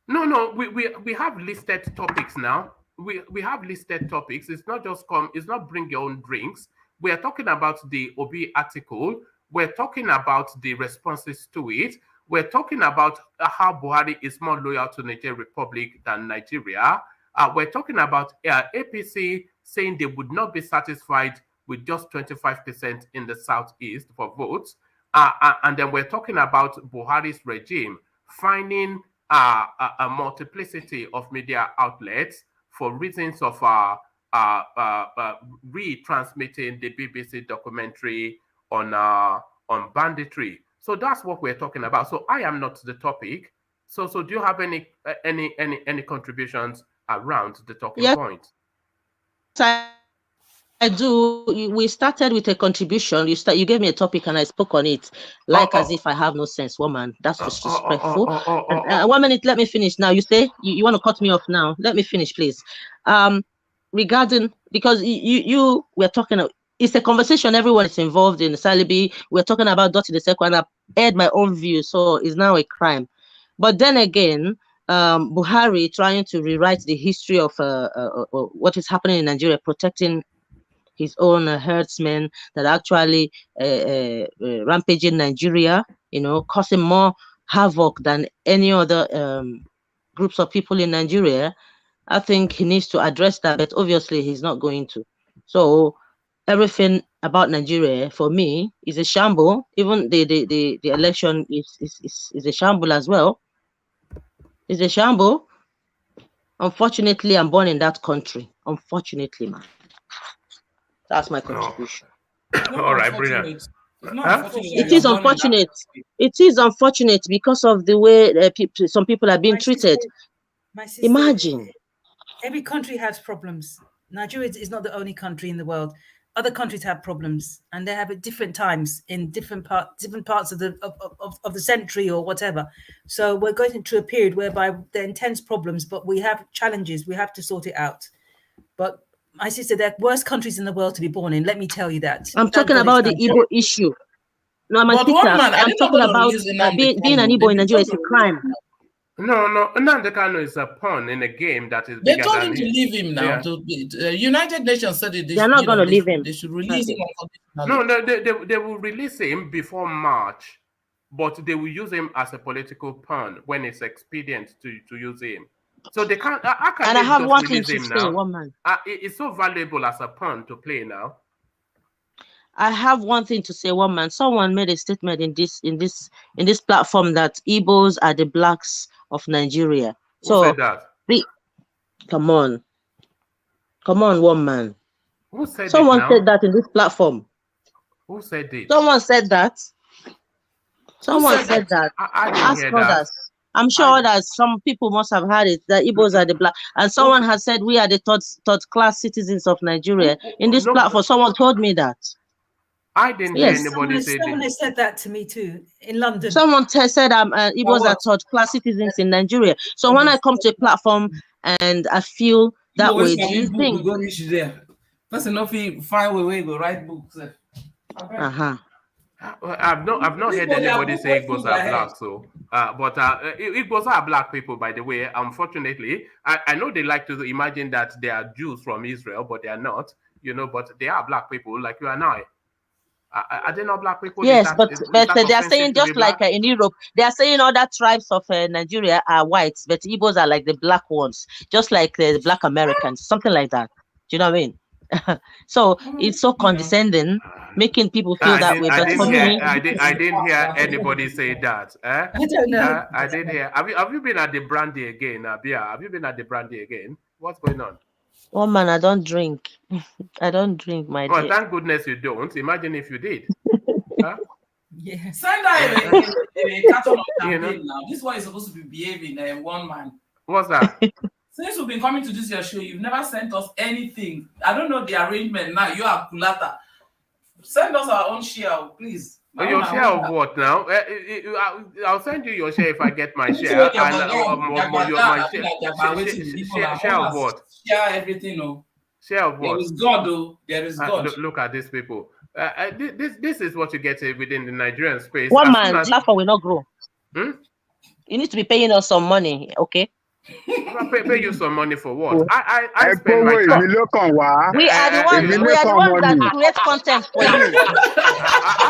No, we have listed topics now. We have listed topics. It's not just come. It's not bring your own drinks. We are talking about the Obi article. We're talking about the responses to it. We're talking about how Buhari is more loyal to Niger Republic than Nigeria. We're talking about APC saying they would not be satisfied with just 25% in the Southeast for votes. And then we're talking about Buhari's regime finding a multiplicity of media outlets for reasons of retransmitting the BBC documentary on banditry. So that's what we're talking about. So I am not the topic. So do you have any contributions around the talking point? I do. We started with a contribution. You gave me a topic and I spoke on it, as if I have no sense, woman. That's disrespectful. 1 minute, let me finish. Now you say you want to cut me off now. Let me finish, please. Regarding, because you were talking. It's a conversation everyone is involved in. Salibi, we're talking about Dottie the second, and I've aired my own view, so it's now a crime. But then again, Buhari trying to rewrite the history of what is happening in Nigeria, protecting his own herdsmen that actually rampage in Nigeria, causing more havoc than any other groups of people in Nigeria. I think he needs to address that, but obviously he's not going to. So everything about Nigeria for me is a shamble. Even the election is a shamble as well. It's a shamble. Unfortunately, I'm born in that country. Unfortunately, man. That's my contribution. All right, brilliant. It is unfortunate. It is unfortunate because of the way some people are being treated. My sister, imagine. Every country has problems. Nigeria is not the only country in the world. Other countries have problems, and they have at different times in different parts of the century or whatever. So we're going through a period whereby there are intense problems, but we have challenges. We have to sort it out. But my sister, there are worse countries in the world to be born in. Let me tell you that. I'm talking about the Igbo issue. No, I'm talking about being an Igbo in Nigeria is a crime. No, Nnamdi Kanu is a pawn in a game that is. They told him to leave him now. Yeah. United Nations said it. They're not going to leave him. They should release him. No, they will release him before March, but they will use him as a political pawn when it's expedient to use him. So they can't. And I have one thing to say, woman. It's so valuable as a pawn to play now. I have one thing to say, woman. Someone made a statement in this platform that Igbos are the blacks of Nigeria. Who said that? Come on, woman. Who said Someone said that in this platform. Who said it? Someone said that. Someone said that. I didn't hear that. I'm sure that some people must have heard it, that Igbos are the black. And someone has said we are the third class citizens of Nigeria. In this platform, someone told me that. I didn't hear anybody say that. Someone has said that to me too, in London. Someone said Igbos are third class citizens in Nigeria. So when I come to a platform and I feel that way, do you think? Person if he find a way go write books. I've not heard anybody say Igbos are black, so but Igbos are black people, by the way. Unfortunately, I know they like to imagine that they are Jews from Israel, but they are not, but they are black people like you and I. Are they not black people? Yes, but they are saying just like in Europe, they are saying other tribes of Nigeria are whites, but Igbos are like the black ones, just like the black Americans, something like that. Do you know what I mean? So it's so condescending, making people feel that way. But for me, I didn't hear anybody say that. I don't know. I didn't hear. Have you been at the brandy again, Bia? Have you been at the brandy again? What's going on? Oh man, I don't drink. I don't drink, my dear. Thank goodness you don't. Imagine if you did. Huh? Yeah. Send out a carton of champagne now. This one is supposed to be behaving one man. What's that? Since we've been coming to this your show, you've never sent us anything. I don't know the arrangement now. You are Kulata. Send us our own share, please. Your share of what now? I'll send you your share if I get my share. Share of what? Share everything, no. Share of what? There is God, though. There is God. Look at these people. This is what you get within the Nigerian space. One man, platform will not grow. You need to be paying us some money, okay? Pay you some money for what? I spend my We time. are the ones. We are the ones that create content for you.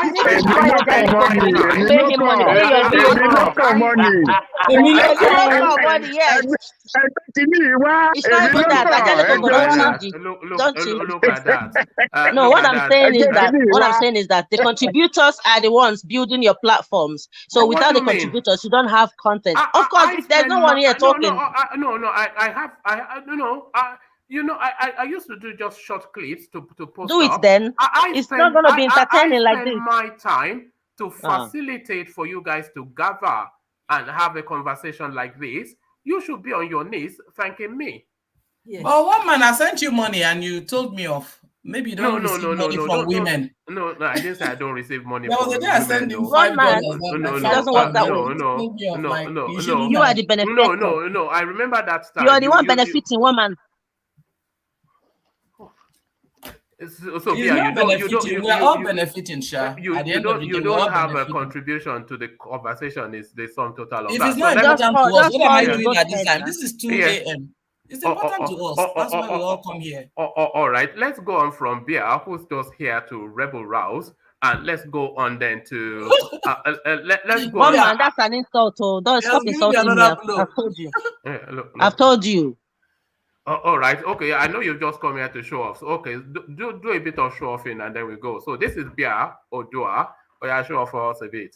You need to try your pay him money. Pay your money. Yes. It's not even that. Look at that. No, what I'm saying is that the contributors are the ones building your platforms. So without the contributors, you don't have content. Of course, if there's no one here talking. I used to do just short clips to post. Do it then. It's not going to be entertaining like this. My time to facilitate for you guys to gather and have a conversation like this. You should be on your knees thanking me. Yes. Well, one man, I sent you money and you told me off. Maybe you don't receive money from women. No, I didn't say I don't receive money from women. I sent him $5. No. You are the beneficiary. No. I remember that time. You are the one benefiting, woman. So we are all benefiting, Sha. You don't have a contribution to the conversation. Is the sum total of if that. It's not important to us. What am I doing at this time? This is 2 a.m. It's important to us. That's why we all come here. All right, let's go on from Bia, who's just here to rebel rouse, and let's go on then to let's go. One man, that's an insult. Don't stop insulting me. I've told you. I've told you. All right, okay. I know you've just come here to show off. So, okay, do a bit of show offing and then we go. So this is Bia Odua. Oh yeah, show off for us a bit.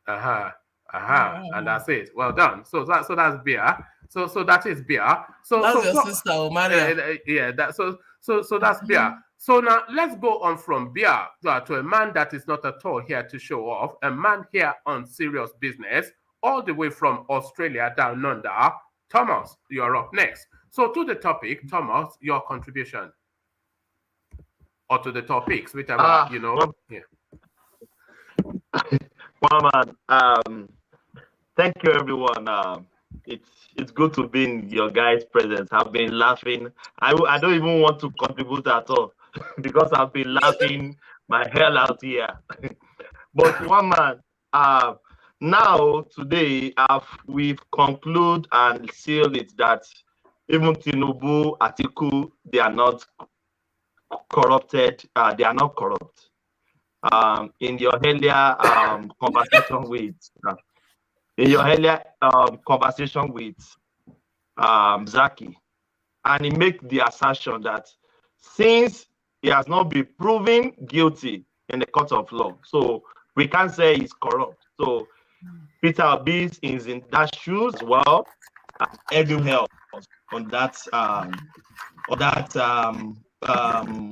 And that's it. Well done. So that's Bia. So that is Bia. So that's your sister, Omaria. So that's Bia. So now let's go on from Bia to a man that is not at all here to show off. A man here on serious business, all the way from Australia down under. Thomas, you're up next. So to the topic, Thomas, your contribution, or to the topics, whichever Well, man, thank you, everyone. It's good to be in your guys' presence. I've been laughing. I don't even want to contribute at all because I've been laughing my hell out here. But one man, now today we've concluded and sealed it that even Tinubu, Atiku, they are not corrupted. They are not corrupt. In your earlier conversation with Zaki, and he make the assertion that since he has not been proven guilty in the court of law, so we can't say he's corrupt. So Peter Obi is in that shoes as well. Everyone else on that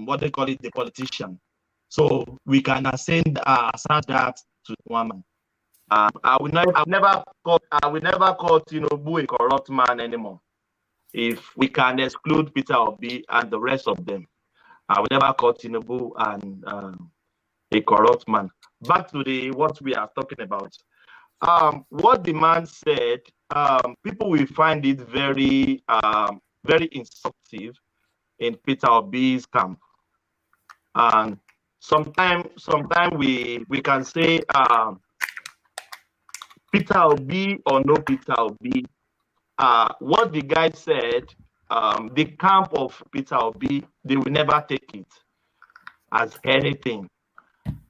what they call it, the politician. So we can assign that to one man. I will never call Tinubu a corrupt man anymore. If we can exclude Peter Obi and the rest of them, I will never call Tinubu and a corrupt man. Back to what we are talking about. What the man said, people will find it very, very instructive in Peter Obi's camp. And sometimes we can say Peter Obi or no Peter Obi. What the guy said, the camp of Peter Obi, they will never take it as anything.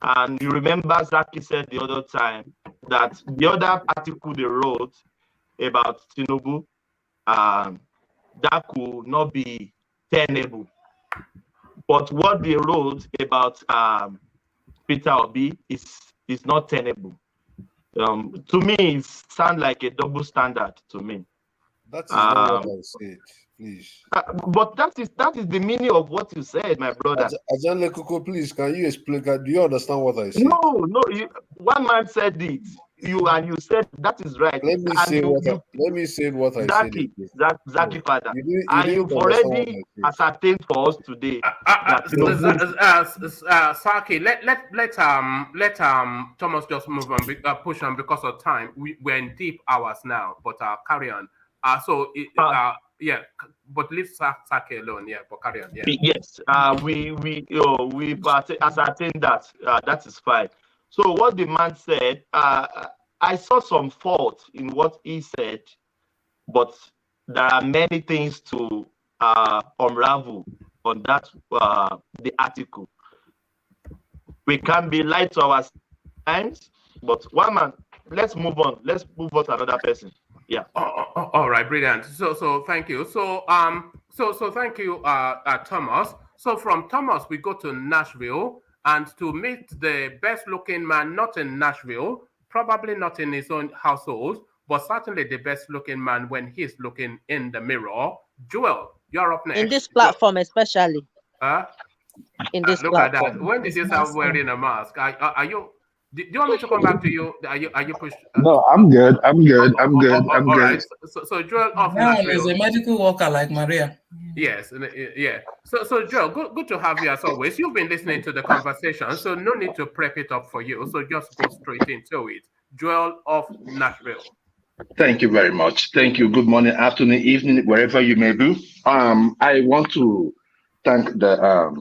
And you remember Zaki said the other time that the other article they wrote about Tinubu, that could not be tenable. But what they wrote about Peter Obi is not tenable. To me, it sounds like a double standard to me. That is not what I said, please. But that is the meaning of what you said, my brother. Ajan Lekuko, please, can you explain? Do you understand what I said? No. One man said it. You said that is right. Let me say what I said. Zaki father. And you've already ascertained for us today. Saki, let Thomas just move on, push on because of time. We're in deep hours now, but carry on. But leave Saki alone. Yeah, but carry on. Yeah. Yes. We've ascertained that. That is fine. So what the man said, I saw some fault in what he said, but there are many things to unravel on that the article. We can be lied to our times, but one man. Let's move on. Let's move on to another person. Yeah. All right, brilliant. So thank you. So thank you, Thomas. So from Thomas, we go to Nashville, and to meet the best-looking man, not in Nashville, probably not in his own household, but certainly the best-looking man when he's looking in the mirror. Joel, you're up next. In this platform, especially. In this look platform. at that. When did you start wearing a mask? Are you? Do you want me to come back to you? Are you pushed? No, I'm good. I'm good. I'm good. I'm good. Right. So Joel, now is a medical worker like Maria. Yes, yeah. So Joel, good to have you as always. You've been listening to the conversation, so no need to prep it up for you. So just go straight into it. Joel of Nashville. Thank you very much. Thank you. Good morning, afternoon, evening, wherever you may be. I want to thank the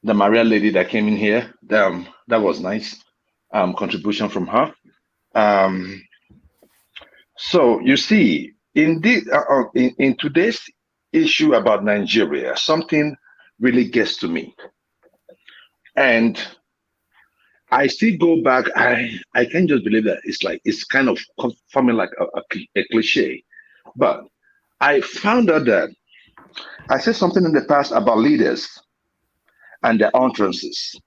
Maria lady that came in here. That was nice. Contribution from her. So you see, in today's issue about Nigeria, something really gets to me, and I still go back. I can't just believe that it's kind of forming like a cliche, but I found out that I said something in the past about leaders and their utterances.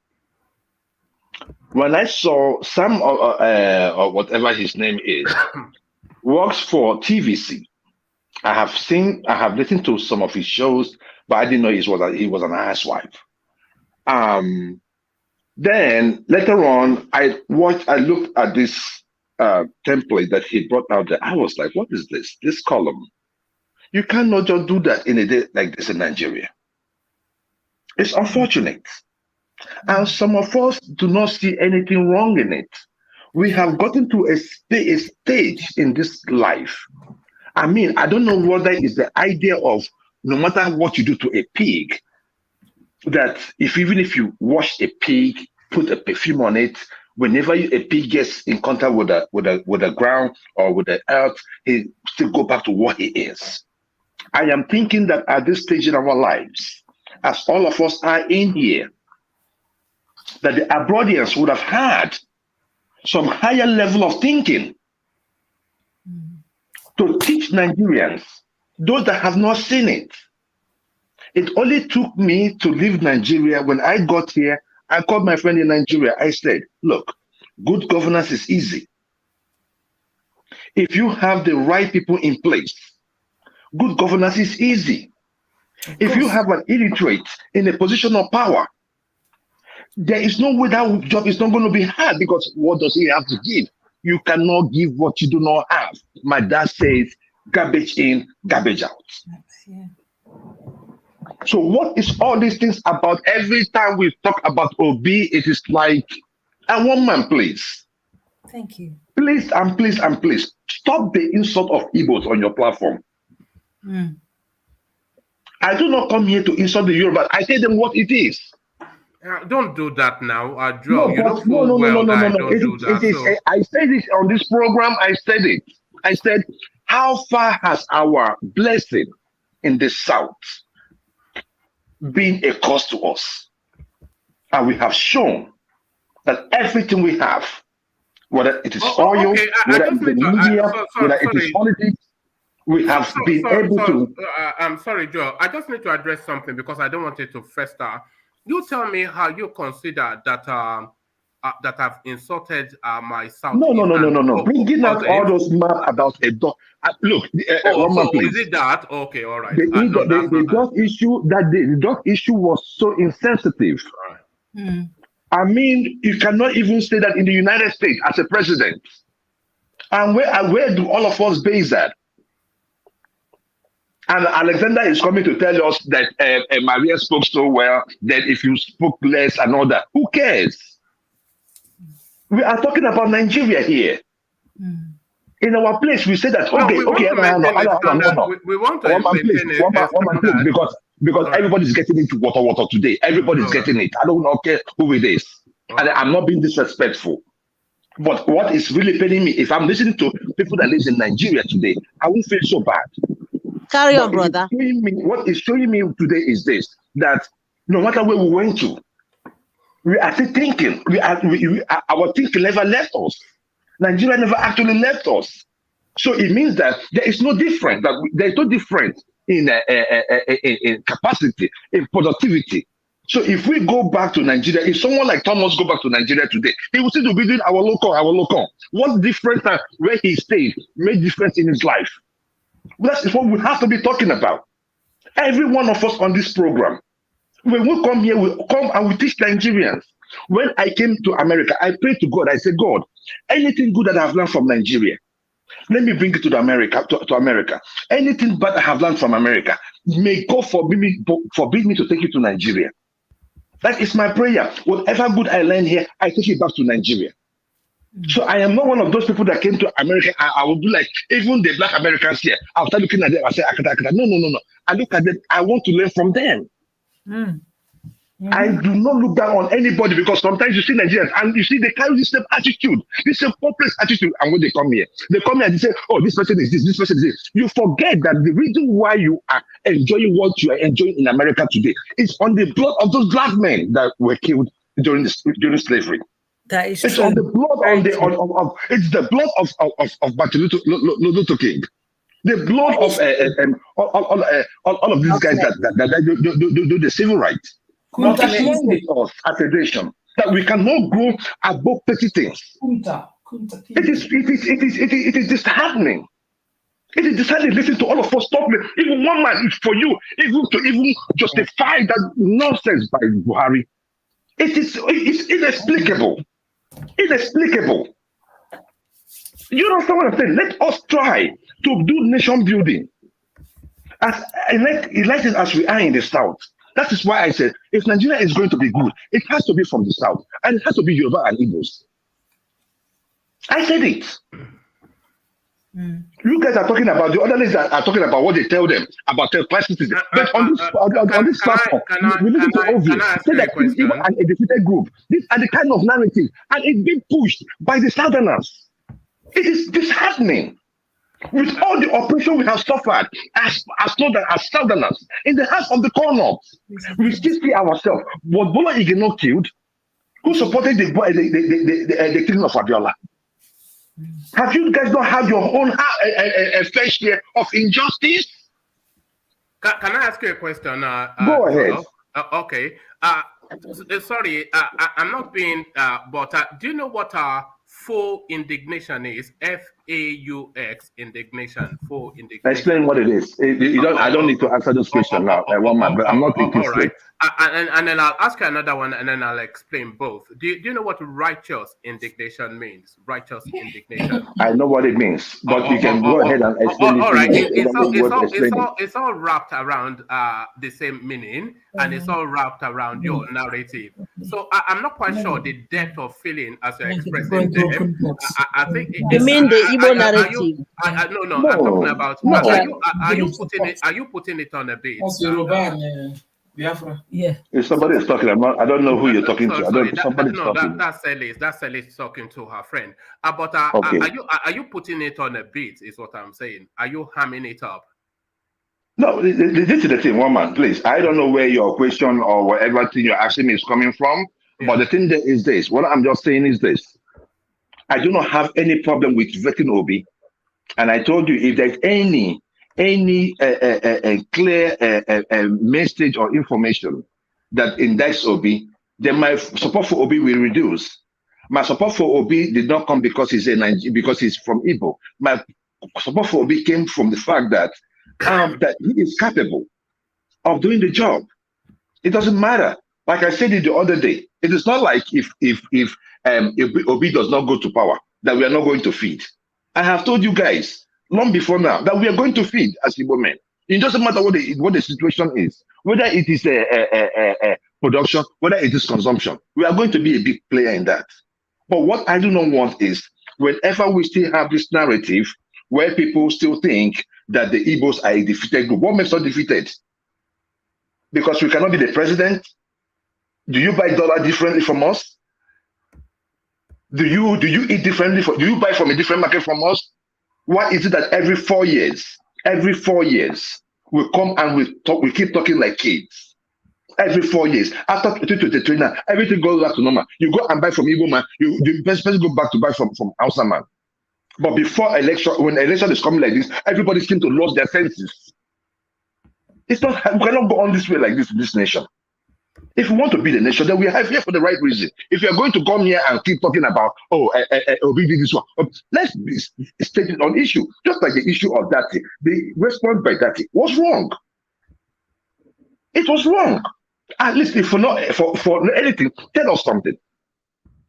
When I saw some or whatever his name is works for TVC, I have listened to some of his shows, but I didn't know he was an asswife. Then later on, I looked at this template that he brought out there. I was like, what is this? This column. You cannot just do that in a day like this in Nigeria. It's unfortunate. And some of us do not see anything wrong in it. We have gotten to a stage in this life. I mean, I don't know whether it's the idea of no matter what you do to a pig, that even if you wash a pig, put a perfume on it, whenever a pig gets in contact with the ground or with the earth, he still go back to what he is. I am thinking that at this stage in our lives, as all of us are in here, that the Abroadians would have had some higher level of thinking to teach Nigerians, those that have not seen it. It only took me to leave Nigeria. When I got here, I called my friend in Nigeria. I said, look, good governance is easy. If you have the right people in place, good governance is easy. If you have an illiterate in a position of power, there is no way that job is not going to be hard, because what does he have to give? You cannot give what you do not have. My dad says, garbage in, garbage out. Yeah. So what is all these things about? Every time we talk about Obi, it is like, and one man, please. Thank you. Please and please and please, stop the insult of Igbos on your platform. Mm. I do not come here to insult the Yoruba. I tell them what it is. Don't do that now, Joe. No. I said it on this program. I said it. I said, how far has our blessing in the South been a cost to us? And we have shown that everything we have, whether it is oil, whether it is media, whether it is politics, we have been able to. I'm sorry, Joe. I just need to address something because I don't want it to fester. You tell me how you consider that that I've insulted my South. No. Bringing out all those maps about a dog. Look, is it that? Okay, all right. The dog issue was so insensitive. Mm. I mean, you cannot even say that in the United States as a president. And where do all of us base that? And Alexander is coming to tell us that Maria spoke so well, that if you spoke less and all that, who cares? We are talking about Nigeria here. Mm. In our place, we say that, we want to because everybody's getting into water today. Everybody's getting it. I don't care who it is. And I'm not being disrespectful. But what is really paining me, if I'm listening to people that live in Nigeria today, I won't feel so bad. Carry on, brother. What is showing me today is this, that no matter where we went to, we are still thinking. Our thinking never left us. Nigeria never actually left us. So it means that there is no difference. There is no difference in capacity, in productivity. So if we go back to Nigeria, if someone like Thomas go back to Nigeria today, he will still be doing our local. What difference where he stayed made difference in his life? That is what we have to be talking about. Every one of us on this program, when we come here, we come and we teach Nigerians. When I came to America, I prayed to God. I said, God, anything good that I've learned from Nigeria, let me bring it to America. Anything bad I have learned from America, may God forbid me to take it to Nigeria. That is my prayer. Whatever good I learn here, I take it back to Nigeria. So I am not one of those people that came to America. I will do like even the Black Americans here. I'll start looking at them. I say, no. I look at them. I want to learn from them. I do not look down on anybody, because sometimes you see Nigerians and you see they carry this same attitude, this same hopeless attitude. And when they come here and they say, oh, this person is this person is this. You forget that the reason why you are enjoying what you are enjoying in America today is on the blood of those black men that were killed during slavery. That is it's true. On the blood it's the blood of Martin Luther King. The blood of all of these guys that do the civil rights. What is wrong with us as a nation that we cannot grow above petty things? It is disheartening. It is disheartening. Listen to all of us talking. Even one man is for you, even justify that nonsense by Buhari. It's inexplicable. Inexplicable. You understand what I'm saying? Let us try to do nation building as elected as we are in the South. That is why I said, if Nigeria is going to be good, it has to be from the South, and it has to be Yoruba and Igbos. I said it. You guys are talking about, the other ladies are talking about what they tell them about their citizens. But on this platform, we listen to Ovi say that Igbo and a defeated group. These are the kind of narrative, and it's being pushed by the Southerners. It is disheartening. With all the oppression we have suffered as Southerners in the hands of the corner, we still see ourselves. Was Bola Ige not killed? Who supported the killing of Abiola? Have you guys not had your own fair share of injustice? Can I ask you a question? Go ahead. Okay. Sorry, I'm not being. But do you know what full indignation is? FAUX indignation. Full indignation. Explain what it is. I don't need to answer this question now. One man, but I'm not thinking straight. And then I'll ask you another one, and then I'll explain both. Do you know what righteous indignation means? Righteous indignation. I know what it means, but you can go ahead and explain it. All right. It's all wrapped around the same meaning, and it's all wrapped around your narrative. So I'm not quite sure the depth of feeling as you're expressing them. I think you mean the Igbo narrative. No. I'm talking about. Are you putting it on a beat? Yeah. If somebody is talking, I don't know who you're talking to. That's Celis talking to her friend. But okay. Are you putting it on a beat? Is what I'm saying. Are you hamming it up? No, this is the thing, one man, please. I don't know where your question or whatever thing you're asking me is coming from, but the thing there is this. What I'm just saying is this. I do not have any problem with vetting Obi, and I told you if there's any clear message or information that indicts Obi, then my support for Obi will reduce. My support for Obi did not come because he's from Igbo. My support for Obi came from the fact that that he is capable of doing the job. It doesn't matter. Like I said it the other day, it is not like if Obi does not go to power that we are not going to feed. I have told you guys long before now that we are going to feed as Igbo men. It doesn't matter what the situation is, whether it is a production, whether it is consumption. We are going to be a big player in that. But what I do not want is whenever we still have this narrative where people still think that the Igbos are a defeated group. What makes us defeated? Because we cannot be the president? Do you buy dollar differently from us? Do you eat differently? Do you buy from a different market from us? Why is it that every 4 years Every 4 years, we come and we keep talking like kids. Every 4 years. After 2023 now, everything goes back to normal. You go and buy from Igbo man, the best person go back to buy from Hausa man. But before election, when election is coming like this, everybody seems to lose their senses. It's not, we cannot go on this way like this nation. If we want to be the nation, then we are here for the right reason. If you're going to come here and keep talking about, Obi did this one, let's state it on issue. Just like the issue of that, the response by that was wrong. It was wrong. At least if for anything, tell us something.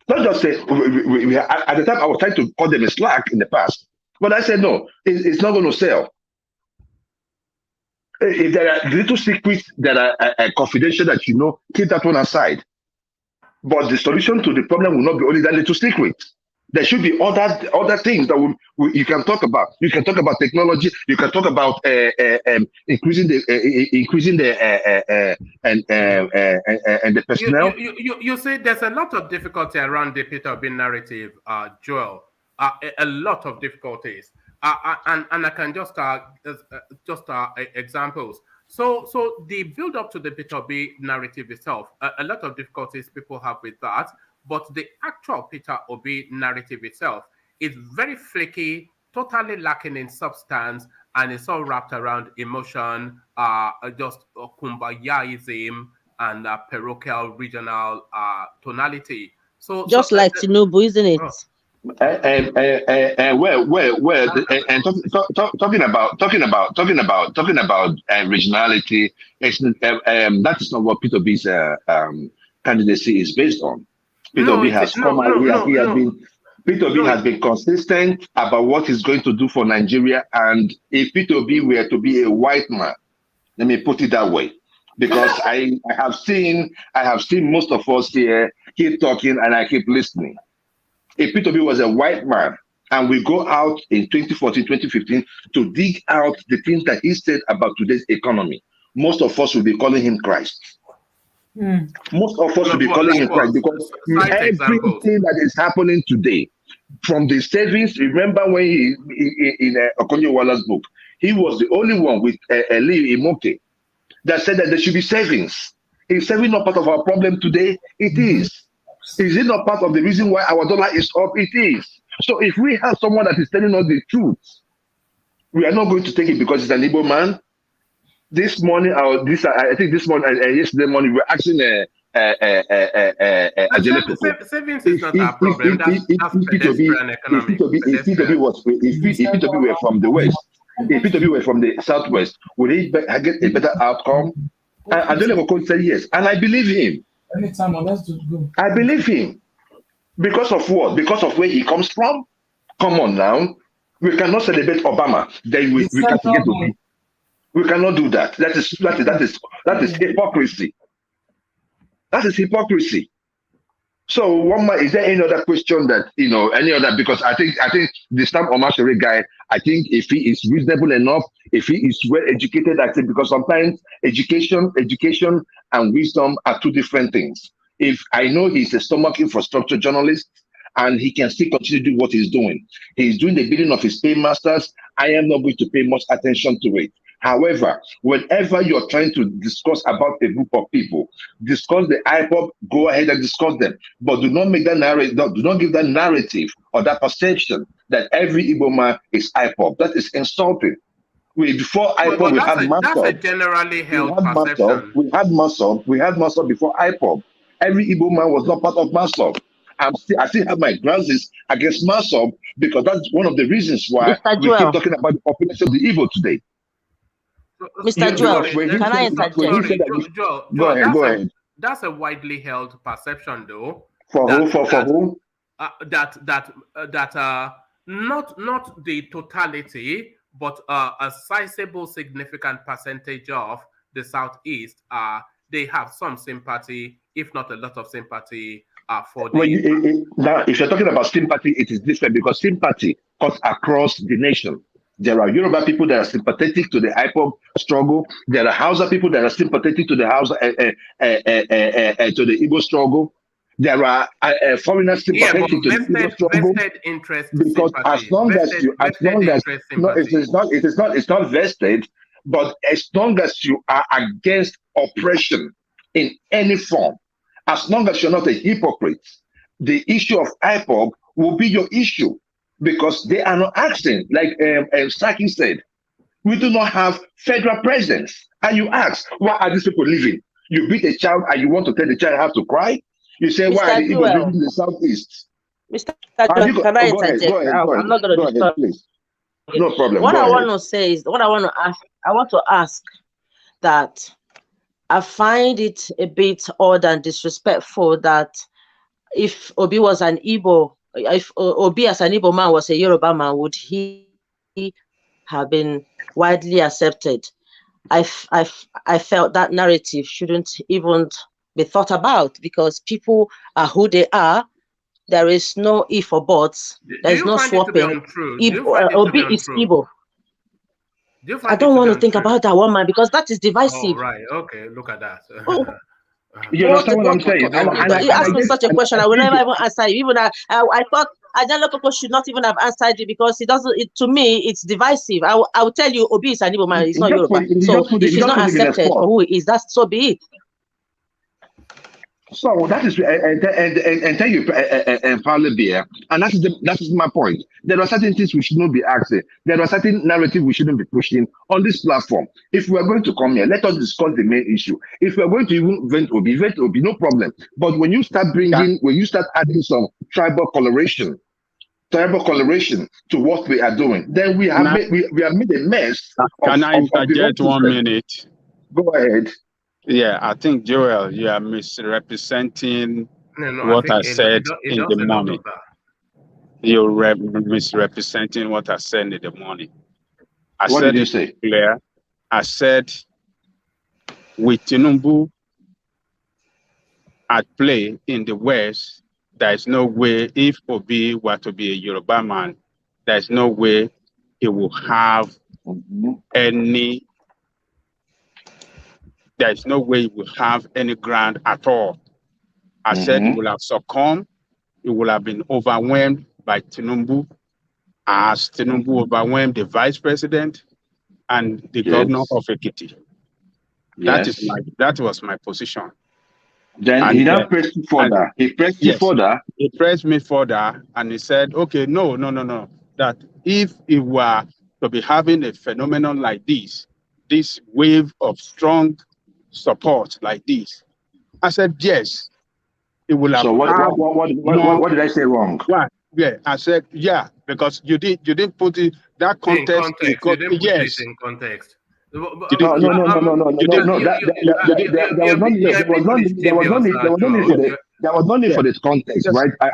Not just say, at the time I was trying to call them a slack in the past, but I said, no, it's not going to sell. If there are little secrets that are confidential that you know, keep that one aside. But the solution to the problem will not be only that little secret. There should be other things that you can talk about. You can talk about technology. You can talk about increasing the personnel. You say there's a lot of difficulty around the Peter Obi narrative, Joel. A lot of difficulties. And I can just examples. So the build up to the Peter Obi narrative itself, a lot of difficulties people have with that. But the actual Peter Obi narrative itself is very flaky, totally lacking in substance, and it's all wrapped around emotion, just kumbayaism and parochial regional tonality. So just like Tinubu, isn't it? Talking about regionality, that is not what Peter Obi's candidacy is based on. Peter Obi has been consistent about what he's going to do for Nigeria, and if Peter Obi were to be a white man, let me put it that way, because I have seen most of us here keep talking and I keep listening. If Peter Obi was a white man and we go out in 2014, 2015 to dig out the things that he said about today's economy, most of us will be calling him Christ. Most of us will be calling him Christ, because everything that is happening today, from the savings, remember when he in Okonjo-Iweala's book, he was the only one with Eli Imoke that said that there should be savings. Is saving not part of our problem today? It is. Is it not part of the reason why our dollar is up? It is. So if we have someone that is telling us the truth, we are not going to take it because it's an Igbo man. This morning, I think this morning, yesterday morning, we were asking savings is not our problem. If Peter Obi were from the west, if Peter Obi were from the southwest, would he get a better outcome? And Adeleko said yes, and I believe him. Anytime, let's just go. I believe him. Because of what? Because of where he comes from? Come on now. We cannot celebrate Obama. Then we castigate Obi. We cannot do that. That is hypocrisy. That is hypocrisy. So, is there any other question that any other? Because I think the Sam Omatseye guy, I think if he is reasonable enough, if he is well educated, I think, because sometimes education and wisdom are two different things. If I know he's a stomach infrastructure journalist and he can still continue to do what he's doing the bidding of his paymasters, I am not going to pay much attention to it. However, whenever you're trying to discuss about a group of people, discuss the IPOB, go ahead and discuss them. But do not make that narrative, do not give that narrative or that perception that every Igbo man is IPOB. That is insulting. Before IPOB, we had Masop. That's a generally held perception. We had Masop before IPOB. Every Igbo man was not part of Masop. I still have my glances against Masop because that's one of the reasons why we keep talking about the population of the Igbo today. Mr. Joel, can I interject? Go ahead. That's a widely held perception, though. For who? That not the totality, but a sizable, significant percentage of the Southeast, they have some sympathy, if not a lot of sympathy, for the. Now, if you're talking about sympathy, it is different because sympathy cuts across the nation. There are Yoruba people that are sympathetic to the IPOB struggle. There are Hausa people that are sympathetic to the Igbo struggle. there are foreigners sympathetic to the Igbo struggle. Vested interest Because sympathy. as long as it's not vested, but as long as you are against oppression in any form, as long as you're not a hypocrite, the issue of IPOB will be your issue, because they are not acting like Saki said. We do not have federal presence. And you ask, why are these people living? You beat a child and you want to tell the child how to cry? You say, why are the Igbo living in the Southeast? Mr. Can I interject? I'm not going to disturb. Please. No problem. What I want to say is, I want to ask that I find it a bit odd and disrespectful that if Obi was an Igbo, if Obi as an Igbo man was a Yoruba man, would he have been widely accepted? I felt that narrative shouldn't even be thought about, because people are who they are. There is no if or buts. There is no swapping. Obi is Igbo. I don't want to think about that one man, because that is divisive. Oh, right. Okay. Look at that. You understand what I'm saying? You asked me such a question, I will never even answer you. Even I thought Ajala Koko should not even have answered you, because it doesn't. To me, it's divisive. I will tell you, Obi is an Igbo man. It's not Yoruba. So if he's not accepted for who he is, that's so be it. So that is, and tell you, and that is my point. There are certain things we should not be asking. There are certain narratives we shouldn't be pushing on this platform. If we are going to come here, let us discuss the main issue. If we are going to even vent Obi, no problem. But when you start when you start adding some tribal coloration to what we are doing, then we have made a mess. Can I interject 1 minute? Go ahead. Yeah, I think, Joel, you are misrepresenting what I said in the morning. You're misrepresenting what I said in the morning. What did you say? Clear. I said, with Tinubu at play in the West, there is no way, if Obi were to be a Yoruba man, there is no way he will have any. There is no way he will have any ground at all. I said he will have succumbed. He will have been overwhelmed by Tinubu, as Tinubu overwhelmed the vice president and the governor of Ekiti. That was my position. Then he now pressed you further. He pressed you further. He pressed me further, and he said, okay, no. That if he were to be having a phenomenon like this wave of strong support like this, I said yes, it will have. So what did I say wrong? What? Yeah, I said because you didn't put it that context. You didn't put it in context. No. There was no need for this context, right? I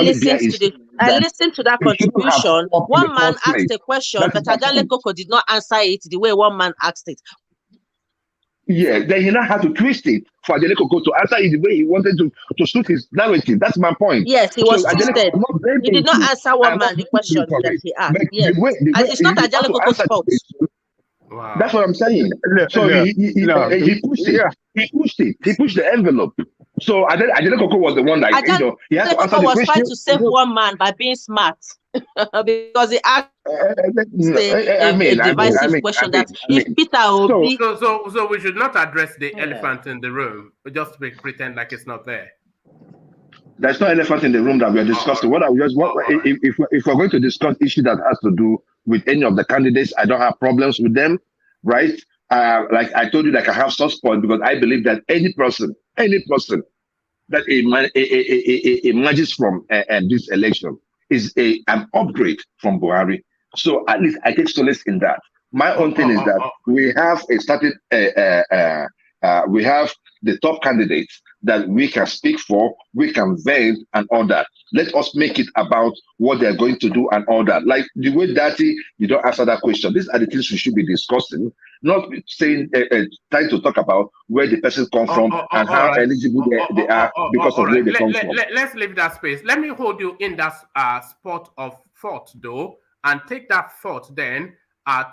listened to that contribution. One man asked a question, but Ajale Koko did not answer it the way one man asked it. Yeah, then he now had to twist it for Ajale Koko to answer it the way he wanted to suit his narrative. That's my point. Yes, he was twisted. He did not answer one man the question that he asked. Yes, and it's not Ajale Koko's fault. Wow. That's what I'm saying. So he pushed it. He pushed the envelope. So Ajale Koko was the one that he had to answer the question. Was trying to save one man by being smart because he asked a divisive question that if Peter Obi. So we should not address the elephant in the room. We just pretend like it's not there. There's no elephant in the room that we are discussing. If we're going to discuss issue that has to do with any of the candidates, I don't have problems with them, right? Like I told you, like I have soft spot because I believe that any person that emerges from this election is an upgrade from Buhari. So at least I take solace in that. My own thing is that we have we have the top candidates that we can speak for, we can vent and all that. Let us make it about what they're going to do and all that. Like the way Dati, you don't answer that question. These are the things we should be discussing, not saying, trying to talk about where the person comes from and how eligible they are because of where they come from. Let's leave that space. Let me hold you in that spot of thought though, and take that thought then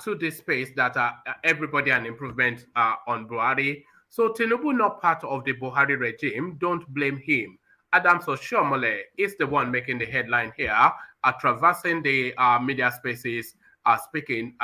to this space that everybody an improvement on Buhari. So Tinubu not part of the Buhari regime. Don't blame him. Adams Oshiomhole is the one making the headline here, traversing the media spaces, speaking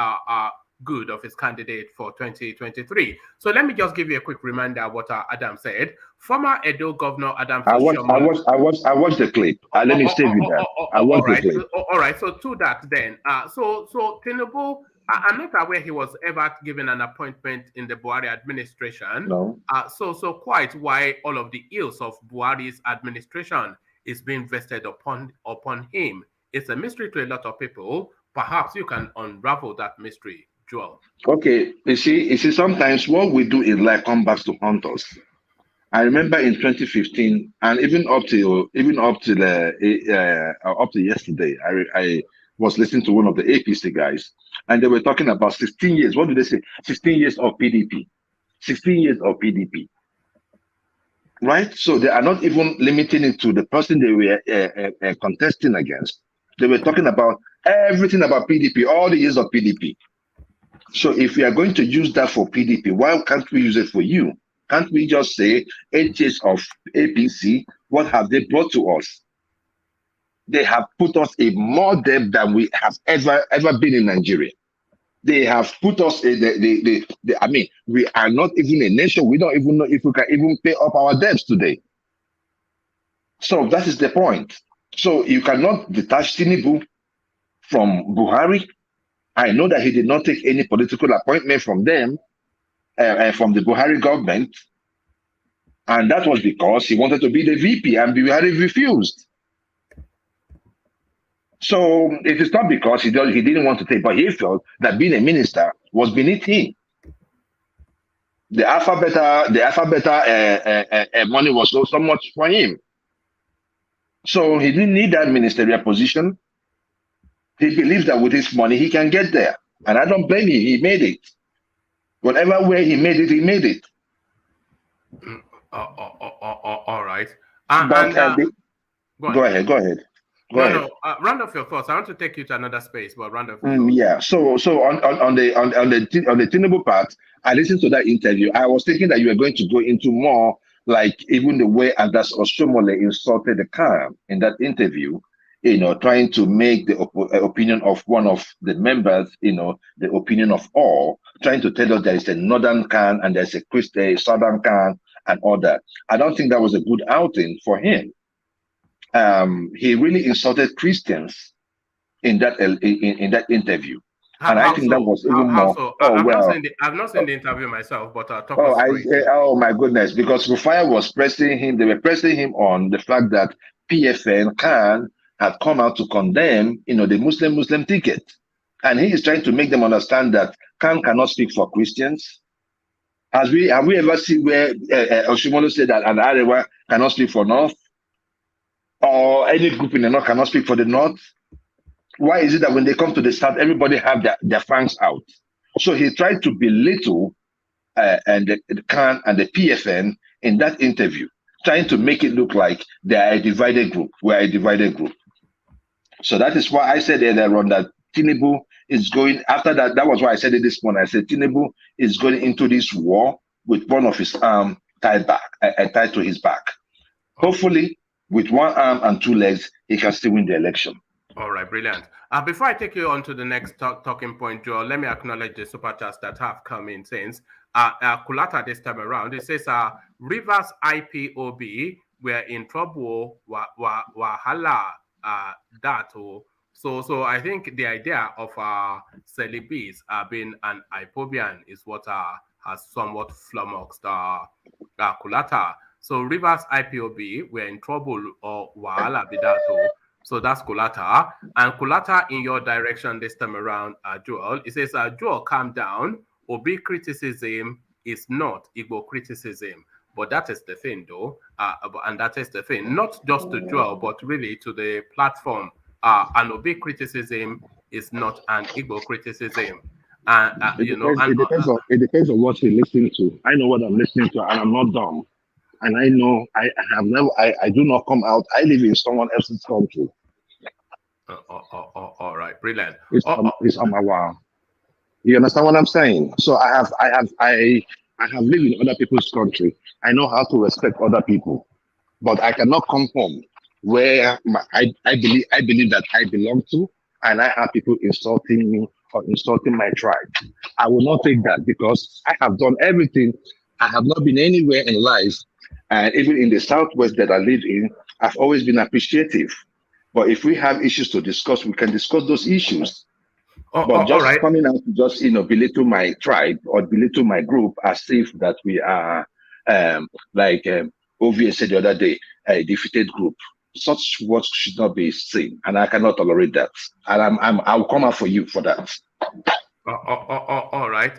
good of his candidate for 2023. So let me just give you a quick reminder of what Adam said. Former Edo Governor Adams Oshiomhole. I watched the clip. Let me stay with that. I watched the clip. All right. So to that then. So Tinubu, I'm not aware he was ever given an appointment in the Buhari administration. No. So quite why all of the ills of Buhari's administration is being vested upon him. It's a mystery to a lot of people. Perhaps you can unravel that mystery, Joel. Okay, you see, sometimes what we do in life comes back to haunt us. I remember in 2015, and even up to yesterday, I was listening to one of the APC guys, and they were talking about 16 years. What did they say? 16 years of PDP. 16 years of PDP. Right? So they are not even limiting it to the person they were contesting against. They were talking about everything about PDP, all the years of PDP. So if we are going to use that for PDP, why can't we use it for you? Can't we just say 8 years of APC, what have they brought to us? They have put us in more debt than we have ever been in Nigeria. They have put us in I mean, we are not even a nation. We don't even know if we can even pay up our debts today. So that is the point. So you cannot detach Tinubu from Buhari. I know that he did not take any political appointment from them, from the Buhari government. And that was because he wanted to be the VP and Buhari refused. So it is not because he didn't want to take, but he felt that being a minister was beneath him. The alphabet money was so much for him. So he didn't need that ministerial position. He believes that with his money, he can get there. And I don't blame him. He made it. Whatever way he made it, he made it. All right. Go ahead. Round off your thoughts. I want to take you to another space, but round off. Yeah. So on the Tinubu part, I listened to that interview. I was thinking that you were going to go into more like even the way Adams Oshiomhole insulted the Khan in that interview. Trying to make the opinion of one of the members, the opinion of all, trying to tell us there is a northern Khan and there's a southern Khan and all that. I don't think that was a good outing for him. He really insulted Christians in that interview. And I think that was even more. So? I've not seen the interview myself, but talk us through it. Oh my goodness! Because Rufai was pressing him. They were pressing him on the fact that PFN Khan had come out to condemn, the Muslim ticket, and he is trying to make them understand that Khan cannot speak for Christians. Have we ever seen where Oshiomhole said that an Arewa cannot speak for North, or any group in the North cannot speak for the North? Why is it that when they come to the South, everybody have their fangs out? So he tried to belittle and the Khan and the PFN in that interview, trying to make it look like they are a divided group. We are a divided group. So that is why I said earlier on that Tinubu is going, after that, that was why I said it this morning. I said Tinubu is going into this war with one of his arm tied to his back. Hopefully, with one arm and two legs, he can still win the election. All right, brilliant. Before I take you on to the next talking point, Joel, let me acknowledge the super chats that have come in since. Kulata this time around, it says, Rivers IPOB, we're in trouble, wahala, So I think the idea of celibes being an IPOBian is what has somewhat flummoxed Kulata. So Rivers IPOB, we're in trouble, or wahala bidato. So that's Kulata. And Kulata in your direction this time around, Joel. It says, Joel, calm down. Obi criticism is not Igbo criticism. But that is the thing, though. And that is the thing. Not just to Joel, but really to the platform. An Obi criticism is not an Igbo criticism. It depends on what you're listening to. I know what I'm listening to, and I'm not dumb. And I know I do not come out. I live in someone else's country. All right, brilliant. It's on my wow. You understand what I'm saying? So I I have lived in other people's country. I know how to respect other people, but I cannot come home where I believe that I belong to, and I have people insulting me or insulting my tribe. I will not take that because I have done everything. I have not been anywhere in life, and even in the Southwest that I live in, I've always been appreciative. But if we have issues to discuss, we can discuss those issues. But just coming out to just belittle my tribe or belittle my group as if that we are like Ovi said the other day, a defeated group. Such words should not be seen, and I cannot tolerate that. And I'll come out for you for that. All right.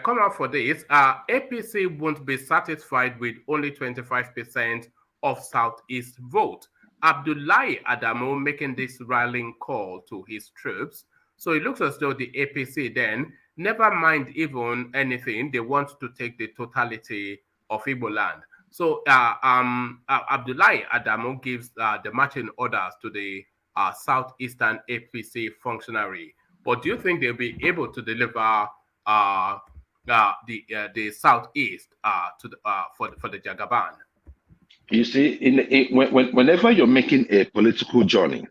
Come out for this. APC won't be satisfied with only 25% of Southeast vote. Abdullahi Adamu making this rallying call to his troops. So it looks as though the APC then, never mind even anything, they want to take the totality of Igbo land. So Abdullahi Adamu gives the marching orders to the Southeastern APC functionary. But do you think they'll be able to deliver the Southeast to for the Jagaban? You see, whenever you're making a political journey,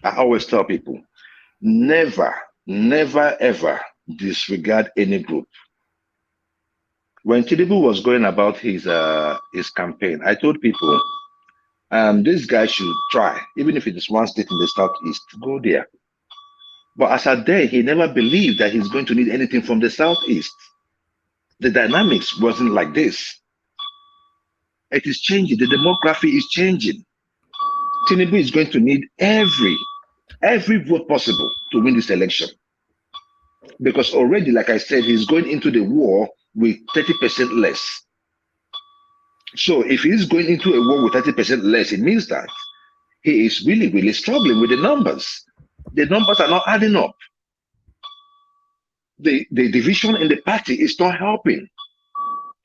I always tell people, never, ever disregard any group. When Tinubu was going about his campaign, I told people, this guy should try, even if it is one state in the Southeast, to go there. But as at there, he never believed that he's going to need anything from the Southeast. The dynamics wasn't like this. It is changing. The demography is changing. Tinubu is going to need every vote possible to win this election. Because already, like I said, he's going into the war with 30% less. So if he's going into a war with 30% less, it means that he is really, really struggling with the numbers. The numbers are not adding up. The division in the party is not helping.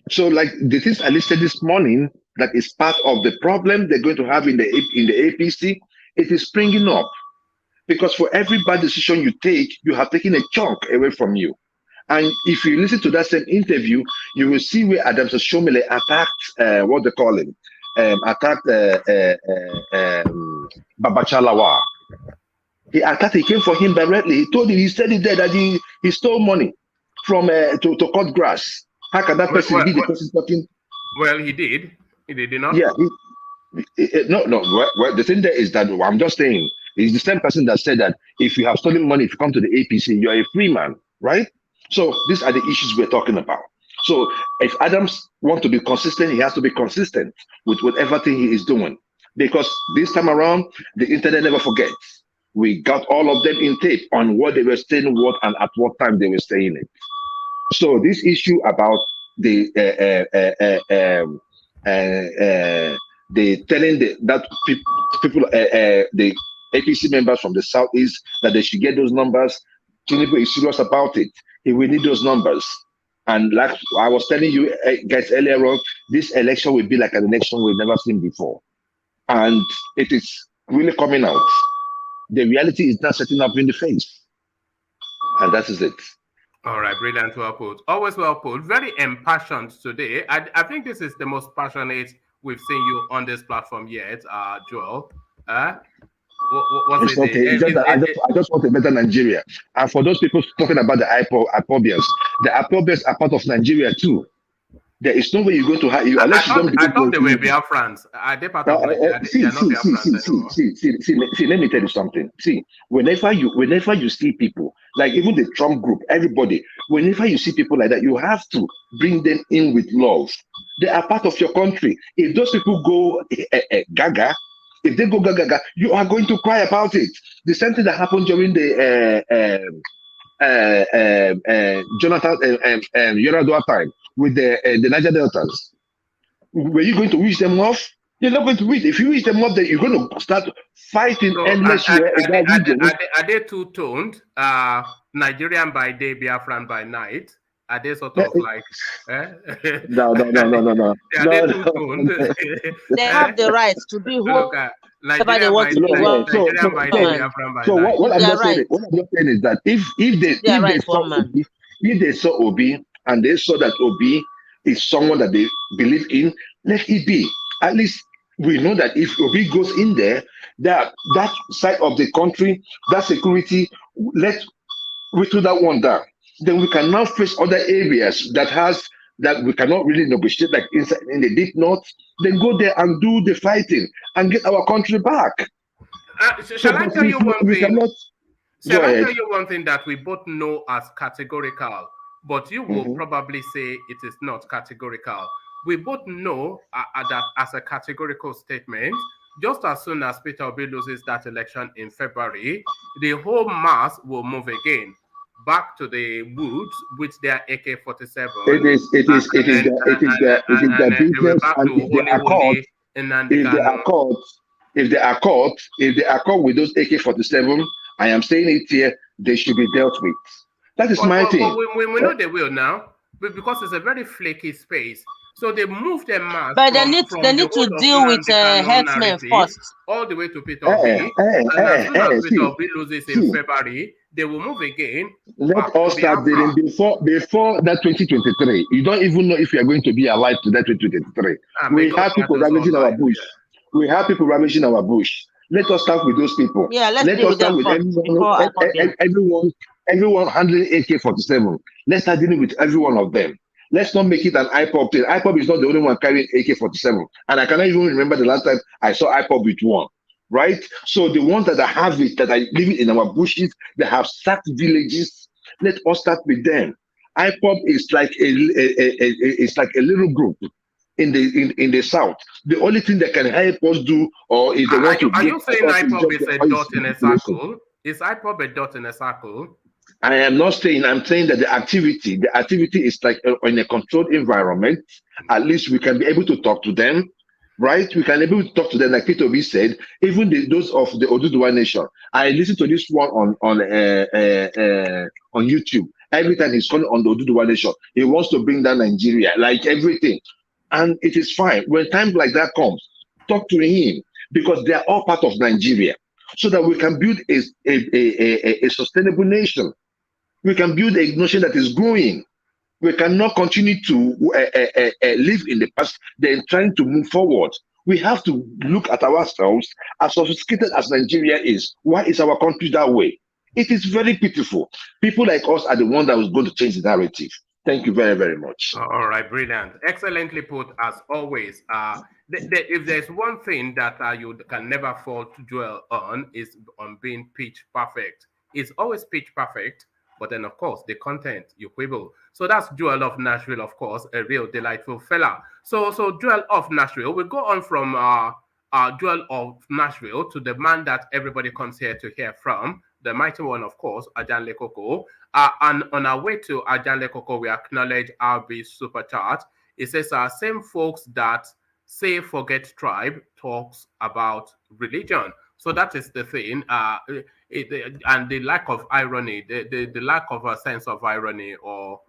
So like the things I listed this morning, that is part of the problem they're going to have in the APC, it is springing up. Because for every bad decision you take, you have taken a chunk away from you. And if you listen to that same interview, you will see where Adams Shomele attacked, what they call him, attacked Babachalawa. He attacked, he came for him directly. He told him, he said it there that he stole money from to cut grass. How can that person be the person talking? Well, he did. He did not. Yeah. No. Well, the thing there is that I'm just saying, he's the same person that said that if you have stolen money, if you come to the APC, you're a free man, right? So these are the issues we're talking about. So if Adams wants to be consistent, he has to be consistent with everything he is doing. Because this time around, the internet never forgets. We got all of them in tape on what they were saying, what and at what time they were saying it. So this issue about the telling that people, the APC members from the Southeast, that they should get those numbers. Tinubu is serious about it. He will need those numbers. And like I was telling you guys earlier on, this election will be like an election we've never seen before. And it is really coming out. The reality is not setting up in the face. And that is it. All right, brilliant, well put. Always well put. Very impassioned today. I think this is the most passionate we've seen you on this platform yet, Joel. It's okay. I just want a better Nigeria. And for those people talking about the IPOBians, the IPOBians are part of Nigeria too. There is no way you're going to have you unless you don't. I thought they were Biafrans. Are they part of Nigeria? See, let me tell you something. See, whenever you see people, like even the Trump group, everybody, whenever you see people like that, you have to bring them in with love. They are part of your country. If those people go gaga, if they go gaga, you are going to cry about it. The same thing that happened during the Jonathan Yoradua time with the Niger Deltas. Were you going to wish them off? You're not going to wish. If you wish them off, then you're going to start fighting endless. Are they two-toned? Nigerian by day, Biafran by night? Are they sort of like? No. They have the right to be who. So what I'm just saying is that if they saw Obi and they saw that Obi is someone that they believe in, let it be. At least we know that if Obi goes in there, that side of the country, that security, let's whittle that one down. Then we can now face other areas that we cannot really negotiate, like in the deep north. Then go there and do the fighting and get our country back. Shall I tell you one thing? Shall I tell you one thing that we both know as categorical, but you will probably say it is not categorical. We both know that as a categorical statement, just as soon as Peter Obi loses that election in February, the whole mass will move again back to the woods with their AK-47. It is the business, and if they accord with those AK-47, I am saying it here, they should be dealt with. That is my thing. We know they will now, because it's a very flaky space. So they move their mass. But they need to deal with herdsmen first. All the way to Peter Obi. And as soon as Peter Obi loses in February, they will move again. Let us start dealing before that 2023. You don't even know if you are going to be alive to that 2023. We have people ravaging our bush. We have people ravaging our bush. Let us start with those people. Yeah, let us start with everyone handling AK-47. Let's start dealing with every one of them. Let's not make it an IPOB thing. IPOB is not the only one carrying AK-47. And I cannot even remember the last time I saw IPOB with one. Right? So the ones that have it, that are living in our bushes, that have sacked villages, let us start with them. IPOB is like a little group in the south. The only thing that can help us do, or is they want to. Are you saying IPOB is a dot in a circle? Is IPOB a dot in a circle? I am not saying. I'm saying that the activity is like in a controlled environment. At least we can be able to talk to them. Right, we can be able to talk to them, like Peter Obi said. Even those of the Obi-Tuary nation. I listened to this one on YouTube. Every time he's calling on the Obi-Tuary nation, he wants to bring down Nigeria, like everything, and it is fine. When time like that comes, talk to him, because they are all part of Nigeria, so that we can build a sustainable nation. We can build a nation that is growing. We cannot continue to live in the past, then trying to move forward. We have to look at ourselves. As sophisticated as Nigeria is, why is our country that way? It is very pitiful. People like us are the ones that was going to change the narrative. Thank you very, very much. All right, brilliant. Excellently put, as always. If there's one thing that you can never afford to dwell on, is on being pitch perfect. It's always pitch perfect. But then, of course, the content, you quibble. So that's Joel of Nashville, of course, a real delightful fella. So Joel of Nashville, we go on from Joel of Nashville to the man that everybody comes here to hear from, the mighty one, of course, Ajanle Koko. And on our way to Ajanle Koko, we acknowledge RB Super Chat. It says, same folks that say forget tribe talks about religion. So that is the thing, and the lack of irony, the lack of a sense of irony, or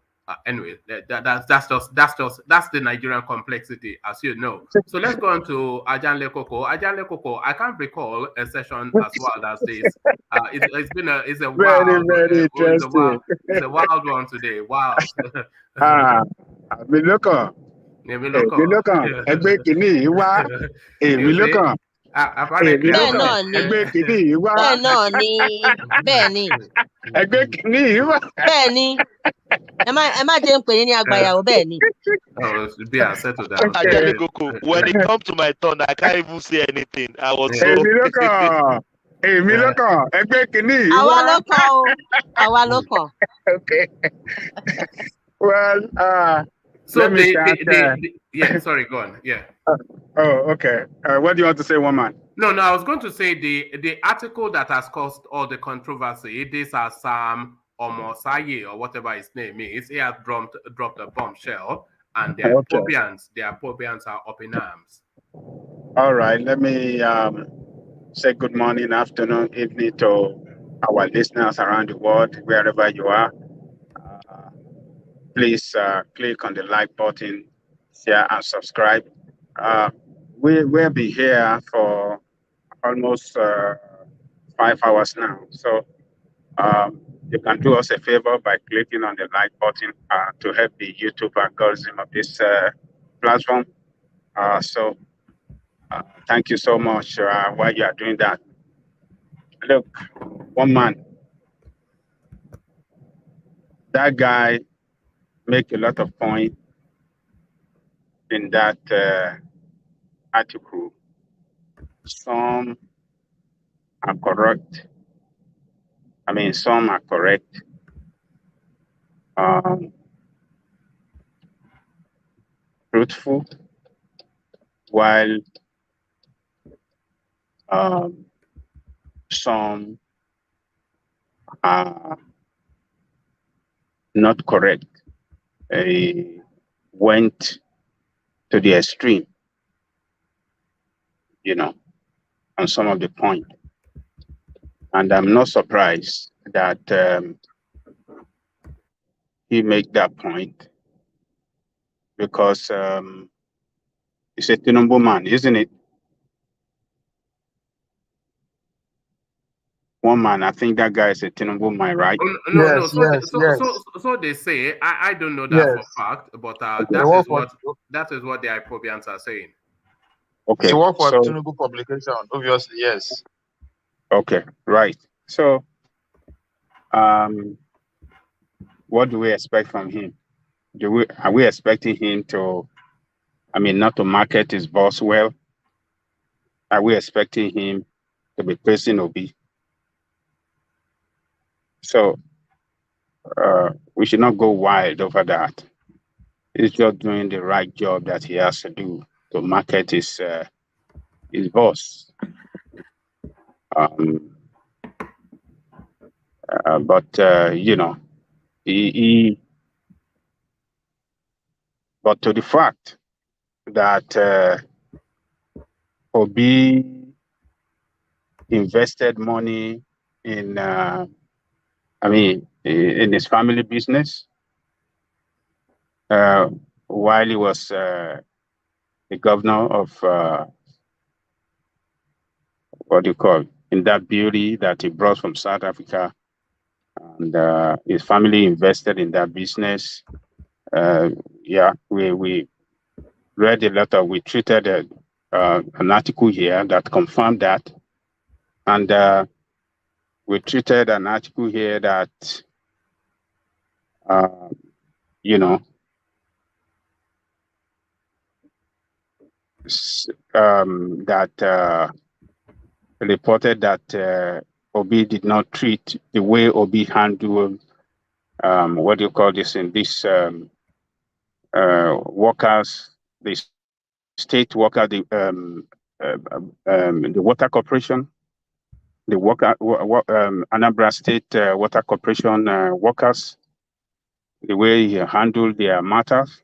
anyway, that's the Nigerian complexity, as you know. So let's go on to Ajanle Koko. Ajanle Koko, I can't recall a session as wild as this. It's a wild one today. Wow. When it comes to my turn, I can't even say anything. I was so Okay. Well, so yeah, sorry, go on. Yeah. Okay. What do you want to say, woman? No, I was going to say the article that has caused all the controversy. This is Sam Omatseye, or whatever his name is. He has dropped a bombshell, and their Pobians are up in arms. All right. Let me say good morning, afternoon, evening to our listeners around the world, wherever you are. Please click on the like button, share, and subscribe. We'll be here for almost 5 hours now. So you can do us a favor by clicking on the like button to help the YouTube algorithm of this platform. So thank you so much while you are doing that. Look, one man, that guy make a lot of point in that article. Some are correct. I mean, some are correct. Truthful, while some are not correct. Went to the extreme, you know, on some of the point. And I'm not surprised that he made that point, because he's a Tinubu man, isn't it? One man, I think that guy is a Tinubu man, right? No. So they say. I don't know that for fact, but that is what the IPOBians are saying. Okay. He worked for Tinubu publication, obviously, yes. Okay, right. So, what do we expect from him? Are we expecting him to, not to market his boss well? Are we expecting him to be praising Obi? So, we should not go wild over that. He's just doing the right job that he has to do to market his boss. But but to the fact that Obi invested money in, in his family business while he was the governor of in that beauty that he brought from South Africa, and his family invested in that business. We read a letter. We treated an article here that confirmed that, and we treated an article here that reported that Obi did not treat the way Obi handled workers, the state worker, the water corporation, the Anambra State Water Corporation workers, the way he handled their matters.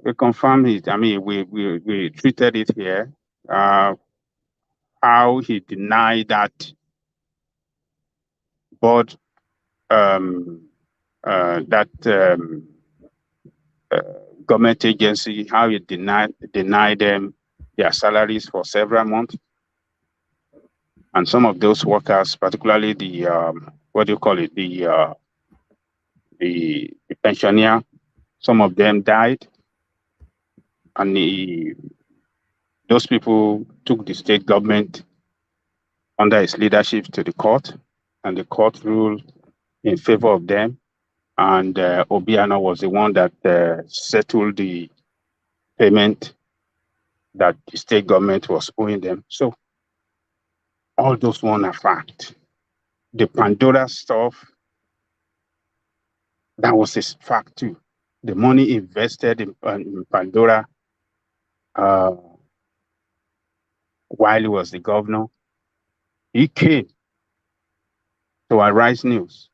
We confirmed it. We treated it here. How he denied that board, government agency, how he denied them their salaries for several months. And some of those workers, particularly the pensioner, some of them died. And those people took the state government under his leadership to the court, and the court ruled in favor of them. And Obiano was the one that settled the payment that the state government was owing them. So all those one are fact. The Pandora stuff, that was a fact too. The money invested in Pandora while he was the governor, he came to Arise News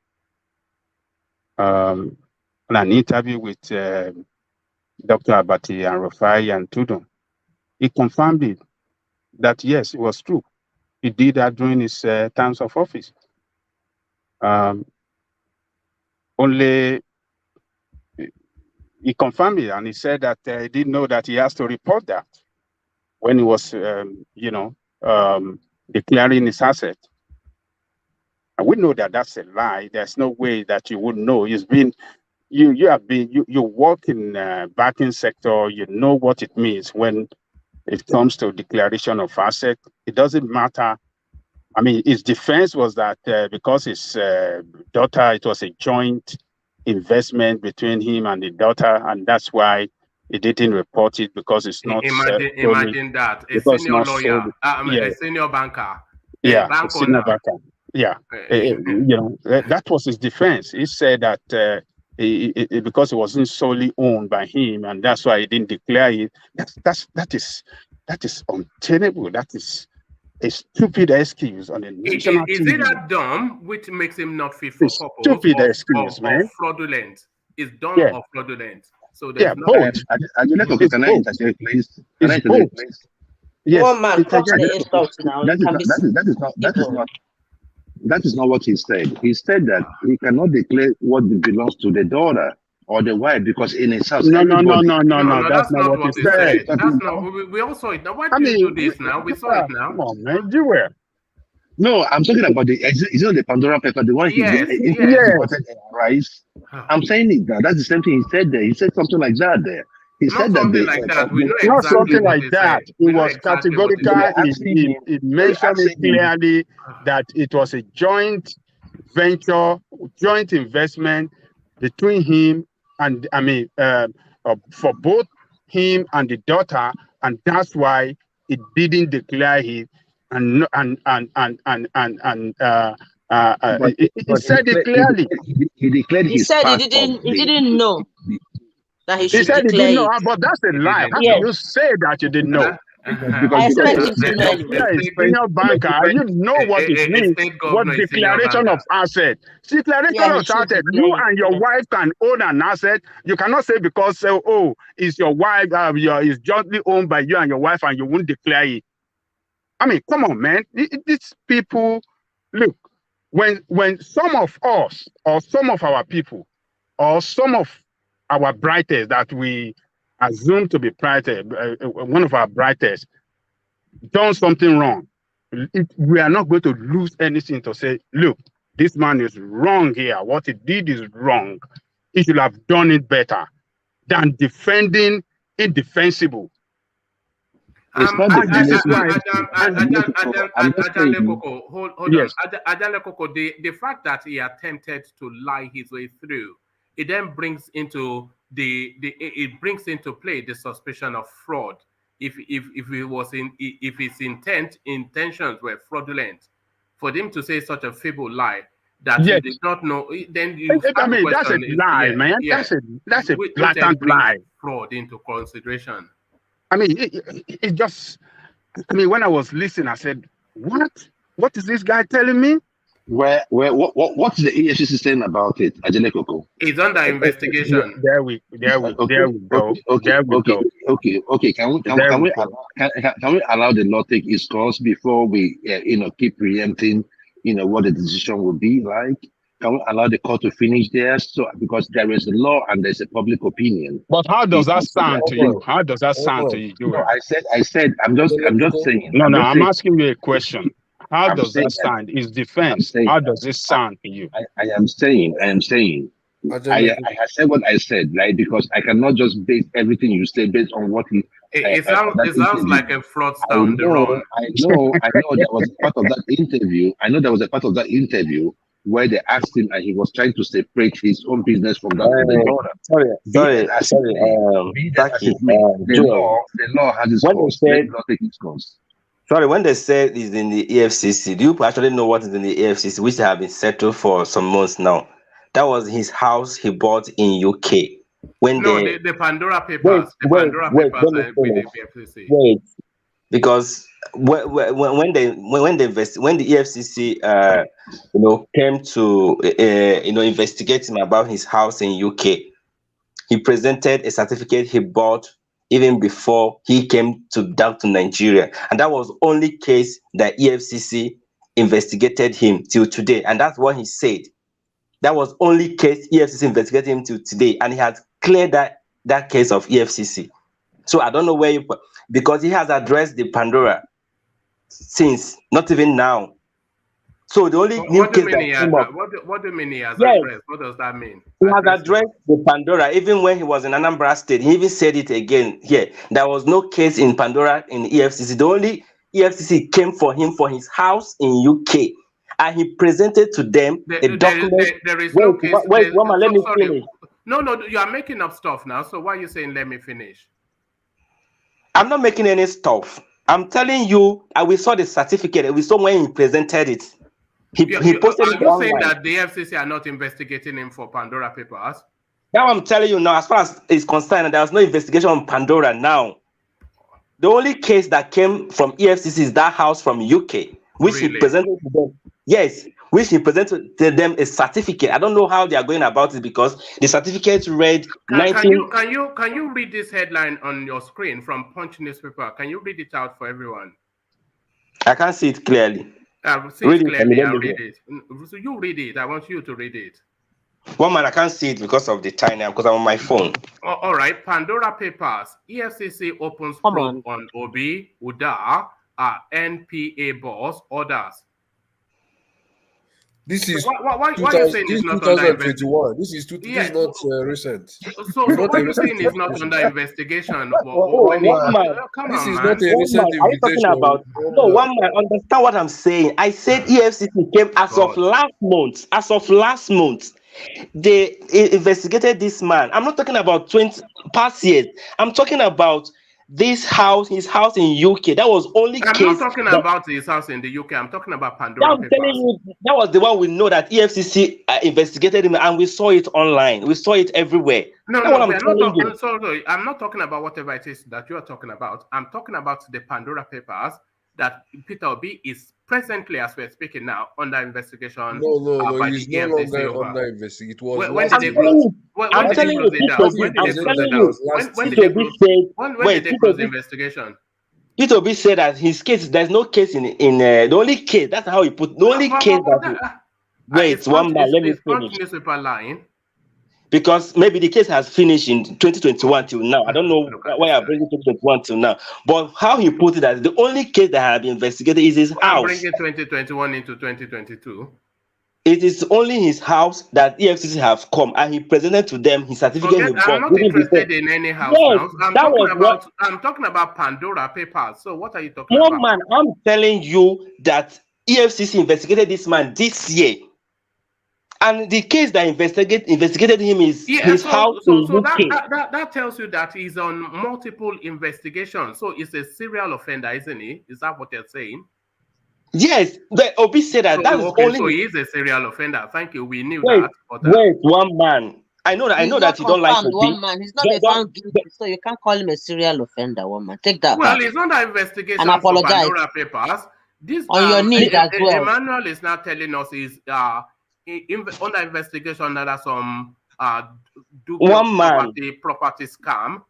on an interview with Dr. Abati and Rufai and Tudun. He confirmed it, that yes, it was true. He did that during his terms of office. Only he confirmed it, and he said that he didn't know that he has to report that when he was, declaring his asset. And we know that that's a lie. There's no way that you would know. It's been, you work in banking sector, you know what it means when it comes to declaration of asset. It doesn't matter. I mean, his defense was that because his daughter, it was a joint investment between him and the daughter, and that's why he didn't report it, because it's not. Imagine that a senior lawyer, a senior banker, a senior banker. Yeah, you know, that was his defense. He said that because it wasn't solely owned by him, and that's why he didn't declare it. That is untenable. That is a stupid excuse on a national Is TV. it that dumb which makes him not fit for purpose? Stupid excuse, man. Or fraudulent. Is dumb or fraudulent. So there's both. Can I interject, please? Can I interject, please? Yes. One man, come to the insult now. That is not what he said. He said that he cannot declare what belongs to the daughter or the wife, because in his house. No, that's not what he said. That's not. We all saw it. Now, why do you do this now? We saw it now. Come on, man. You were. No, I'm talking about the Pandora paper, the one he imported in rice. I'm saying it now. That's the same thing he said there. He said something like that there. He said that something like that. We know not exactly something what like that. It was categorical. It mentioned it clearly that it was a joint venture, joint investment between him and for both him and the daughter, and that's why it didn't declare it. He said it clearly. He declared. He said he didn't know that he should He said he declare didn't know, it. but that's a lie. How Yes. can you say that you didn't know? I expect him to know. You're a senior banker. You know what it means. What declaration of asset? Declaration of asset. You and your wife can own an asset. You cannot say because it's your wife, it's jointly owned by you and your wife, and you won't declare it. I mean, come on, man. These people, look, when some of us or some of our people or some of our brightest that we assume to be brightest, one of our brightest, done something wrong, we are not going to lose anything to say, look, this man is wrong here. What he did is wrong. He should have done it better than defending indefensible. Hold on. The fact that he attempted to lie his way through, it then brings into play the suspicion of fraud. If his intentions were fraudulent, for him to say such a feeble lie that he did not know, then that's a lie, man. That's a blatant lie. Fraud into consideration. I mean, it just. I mean, when I was listening, I said, "What? What is this guy telling me?" What's the EFCC saying about it, Ajele Koko? It's under investigation. There we go. Okay. Can we allow the law take its course before we keep preempting what the decision will be like? Can we allow the court to finish theirs? So because there is a law and there's a public opinion. But how does that sound to you? How does that sound to you? No, I said. I'm just saying. I'm asking you a question. How does that sound? Is defense? How does this sound to you? I am saying. I said what I said, right? Because I cannot just base everything you say based on what he. It sounds like a fraudster on the road. I know. That was part of that interview. I know there was a part of that interview where they asked him, and he was trying to separate his own business from that of the daughter. The law has its course. Sorry, when they said it's in the EFCC, do you actually know what is in the EFCC, which have been settled for some months now? That was his house he bought in UK. The Pandora Papers. Wait, because when the EFCC came to investigate him about his house in UK, he presented a certificate he bought even before he came down to Nigeria, and that was only case that EFCC investigated him till today, and that's what he said. That was only case EFCC investigated him till today, and he has cleared that case of EFCC. So I don't know where because he has addressed the Pandora since, not even now. So the only new case that came up. What do you mean he has addressed? What does that mean? He has addressed the Pandora, even when he was in Anambra State. He even said it again here. There was no case in Pandora in EFCC. The only EFCC came for him for his house in UK. And he presented to them a document. There is no case. Wait, woman, let me finish. No, you are making up stuff now. So why are you saying let me finish? I'm not making any stuff. I'm telling you, we saw the certificate. We saw when he presented it. He posted it online. Are you saying that the FCC are not investigating him for Pandora Papers? Now I'm telling you now, as far as it's concerned, there was no investigation on Pandora now. The only case that came from EFCC is that house from UK, which he presented to them. Yes, which he presented to them a certificate. I don't know how they are going about it because the certificate read 19. Can you read this headline on your screen from Punch newspaper? Can you read it out for everyone? I can't see it clearly. See it clearly and read it. So you read it. I want you to read it. One man, I can't see it because of the time because I'm on my phone. All right. Pandora Papers. EFCC opens probe on Obi-Tuary, NPA boss orders. This is why are you saying it's not under investigation? This is not recent. So why are you saying it's not under investigation? This is not a recent investigation. No, one man, understand what I'm saying. I said EFCC came as of last month. As of last month, they investigated this man. I'm not talking about 20 past years. I'm talking about his house in UK. That was only case. I'm not talking about his house in the UK. I'm talking about Pandora Papers. I'm telling you, that was the one we know that EFCC investigated him, and we saw it online. We saw it everywhere. I'm not talking about whatever it is that you are talking about. I'm talking about the Pandora Papers that Peter Obi is presently, as we're speaking now, under investigation. No, he's no longer under investigation. It was when did they close? I'm telling you, when did they close the investigation? Peter Obi said that his case, there's no case in the only case. That's how he put the only case that. Wait, one man, let me finish. Newspaper line. Because maybe the case has finished in 2021 till now. I don't know why I'm bringing 2021 till now. But how he put it, that the only case that has been investigated is his house. Bringing 2021 into 2022. It is only his house that EFCC have come, and he presented to them his certificate. I'm not interested in any house now. I'm talking about Pandora Papers. So what are you talking about? No, man, I'm telling you that EFCC investigated this man this year. And the case that investigated him is his house in UK. That tells you that he's on multiple investigations. So he's a serial offender, isn't he? Is that what you're saying? Yes, but Obi said that. So he is a serial offender. Thank you. We knew that. Wait, one man. I know that you don't like Obi. One man. He's not found guilty, so you can't call him a serial offender. One man. Take that. Well, he's under investigation. And apologize. For Pandora Papers. This on your knees as well. Emmanuel is now telling us he's under investigation under some property scam.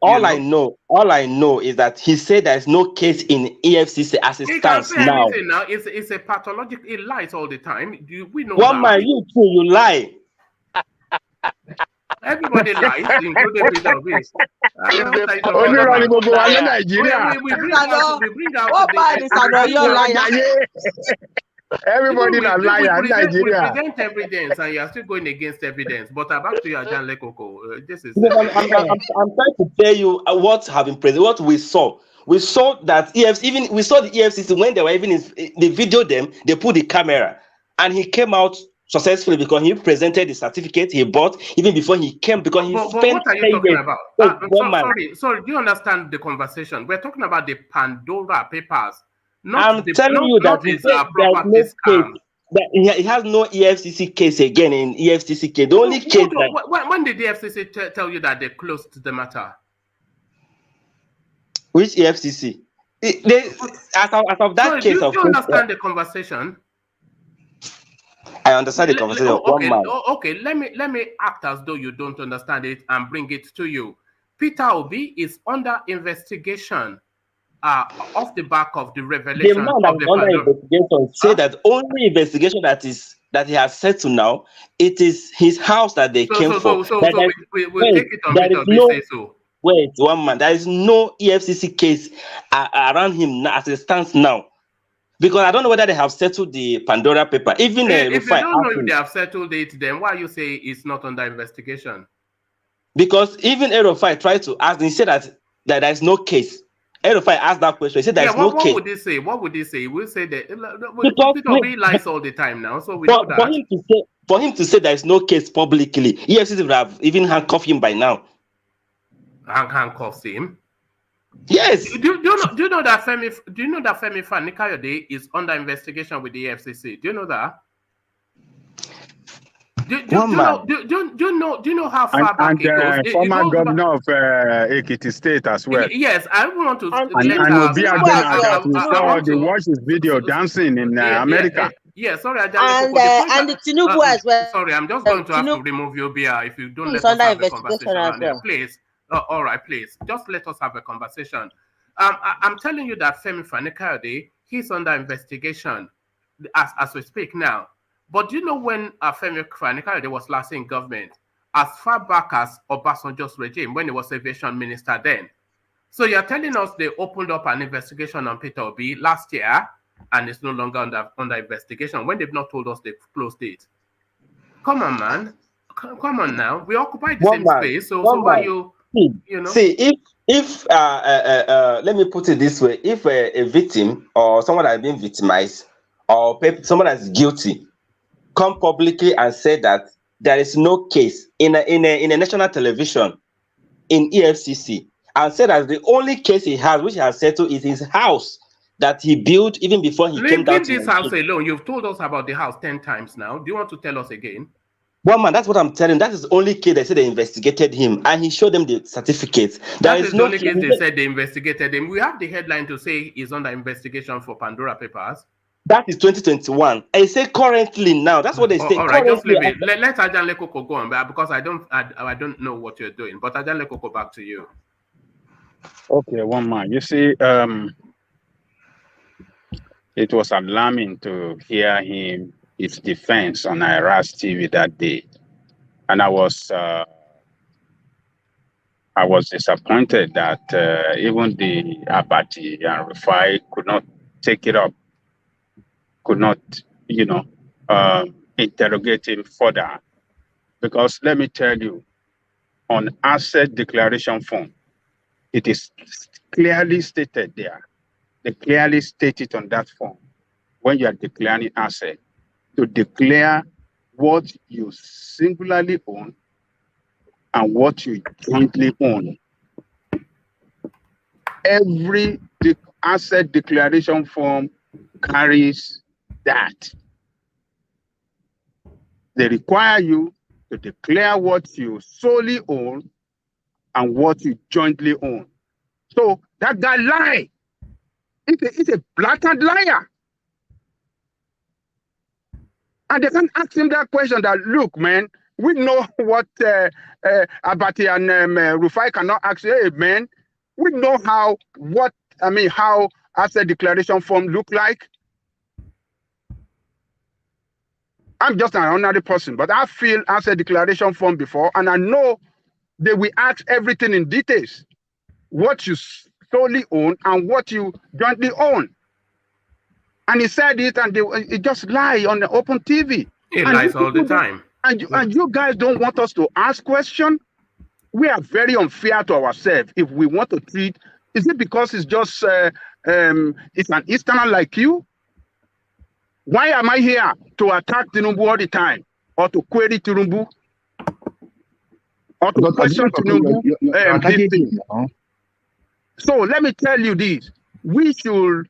All I know is that he said there's no case in EFCC as it stands now. It's a pathological. He lies all the time. We know one man, you too, you lie. Everybody lies, including Peter Obi. Everybody is a liar in Nigeria. We present evidence, and you are still going against evidence. But back to you, Ajan Lekoko. This is. I'm trying to tell you what have been present. What we saw. We saw that we saw the EFCC when they were even they videoed them. They put the camera, and he came out successfully because he presented the certificate he bought even before he came because he spent. What are you talking about? Sorry. Do you understand the conversation? We're talking about the Pandora Papers. I'm telling you that there's no case. That he has no EFCC case again in EFCC case. The only case. When did the EFCC tell you that they closed the matter? Which EFCC? As of that case. Do you understand the conversation? I understand the conversation. Okay. Let me act as though you don't understand it and bring it to you. Peter Obi is under investigation. Off the back of the revelation. The man that is under investigation say that only investigation that he has said to now, it is his house that they came for. So we'll take it on say so. Wait, one man. There is no EFCC case around him as it stands now. Because I don't know whether they have settled the Pandora paper. Even if they don't know if they have settled it, then why you say it's not under investigation? Because even Erofai tried to ask, he said that there is no case. Erofai asked that question. He said there is no case. What would he say? What would he say? He will say that he lies all the time now, so we know that. For him to say there is no case publicly, EFCC would have even handcuffed him by now. Handcuffs him? Yes. Do you know that Femi Fani-Kayode is under investigation with the EFCC? Do you know that? Do you know how far back it goes? Former governor of Ekiti State as well. Yes, I want to. And Obi-Tuary watched his video dancing in America. Yeah, sorry, and the Tinubu as well. Sorry, I'm just going to have to remove you, Bia, if you don't let us have a conversation around here. Please. All right, please. Just let us have a conversation. I'm telling you that Femi Fani-Kayode, he's under investigation as we speak now. But do you know when Femi Fani-Kayode was last in government? As far back as Obasanjo's regime, when he was aviation minister then. So you're telling us they opened up an investigation on Peter Obi last year, and it's no longer under investigation when they've not told us they've closed it. Come on, man. Come on now. We occupy the same space, so why you know? See, if let me put it this way: if a victim or someone that has been victimized or someone that's guilty come publicly and say that there is no case in a national television in EFCC and said that the only case he has, which he has settled, is his house that he built even before he came down to this house alone. You've told us about the house 10 times now. Do you want to tell us again? Well, man, that's what I'm telling. That is the only case they said they investigated him, and he showed them the certificates. That is the only case they said they investigated him. We have the headline to say he's under investigation for Pandora Papers. That is 2021. I say currently now. That's what they say. All right, just leave it. Let Ajanle Koko go on, because I don't know what you're doing. But Ajanle Koko, back to you. Okay, one man. You see, it was alarming to hear his defense on Iras TV that day, and I was disappointed that even the Abati and Rufai could not take it up, could not, interrogate him further, because let me tell you, on asset declaration form, it is clearly stated there. They clearly state it on that form when you are declaring asset, to declare what you singularly own and what you jointly own. Every asset declaration form carries that. They require you to declare what you solely own and what you jointly own. So that guy lied. It's a blatant liar. And they can ask him that question that, look, man, we know what Abati and Rufai cannot ask. Hey, man, we know how asset declaration form look like. I'm just an ordinary person, but I feel asset declaration form before, and I know they will ask everything in details. What you solely own and what you jointly own. And he said it, and he just lie on the open TV. He lies all the time. And you guys don't want us to ask questions? We are very unfair to ourselves if we want to treat. Is it because it's just it's an Easterner like you? Why am I here to attack Tinubu all the time, or to query Tinubu, or to question Tinubu? So let me tell you this: we should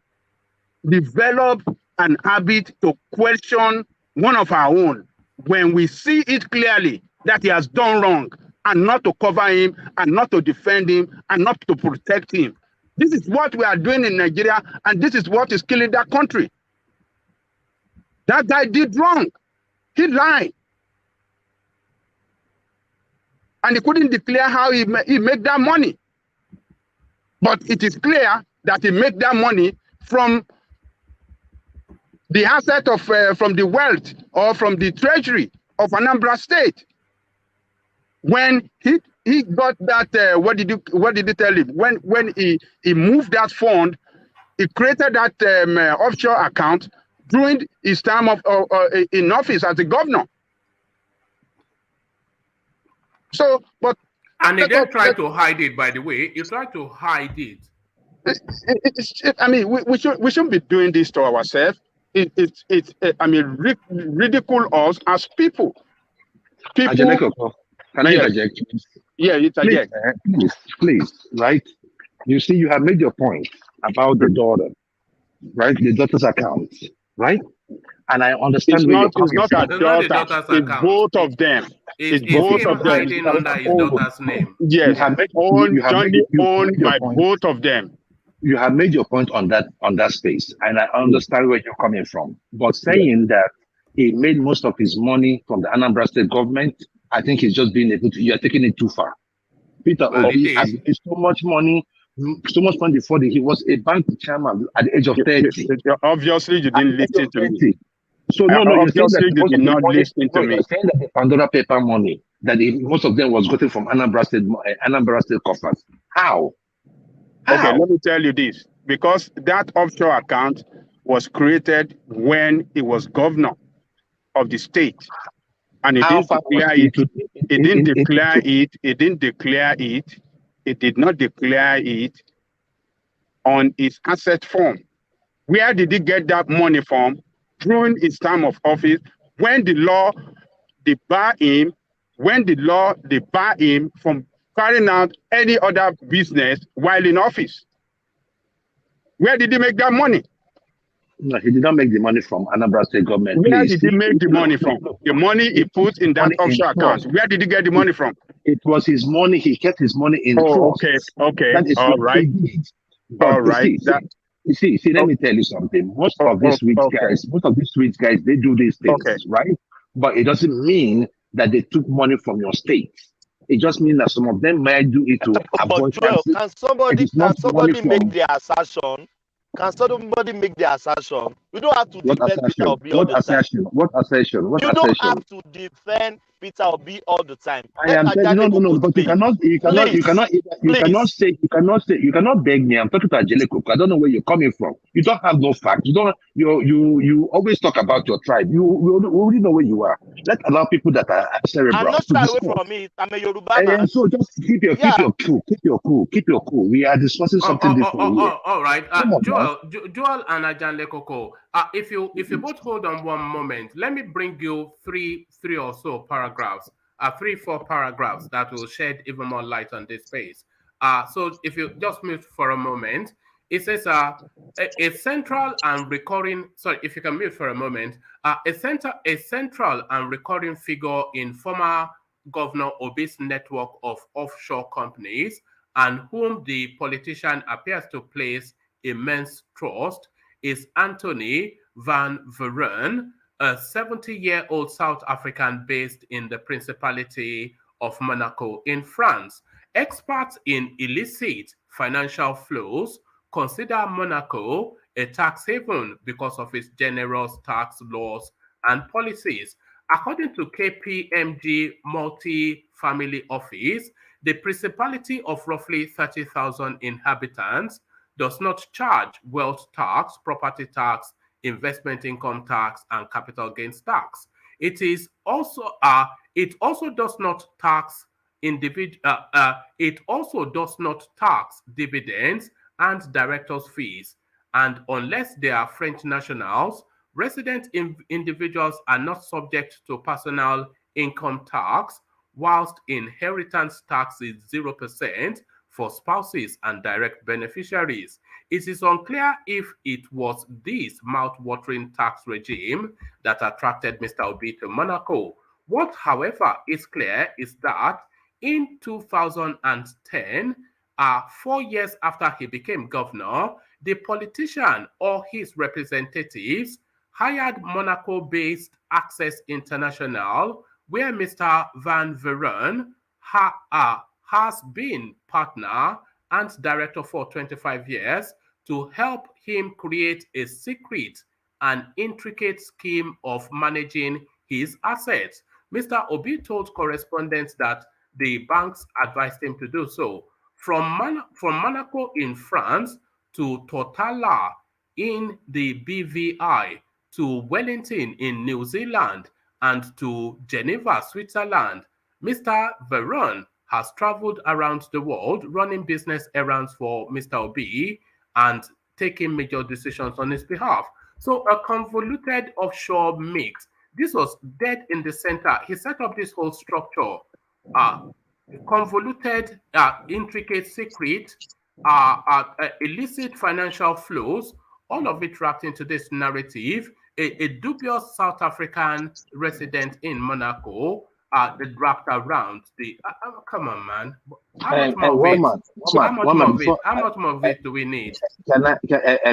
develop an habit to question one of our own when we see it clearly that he has done wrong, and not to cover him, and not to defend him, and not to protect him. This is what we are doing in Nigeria, and this is what is killing that country. That guy did wrong. He lied. And he couldn't declare how he made that money. But it is clear that he made that money from the asset of from the wealth or from the treasury of Anambra State. When he got that, what did you tell him? When he moved that fund He created that offshore account during his time in office as a governor. So, but and he then tried to hide it. By the way, he tried to hide it. I mean, we shouldn't be doing this to ourselves. I mean, ridicule us as people. Can I interject? Yeah, interject. Please, right? You see, you have made your point about the daughter, right? The daughter's account, right? And I understand where you're coming from. It's not a daughter. It's both of them. It's both of them. Hiding under his daughter's name. Yes, owned by both of them. You have made your point on that space, and I understand where you're coming from. But saying that he made most of his money from the Anambra State government, I think he's just being able to. You are taking it too far. Peter Obi has made so much money before he was a bank chairman at the age of 30. Obviously, you didn't listen to me. So no, obviously you did not listen to me. You're saying that the Pandora paper money that most of them was gotten from Anambra State coffers. How? Okay, let me tell you this. Because that offshore account was created when he was governor of the state. And he didn't declare it. He didn't declare it. He didn't declare it. He did not declare it on his asset form. Where did he get that money from? During his time of office, when the law debar him from carrying out any other business while in office. Where did he make that money? No, he did not make the money from Anambra State government. Where did he make the money from? The money he put in that offshore account. Where did he get the money from? It was his money. He kept his money in trust. Okay. All right. You see, let me tell you something. Most of these rich guys, they do these things, right? But it doesn't mean that they took money from your state. It just means that some of them might do it to avoid taxes. Can somebody make the assertion? Can somebody make the assertion? You don't have to defend Peter Obi all the time. What assertion? You don't have to defend Peter Obi all the time. No. But you cannot beg me. I'm talking to Angelico. I don't know where you're coming from. You don't have no facts. You always talk about your tribe. We already know where you are. Let's allow people that are cerebral. I'm not shy away from it. I'm a Yoruba man. So just keep your cool. We are discussing something different here. All right. Joel and Ajanlekoko, if you both hold on one moment, let me bring you three or so paragraphs, 3-4 paragraphs that will shed even more light on this space. So if you just mute for a moment, it says a central and recurring. Sorry, if you can mute for a moment, a central and recurring figure in former Governor Obi's network of offshore companies, and whom the politician appears to place immense trust, is Anthony van Veren, a 70-year-old South African based in the Principality of Monaco in France. Experts in illicit financial flows consider Monaco a tax haven because of its generous tax laws and policies. According to KPMG Multi-Family Office, the Principality of roughly 30,000 inhabitants does not charge wealth tax, property tax, investment income tax, and capital gains tax. It also does not tax dividends and directors' fees. And unless they are French nationals, resident individuals are not subject to personal income tax, whilst inheritance tax is 0% for spouses and direct beneficiaries. It is unclear if it was this mouth-watering tax regime that attracted Mr. Obi to Monaco. What, however, is clear is that in 2010, 4 years after he became governor, the politician or his representatives hired Monaco-based Access International, where Mr. Van Veren has been partner and director for 25 years, to help him create a secret and intricate scheme of managing his assets. Mr. Obi told correspondents that the banks advised him to do so. From Monaco in France to Totala in the BVI, to Wellington in New Zealand, and to Geneva, Switzerland. Mr. Veron has traveled around the world running business errands for Mr. Obi and taking major decisions on his behalf. So a convoluted offshore mix. This was dead in the center. He set up this whole structure, convoluted, intricate, secret, illicit financial flows, all of it wrapped into this narrative. A dubious South African resident in Monaco, wrapped around the. Come on, man. How much more of it do we need?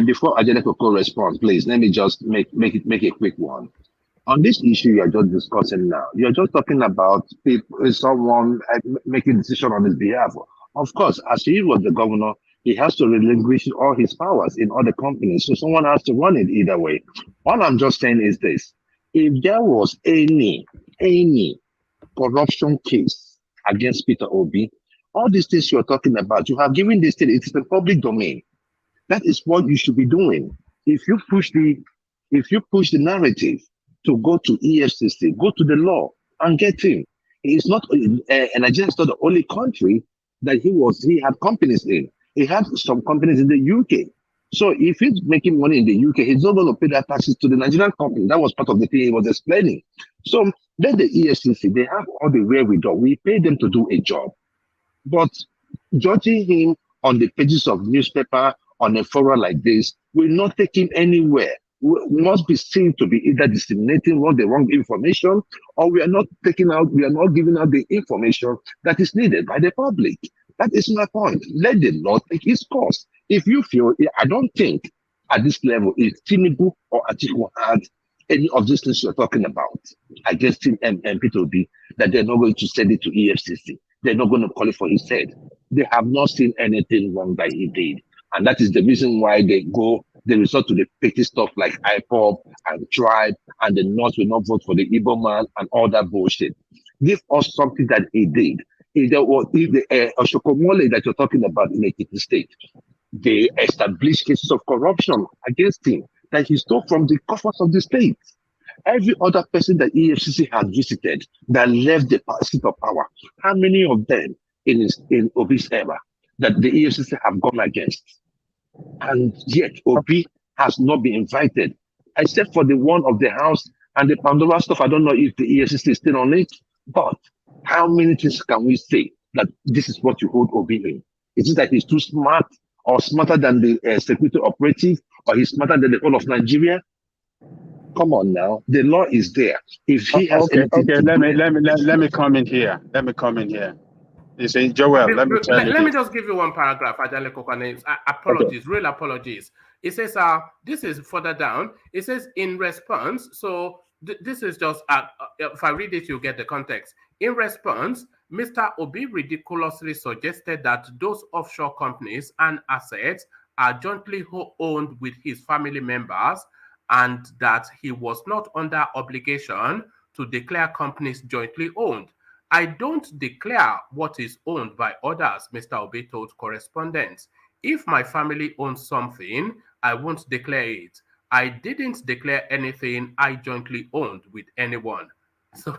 Before Adeleko responds, please let me just make a quick one. On this issue you are just discussing now, you're just talking about people, someone making a decision on his behalf. Of course, as he was the governor, he has to relinquish all his powers in other companies. So someone has to run it either way. All I'm just saying is this: if there was any corruption case against Peter Obi, all these things you're talking about, you have given this thing, it's the public domain. That is what you should be doing. If you push the narrative to go to EFCC, go to the law and get him. He's not, Nigeria is not the only country that he had companies in. He had some companies in the UK. So if he's making money in the UK, he's not going to pay that taxes to the Nigerian company. That was part of the thing he was explaining. So then the EFCC, they have all the wherewithal. We pay them to do a job. But judging him on the pages of newspaper, on a forum like this, will not take him anywhere. We must be seen to be either disseminating the wrong information, or we are not giving out the information that is needed by the public. That is my point. Let the law take its course. If you feel, I don't think at this level, if Tinubu or Atiku had any of these things you're talking about against him and Peter Obi, that they're not going to send it to EFCC. They're not going to call it for his head. They have not seen anything wrong that he did. And that is the reason why they resort to the petty stuff like IPOB and tribe, and the North will not vote for the Igbo man and all that bullshit. Give us something that he did. If the Oshokomole that you're talking about in Ekiti State, they established cases of corruption against him that he stole from the coffers of the state. Every other person that EFCC has visited that left the seat of power, how many of them in Obi's era that the EFCC have gone against? And yet Obi has not been invited, except for the one of the House and the Pandora stuff. I don't know if the EFCC is still on it, but how many things can we say that this is what you hold Obi in? Is it that he's too smart, or smarter than the security operative, or he's smarter than the whole of Nigeria? Come on now, the law is there. If he has let me come in here. You say, Joel, let me just give you one paragraph. Apologies, real apologies. It says, this is further down. It says, in response, so this is just, if I read it, you'll get the context. In response, Mr. Obi ridiculously suggested that those offshore companies and assets are jointly owned with his family members, and that he was not under obligation to declare companies jointly owned. I don't declare what is owned by others, Mr. Obi told correspondents. If my family owns something, I won't declare it. I didn't declare anything I jointly owned with anyone. So,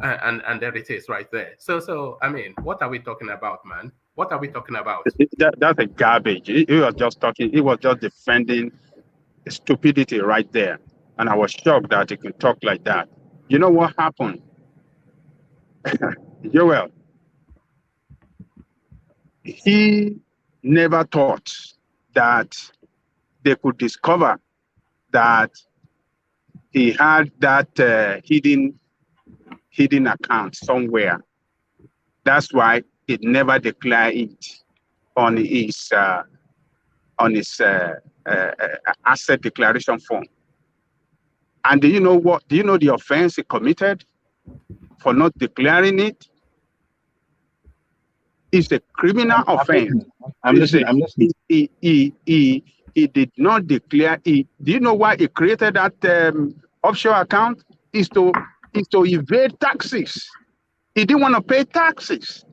and there it is right there. So, I mean, what are we talking about, man? What are we talking about? That's a garbage. He was just talking, he was just defending stupidity right there. And I was shocked that he could talk like that. You know what happened? Joel, he never thought that they could discover that he had that hidden account somewhere. That's why he never declared it on his asset declaration form. And do you know what? Do you know the offense he committed for not declaring it? It's a criminal offense. He did not declare it. Do you know why he created that offshore account? Is to evade taxes. He didn't want to pay taxes.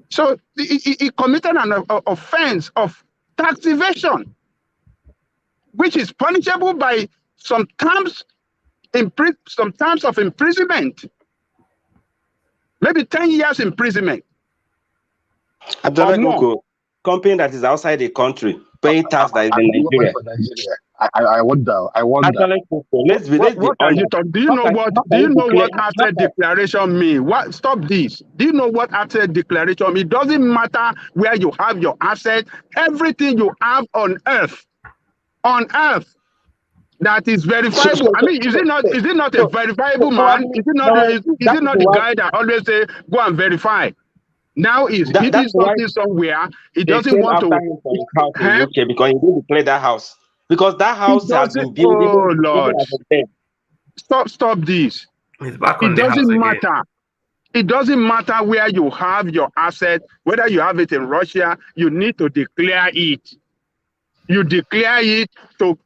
So he committed an offense of tax evasion, which is punishable by some terms of imprisonment, maybe 10 years imprisonment. Or more. Company that is outside the country paying tax that is in Nigeria. I wonder. Let's be what are you talking? Do you know what asset declaration mean? What? Stop this. Do you know what asset declaration mean? It doesn't matter where you have your asset. Everything you have on earth, that is verifiable. I mean, is it not a verifiable man? Is it not the guy that always say go and verify? Now he's hiding something somewhere. He doesn't want to. UK because he didn't declare that house. Because that house has been built. Oh Lord! Stop this. It's back on it doesn't matter. Again. It doesn't matter where you have your asset, whether you have it in Russia. You need to declare it. You declare it to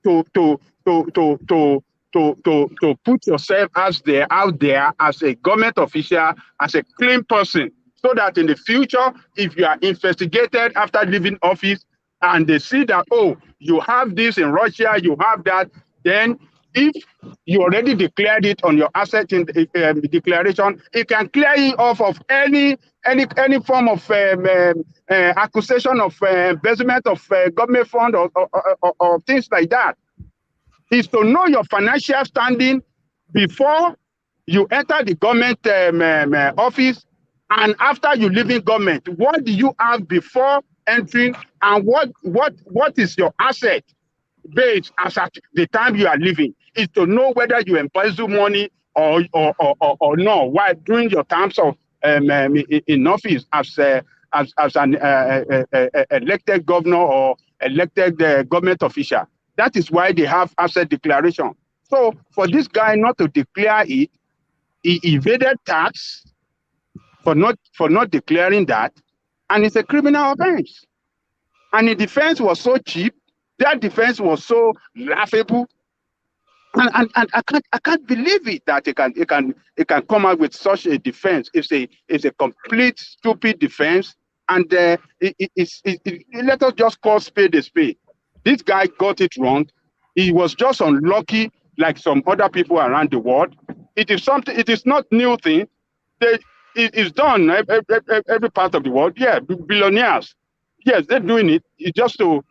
put yourself out there as a government official, as a clean person, so that in the future, if you are investigated after leaving office and they see that, oh, you have this in Russia, you have that, then if you already declared it on your asset in the declaration, it can clear you off of any form of accusation of embezzlement of government fund or things like that. Is to know your financial standing before you enter the government office and after you leave in government. What do you have before entering, and what is your asset base as at the time you are leaving? Is to know whether you embezzle money or no while during your terms of in office as an elected governor or elected government official. That is why they have asset declaration. So for this guy not to declare it, he evaded tax for not declaring that, and it's a criminal offense. And the defense was so cheap, that defense was so laughable, and I can't believe it that it can come out with such a defense. It's a complete stupid defense, and let us just call spade a spade. This guy got it wrong. He was just unlucky, like some other people around the world. It is something. It is not new thing. It is done every part of the world. Yeah, billionaires. Yes, they're doing it. It's just to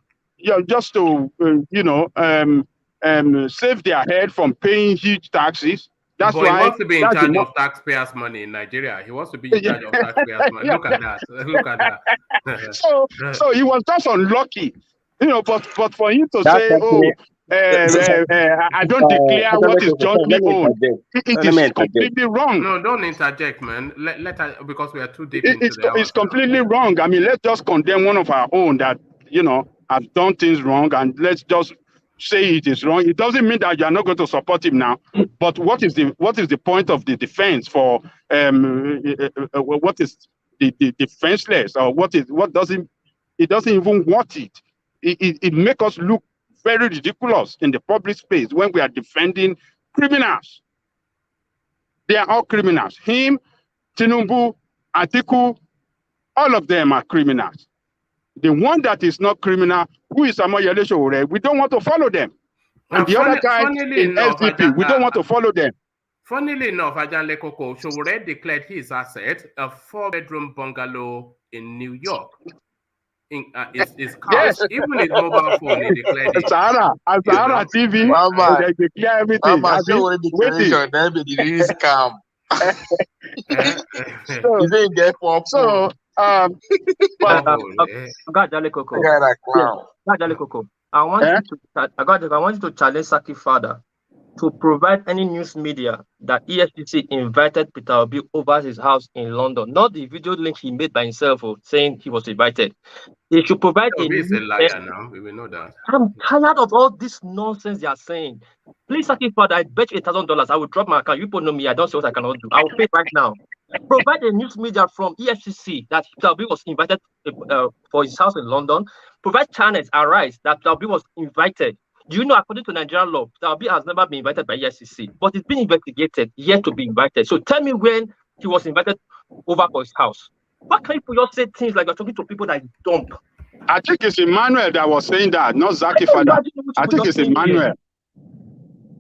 save their head from paying huge taxes. That's why he wants to be in charge of taxpayers' money in Nigeria. He wants to be in charge of taxpayers' money. Look at that. Look at that. So he was just unlucky. But for him to say, I don't declare what is justly owed, it is completely wrong. No, don't interject, man. Let us, because we are too deep into it's completely wrong. I mean, let's just condemn one of our own that, have done things wrong, and let's just say it is wrong. It doesn't mean that you are not going to support him now. But what is the point of the defense for what is the defenseless, or it doesn't even want it. It makes us look very ridiculous in the public space when we are defending criminals. They are all criminals. Him, Tinubu, Atiku, all of them are criminals. The one that is not criminal, who is Amoyele Sowore, we don't want to follow them. And the other guy in SDP, we don't want to follow them. Funnily enough, Ajanle Koko, Sowore declared his asset, a 4-bedroom bungalow in New York. His car, yes. Even his mobile phone, he declared it. Sahara TV, they declare everything. Mama, Sowore declaration, then be the real scam. I want you to challenge Saki father to provide any news media that EFCC invited Peter Obi over his house in London, not the video link he made by himself of saying he was invited. He should provide He's a liar now. We will know that. I'm tired of all this nonsense they are saying. Please, Saki father, I bet you $1,000. I will drop my account. You people know me. I don't say what I cannot do. I will pay right now. Provide a news media from EFCC that Peter Obi was invited for his house in London. Provide channels, Arise, that Peter Obi was invited. Do you know, according to Nigerian law, Peter Obi has never been invited by EFCC, but he's been investigated, yet to be invited. So tell me when he was invited over for his house. Why can't you just say things like you're talking to people that dump? I think it's Emmanuel that was saying that, not Zaki Father. I think it's Emmanuel.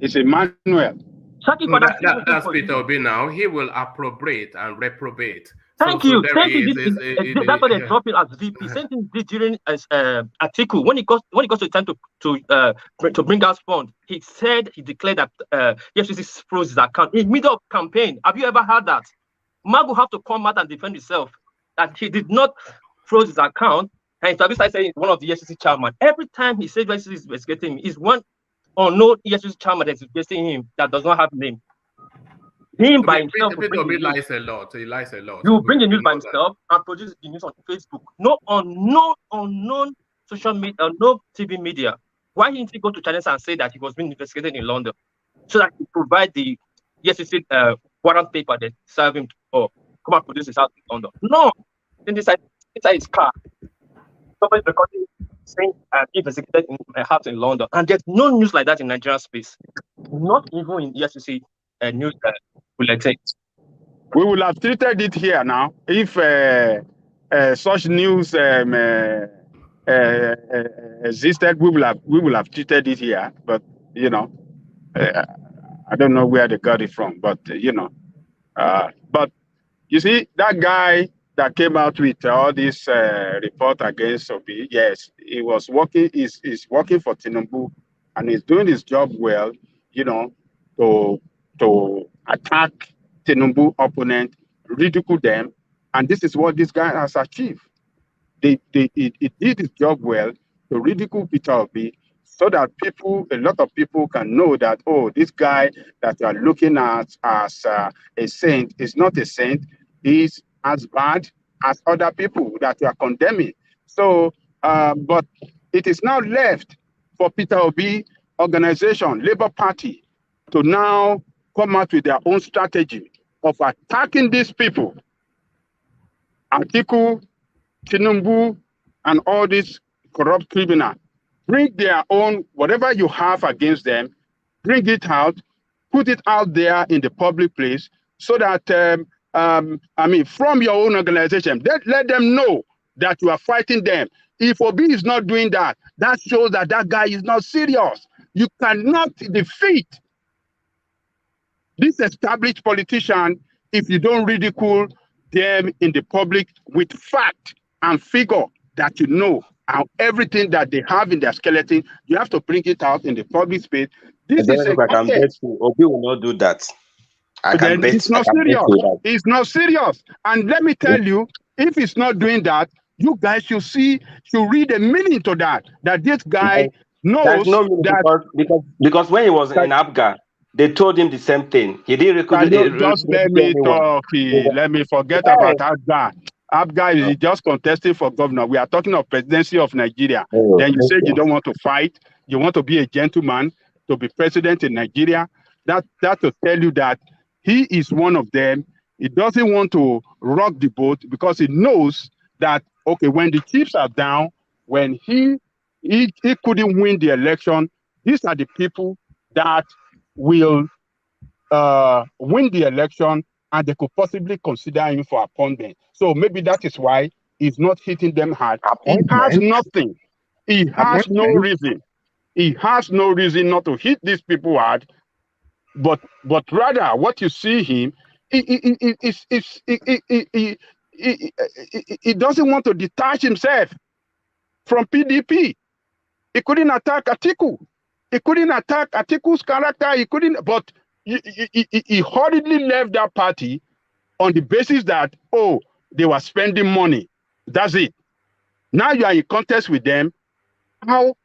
It's Emmanuel. That's Peter Obi now. He will appropriate and reprobate. Thank you. That's what they drop it as VP. Same thing did during Atiku. When it got to the time to bring out funds, he declared that EFCC froze his account in middle of campaign. Have you ever heard that? Magu have to come out and defend himself that he did not froze his account, and Tabi started saying one of the EFCC chairman. Every time he says EFCC is investigating him, is one unknown EFCC chairman that's investigating him that does not have a name. Him by himself. He lies a lot. He lies a lot. He will bring the news by himself and produce the news on Facebook. No unknown social media, no TV media. Why didn't he go to China and say that he was being investigated in London, so that he provide the EFCC warrant paper that serve him or come and produce his house in London? No. Then inside his car, somebody recording saying investigated in a house in London, and there's no news like that in Nigerian space. Not even in EFCC news bulletin. We will have treated it here now if such news existed. We will have treated it here, but you know, I don't know where they got it from, but you know, but you see that guy that came out with all this report against Obi. Yes, he was working. He's working for Tinubu, and he's doing his job well. You know, to attack Tinubu opponent, ridicule them, and this is what this guy has achieved. He did his job well to ridicule Peter Obi, so that a lot of people can know that, oh, this guy that you are looking at as a saint is not a saint. He's as bad as other people that you are condemning. So, but it is now left for Peter Obi organization, Labour Party, to now come out with their own strategy of attacking these people. Atiku, Tinubu, and all these corrupt criminals. Bring their own, whatever you have against them, bring it out, put it out there in the public place, so that, from your own organization, let them know that you are fighting them. If Obi is not doing that, that shows that that guy is not serious. You cannot defeat this established politician if you don't ridicule them in the public with fact and figure that you know, and everything that they have in their skeleton, you have to bring it out in the public space. This is I can bet you, Obi will not do that. It's not serious. It's not serious. And let me tell you, if it's not doing that, you guys should read a meaning to that. That this guy knows that because when he was in Abga, they told him the same thing. He didn't recognize. Just let me talk. Let me forget about Abga. Abga is just contesting for governor. We are talking of presidency of Nigeria. Then you say you don't want to fight. You want to be a gentleman to be president in Nigeria. That to tell you that he is one of them. He doesn't want to rock the boat because he knows that, okay, when the chips are down, when he couldn't win the election, these are the people that will win the election, and they could possibly consider him for appointment. So maybe that is why he's not hitting them hard. He has nothing. He has no reason. He has no reason not to hit these people hard. But rather, what you see him, he doesn't want to detach himself from PDP. He couldn't attack Atiku. He couldn't attack Atiku's character. He couldn't, but he hurriedly left that party on the basis that, oh, they were spending money. That's it. Now you are in contest with them. How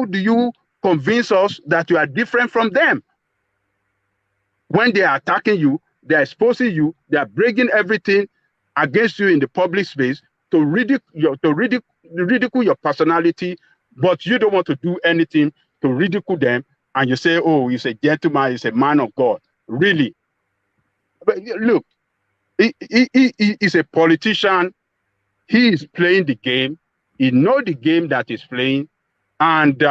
do you convince us that you are different from them? When they are attacking you, they are exposing you, they are breaking everything against you in the public space to ridicule your personality, but you don't want to do anything to ridicule them, and you say, oh, he's a gentleman, he's a man of God. Really? But look, he is a politician. He is playing the game. He knows the game that he's playing. And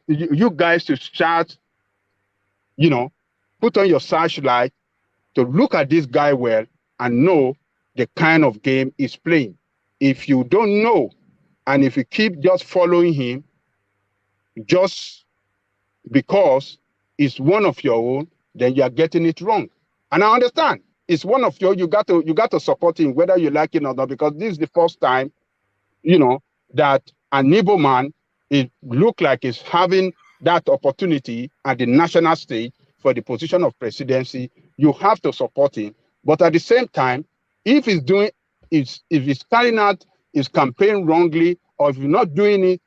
you guys should start, put on your searchlight to look at this guy well and know the kind of game he's playing. If you don't know And if you keep just following him, just because it's one of your own, then you are getting it wrong. And I understand it's one of your, you got to support him whether you like it or not, because this is the first time, you know, that an Igbo man, it look like is having that opportunity at the national stage for the position of presidency. You have to support him. But at the same time, if he's doing, if he's carrying out his campaign wrongly, or if you're not doing it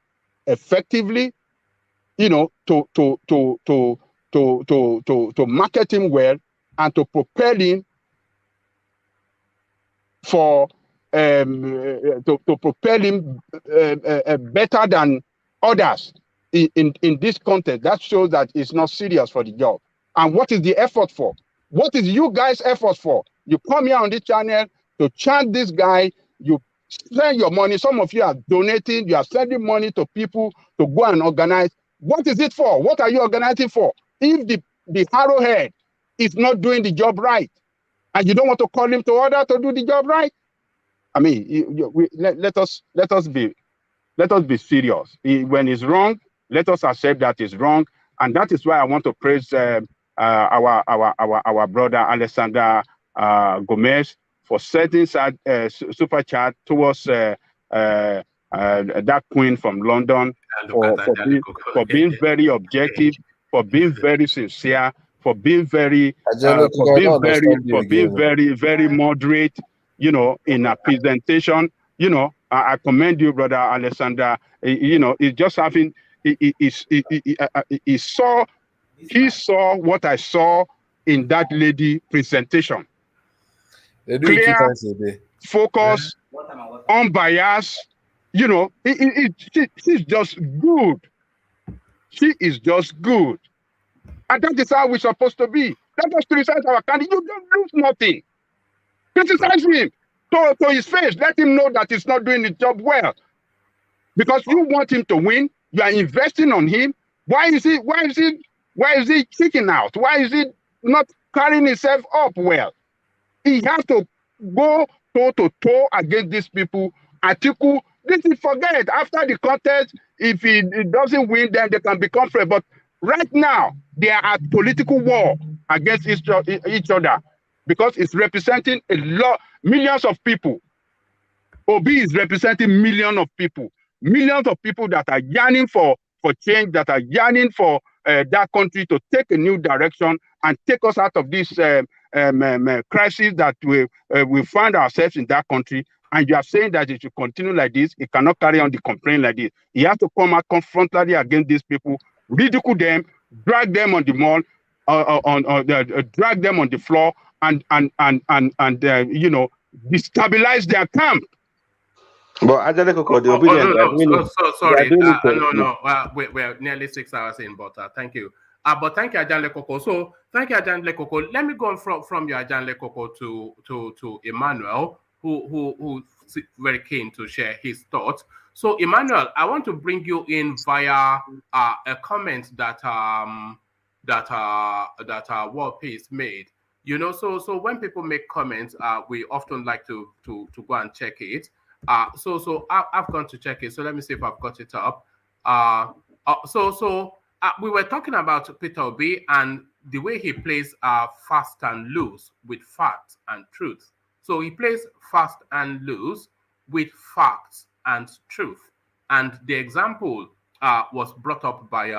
effectively, you know, to market him well and to propel him for to propel him better than others in this context, that shows that it's not serious for the job. And what is the effort for? What is you guys' effort for? You come here on this channel to chant this guy, you spend your money. Some of you are donating, you are sending money to people to go and organize. What is it for? What are you organizing for? If the arrowhead is not doing the job right, and you don't want to call him to order to do the job right, I mean, let us be serious. When it's wrong, let us accept that it's wrong, and that is why I want to praise our brother Alexander Gomez for setting super chat towards that queen from London for being very objective, for being very sincere, for being very very moderate, you know, in a presentation. You know, I commend you, brother Alexander. You know, it's just having he saw what I saw in that lady presentation. Clear, focus, unbiased. You know, she's just good. She is just good. And that is how we're supposed to be. Let us criticize our candidate. You don't lose nothing. Criticize him to his face. Let him know that he's not doing the job well. Because you want him to win. You are investing on him. Why is he kicking out? Why is he not carrying himself up well? He has to go toe to toe against these people. Atiku, this is forget. After the contest, if he doesn't win, then they can become friends. But right now, they are at political war against each other because it's representing millions of people. Obi is representing millions of people that are yearning for change, that are yearning for that country to take a new direction and take us out of this crisis that we find ourselves in that country. And you are saying that it should continue like this. It cannot carry on the complaint like this. He has to come out confrontally against these people, ridicule them, drag them on the mall, drag them on the floor, and you know, destabilize their camp. But sorry. We're nearly 6 hours in, but thank you. But thank you, Ajanle Koko. So thank you, Ajanle Koko. Let me go on from you, Ajanle Koko, to Emmanuel, who's very keen to share his thoughts. So Emmanuel, I want to bring you in via a comment that World Peace made. You know, so when people make comments, we often like to go and check it. So I've gone to check it. So let me see if I've got it up. We were talking about Peter Obi and the way he plays fast and loose with facts and truth. So he plays fast and loose with facts and truth. And the example was brought up by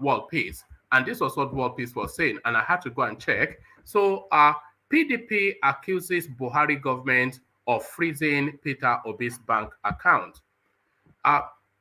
World Peace. And this was what World Peace was saying. And I had to go and check. So PDP accuses Buhari government of freezing Peter Obi's bank account.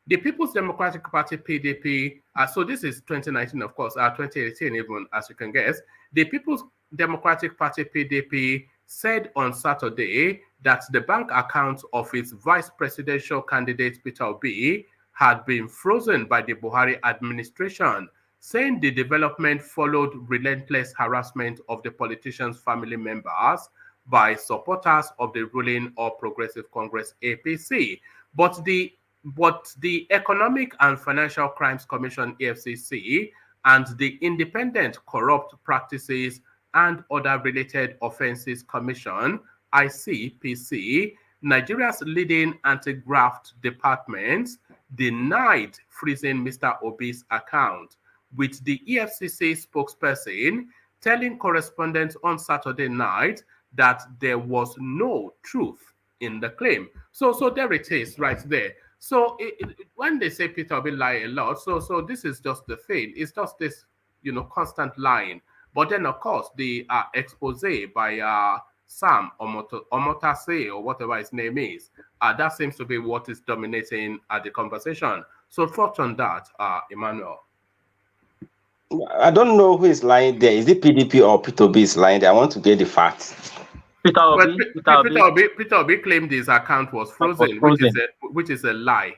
The People's Democratic Party, PDP, so this is 2019, of course, 2018 even, as you can guess. The People's Democratic Party, PDP, said on Saturday that the bank account of its vice presidential candidate, Peter Obi, had been frozen by the Buhari administration, saying the development followed relentless harassment of the politician's family members by supporters of the ruling All Progressive Congress, APC. But the Economic and Financial Crimes Commission, EFCC, and the Independent Corrupt Practices and Other Related Offenses Commission, ICPC, Nigeria's leading anti-graft departments denied freezing Mr. Obi's account, with the EFCC spokesperson telling correspondents on Saturday night that there was no truth in the claim. So there it is right there. So when they say Peter Obi lie a lot, so this is just the thing. It's just this, constant lying. But then, of course, the expose by Sam Omatseye, or whatever his name is, that seems to be what is dominating the conversation. So thoughts on that, Emmanuel? I don't know who is lying there. Is it PDP or Peter Obi is lying there? I want to get the facts. Peter Obi claimed his account was frozen, which is a lie.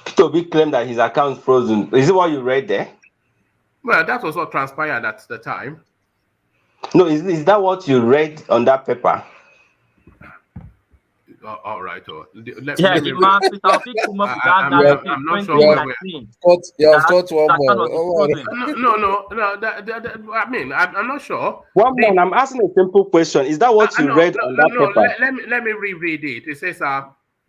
Peter Obi claimed that his account is frozen. Is it what you read there? Well, that was what transpired at the time. No, is that what you read on that paper? All right. I'm not sure. I've got one more. No. I mean, I'm not sure. I'm asking a simple question. Is that what you read on that paper? Let me reread it. It says,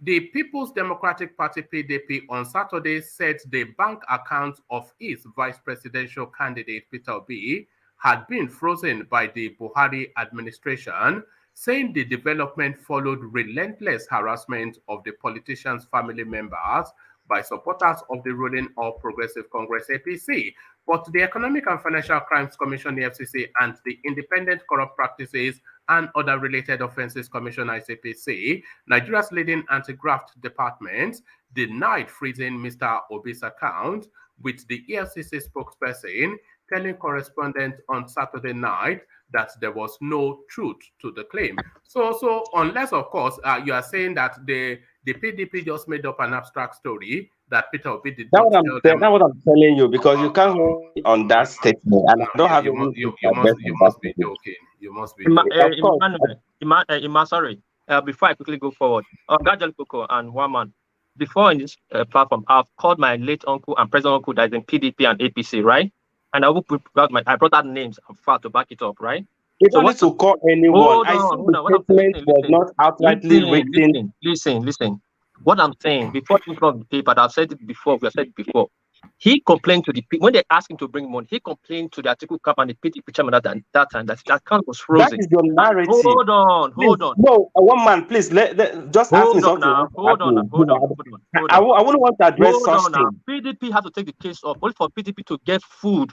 the People's Democratic Party (PDP) on Saturday said the bank account of its vice presidential candidate Peter Obi had been frozen by the Buhari administration, saying the development followed relentless harassment of the politician's family members by supporters of the ruling All Progressive Congress APC. But the Economic and Financial Crimes Commission (EFCC) and the Independent Corrupt Practices and Other Related Offences Commission (ICPC), Nigeria's leading anti-graft department, denied freezing Mr. Obi's account, with the EFCC spokesperson telling correspondents on Saturday night that there was no truth to the claim. So unless, of course, you are saying that the PDP just made up an abstract story that Peter Obi did not tell them. That's what I'm telling you, because you can't hold on that statement, and I don't have. You must be joking. You must be. Sorry. Before I quickly go forward, Gajal Koko and Waman. Before in this platform, I've called my late uncle and present uncle that is in PDP and APC, right? And I brought out names and fact to back it up, right? You don't need to call anyone. The statement was not outrightly written. Listen. What I'm saying, before you from the paper, I've said it before, we have said it before. He complained to when they asked him to bring money, he complained to the article company, PDP chairman at that time, that account was frozen. That is your narrative. Hold on. No, one man, please, just ask me something. Hold on. I wouldn't want to address such things. PDP had to take the case up, only for PDP to get food.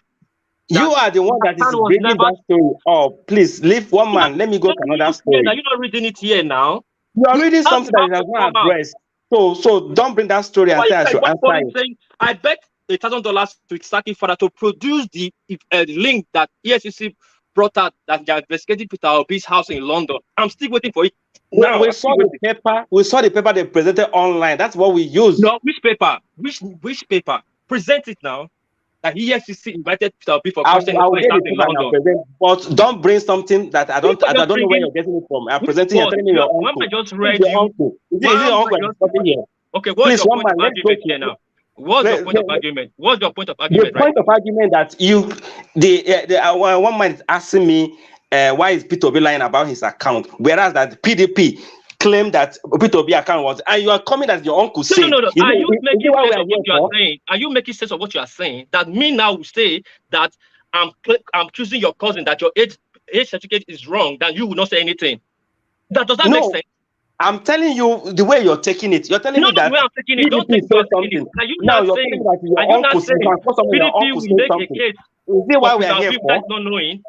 You are the one that is breaking that story. Oh, please, leave one man. Let me go to another story. You're not reading it here now. You are reading something that is not addressed. So don't bring that story and say I should answer it. I bet $1,000 to Saki father to produce the link that EFCC brought out that they are investigating Peter Obi's house in London. I'm still waiting for it. Now we saw the paper. We saw the paper they presented online. That's what we used. No, which paper? Which paper? Present it now. That EFCC invited Peter Obi for presenting in London. But don't bring something that I don't know where you're getting it from. I'm presenting and telling me your uncle. I just read you. Is it uncle? Okay, what's your point of argument here now? What's your point of argument? What's your point of argument? The point of argument that one man is asking me why is Peter Obi lying about his account, whereas that PDP claimed that Peter Obi account was, and you are coming as your uncle saying. No. Are you making sense of what you are saying? Are you making sense of what you are saying? That me now will say that I'm choosing your cousin, that your age certificate is wrong, that you will not say anything. Does that make sense? I'm telling you the way you're taking it. You're telling me that the way I'm taking it. Don't take something. Now you're saying that your uncle said something. Is it why we are here for? Not knowing.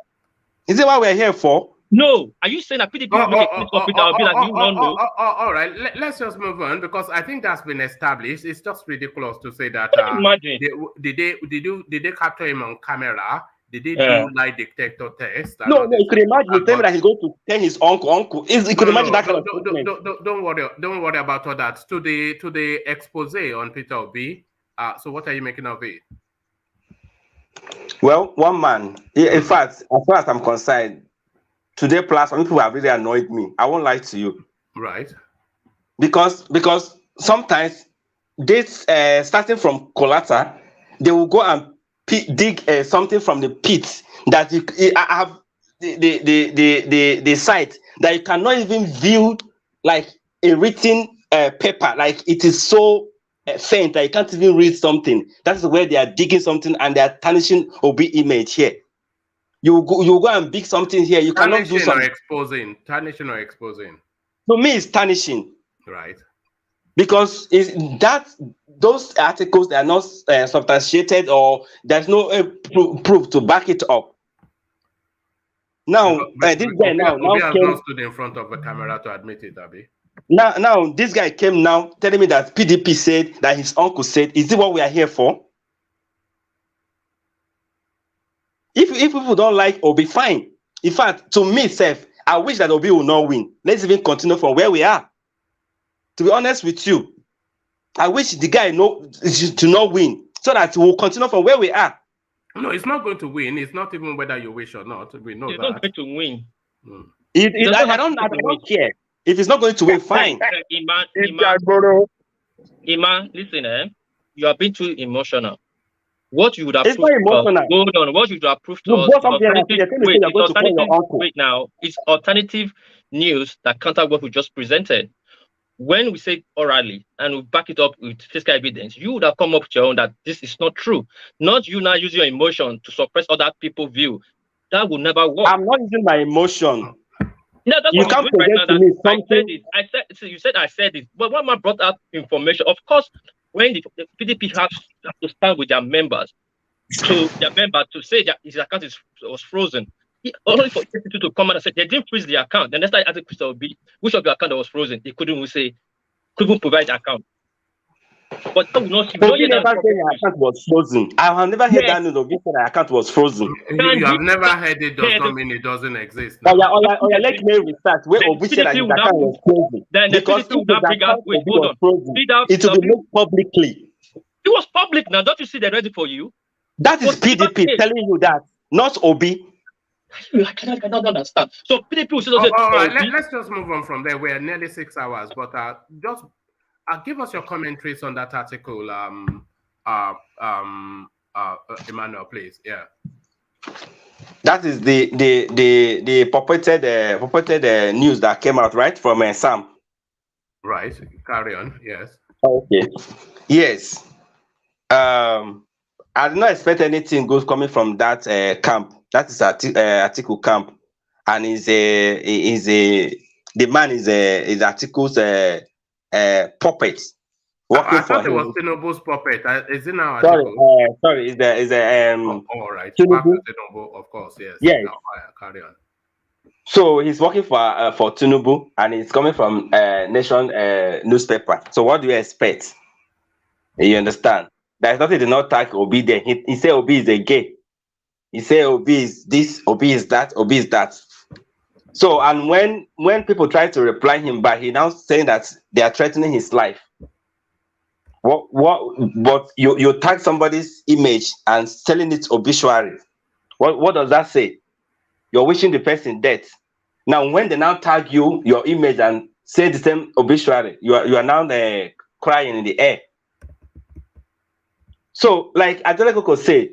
Is it why we're here for? No. Are you saying that PDP will make a case for Peter Obi that you don't know? All right. Let's just move on, because I think that's been established. It's just ridiculous to say that. Imagine. Did they capture him on camera? Did they do lie detector test? No, you could imagine the time that he's going to tell his uncle. You could imagine that kind of don't worry about all that. To the expose on Peter Obi. So what are you making of it? Well, one man. In fact, as far as I'm concerned, today plus some people have really annoyed me. I won't lie to you. Right. Because sometimes this starting from Kolata, they will go and dig something from the pit that I have the site that you cannot even view like a written paper, like it is so faint that you can't even read something. That's where they are digging something and they are tarnishing Obi image here. You go and dig something here. You cannot do something. Tarnishing or exposing. To me, it's tarnishing. Right. Because those articles, they are not substantiated, or there's no proof to back it up. Now, this guy Obi has not stood in front of the camera to admit it, Abi. Now, this guy came now telling me that PDP said that his uncle said. Is it what we are here for? If people don't like Obi, fine. In fact, to me, Seth, I wish that Obi will not win. Let's even continue from where we are. To be honest with you, I wish the guy to not win, so that we'll continue from where we are. No, it's not going to win. It's not even whether you wish or not. We know it's that. Not going to win. I don't care. If it's not going to win, fine. Iman, listen, you are being too emotional. What you would have proved to us, hold on, what you would have proved to us, wait now, it's alternative news that counter what we just presented. When we say orally and we back it up with physical evidence, you would have come up with your own that this is not true. Not you now using your emotion to suppress other people's view. That will never work. I'm not using my emotion. No, that's you what can't I'm doing right now. to me I said it. You said I said it. But when I brought up information, of course, when the PDP have to stand with their members, to say that his account was frozen, only for people to come out and say they didn't freeze the account. Then they started asking Mr. Obi, which of your account that was frozen? They couldn't provide the account. But never said the account was frozen. I have never heard that news of this, the account was frozen. You have never heard it, does not mean it doesn't exist. Let me research where Obi said that his account was frozen. Because if the account was frozen, it will be made publicly. It was public now. Don't you see they're ready for you? That is PDP telling you that, not Obi. I cannot understand. So PDP will say, all right, let's just move on from there. We're nearly 6 hours, but just give us your commentaries on that article, Emmanuel, please. Yeah. That is the purported news that came out, right, from Sam. Right. Carry on. Yes. Okay. Yes. I did not expect anything good coming from that camp. That is Atiku camp, and the man is Atiku's puppet. I thought it was Tinubu's puppet. Is it now? Sorry. Is all right. Tinubu, of course. Yes. Yes. No, carry on. So he's working for Tinubu, and he's coming from Nation newspaper. So what do you expect? You understand? There's nothing to not tag Obi there. He said Obi is a gay. He said Obi is this, Obi is that, Obi is that. So, and when people try to reply him back, he now saying that they are threatening his life. But you tag somebody's image and selling it obituary. What does that say? You're wishing the person death. Now, when they now tag you, your image, and say the same obituary, you are now crying in the air. So, like Adeleko said,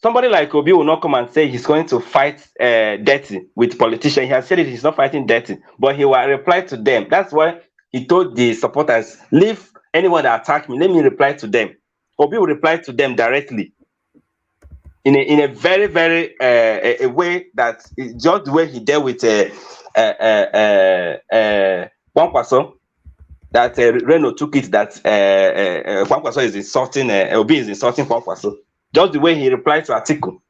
somebody like Obi will not come and say he's going to fight dirty with politicians. He has said he's not fighting dirty, but he will reply to them. That's why he told the supporters, leave anyone that attack me, let me reply to them. Obi will reply to them directly in a very, very a way that just the way he dealt with one person. That Reno took it that Kwankwaso is insulting, Obi is insulting Kwankwaso. Just the way he replied to Atiku.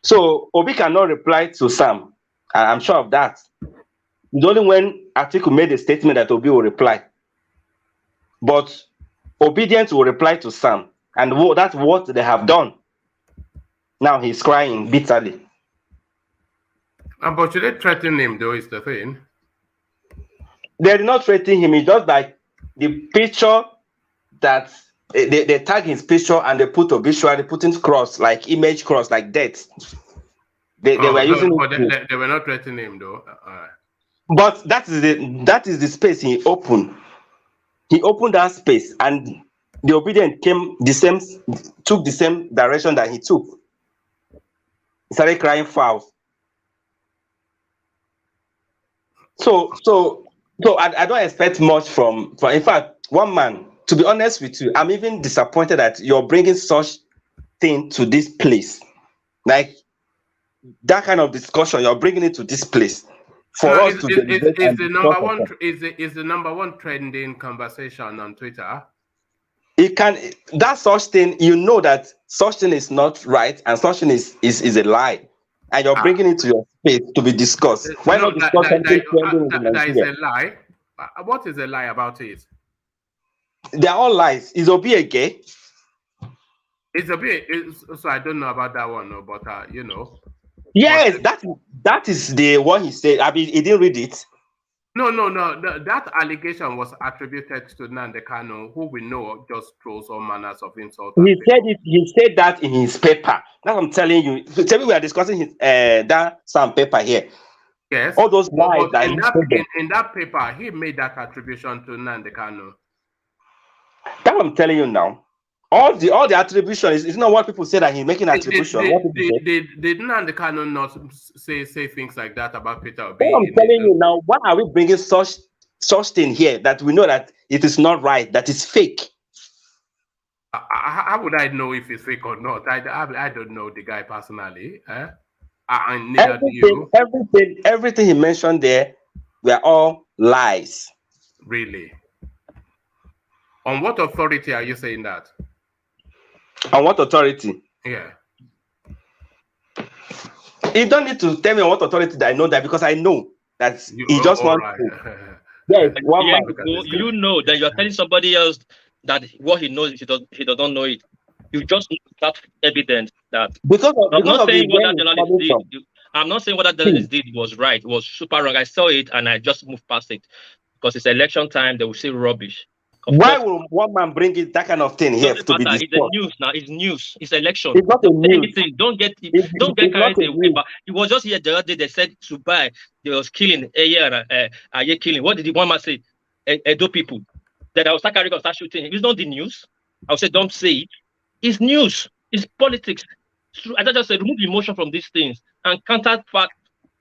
So Obi cannot reply to Sam. I'm sure of that. It's only when Atiku made a statement that Obi will reply. But Obedience will reply to Sam. And that's what they have done. Now he's crying bitterly. But should they threaten him, though, is the thing? They did not threaten him. It's just like the picture that they tag his picture and they put obituary, putting cross, like image cross, like death. They were using it. They were not threatening him, though. But that is the space he opened. He opened that space, and the obedient took the same direction that he took. He started crying foul. So So I don't expect much from. In fact, one man. To be honest with you, I'm even disappointed that you're bringing such thing to this place, like that kind of discussion. You're bringing it to this place for us to deliberate and is the number one trending conversation on Twitter. It can that such thing. You know that such thing is not right, and such thing is a lie, and you're bringing it to your space to be discussed. Why not discuss something trending in That is a lie. What is a lie about it? They're all lies. Is Obi a gay? It's a bit. So I don't know about that one, but you know. Yes, that is the one he said. I mean, he didn't read it. No. That allegation was attributed to Nnamdi Kanu, who we know just throws all manners of insults. He said it. He said that in his paper. Now I'm telling you. So tell me, we are discussing his that some paper here. Yes. All those lies. In that paper, he made that attribution to Nnamdi Kanu. That I'm telling you now. All the attribution is not what people say that he's making attribution. Did Nnamdi Kanu not say things like that about Peter Obi? I'm telling you now. Why are we bringing such thing here that we know that it is not right, that is fake? How would I know if it's fake or not? I don't know the guy personally. And neither do you. Everything he mentioned there were all lies. Really? On what authority are you saying that? On what authority? Yeah. You don't need to tell me on what authority that I know that, because I know that he just wants to. Yes, you know that you are telling somebody else that what he knows, he does not know it. You just need that evidence that. I'm not saying what that journalist did. I'm not saying what that journalist did was right. It was super wrong. I saw it and I just moved past it because it's election time. They will say rubbish. Why will one man bring it that kind of thing here to be discussed? It's the news now. It's news. It's election. It's not don't news. Don't get carried away. But it was just here the other day. They said to buy. They was killing a year killing. What did the one man say? Edo people. That I was start carrying on, start shooting. It's not the news. I would say don't say it. It's news. It's politics. I just said remove emotion from these things and counter fact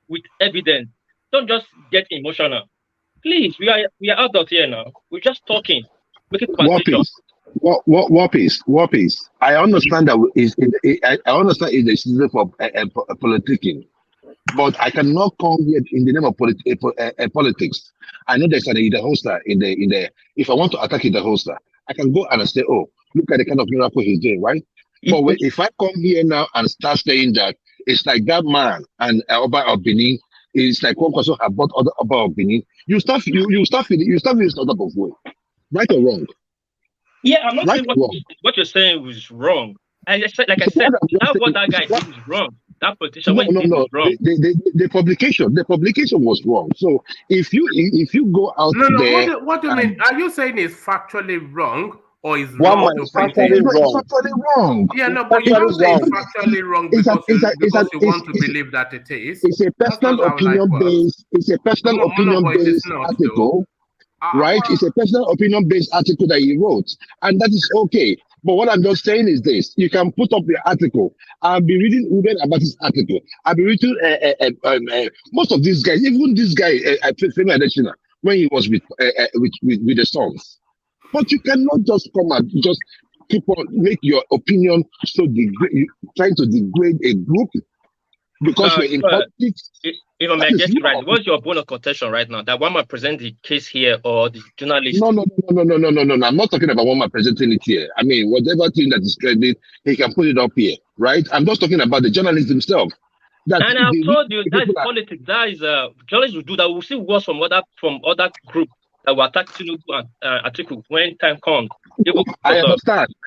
with evidence. Don't just get emotional. Please, we are adults here now. We're just talking. Warpies. I understand that I understand it's a system for politicking, but I cannot come here in the name of politics. I know there's the hoster in the. If I want to attack the hoster, I can go and say, "Oh, look at the kind of miracle he's doing," right? But if I come here now and start saying that it's like that man and Oba of Benin, it's like one person have bought other Oba of Benin, you start feeling some type of way. Right or wrong? Yeah, I'm not saying what you're saying was wrong. Like I said, what that guy did is wrong. That politician was wrong. The publication was wrong. So if you go out there, what do you mean? Are you saying it's factually wrong or is wrong? It's factually wrong. Yeah, no, but you don't say it's factually wrong because you want to believe that it is. It's a personal opinion based. It's a personal opinion based article. Right? It's a personal opinion-based article that he wrote, and that is okay. But what I'm just saying is this: you can put up the article. I'll be reading about this article. I'll be reading most of these guys, even this guy, Femi Adesina, when he was with the songs. But you cannot just come and just keep on make your opinion so trying to degrade a group because you're in politics. If I may get it right, what's your bone of contention right now? That one might present the case here or the journalist? No. I'm not talking about one man presenting it here. I mean, whatever thing that is trending, he can put it up here, right? I'm just talking about the journalist himself. And I've told you that is politics. That is journalists will do that. We'll see words from other group that will attack Tinubu and Atiku when time comes. I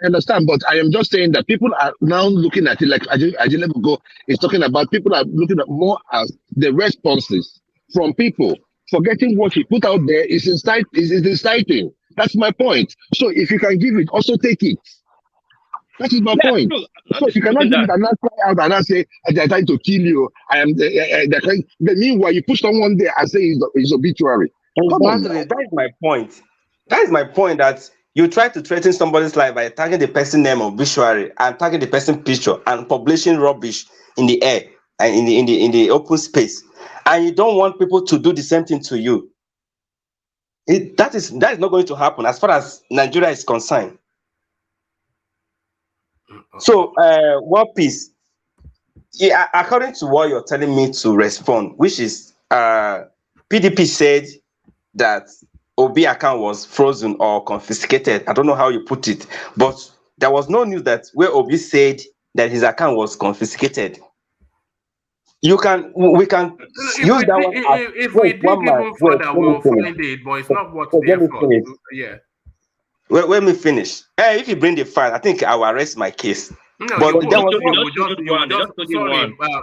understand, but I am just saying that people are now looking at it like Ajile is talking about. People are looking at more as the responses from people, forgetting what he put out there is inciting. That's my point. So if you can give it, also take it. That is my point. So you cannot give it and not cry out and not say they're trying to kill you. I am. Meanwhile, you put someone there and say it's obituary. That is my point. That is my point. That you try to threaten somebody's life by tagging the person name obituary and tagging the person picture and publishing rubbish in the air and in the open space, and you don't want people to do the same thing to you. That is not going to happen as far as Nigeria is concerned. So, one piece, yeah, according to what you're telling me to respond, which is PDP said that Obi account was frozen or confiscated. I don't know how you put it, but there was no news that where Obi said that his account was confiscated. We can use that one. If we dig even further, we'll find it, but it's not worth the effort. Yeah. Let me finish. If you bring the file, I think I will arrest my case. No, but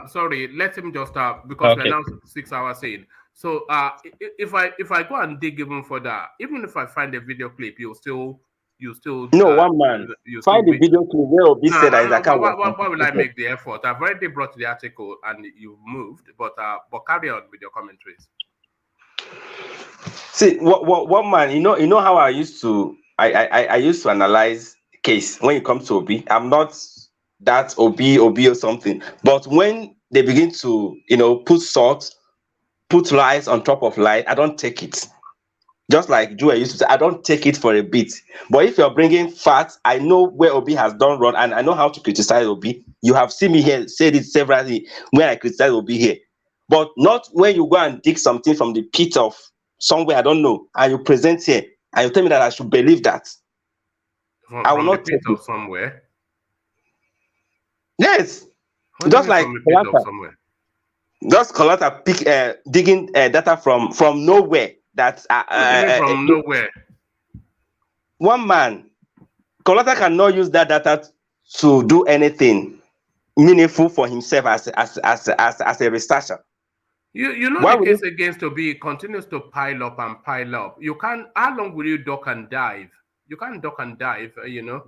sorry, let him just because we're now 6 hours in. So if I go and dig even further, even if I find a video clip, you still one man find the video clip where Obi said that his account. Why will I make the effort? I've already brought the article and you moved, but carry on with your commentaries. See, one man, you know how I used to analyze case when it comes to Obi. I'm not that Obi or something, but when they begin to put salt, put lies on top of lies, I don't take it. Just like Joe used to say, I don't take it for a bit. But if you're bringing facts, I know where Obi has done wrong, and I know how to criticize Obi. You have seen me here say it severally when I criticize Obi here, but not when you go and dig something from the pit of somewhere I don't know, and you present here, and you tell me that I should believe that. I will not take it somewhere. Yes, just like just Colata digging data from nowhere. That's from nowhere. One man, Colata cannot use that data to do anything meaningful for himself as a researcher. You know the case against Obi continues to pile up and pile up. You can't. How long will you duck and dive? You can't duck and dive. You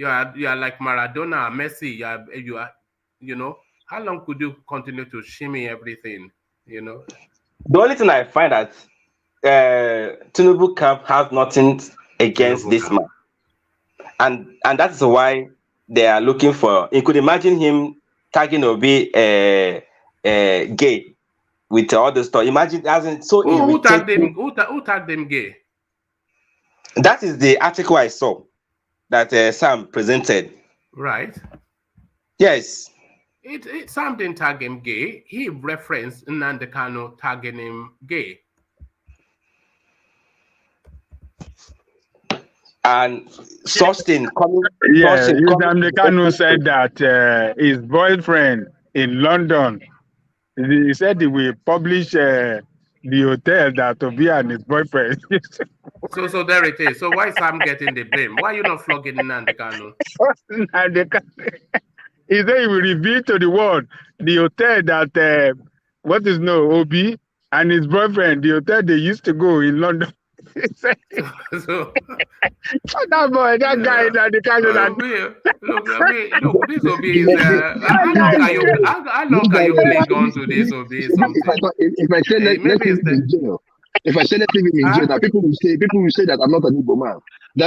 are like Maradona, Messi. You are. How long could you continue to shimmy everything? The only thing I find that Tinubu camp has nothing against this man, and that's why they are looking for. You could imagine him tagging Obi gay with all the stuff. Imagine who tagged him? Who tagged him gay? That is the article I saw that Sam presented. Right. Yes. Sam didn't tag him gay. He referenced Nnamdi Kanu tagging him gay. And such thing coming. Yeah, Nnamdi Kanu said that his boyfriend in London, he said he will publish the hotel that Obi and his boyfriend. So there it is. So why is Sam getting the blame? Why are you not flogging Nnamdi Kanu? He said he will reveal to the world the hotel that Obi and his boyfriend, the hotel they used to go in London. That boy, that guy, the kind of that. Look, this Obi is. How long can you cling on to this Obi? If I say let's leave him in jail, now people will say that I'm not an Igbo man.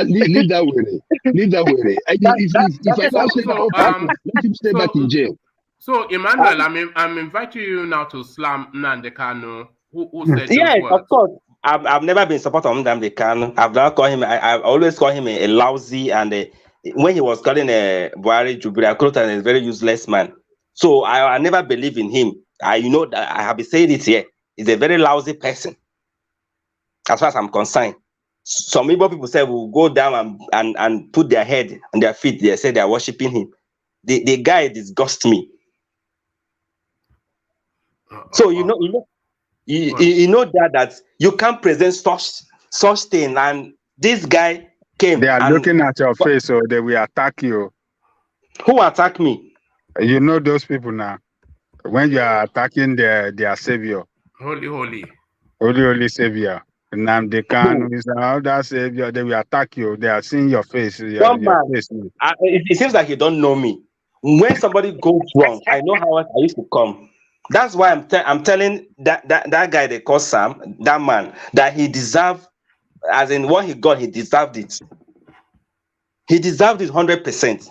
Leave that way. If I don't say that, let him stay back in jail. So Emmanuel, I'm inviting you now to slam Nnamdi Kanu. Who said yes, of course. I've never been supporter of Nnamdi Kanu. I've not called him. I always call him a lousy, and when he was calling Buhari Jubiri, I called him a very useless man. So I never believe in him. I have been saying it here. He's a very lousy person, as far as I'm concerned. Some Igbo people say will go down and put their head on their feet. They say they are worshiping him. The guy disgusts me. So you know that you can't present such thing, and this guy came. They are looking at your face, so they will attack you. Who attack me? You know those people now. When you are attacking their savior, holy savior, Nnamdi Kanu is that savior. They will attack you. They are seeing your face. It seems like you don't know me. When somebody goes wrong, I know how I used to come. That's why I'm telling that guy they call Sam, that man, that he deserved, as in what he got, he deserved it. He deserved it 100%.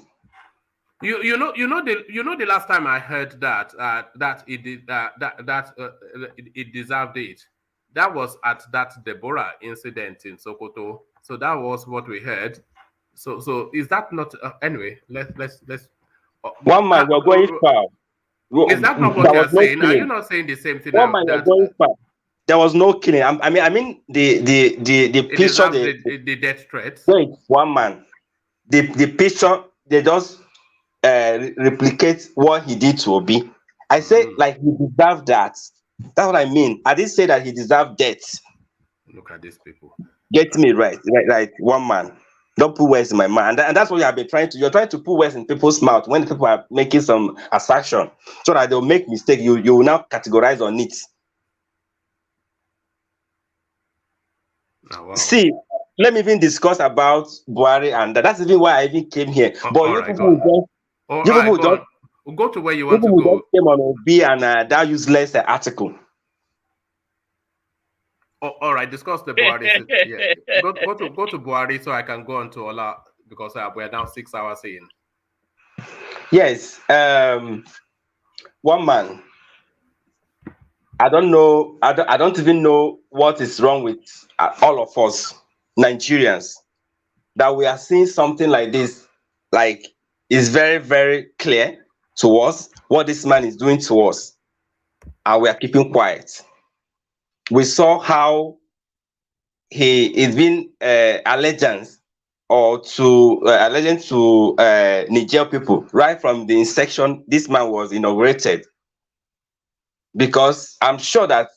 You know the last time I heard that it did it deserved it. That was at that Deborah incident in Sokoto. So that was what we heard. So is that not anyway? Let's. One man, you're going far. Is that not what you're saying? Are you not saying the same thing? One man, you're going far. There was no killing. I mean the picture, the death threats. Wait, one man. The picture, they just replicate what he did to Obi. I say like he deserved that. That's what I mean. I didn't say that he deserved death. Look at these people. Get me right. One man. Don't put words in my mouth. And that's what you have been trying to. You're trying to put words in people's mouth when people are making some assertion, so that they'll make mistake. You will now categorize on it. Oh, wow. See, let me even discuss about Buhari, and that's even why I even came here. But you people just go to where you want to go. Came on Obi and that useless article. Oh, all right, discuss the Buhari. Yeah. Go to Buhari so I can go on to Ola, because we're now 6 hours in. Yes, one man. I don't know. I don't even know what is wrong with all of us Nigerians, that we are seeing something like this. Like, it's very, very clear to us what this man is doing to us, and we are keeping quiet. We saw how he is being allegiance to Niger people right from the inception this man was inaugurated, because I'm sure that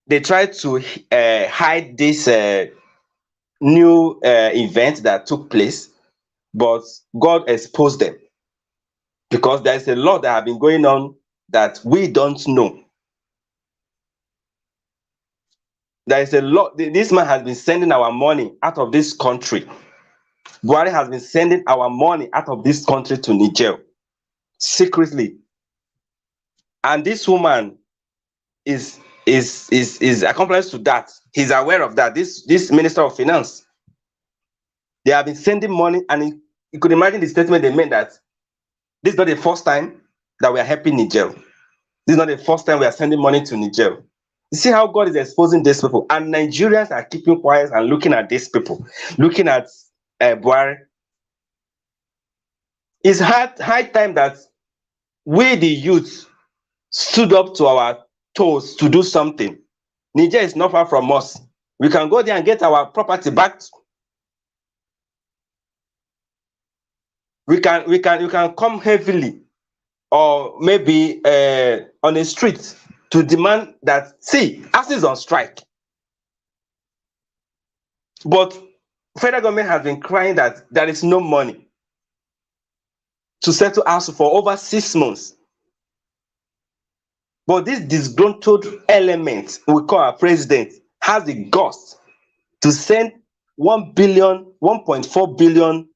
they tried to hide this new event that took place, but God exposed them, because there's a lot that have been going on that we don't know. There is a lot. This man has been sending our money out of this country. Buhari has been sending our money out of this country to Niger secretly, and this woman is accomplice to that. He's aware of that. This Minister of Finance, they have been sending money, and you could imagine the statement they made, that this is not the first time that we are helping Niger. This is not the first time we are sending money to Niger. You see how God is exposing these people, and Nigerians are keeping quiet and looking at these people, looking at Buhari. It's high time that we, the youth, stood up to our toes to do something. Niger is not far from us. We can go there and get our property back. You can come heavily, or maybe on the street, to demand that, see, ASU is on strike. But federal government has been crying that there is no money to settle ASU for over 6 months. But this disgruntled element we call our president has the guts to send 1.4 billion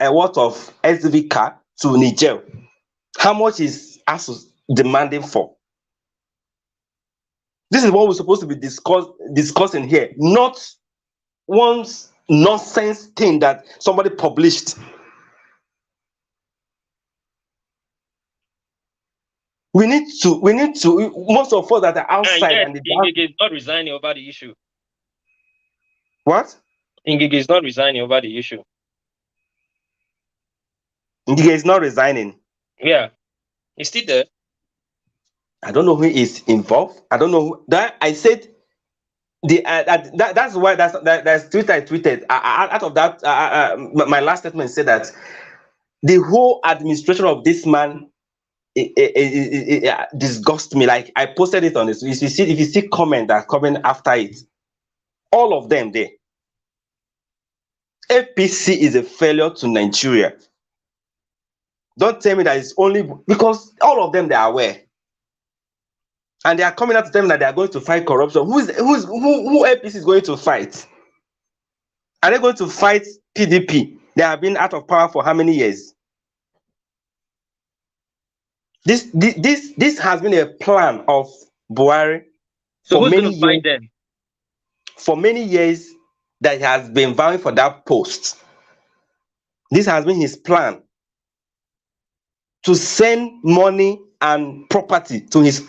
worth of SDV car to Niger. How much is ASU demanding for? This is what we're supposed to be discussing here, not one nonsense thing that somebody published. We need to, most of us that are outside and Ngige is not resigning over the issue. What? Ngige is not resigning over the issue. Ngige is not resigning. Yeah. He's still there. I don't know who is involved. I don't know who, that I said that's why that's Twitter I tweeted. Out of that, my last statement said that the whole administration of this man it disgusts me. Like, I posted it on this. If you see comment that coming after it, all of them there. APC is a failure to Nigeria. Don't tell me that it's only because all of them, they are aware. And they are coming out to tell me that they are going to fight corruption. Who APC is going to fight? Are they going to fight PDP? They have been out of power for how many years? This has been a plan of Buhari. So who's going to fight them? For many years that he has been vying for that post. This has been his plan to send money and property to his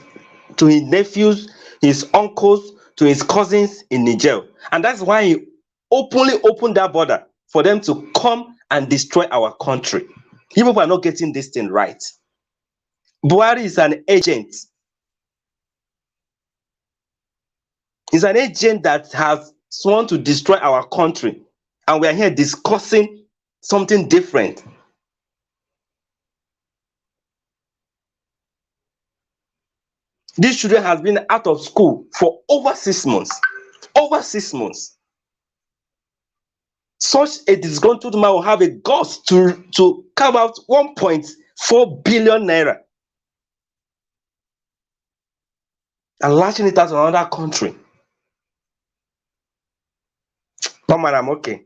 nephews, his uncles, to his cousins in Niger. And that's why he openly opened that border for them to come and destroy our country. Even if we're not getting this thing right. Buhari is an agent. He's an agent that has sworn to destroy our country. And we are here discussing something different. This children has been out of school for over 6 months. Over 6 months. Such a disgruntled man will have a guts to carve out 1.4 billion naira and lashing it out in another country. Come on, I'm okay.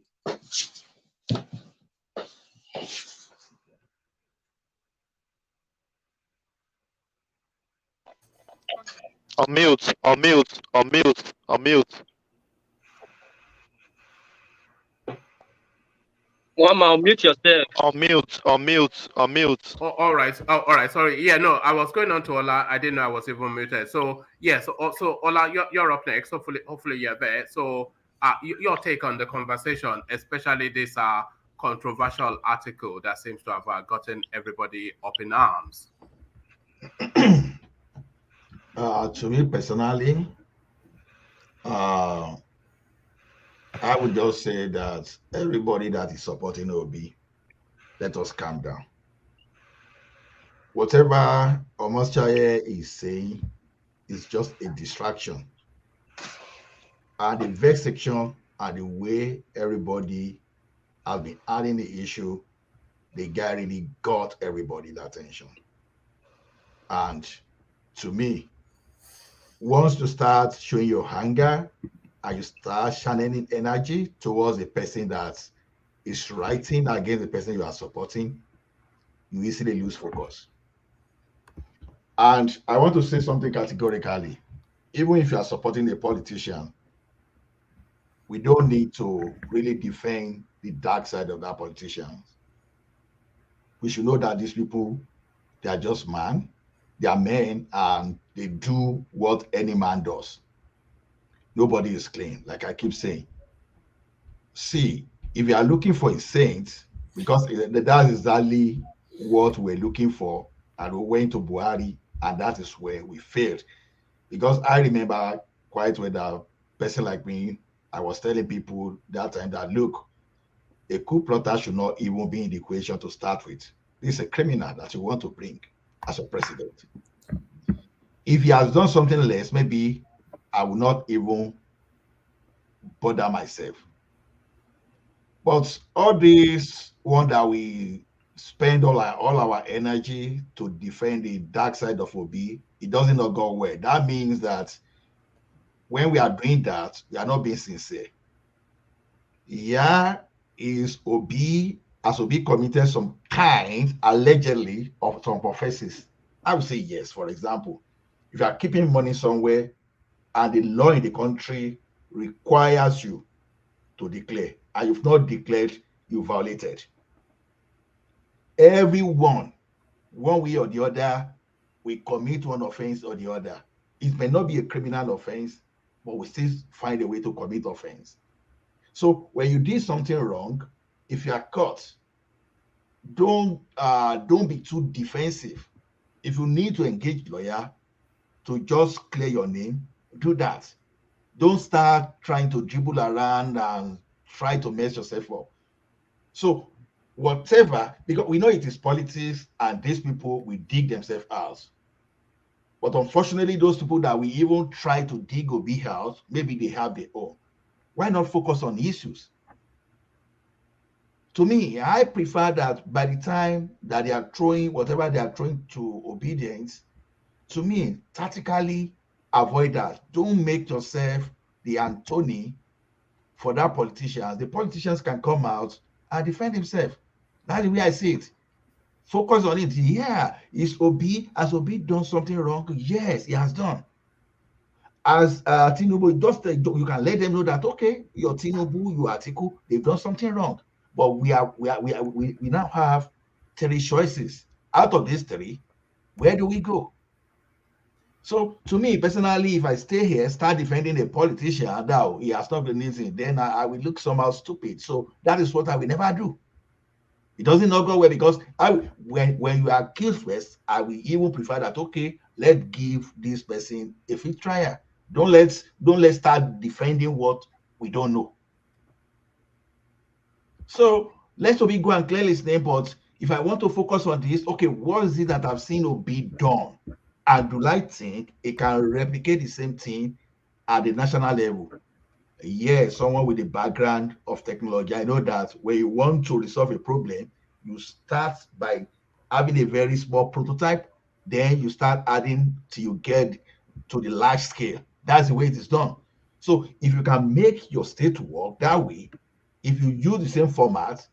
Unmute. One man, mute yourself. Unmute. Oh, all right. Oh, all right. Sorry. Yeah, no, I was going on to Ola. I didn't know I was even muted. So yeah. So Ola, you're up next. Hopefully you're there. So your take on the conversation, especially this controversial article that seems to have gotten everybody up in arms. To me personally, I would just say that everybody that is supporting Obi, let us calm down. Whatever Omatseye is saying is just a distraction. And the vexation and the way everybody has been adding the issue, the guy really got everybody's attention. And to me, once you start showing your anger and you start channeling energy towards the person that is writing against the person you are supporting, you easily lose focus. And I want to say something categorically. Even if you are supporting a politician, we don't need to really defend the dark side of that politician. We should know that these people, they are just men. They are men and they do what any man does. Nobody is clean, like I keep saying. See, if you are looking for a saint, because that's exactly what we're looking for, and we went to Buhari, and that is where we failed. Because I remember quite well that a person like me, I was telling people that time that, look, a coup plotter should not even be in the equation to start with. This is a criminal that you want to bring as a president. If he has done something less, maybe I will not even bother myself. But all this one that we spend all our energy to defend the dark side of Obi, it doesn't not go well. That means that when we are doing that, we are not being sincere. Yeah, has Obi committed some kind, allegedly, of some offenses? I would say yes. For example, if you are keeping money somewhere and the law in the country requires you to declare, and you've not declared, you violated. Everyone, one way or the other, we commit one offense or the other. It may not be a criminal offense, but we still find a way to commit offense. So when you did something wrong, if you are caught, don't be too defensive. If you need to engage lawyer to just clear your name, do that. Don't start trying to dribble around and try to mess yourself up. So whatever, because we know it is politics and these people will dig themselves out. But unfortunately, those people that we even try to dig Obi out, maybe they have their own. Why not focus on issues? To me, I prefer that by the time that they are throwing whatever they are throwing to obedience, to me, tactically avoid that. Don't make yourself the Anthony for that politician. The politicians can come out and defend himself. That's the way I see it. Focus on it. Yeah, has Obi done something wrong? Yes, he has done. As Tinubu, just you can let them know that, okay, your Tinubu, your Atiku, they've done something wrong. But we now have 3 choices. Out of these 3, where do we go? So to me personally, if I stay here, start defending a politician, now he has not been easy, then I will look somehow stupid. So that is what I will never do. It doesn't not go well because when you are accused first, I will even prefer that, okay, let's give this person a free trial. Don't let's start defending what we don't know. So let's Obi go and clear his name, but if I want to focus on this, okay, what is it that I've seen Obi done? And do I think it can replicate the same thing at the national level? Yes, someone with a background of technology. I know that when you want to resolve a problem, you start by having a very small prototype, then you start adding till you get to the large scale. That's the way it is done. So if you can make your state work that way, if you use the same format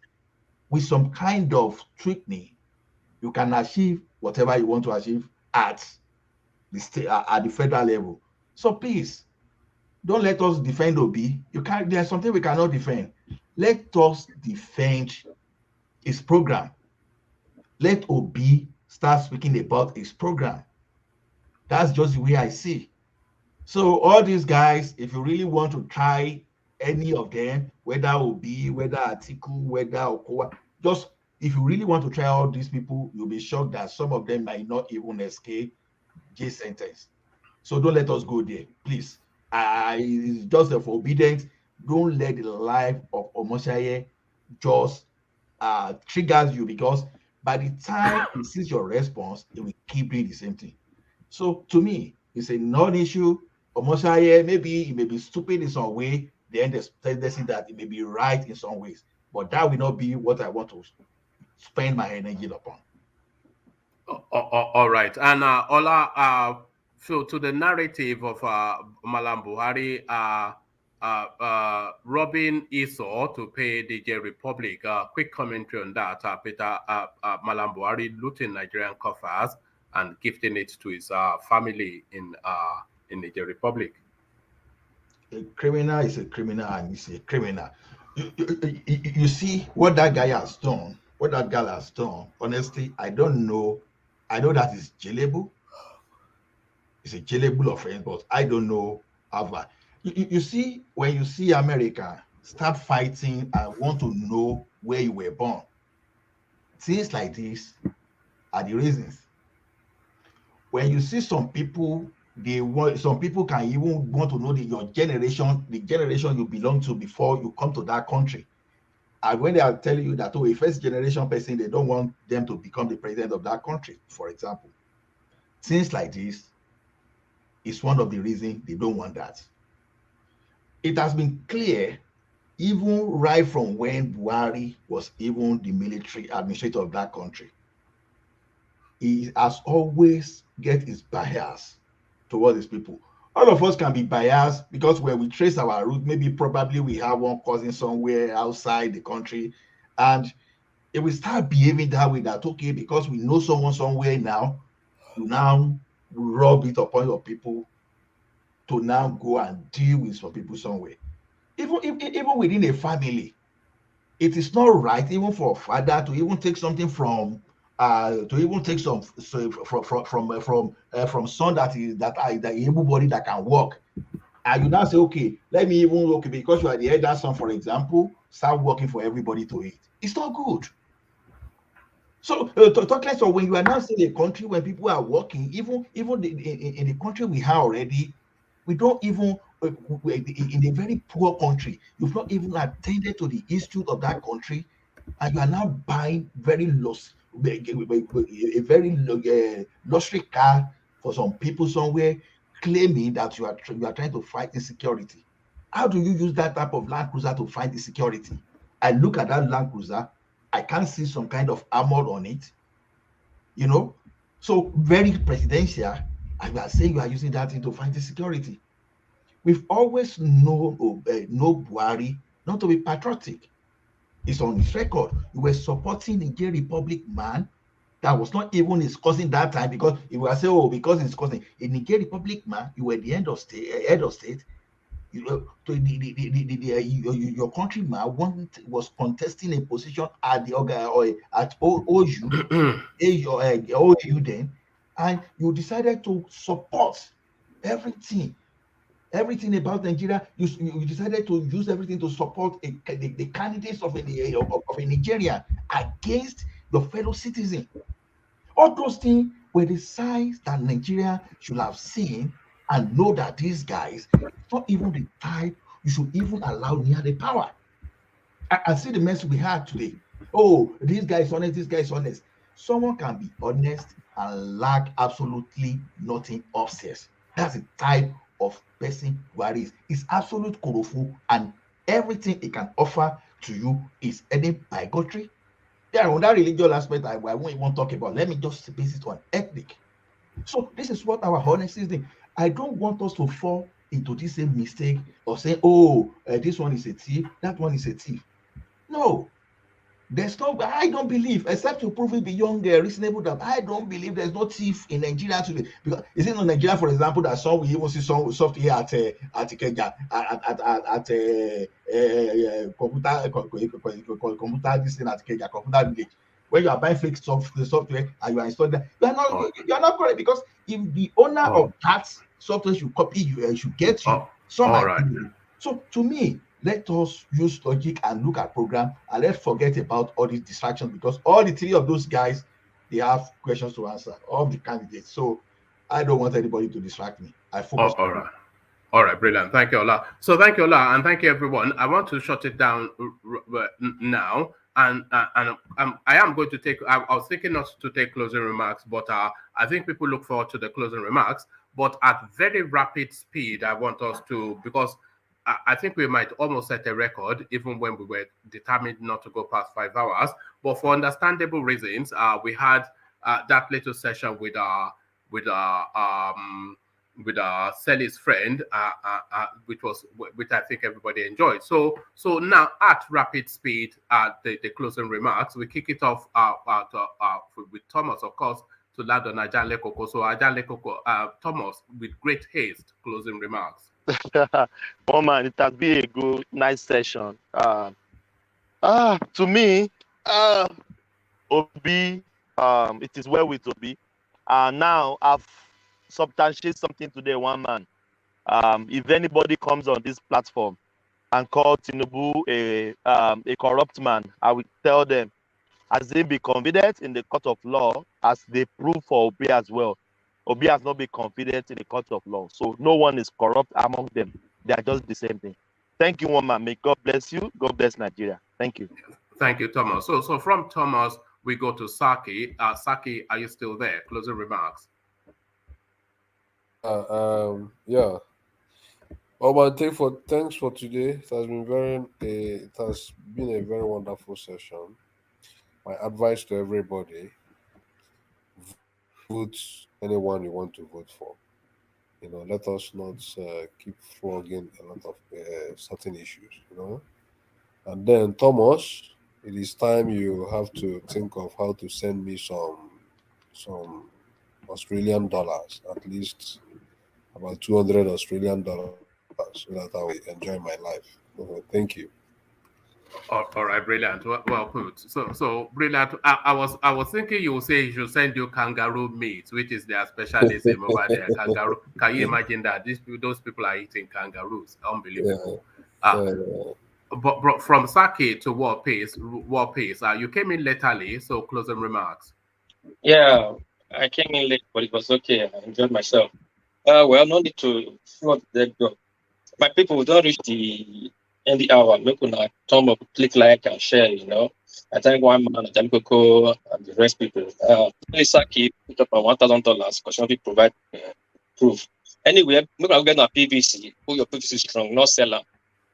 with some kind of tweaking, you can achieve whatever you want to achieve at the state, at the federal level. So please, don't let us defend Obi. You can't. There's something we cannot defend. Let us defend his program. Let Obi start speaking about his program. That's just the way I see. So all these guys, if you really want to try any of them, whether Obi, whether Atiku, whether Okowa, just if you really want to try all these people, you'll be shocked that some of them might not even escape J sentence. So don't let us go there, please. It's just for obedience. Don't let the life of Omatseye just triggers you, because by the time he sees your response, he will keep doing the same thing. So to me, it's a non-issue. Omatseye, maybe he may be stupid in some way, then there's tendency that it may be right in some ways, but that will not be what I want to spend my energy upon. All right. And Ola, so to the narrative of Mallam Buhari robbing Esau to pay the Niger Republic, quick commentary on that. Peter, Mallam Buhari looting Nigerian coffers and gifting it to his family in Niger Republic. A criminal is a criminal, and he's a criminal. You see what that guy has done, what that girl has done. Honestly, I don't know. I know that it's jailable. It's a jailable offense, but I don't know how far. You see, when you see America start fighting and want to know where you were born, things like this are the reasons. When you see some people, some people can even want to know your generation, the generation you belong to before you come to that country. And when they are telling you that, oh, a first generation person, they don't want them to become the president of that country, for example. Things like this is one of the reasons they don't want that. It has been clear, even right from when Buhari was even the military administrator of that country, he has always get his bias towards his people. All of us can be biased because when we trace our root, maybe probably we have one cousin somewhere outside the country, and if we start behaving that way, that okay, because we know someone somewhere now, you now rub it upon your people to now go and deal with some people somewhere. Even within a family, it is not right even for a father to even take something from from son that everybody that can work, and you now say, okay, let me even because you are the elder son, for example, start working for everybody to eat. It's not good. So talk less of when you are now seeing a country when people are working, even in the country we have already, we don't even in a very poor country, you've not even attended to the history of that country, and you are now buying a very luxury car for some people somewhere, claiming that you are trying to fight insecurity. How do you use that type of Land Cruiser to fight insecurity? I look at that Land Cruiser, I can't see some kind of armor on it, you know. So very presidential, and you are saying you are using that thing to fight insecurity. We've always known Buhari not to be patriotic. It's on his record. You were supporting the Niger Republic man that was not even his cousin that time, because if we are saying, oh, because his cousin, a Niger Republic man, you were the head of state. You know, your countryman was contesting a position at the OU then, and you decided to support everything about Nigeria. You decided to use everything to support the candidates of a Nigerian against your fellow citizen. All those things were the signs that Nigeria should have seen and know that these guys, not even the type you should even allow near the power. I see the mess we had today. Oh, this guy is honest, this guy is honest. Someone can be honest and lack absolutely nothing upstairs. That's the type of person Buhari is. It's absolute korofu, and everything he can offer to you is any bigotry. Yeah, on that religious aspect, I won't even talk about. Let me just base it on ethnic. So this is what our honesty is. I don't want us to fall into this same mistake of saying, oh, this one is a thief, that one is a thief. No, there's no, I don't believe, except to prove it beyond reasonable doubt, I don't believe there's no thief in Nigeria today. Because is it in Nigeria, for example, that some we even see some software at computer this thing at Kenya, computer village, where you are buying fake software and you are installing that. You are not correct, because if the owner of that software should copy you, should get you. So to me, let us use logic and look at program, and let's forget about all these distractions, because all the three of those guys, they have questions to answer, all the candidates. So I don't want anybody to distract me. I focus. All right, brilliant. Thank you, Ola. So thank you, Ola, and thank you, everyone. I want to shut it down now. And I am going to take, I was thinking not to take closing remarks, but I think people look forward to the closing remarks. But at very rapid speed, I want us to, because I think we might almost set a record, even when we were determined not to go past 5 hours. But for understandable reasons, we had that little session with our Sally's friend, which I think everybody enjoyed. So now at rapid speed, the closing remarks, we kick it off with Thomas, of course, to land on Ajale Koko. So Ajale Koko, Thomas, with great haste, closing remarks. Oh man, it has been a good, nice session. To me, Obi, it is well with Obi. Now I've substantiated something today, one man. If anybody comes on this platform and call Tinubu a corrupt man, I will tell them, as they be confident in the court of law, as they prove for Obi as well. Obi has not been confident in the court of law. So no one is corrupt among them. They are just the same thing. Thank you, one man. May God bless you. God bless Nigeria. Thank you. Thank you, Thomas. So from Thomas, we go to Saki. Saki, are you still there? Closing remarks. Yeah. But thanks for today. It has been a very wonderful session. My advice to everybody: vote anyone you want to vote for. Let us not keep flogging a lot of certain issues. And then Thomas, it is time you have to think of how to send me some Australian dollars, at least about 200 Australian dollars, so that I will enjoy my life. Thank you. All right, brilliant. Well put. So brilliant. I was thinking you would say you should send you kangaroo meat, which is their specialism over there. Kangaroo. Can you imagine that those people are eating kangaroos? Unbelievable. But from Saki to War Peace. You came in lately, so closing remarks. Yeah, I came in late, but it was okay. I enjoyed myself. Well, no need to flood the door. My people, don't reach the end the hour. Look on thumb up, click like and share. I thank one man, Jamikoko, and the rest people. Saki put up $1,000 because we provide proof. Anyway, look at getting a PVC. Put your PVC strong, not sell them.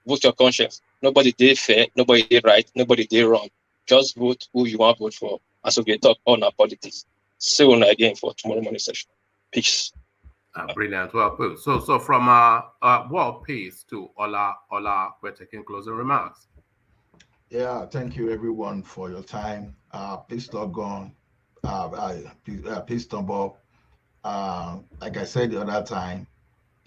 Vote your conscience. Nobody did fair, nobody did right, nobody did wrong. Just vote who you want to vote for. And so we talk on our politics. See you again for tomorrow morning session. Peace. Brilliant. Well put. So from War Peace to Ola, we're taking closing remarks. Yeah, thank you everyone for your time. Please log on. Please stumble. Like I said the other time,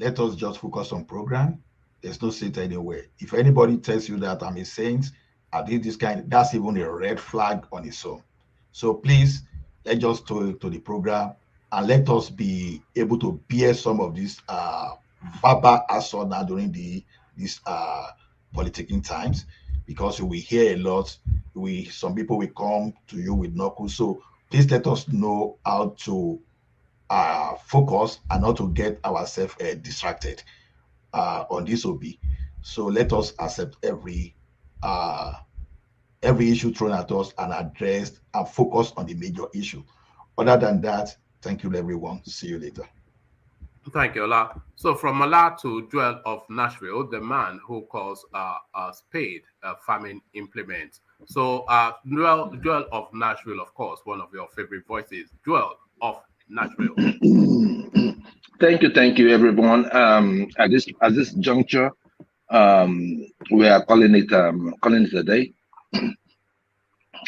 let us just focus on program. There's no seat anywhere. If anybody tells you that I'm a saint, I did this kind, that's even a red flag on its own. So please, let's just to the program. and let us be able to bear some of this verbal assault now during these politicking times, because we hear a lot. Some people will come to you with knuckles. So please let us know how to focus and not to get ourselves distracted on this OB. So let us accept every issue thrown at us and address and focus on the major issue. Other than that, thank you everyone. See you later. Thank you, Ola. So from Ola to Joel of Nashville, the man who calls a spade a farming implement. So Joel of Nashville, of course, one of your favorite voices. Joel of Nashville. Thank you, everyone. At this juncture, we are calling it a day.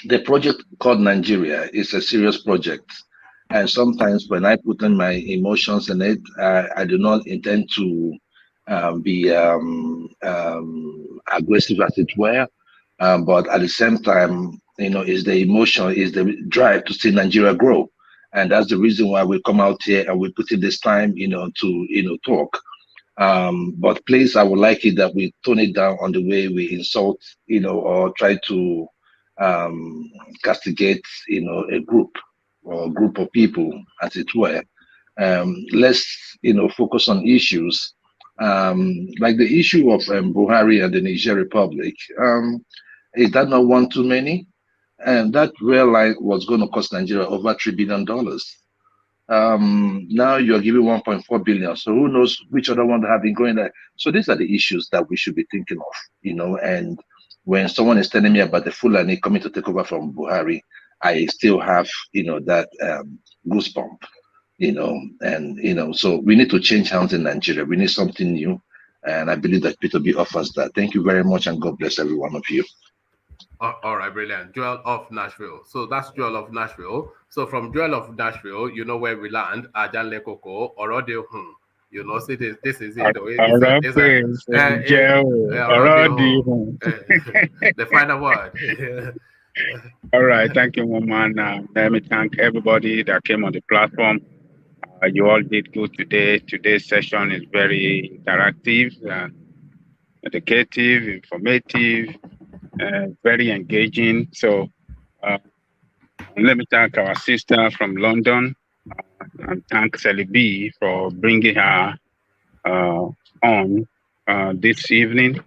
The project called Nigeria is a serious project, and sometimes when I put in my emotions in it, I do not intend to be aggressive, as it were, but at the same time, is the emotion, is the drive to see Nigeria grow. And that's the reason why we come out here and we put in this time, to talk. But please, I would like it that we tone it down on the way we insult, or try to castigate, a group or a group of people, as it were. Let's, focus on issues like the issue of Buhari and the Niger Republic. Is that not one too many? And that rail line was going to cost Nigeria over $3 billion. Now you're giving 1.4 billion. So who knows which other one have been going there. So these are the issues that we should be thinking of, and when someone is telling me about the Fulani coming to take over from Buhari, I still have, that goosebump, and, so we need to change hands in Nigeria. We need something new. And I believe that P2B offers that. Thank you very much, and God bless every one of you. All right, brilliant. Joel of Nashville. So that's Joel of Nashville. So from Joel of Nashville, you know where we land. Ajan Lekoko, Orode Hun. See this is it. The final word. All right, thank you, woman. Let me thank everybody that came on the platform. You all did good today. Today's session is very interactive, educative, informative, very engaging. So let me thank our sister from London, and thank Sally B for bringing her on this evening.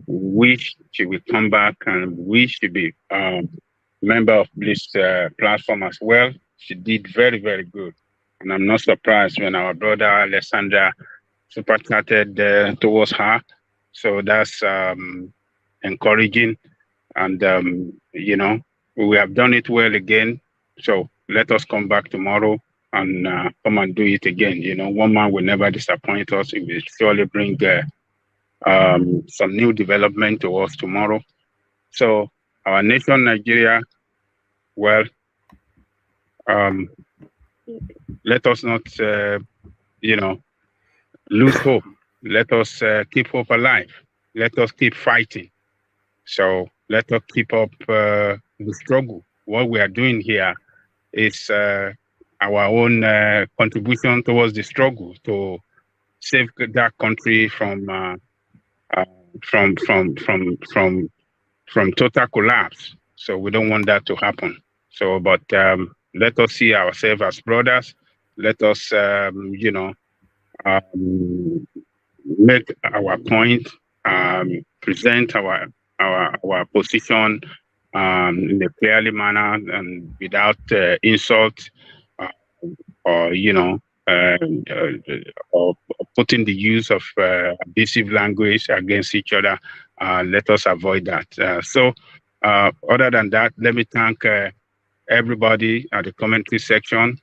Wish she will come back, and wish she be member of this platform as well. She did very, very good. And I'm not surprised when our brother Alessandra super chatted towards her. So that's encouraging. And, we have done it well again. So let us come back tomorrow and come and do it again. One man will never disappoint us. It will surely bring some new development to us tomorrow. So our nation, Nigeria, well, let us not, lose hope. Let us keep hope alive. Let us keep fighting. So let us keep up the struggle. What we are doing here is our own contribution towards the struggle to save that country from total collapse. So we don't want that to happen. So, but let us see ourselves as brothers. Let us, make our point, present our position in a clearly manner and without insult, or putting the use of abusive language against each other. Let us avoid that. So other than that, let me thank everybody at the commentary section,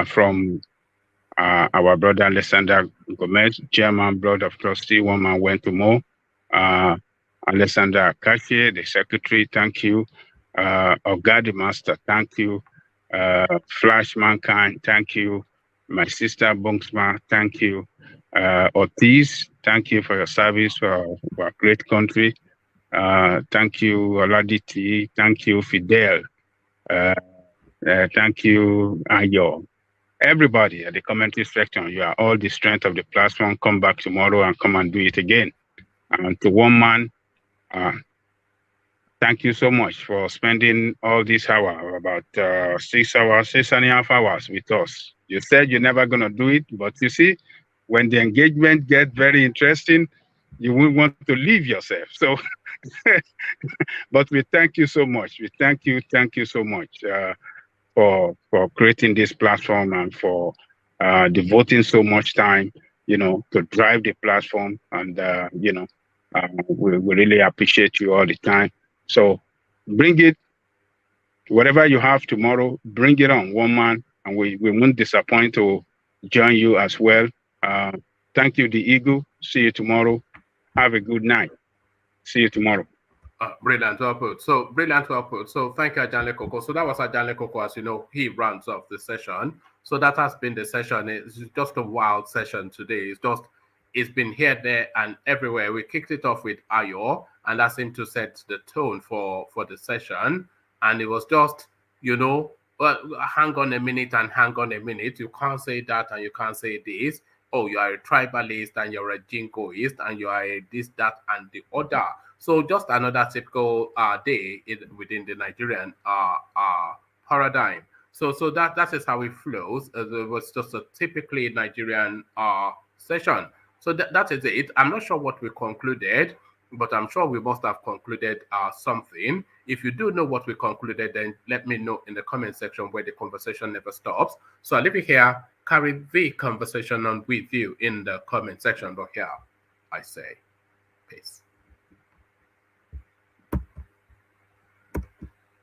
from our brother Alessandra Gomez, Chairman, Board of Trustee, One Man Went to Mo, Alessandra Akashi, the Secretary, thank you. Ogadi Master, thank you. Flash Mankind, thank you. My sister Bonksma, thank you. Ortiz, thank you for your service for our great country. Thank you, Oladiti. Thank you, Fidel. Thank you, Ayo. everybody at the community section, you are all the strength of the platform. Come back tomorrow and come and do it again. And to one man, thank you so much for spending all this hour, about 6.5 hours with us. You said you're never going to do it, but you see, when the engagement gets very interesting, you will want to leave yourself. So, but we thank you so much. We thank you so much for creating this platform and for devoting so much time, to drive the platform. And, we really appreciate you all the time. So bring it, whatever you have tomorrow, bring it on, one man, and we won't disappoint to join you as well. Thank you, the Eagle. See you tomorrow. Have a good night. See you tomorrow. Brilliant output. So brilliant output. So thank you, Ajanle Koko. So that was Ajanle Koko, as you know, he rounds off the session. So that has been the session. It's just a wild session today. It's been here, there, and everywhere. We kicked it off with Ayo, and that seemed to set the tone for the session. And it was just, well, hang on a minute and hang on a minute. You can't say that and you can't say this. Oh, you are a tribalist and you're a jingoist and you are a this, that, and the other. So just another typical day within the Nigerian paradigm. So that is how it flows. It was just a typically Nigerian session. So that is it. I'm not sure what we concluded, but I'm sure we must have concluded something. If you do know what we concluded, then let me know in the comment section, where the conversation never stops. So I'll leave it here, carry the conversation on with you in the comment section. But here I say, peace.